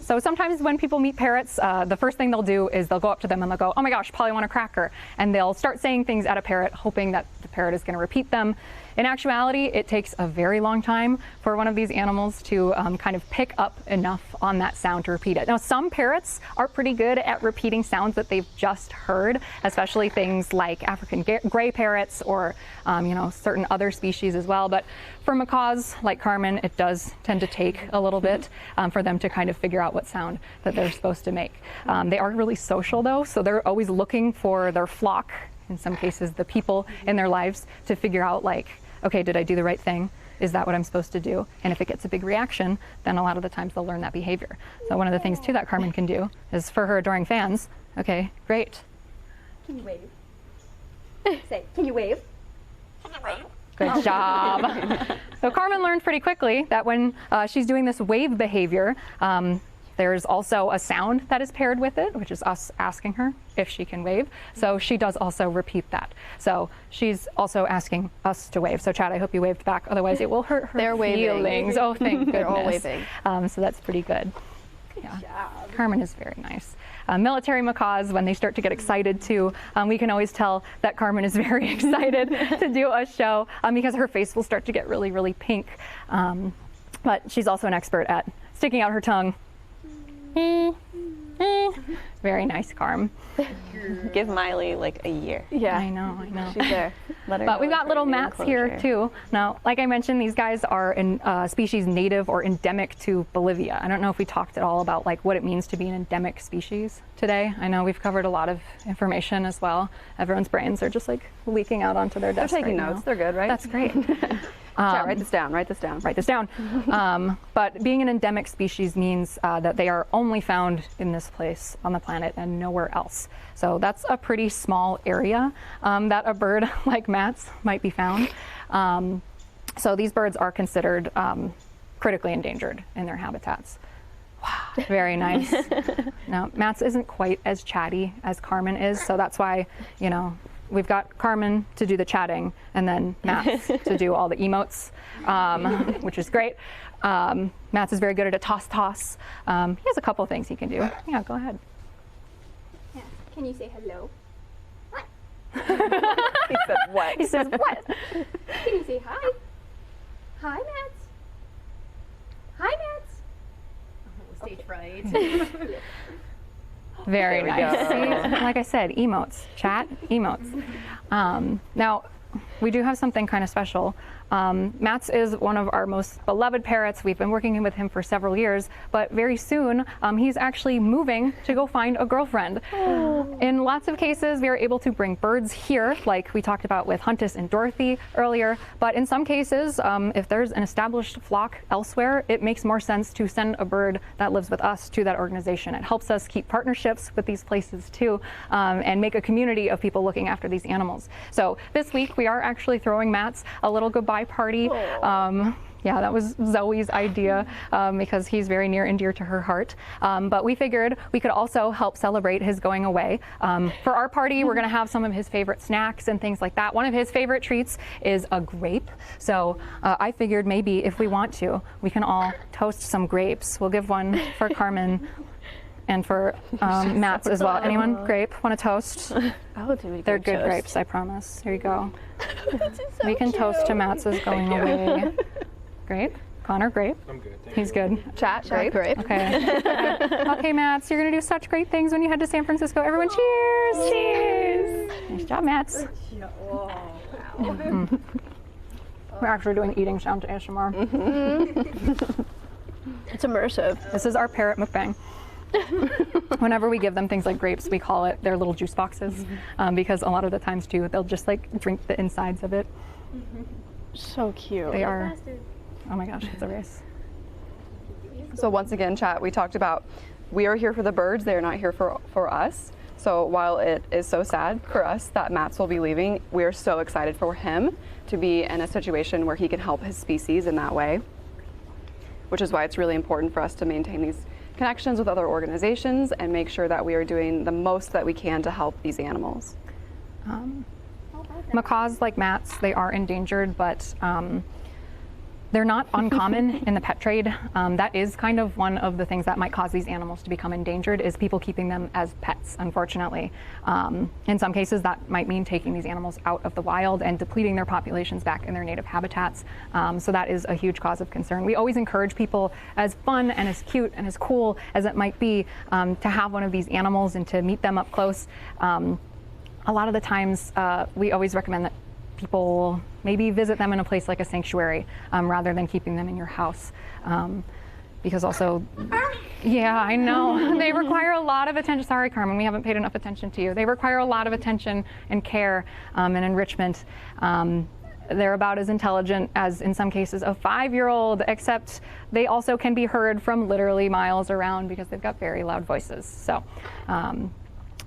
So sometimes when people meet parrots, the first thing they'll do is they'll go up to them and they'll go, oh my gosh, Polly, want a cracker. And they'll start saying things at a parrot, hoping that the parrot is going to repeat them. In actuality, it takes a very long time for one of these animals to kind of pick up enough on that sound to repeat it. Now, some parrots are pretty good at repeating sounds that they've just heard, especially things like African gray parrots or certain other species as well. But for macaws like Carmen, it does tend to take a little bit for them to kind of figure out what sound that they're supposed to make. They are really social though, so they're always looking for their flock, in some cases the people in their lives, to figure out like, okay, did I do the right thing? Is that what I'm supposed to do? And if it gets a big reaction, then a lot of the times they'll learn that behavior. So one of the things too that Carmen can do is for her adoring fans, okay, great. Can you wave? Say, can you wave? Good job. So Carmen learned pretty quickly that when she's doing this wave behavior, there's also a sound that is paired with it, which is us asking her if she can wave. So she does also repeat that. So she's also asking us to wave. So Chad, I hope you waved back, otherwise it will hurt her feelings. Oh, thank goodness. They're all waving. So that's pretty good. Yeah. Carmen is very nice. Military macaws, when they start to get excited too, we can always tell that Carmen is very excited to do a show because her face will start to get really, really pink. But she's also an expert at sticking out her tongue. Very nice, Carm. Give Miley like a year. Yeah, I know. She's there. But we've got little mats here too. Now, like I mentioned, these guys are in species native or endemic to Bolivia. I don't know if we talked at all about like what it means to be an endemic species today. I know we've covered a lot of information as well. Everyone's brains are just like leaking out onto their desks. They're taking right notes. now. They're good, right? That's great. Write this down. Write this down. Write this down. But being an endemic species means that they are only found in this place on the planet and nowhere else. So that's a pretty small area that a bird like Matt's might be found. So these birds are considered critically endangered in their habitats. Wow, very nice. Now, Matt's isn't quite as chatty as Carmen is, so that's why, we've got Carmen to do the chatting and then Matt's to do all the emotes, which is great. Matt's is very good at a toss. He has a couple things he can do. Yeah, go ahead. Yeah. Can you say hello? He said what? He says what? Can you say hi? Hi, Matt. Hi, Matt. Oh, stage fright. Very nice. See, like I said, emotes, chat, emotes. Now, we do have something kind of special. Matt's is one of our most beloved parrots. We've been working with him for several years, but very soon he's actually moving to go find a girlfriend. Oh. In lots of cases, we are able to bring birds here, like we talked about with Huntus and Dorothy earlier, but in some cases, if there's an established flock elsewhere, it makes more sense to send a bird that lives with us to that organization. It helps us keep partnerships with these places too, and make a community of people looking after these animals. So this week, we are actually throwing Matt's a little goodbye party. Yeah, that was Zoe's idea because he's very near and dear to her heart. But we figured we could also help celebrate his going away. For our party, we're going to have some of his favorite snacks and things like that. One of his favorite treats is a grape. So I figured maybe if we want to, we can all toast some grapes. We'll give one for Carmen and for Matt's as well. Anyone? Grape? Want to toast? I'll do it. They're good grapes, I promise. Here you go. So we can cute. toast to Matt's is going away. Grape? Connor, grape? I'm good. He's good. Chat, grape. Okay. Okay, Matts, you're going to do such great things when you head to San Francisco. Everyone, cheers! Cheers! Nice job, Matts. Oh, wow. Mm. We're actually doing eating sound to ASMR. It's immersive. This is our parrot mukbang. Whenever we give them things like grapes, we call it their little juice boxes because a lot of the times too, they'll just like drink the insides of it. So cute. They are, oh my gosh, it's a race. So once again, chat, we talked about we are here for the birds. They're not here for us. So while it is so sad for us that Matt's will be leaving, we are so excited for him to be in a situation where he can help his species in that way, which is why it's really important for us to maintain these connections with other organizations and make sure that we are doing the most that we can to help these animals. Macaws like Matt's, they are endangered, but They're not uncommon in the pet trade. That is kind of one of the things that might cause these animals to become endangered, is people keeping them as pets, unfortunately. In some cases, that might mean taking these animals out of the wild and depleting their populations back in their native habitats. So that is a huge cause of concern. We always encourage people, as fun and as cute and as cool as it might be, to have one of these animals and to meet them up close. A lot of the times, we always recommend that people maybe visit them in a place like a sanctuary rather than keeping them in your house. Because also, yeah, I know, they require a lot of attention. Sorry, Carmen, we haven't paid enough attention to you. They require a lot of attention and care and enrichment. They're about as intelligent as, in some cases, a 5-year-old, except they also can be heard from literally miles around because they've got very loud voices. So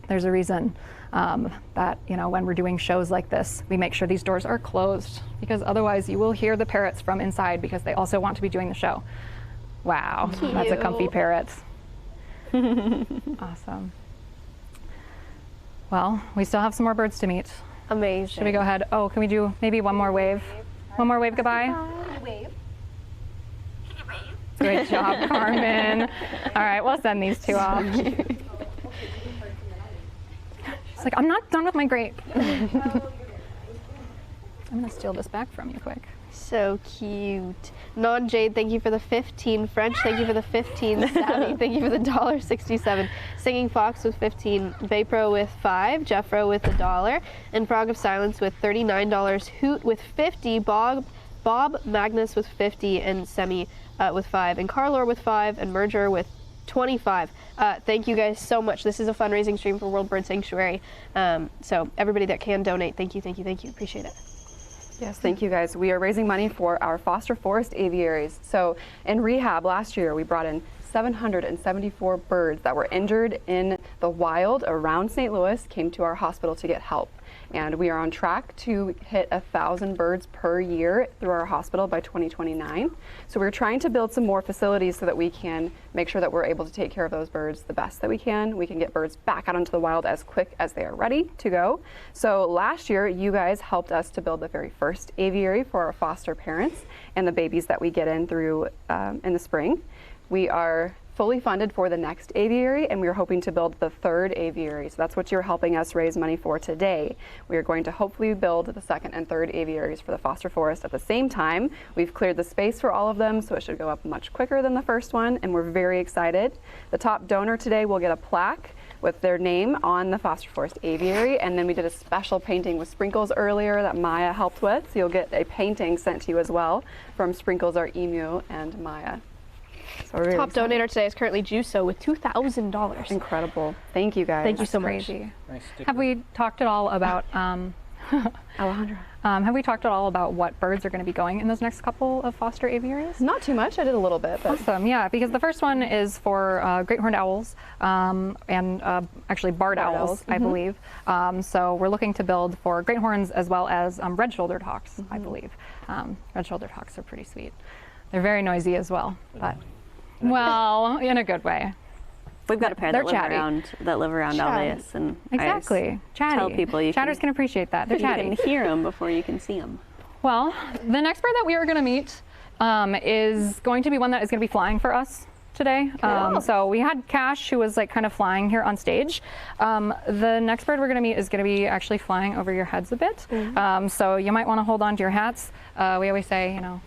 there's a reason that, you know, when we're doing shows like this, we make sure these doors are closed, because otherwise you will hear the parrots from inside because they also want to be doing the show. Wow, Cute. That's a comfy parrot. Awesome. Well, we still have some more birds to meet. Amazing. Should we go ahead? Oh, can we do maybe one more wave? One more wave goodbye? Wave. Good job, Carmen. All right, we'll send these two off. She's like, I'm not done with my grape. I'm gonna steal this back from you quick. So cute. Non-Jade, thank you for the 15. French, thank you for the 15. Savvy, thank you for the $1.67. Singing Fox with 15. Vapro with 5. Jeffro with $1. And Frog of Silence with $39. Hoot with 50. Bob Magnus with 50. And Semi with 5. And Carlor with 5. And Merger with 25. Thank you guys so much. This is a fundraising stream for World Bird Sanctuary. So everybody that can donate, thank you, thank you, thank you. Appreciate it. Yes, thank you guys. We are raising money for our foster forest aviaries. So in rehab last year, we brought in 774 birds that were injured in the wild around St. Louis, came to our hospital to get help. And we are on track to hit 1,000 birds per year through our hospital by 2029. So we're trying to build some more facilities so that we can make sure that we're able to take care of those birds the best that we can. We can get birds back out into the wild as quick as they are ready to go. So last year, you guys helped us to build the very first aviary for our foster parents and the babies that we get in through in the spring. We are fully funded for the next aviary, and we are hoping to build the 3rd aviary. So that's what you're helping us raise money for today. We are going to hopefully build the 2nd and 3rd aviaries for the foster forest at the same time. We've cleared the space for all of them, so it should go up much quicker than the first one, and we're very excited. The top donor today will get a plaque with their name on the foster forest aviary, and then we did a special painting with Sprinkles earlier that Maya helped with, so you'll get a painting sent to you as well from Sprinkles, our emu, and Maya. So really Top donator today is currently Juso with $2,000. Incredible. Thank you guys. Thank you so much. Crazy. Nice sticker. Have we talked at all about Alejandra? have we talked at all about what birds are going to be going in those next couple of foster aviaries? Not too much. I did a little bit. But. Awesome. Yeah, because the first one is for great horned owls and actually barred owls, I believe. So we're looking to build for great horns as well as red-shouldered hawks, I believe. Red-shouldered hawks are pretty sweet. They're very noisy as well, but well, in a good way. We've got a pair They're that live around Alveus, and exactly. I tell people chatters can appreciate that. They're chatty. You can hear them before you can see them. Well, the next bird that we are going to meet is going to be one that is going to be flying for us today. So we had Cash, who was like kind of flying here on stage. The next bird we're going to meet is going to be actually flying over your heads a bit. So you might want to hold on to your hats. We always say, you know,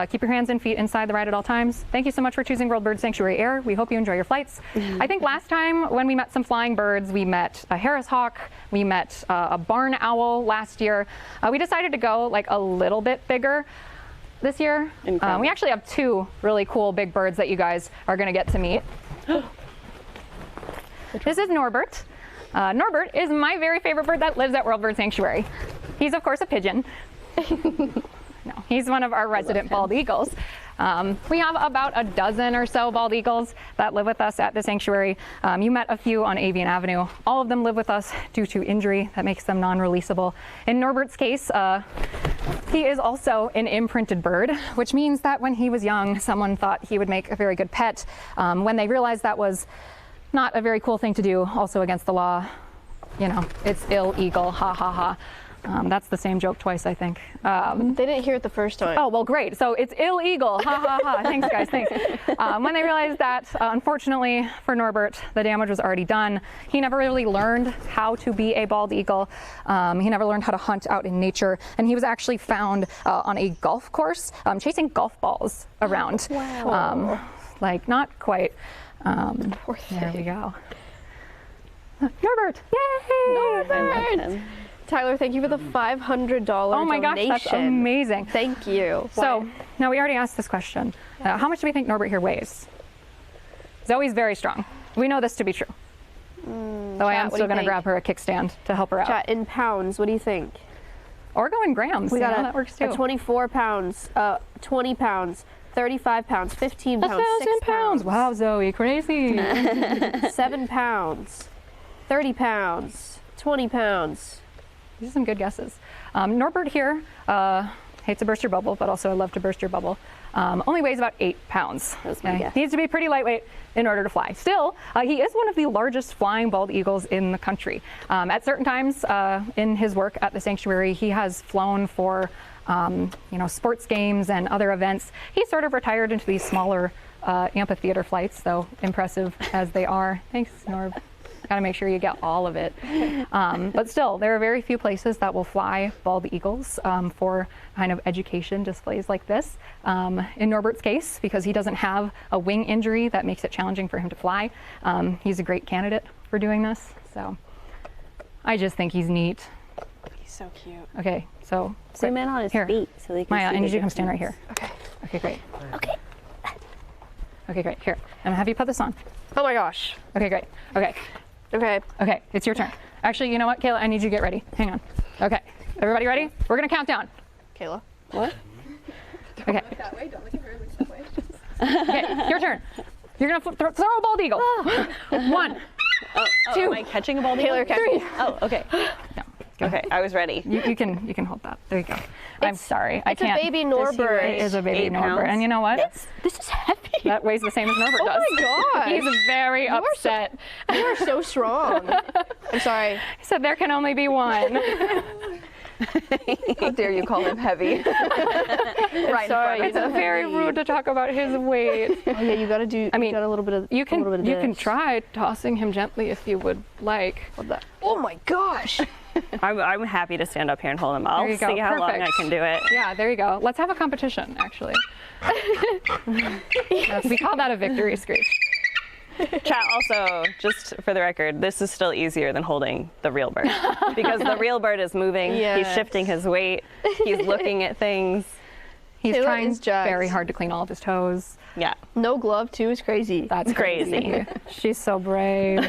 keep your hands and feet inside the ride at all times. Thank you so much for choosing World Bird Sanctuary Air. We hope you enjoy your flights. I think last time when we met some flying birds, we met a Harris hawk, we met a barn owl last year. We decided to go like a little bit bigger this year. We actually have 2 really cool big birds that you guys are going to get to meet. This is Norbert. Norbert is my very favorite bird that lives at World Bird Sanctuary. He's of course a pigeon. No, he's one of our resident bald eagles. We have about a dozen or so bald eagles that live with us at the sanctuary. You met a few on Avian Avenue. All of them live with us due to injury that makes them non-releasable. In Norbert's case, he is also an imprinted bird, which means that when he was young, someone thought he would make a very good pet. When they realized that was not a very cool thing to do, also against the law, you know, it's illegal, ha ha ha. That's the same joke twice, I think. They didn't hear it the first time. Oh, well, great. So it's illegal. Ha ha ha. Thanks, guys. Thanks. When they realized that, unfortunately for Norbert, the damage was already done. He never really learned how to be a bald eagle. He never learned how to hunt out in nature. And he was actually found on a golf course chasing golf balls around. Wow. Like, not quite. There we go. Norbert! Yay! Norbert! Tyler, thank you for the $500 Oh my gosh, that's amazing. Thank you. So, now we already asked this question. How much do we think Norbert here weighs? Zoe's very strong. We know this to be true. Though I am still going to grab her a kickstand to help her out. Chat, in pounds, what do you think? Or go in grams. We got that works too. 24 pounds, 20 pounds, 35 pounds, 15 pounds, 1,000 6 pounds. Wow, Zoe, crazy. 7 pounds, 30 pounds, 20 pounds. These are some good guesses. Norbert here hates to burst your bubble, but also I love to burst your bubble. Only weighs about 8 pounds. That's my guess. Needs to be pretty lightweight in order to fly. Still, he is one of the largest flying bald eagles in the country. At certain times in his work at the sanctuary, he has flown for sports games and other events. He sort of retired into these smaller amphitheater flights, though impressive as they are. Thanks, Norb. Got to make sure you get all of it. But still, there are very few places that will fly bald eagles for kind of education displays like this. In Norbert's case, because he doesn't have a wing injury that makes it challenging for him to fly, he's a great candidate for doing this. So I just think he's neat. He's so cute. Okay, so zoom in on his feet so they can Maya, see I need the you to come stand right difference. here. Okay, great. Okay. Okay, great. Here, I'm gonna have you put this on. Oh my gosh. Okay, great. Okay. Okay, it's your turn. Actually, you know what, Kayla? I need you to get ready. Hang on. Okay, everybody ready? We're gonna count down. Kayla. What? Don't look that way. Don't look at her. Look that way. Okay, your turn. You're gonna throw a bald eagle. 1, 2. Am I catching a bald eagle? Taylor, catch me. Oh, okay. No. Okay, I was ready. You can hold that. There you go. I'm sorry. I It's a can't. baby Norbert. It is a baby 8 Norbert. pounds? And you know what? This is heavy. That weighs the same as Norbert does. Oh my gosh. He's very upset. You are so strong. I'm sorry. He said there can only be one. How dare you call him heavy? Right. Sorry. It's very rude to talk about his weight. Oh yeah, you gotta do. I mean, you got a little bit of. You can a little bit of you can this. try tossing him gently if you would like. Oh my gosh. I'm happy to stand up here and hold him. I'll There you see go. how long Perfect. I can do it. Yeah, there you go. Let's have a competition, actually. Yes, we call that a victory screech. Chat, also, just for the record, this is still easier than holding the real bird because the real bird is moving. Yes. He's shifting his weight. He's looking at things. He's Taylor trying is jacked. very hard to clean all of his toes. Yeah. No glove too is crazy. That's Crazy. She's so brave.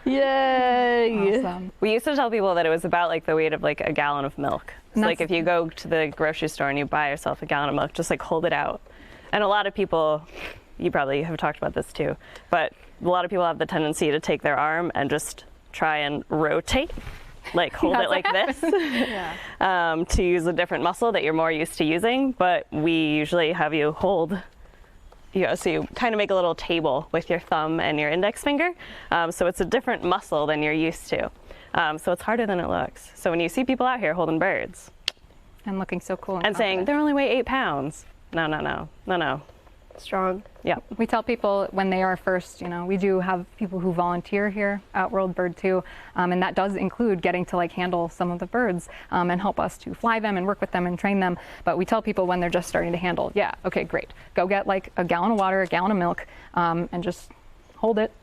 Yay. Awesome. We used to tell people that it was about like the weight of like a gallon of milk. So like if you go to the grocery store and you buy yourself a gallon of milk, just like hold it out. And a lot of people, you probably have talked about this too, but a lot of people have the tendency to take their arm and just try and rotate, like hold it like this, to use a different muscle that you're more used to using. But we usually have you hold, so you kind of make a little table with your thumb and your index finger. So it's a different muscle than you're used to. So it's harder than it looks. So when you see people out here holding birds And looking so cool. and saying they only weigh 8 pounds, no. Strong. Yeah. We tell people when they are first, we do have people who volunteer here at World Bird 2, and that does include getting to like handle some of the birds and help us to fly them and work with them and train them. But we tell people when they're just starting to handle, yeah, okay, great. Go get like a gallon of water, a gallon of milk, and just hold it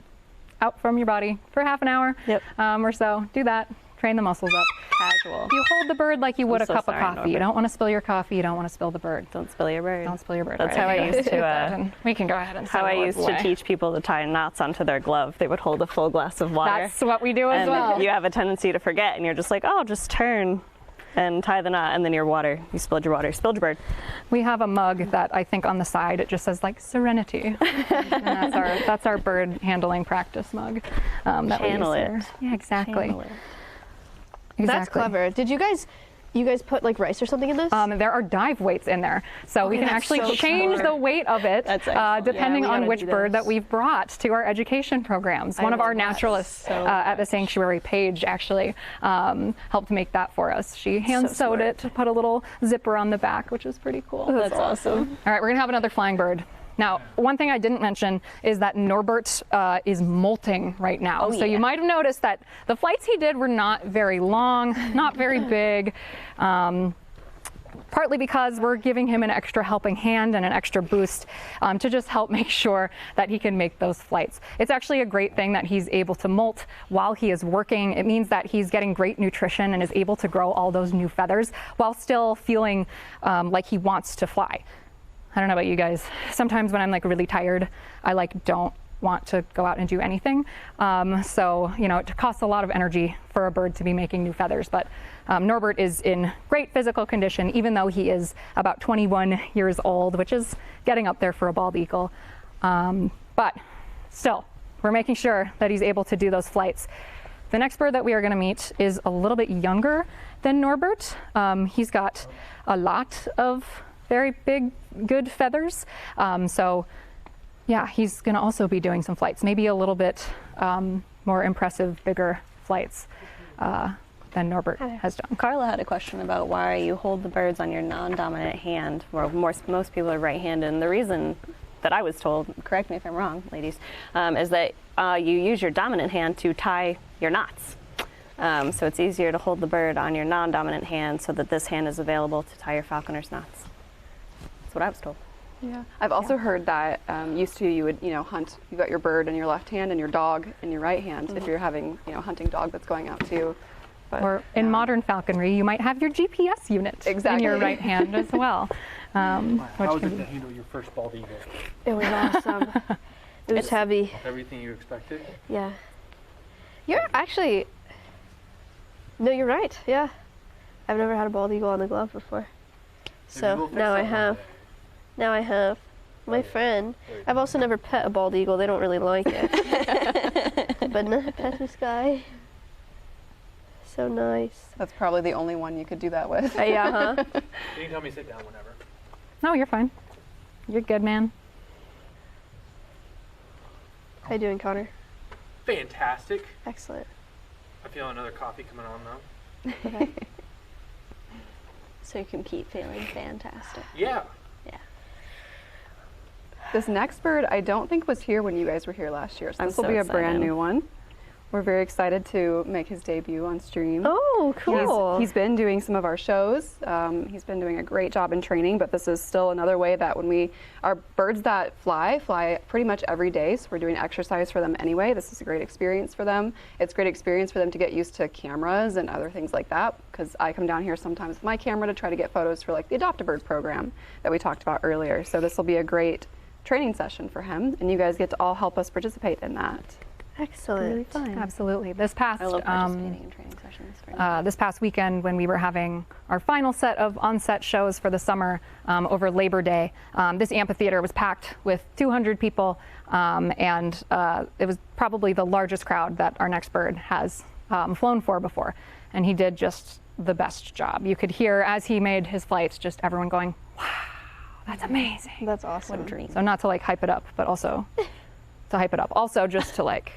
out from your body for half an hour or so. Do that. Train the muscles up. Casual. You hold the bird like you would a so cup sorry, of coffee. Norbert. You don't want to spill your coffee. You don't want to spill the bird. Don't spill your bird. Don't spill your bird. That's Right. how I used to. We can go ahead and How I used to teach people to tie knots onto their glove. They would hold a full glass of water. That's what we do as and well. you have a tendency to forget, and you're just like, oh, just turn and tie the knot, and then your water. You spilled your water. Spilled your bird. We have a mug that I think on the side it just says like Serenity, and that's our bird handling practice mug. That Channel we it. use here. Yeah, exactly. Channel it. That's clever. Did you guys You guys put like rice or something in this? There are dive weights in there, so we can that's actually so change smart. the weight of it depending Yeah, we on gotta which do bird this. that we've brought to our education programs. One of our love that naturalists so at the sanctuary, Paige, actually helped make that for us. She hand sewed it, put a little zipper on the back, which is pretty cool. That's awesome. All right, we're gonna have another flying bird. Now, one thing I didn't mention is that Norbert is molting right now. So you might have noticed that the flights he did were not very long, not very big. Partly because we're giving him an extra helping hand and an extra boost to just help make sure that he can make those flights. It's actually a great thing that he's able to molt while he is working. It means that he's getting great nutrition and is able to grow all those new feathers while still feeling like he wants to fly. I don't know about you guys. Sometimes when I'm like really tired, I like don't want to go out and do anything. So, you know, it costs a lot of energy for a bird to be making new feathers. But Norbert is in great physical condition, even though he is about 21 years old, which is getting up there for a bald eagle. But still, we're making sure that he's able to do those flights. The next bird that we are going to meet is a little bit younger than Norbert. He's got a lot of very big, good feathers. So yeah, he's gonna also be doing some flights, maybe a little bit more impressive, bigger flights than Norbert has done. Carla had a question about why you hold the birds on your non-dominant hand, where most people are right-handed. And the reason that I was told, correct me if I'm wrong, ladies, is that you use your dominant hand to tie your knots. So it's easier to hold the bird on your non-dominant hand so that this hand is available to tie your falconer's knots. That's what I was told. Yeah, I've also heard that used to you would hunt. You got your bird in your left hand and your dog in your right hand if you're having hunting dog that's going out too. But, or in modern falconry, you might have your GPS unit in your right hand as well. How was it to handle your first bald eagle? It was awesome. It was heavy. Everything you expected? Yeah. You're actually. No, you're right. Yeah. I've never had a bald eagle on the glove before. So now I have. Now I have. My friend. I've also never pet a bald eagle. They don't really like it. But no, pet this guy. So nice. That's probably the only one you could do that with. Yeah, huh? You can tell me to sit down whenever. No, you're fine. You're good, man. How you doing, Connor? Fantastic. Excellent. I feel another coffee coming on though. Okay. So you can keep feeling fantastic. Yeah. Yeah. This next bird I don't think was here when you guys were here last year. So I'm this will so be a excited. brand new one. We're very excited to make his debut on stream. Oh, cool. He's been doing some of our shows. He's been doing a great job in training, but this is still another way that when our birds that fly pretty much every day, so we're doing exercise for them anyway. This is a great experience for them. It's a great experience for them to get used to cameras and other things like that, because I come down here sometimes with my camera to try to get photos for like the Adopt-A-Bird program that we talked about earlier. So this will be a great training session for him, and you guys get to all help us participate in that. Excellent. Really fun. Absolutely. This past I love participating in training sessions. this past weekend, when we were having our final set of on-set shows for the summer over Labor Day, this amphitheater was packed with 200 people, and it was probably the largest crowd that our next bird has flown for before. And he did just the best job. You could hear as he made his flights, just everyone going, "Wow, that's amazing." That's awesome. What a dream. So not to like hype it up, but also to hype it up. Also just to like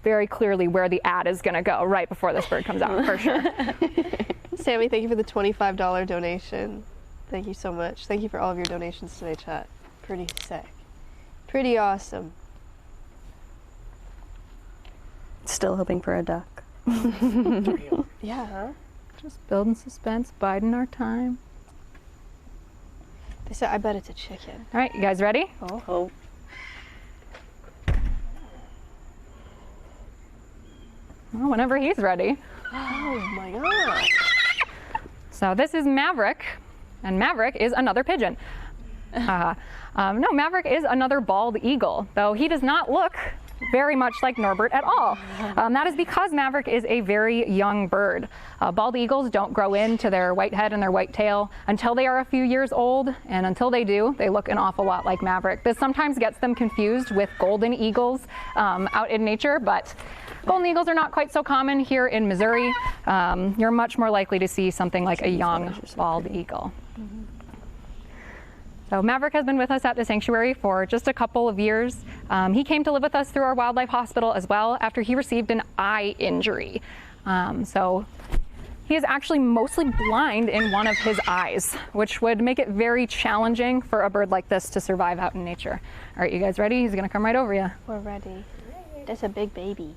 very clearly where the ad is going to go right before this bird comes out, for sure. Sammy, thank you for the $25 donation. Thank you so much. Thank you for all of your donations today, chat. Pretty sick. Pretty awesome. Still hoping for a duck. Yeah, huh? Just building suspense, biding our time. They said, I bet it's a chicken. All right, you guys ready? Oh. Well, whenever he's ready. Oh my god. So this is Maverick, and Maverick is another pigeon. No, Maverick is another bald eagle, though he does not look very much like Norbert at all. That is because Maverick is a very young bird. Bald eagles don't grow into their white head and their white tail until they are a few years old, and until they do, they look an awful lot like Maverick. This sometimes gets them confused with golden eagles out in nature, but golden eagles are not quite so common here in Missouri. you're much more likely to see something like a young bald eagle. So Maverick has been with us at the sanctuary for just a couple of years. He came to live with us through our wildlife hospital as well after he received an eye injury. So he is actually mostly blind in one of his eyes, which would make it very challenging for a bird like this to survive out in nature. All right, you guys ready? He's gonna come right over you. We're ready. That's a big baby.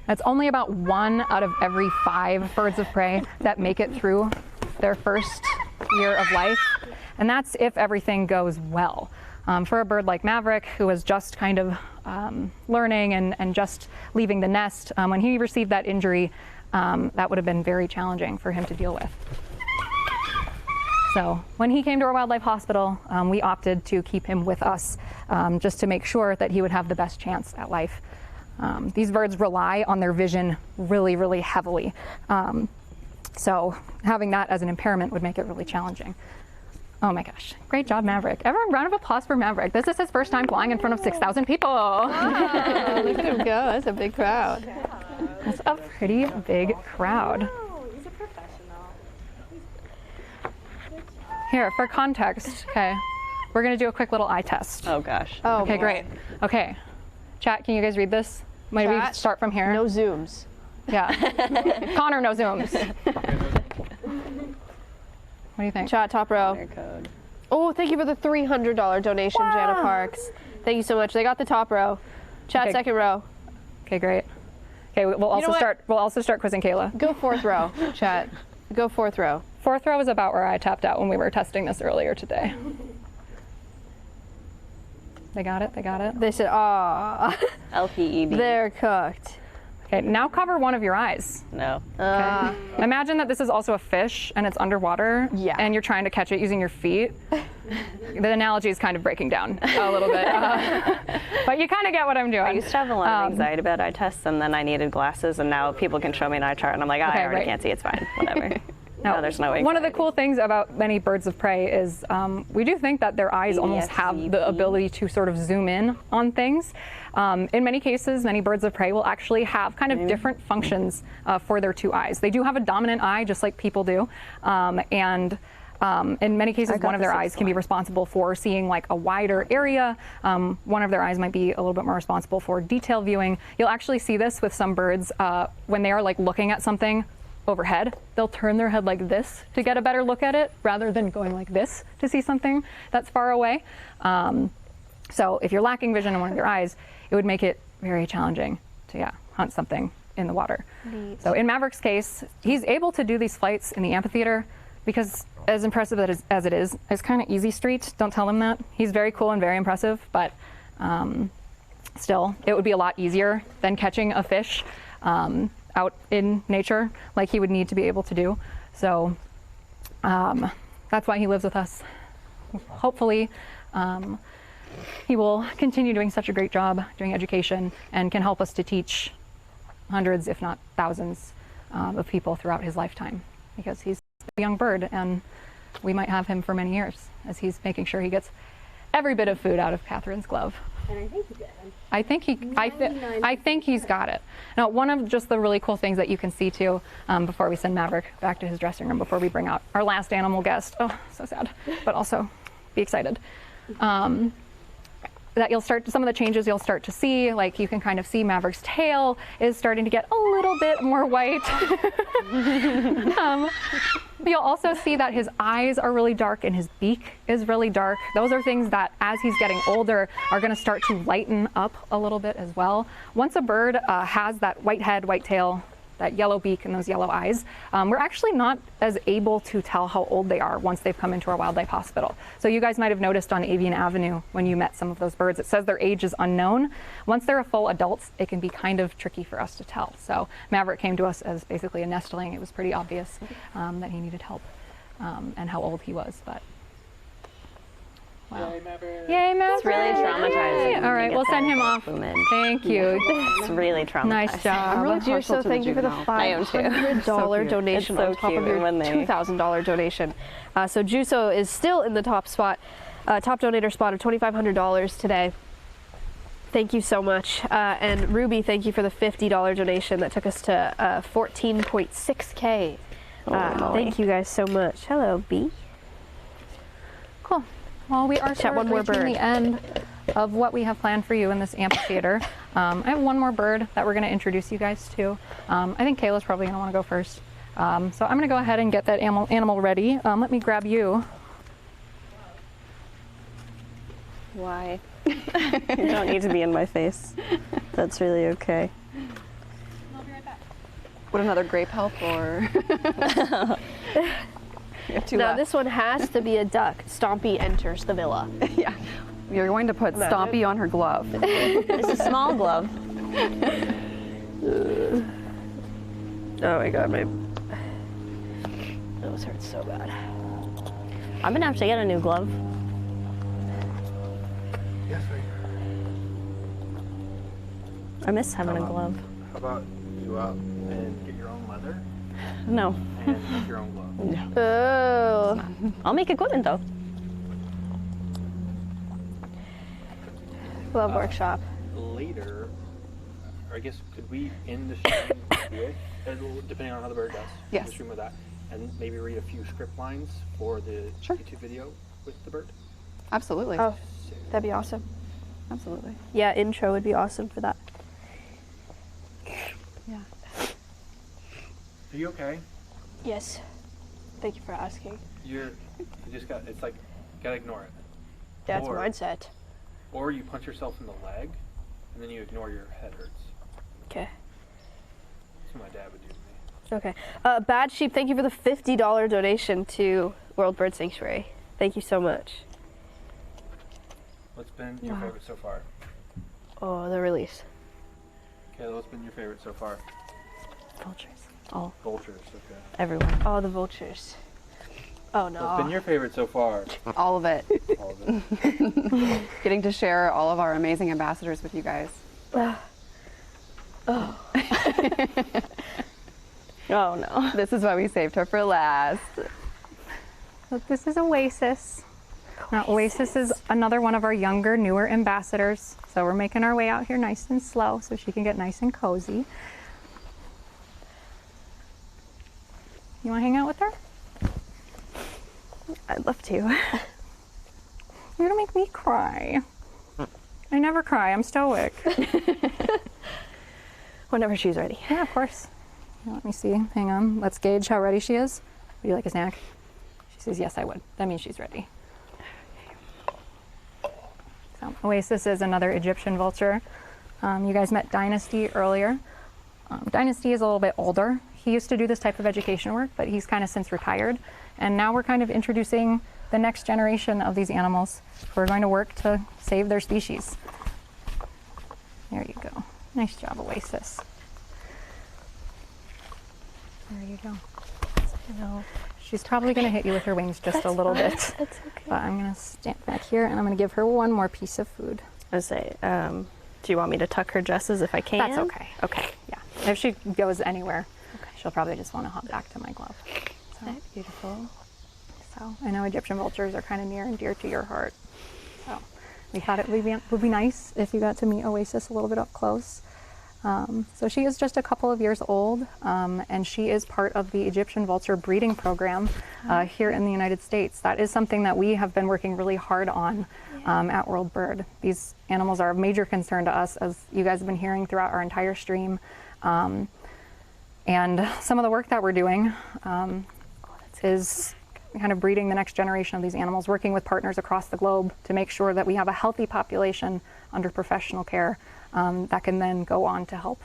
That's only about 1 out of every 5 birds of prey that make it through their first year of life, and that's if everything goes well. For a bird like Maverick, who was just kind of learning and just leaving the nest, when he received that injury, that would have been very challenging for him to deal with. So when he came to our wildlife hospital, we opted to keep him with us just to make sure that he would have the best chance at life. These birds rely on their vision really, really heavily. So having that as an impairment would make it really challenging. Oh my gosh, great job, Maverick. Everyone, round of applause for Maverick. This is his first time flying in front of 6,000 people. Wow, look at him go, that's a big crowd. That's a pretty big crowd. He's a professional. Here, for context, okay, we're gonna do a quick little eye test. Oh gosh. Oh, okay, boy. great. Okay, chat, can you guys read this? Maybe Chat, start from here. No zooms. Yeah. Connor, no zooms. What do you think? Chat, top row. Code. Oh, thank you for the $300 donation, Wow. Jana Parks. Thank you so much. They got the top row. Chat, Okay. second row. Okay, great. Okay, we'll also what? start quizzing Kayla. Go fourth row, chat. Go fourth row. Fourth row is about where I tapped out when we were testing this earlier today. They got it? They got it? They said, ah. LPED. They're cooked. Okay, now cover one of your eyes. No. Okay. Imagine that this is also a fish and it's underwater. Yeah. And you're trying to catch it using your feet. The analogy is kind of breaking down a little bit. But you kind of get what I'm doing. I used to have a lot of anxiety about eye tests, and then I needed glasses, and now people can show me an eye chart, and I'm like, I already can't see, it's fine, whatever. No, there's no anxiety. One of the cool things about many birds of prey is we do think that their eyes almost have the ability to sort of zoom in on things. In many cases, many birds of prey will actually have kind of different functions for their 2 eyes. They do have a dominant eye, just like people do, and in many cases, one of their eyes can be responsible for seeing like a wider area. One of their eyes might be a little bit more responsible for detail viewing. You'll actually see this with some birds when they are like looking at something overhead. They'll turn their head like this to get a better look at it rather than going like this to see something that's far away. So if you're lacking vision in one of your eyes, it would make it very challenging to hunt something in the water. Neat. So in Maverick's case, he's able to do these flights in the amphitheater because as impressive as it is, it's kind of easy street. Don't tell him that. He's very cool and very impressive, but still, it would be a lot easier than catching a fish out in nature like he would need to be able to do. So that's why he lives with us. Hopefully, he will continue doing such a great job doing education and can help us to teach hundreds, if not thousands, of people throughout his lifetime, because he's a young bird and we might have him for many years as he's making sure he gets every bit of food out of Catherine's glove. And I think he did. I think he's got it. Now, one of just the really cool things that you can see too, before we send Maverick back to his dressing room, before we bring out our last animal guest, oh, so sad, but also be excited. That some of the changes you'll start to see, like you can kind of see Maverick's tail is starting to get a little bit more white. You'll also see that his eyes are really dark and his beak is really dark. Those are things that as he's getting older are going to start to lighten up a little bit as well. Once a bird has that white head, white tail, that yellow beak and those yellow eyes, we're actually not as able to tell how old they are once they've come into our wildlife hospital. So you guys might have noticed on Avian Avenue when you met some of those birds, it says their age is unknown. Once they're a full adults, it can be kind of tricky for us to tell. So Maverick came to us as basically a nestling. It was pretty obvious that he needed help and how old he was, but wow. Yay, Maverick. Yay, Maverick. It's really traumatizing. All right, we'll send him off. Thank you. It's really traumatizing. Nice job. I'm really Juicio, thank you for the $500 donation so on top cute of your when they- $2,000 donation. So Juicio is still in the top spot, top donator spot of $2,500 today. Thank you so much. And Ruby, thank you for the $50 donation that took us to 14.6K. Thank you guys so much. Hello, B. Cool. Well, we are Chat, one more reaching bird. the end of what we have planned for you in this amphitheater. I have one more bird that we're going to introduce you guys to. I think Kayla's probably going to want to go first. So I'm going to go ahead and get that animal ready. Let me grab you. Why? You don't need to be in my face. That's really okay. I'll be right back. Would another grape help, or? Now this one has to be a duck. Stompy enters the villa. Yeah. You're going to put Stompy on her glove. It's a small glove. Oh my god, my nose hurts so bad. I'm gonna have to get a new glove. Yes, I miss having a glove. How about you out and get your own leather No. and make your own glove? Oh. I'll make equipment though. Glove workshop. Later, or I guess, could we end the stream with, depending on how the bird does, Yes. the stream with that, and maybe read a few script lines for the YouTube video with the bird? Absolutely. Oh, that'd be awesome. Absolutely. Yeah, intro would be awesome for that. Yeah. Are you okay? Yes. Thank you for asking. You just got, it's like, gotta ignore it. That's Or- mindset. Or you punch yourself in the leg, and then you ignore your head hurts. Okay. That's what my dad would do to me. Okay. Bad Sheep, thank you for the $50 donation to World Bird Sanctuary. Thank you so much. What's been your favorite so far? Oh, the release. Kayla, what's been your favorite so far? Vultures. All. Vultures, okay. Everyone. Oh, the vultures. Oh no. What's been your favorite so far? All of it. All of it. Getting to share all of our amazing ambassadors with you guys. Oh no. This is why we saved her for last. So this is Oasis. Now, Oasis is another one of our younger, newer ambassadors. So we're making our way out here nice and slow so she can get nice and cozy. You want to hang out with her? I'd love to. You're gonna make me cry. I never cry, I'm stoic. Whenever she's ready. Yeah, of course. Let me see, hang on. Let's gauge how ready she is. Would you like a snack? She says, yes, I would. That means she's ready. So, Oasis is another Egyptian vulture. You guys met Dynasty earlier. Dynasty is a little bit older. He used to do this type of education work, but he's kind of since retired. And now we're kind of introducing the next generation of these animals who are going to work to save their species. There you go. Nice job, Oasis. There you go. So she's probably going to hit you with her wings just a little bit. That's okay. But I'm going to stand back here and I'm going to give her one more piece of food. I say, do you want me to tuck her dresses if I can? That's okay. Okay, yeah. If she goes anywhere, she'll probably just want to hop back to my glove. So That's beautiful. So I know Egyptian vultures are kind of near and dear to your heart. So we thought it would be nice if you got to meet Oasis a little bit up close. So she is just a couple of years old, and she is part of the Egyptian vulture breeding program here in the United States. That is something that we have been working really hard on at World Bird. These animals are of major concern to us, as you guys have been hearing throughout our entire stream. And some of the work that we're doing is kind of breeding the next generation of these animals, working with partners across the globe to make sure that we have a healthy population under professional care that can then go on to help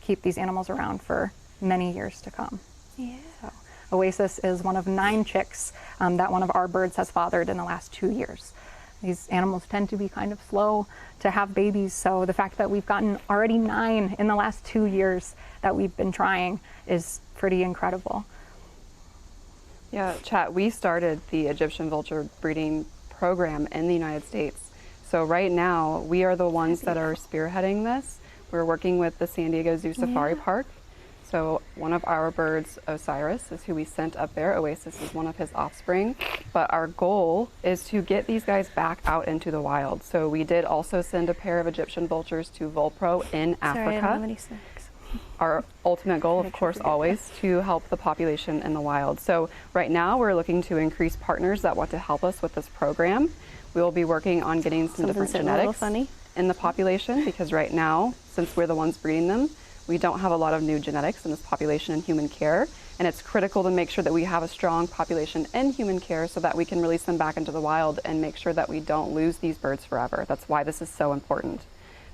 keep these animals around for many years to come. Yeah. So, Oasis is one of 9 chicks that one of our birds has fathered in the last 2 years. These animals tend to be kind of slow to have babies, so the fact that we've gotten already 9 in the last 2 years that we've been trying is pretty incredible. Yeah, chat, we started the Egyptian vulture breeding program in the United States. So right now, we are the ones that are spearheading this. We're working with the San Diego Zoo Safari Park. So one of our birds, Osiris, is who we sent up there. Oasis is one of his offspring. But our goal is to get these guys back out into the wild. So we did also send a pair of Egyptian vultures to Volpro in Africa. Sorry, I don't have any snacks. Our ultimate goal, of course, always to help the population in the wild. So right now we're looking to increase partners that want to help us with this program. We will be working on getting some different genetics in the population, because right now, since we're the ones breeding them, we don't have a lot of new genetics in this population in human care. And it's critical to make sure that we have a strong population in human care so that we can release them back into the wild and make sure that we don't lose these birds forever. That's why this is so important.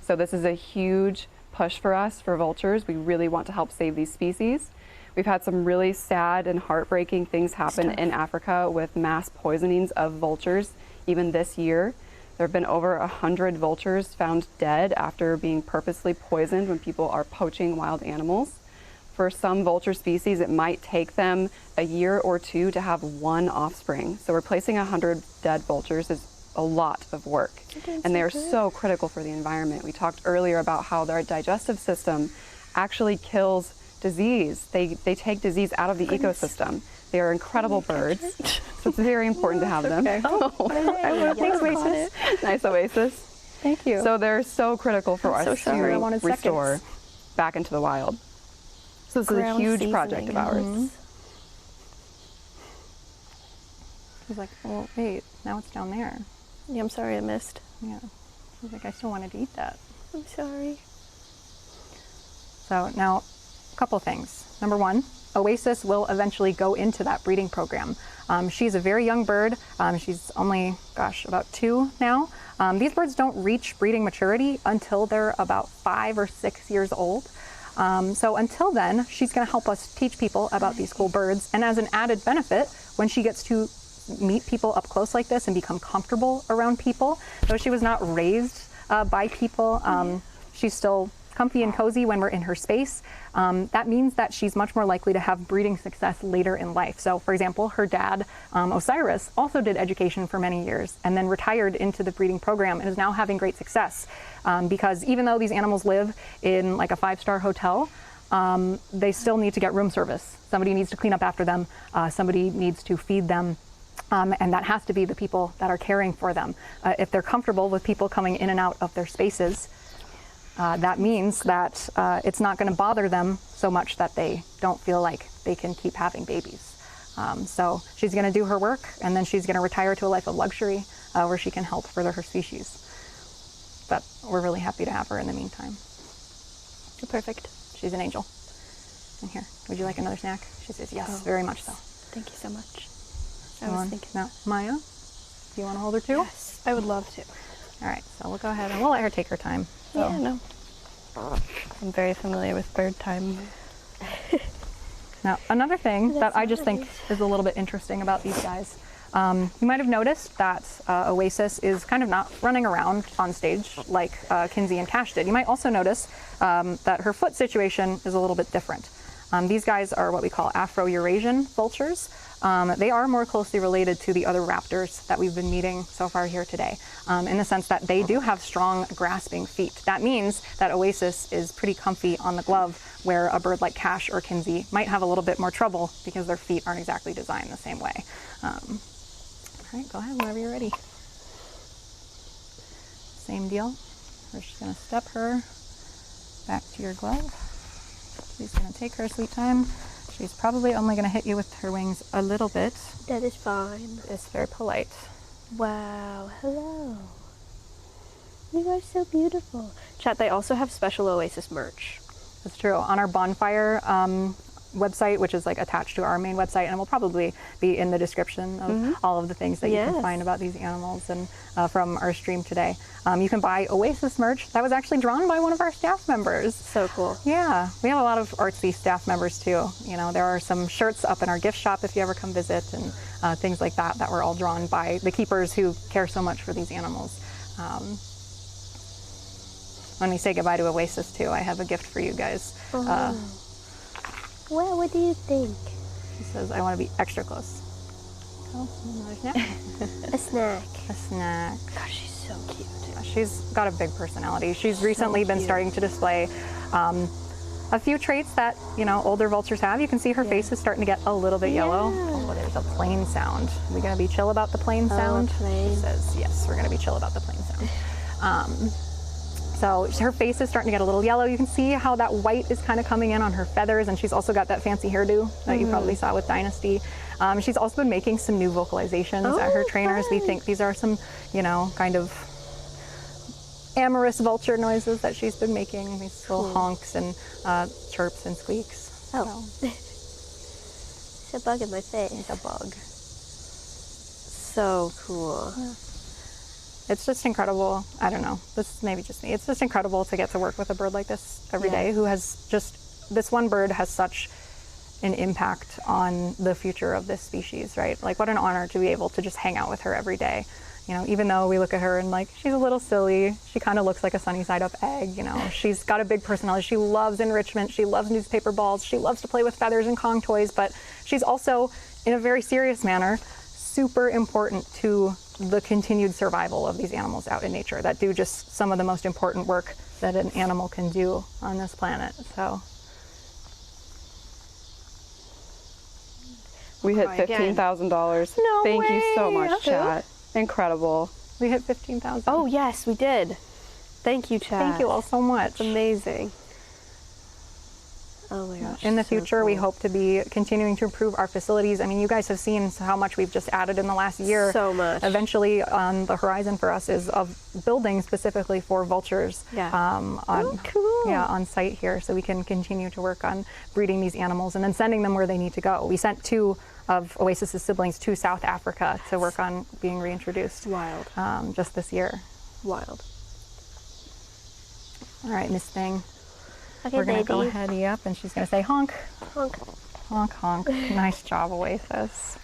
So this is a huge push for us, for vultures. We really want to help save these species. We've had some really sad and heartbreaking things happen in Africa with mass poisonings of vultures, even this year. There have been over 100 vultures found dead after being purposely poisoned when people are poaching wild animals. For some vulture species, it might take them a year or two to have one offspring. So replacing 100 dead vultures is a lot of work. And they are so critical for the environment. We talked earlier about how their digestive system actually kills disease. They take disease out of the ecosystem. They are incredible birds, so it's very important to have them. Thanks, Oasis. Nice, Oasis. Thank you. So they're so critical for us to restore back into the wild. So this is a huge project of ours. He's like, well, wait, now it's down there. Yeah, I'm sorry I missed. Yeah. He's like, I still wanted to eat that. I'm sorry. So now, a couple things. Number one, Oasis will eventually go into that breeding program. She's a very young bird. She's only, about 2 now. These birds don't reach breeding maturity until they're about 5 or 6 years old. So until then, she's going to help us teach people about these cool birds. And as an added benefit, when she gets to meet people up close like this and become comfortable around people, though she was not raised by people, she's still comfy and cozy when we're in her space. That means that she's much more likely to have breeding success later in life. So for example, her dad, Osiris, also did education for many years and then retired into the breeding program and is now having great success. Because even though these animals live in like a 5-star hotel, they still need to get room service. Somebody needs to clean up after them. Somebody needs to feed them. And that has to be the people that are caring for them. If they're comfortable with people coming in and out of their spaces, that means that it's not going to bother them so much that they don't feel like they can keep having babies. So she's going to do her work, and then she's going to retire to a life of luxury where she can help further her species. But we're really happy to have her in the meantime. You're perfect. She's an angel. And here, would you like another snack? She says yes, very much so. Thank you so much. I was thinking. Now, Maya, do you want to hold her too? Yes, I would love to. All right, so we'll go ahead and we'll let her take her time. So. Yeah, no. I'm very familiar with bird time. Now, another thing that I just think is a little bit interesting about these guys, you might have noticed that Oasis is kind of not running around on stage like Kinsey and Cash did. You might also notice that her foot situation is a little bit different. These guys are what we call Afro-Eurasian vultures. They are more closely related to the other raptors that we've been meeting so far here today, in the sense that they do have strong grasping feet. That means that Oasis is pretty comfy on the glove, where a bird like Cash or Kinsey might have a little bit more trouble because their feet aren't exactly designed the same way. All right, go ahead whenever you're ready. Same deal. We're just going to step her back to your glove. She's going to take her sweet time. She's probably only going to hit you with her wings a little bit. That is fine. It's very polite. Wow, hello. You are so beautiful. Chat, they also have special Oasis merch. That's true. On our bonfire website, which is like attached to our main website, and will probably be in the description of all of the things that you can find about these animals and from our stream today. You can buy Oasis merch that was actually drawn by one of our staff members. So cool. Yeah, we have a lot of artsy staff members too. You know, there are some shirts up in our gift shop if you ever come visit, and things like that that were all drawn by the keepers who care so much for these animals. When we say goodbye to Oasis too, I have a gift for you guys. Well, what do you think? She says, I want to be extra close. Oh, another snack? A snack. A snack. Gosh, she's so cute. Yeah, she's got a big personality. She's recently been starting to display a few traits that, you know, older vultures have. You can see her face is starting to get a little bit yellow. Oh, there's a plane sound. Are we gonna be chill about the plane sound? She says, yes, we're gonna be chill about the plane sound. So her face is starting to get a little yellow. You can see how that white is kind of coming in on her feathers, and she's also got that fancy hairdo that you probably saw with Dynasty. She's also been making some new vocalizations at her trainers. We think these are some, you know, kind of amorous vulture noises that she's been making, these little honks and chirps and squeaks. Oh. It's a bug in my face. It's a bug. So cool. Yeah. It's just incredible. I don't know. This may be just me. It's just incredible to get to work with a bird like this every day, who has just, this one bird has such an impact on the future of this species, right? Like, what an honor to be able to just hang out with her every day. You know, even though we look at her and like, she's a little silly, she kind of looks like a sunny side up egg, you know, she's got a big personality. She loves enrichment. She loves newspaper balls. She loves to play with feathers and Kong toys, but she's also, in a very serious manner, super important to the continued survival of these animals out in nature that do just some of the most important work that an animal can do on this planet. So we hit $15,000. No Thank you so way. much, chat. Incredible. We hit 15,000. Oh yes, we did. Thank you, chat. Thank you all so much. It's amazing. Oh my gosh. In the so future, we cool. hope to be continuing to improve our facilities. I mean, you guys have seen how much we've just added in the last year. So much. Eventually, on the horizon for us is of building specifically for vultures. Yeah. Cool. Yeah, on site here, so we can continue to work on breeding these animals and then sending them where they need to go. We sent 2 of Oasis's siblings to South Africa to work on being reintroduced. Wild. Just this year. Wild. All right, Miss Thing. Okay, We're gonna baby. go ahead, yep, and she's gonna say honk. Honk. Honk, honk. Nice job, Oasis.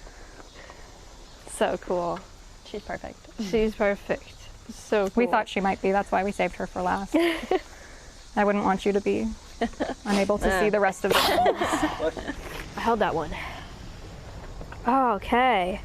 So cool. She's perfect. She's perfect. So cool. We thought she might be, that's why we saved her for last. I wouldn't want you to be unable to see the rest of the I held that one. Okay.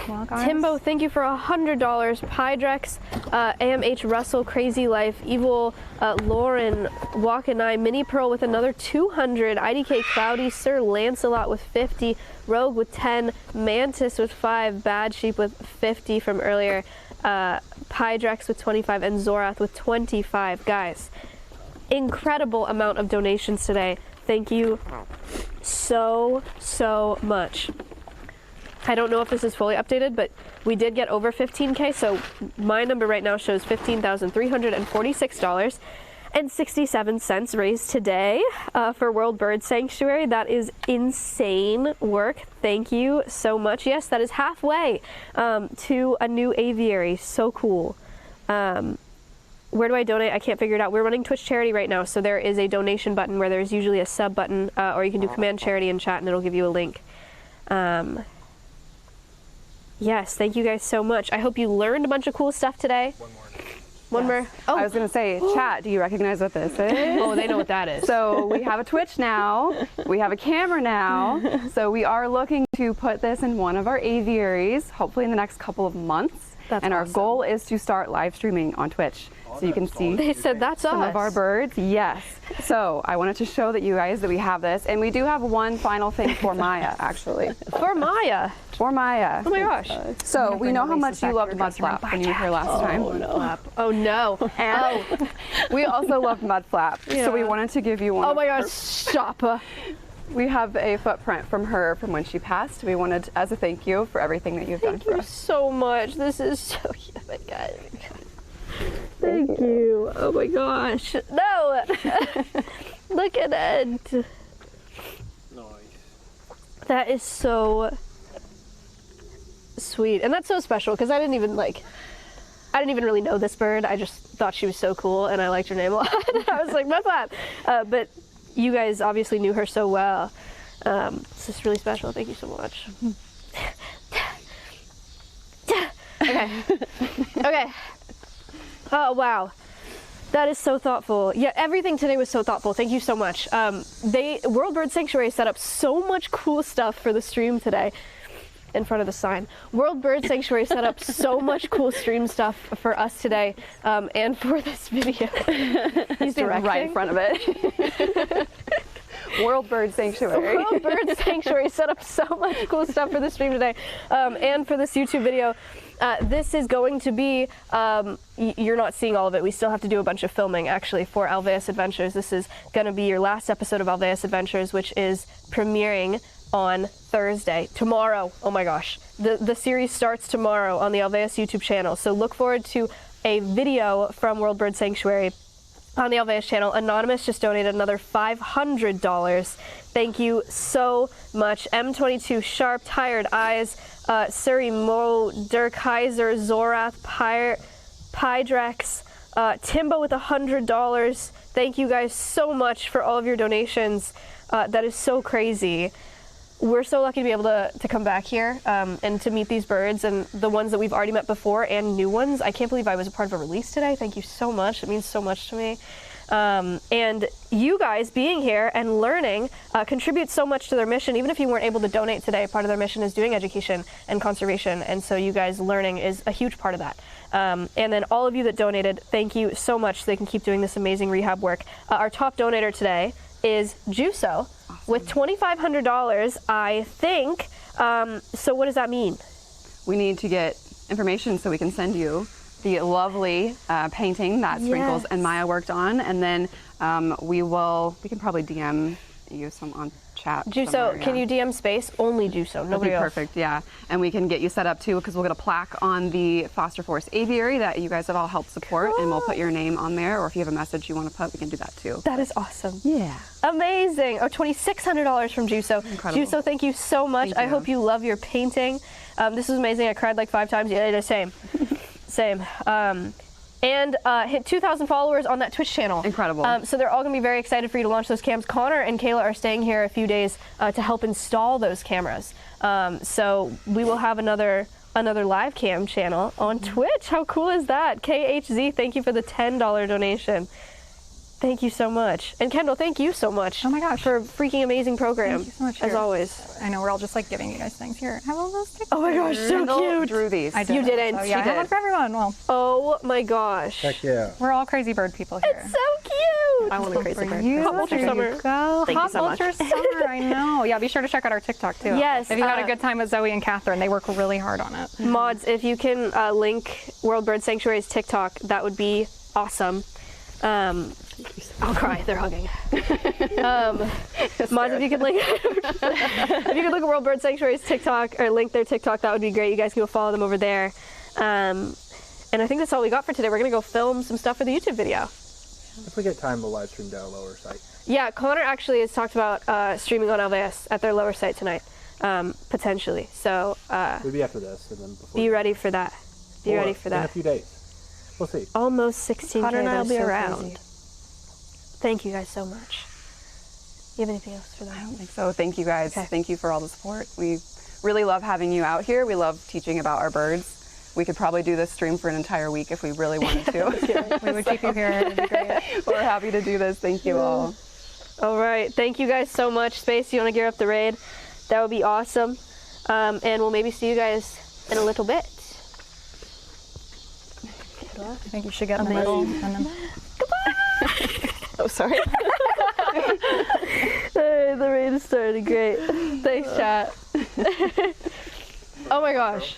Well, guys. Timbo, thank you for $100. Pydrex, AMH Russell, Crazy Life, Evil, Lauren, Walk and I, Mini Pearl with another 200, IDK Cloudy, Sir Lancelot with 50, Rogue with 10, Mantis with 5, Bad Sheep with 50 from earlier, Pydrex with 25, and Zorath with 25. Guys, incredible amount of donations today. Thank you so much. I don't know if this is fully updated, but we did get over 15K, so my number right now shows $15,346.67 raised today for World Bird Sanctuary. That is insane work. Thank you so much. Yes, that is halfway to a new aviary. So cool. Where do I donate? I can't figure it out. We're running Twitch Charity right now, so there is a donation button where there's usually a sub button, or you can do Command Charity in chat and it'll give you a link. Yes, thank you guys so much. I hope you learned a bunch of cool stuff today. One more. Oh, I was going to say, chat, do you recognize what this is? Oh, they know what that is. So we have a Twitch now. We have a camera now. So we are looking to put this in one of our aviaries, hopefully in the next couple of months. That's and our awesome. goal is to start live streaming on Twitch. So you can see They said that's some us. of our birds. Yes. So I wanted to show that you guys that we have this. And we do have one final thing for Maya, actually. For Maya. For Maya. Oh my gosh. So we know how much you loved Mudflap when you were here last time. Oh no. And we also love Mudflap. So we wanted to give you one. Oh my gosh, stop. We have a footprint from her from when she passed. We wanted, as a thank you for everything that you've done for us. So much. This is so cute. Oh my god. Thank you. Oh my gosh. No. Look at it. Nice. That is so sweet. And that's so special because I didn't even really know this bird. I just thought she was so cool and I liked her name a lot. I was like, Mudflap. But you guys obviously knew her so well. This is really special. Thank you so much. Okay. Okay. Oh, wow. That is so thoughtful. Yeah, everything today was so thoughtful. Thank you so much. World Bird Sanctuary set up so much cool stuff for the stream today. in front of the sign. World Bird Sanctuary set up so much cool stream stuff for us today and for this video. He's directing right in front of it. World Bird Sanctuary. World Bird Sanctuary set up so much cool stuff for the stream today and for this YouTube video. This is going to be, you're not seeing all of it. We still have to do a bunch of filming actually for Alveus Adventures. This is going to be your last episode of Alveus Adventures, which is premiering on Thursday, tomorrow. Oh my gosh. The series starts tomorrow on the Alveus YouTube channel. So look forward to a video from World Bird Sanctuary on the Alveus channel. Anonymous just donated another $500. Thank you so much. M22 Sharp, Tired Eyes, Suri Mo, Dirk Heiser, Zorath, Pydrex, Timbo with $100. Thank you guys so much for all of your donations. That is so crazy. We're so lucky to be able to come back here and to meet these birds and the ones that we've already met before and new ones. I can't believe I was a part of a release today. Thank you so much. It means so much to me. And you guys being here and learning contributes so much to their mission. Even if you weren't able to donate today, part of their mission is doing education and conservation. And so you guys learning is a huge part of that. And then all of you that donated, thank you so much so they can keep doing this amazing rehab work. Our top donator today is Juso with $2,500, I think. So what does that mean? We need to get information so we can send you the lovely painting that Sprinkles and Maya worked on, and then we can probably DM you some on chat. Juso, can you DM space? Only Juso, nobody else. Perfect, yeah. And we can get you set up too, because we'll get a plaque on the Foster Forest Aviary that you guys have all helped support, and we'll put your name on there, or if you have a message you want to put, we can do that too. That is awesome. Yeah. Amazing. Oh, $2,600 from Juso. Incredible. Juso, thank you so much. Thank you. I hope you love your painting. This was amazing. I cried like 5 times. Yeah, same. Same. And hit 2,000 followers on that Twitch channel. Incredible. So they're all going to be very excited for you to launch those cams. Connor and Kayla are staying here a few days to help install those cameras. So we will have another live cam channel on Twitch. How cool is that? KHZ, thank you for the $10 donation. Thank you so much. And Kendall, thank you so much. Oh my gosh. For a freaking amazing program. Thank you so much. As Here. always. I know, we're all just like giving you guys things. Here, have all those pictures. Oh my gosh, so Kendall cute. drew these. I did. You didn't. So, She yeah, I have did. one for everyone. Well, oh my gosh. Heck yeah. we're all crazy bird people here. It's so cute. I want a crazy bird. You, Hot Vulture there Summer. you go. Thank you Hot so much. Vulture Summer, I know. Yeah, be sure to check out our TikTok too. Yes, If you had a good time with Zoe and Catherine, they work really hard on it. Mods, if you can link World Bird Sanctuary's TikTok, that would be awesome. I'll cry. They're hugging. Mods, if you could link at World Bird Sanctuary's TikTok or link their TikTok, that would be great. You guys can go follow them over there. And I think that's all we got for today. We're gonna go film some stuff for the YouTube video. If we get time, we'll live stream down a lower site. Yeah, Connor actually has talked about streaming on Alveus at their lower site tonight, potentially. So Maybe after this, and then before. be ready for that. Be ready for In a that. few days. We'll see. Almost 16K. Connor and I will that's be so around. crazy. Thank you guys so much. You have anything else for that? I don't think so. Thank you guys. Okay. Thank you for all the support. We really love having you out here. We love teaching about our birds. We could probably do this stream for an entire week if we really wanted to. We would keep you here. It'd be great. We're happy to do this. Thank you all. All right. Thank you guys so much. Space, you want to gear up the raid? That would be awesome. And we'll maybe see you guys in a little bit. I think you should get in the middle. And then... Oh, sorry. The raid is starting. Great. Thanks, chat. Oh my gosh.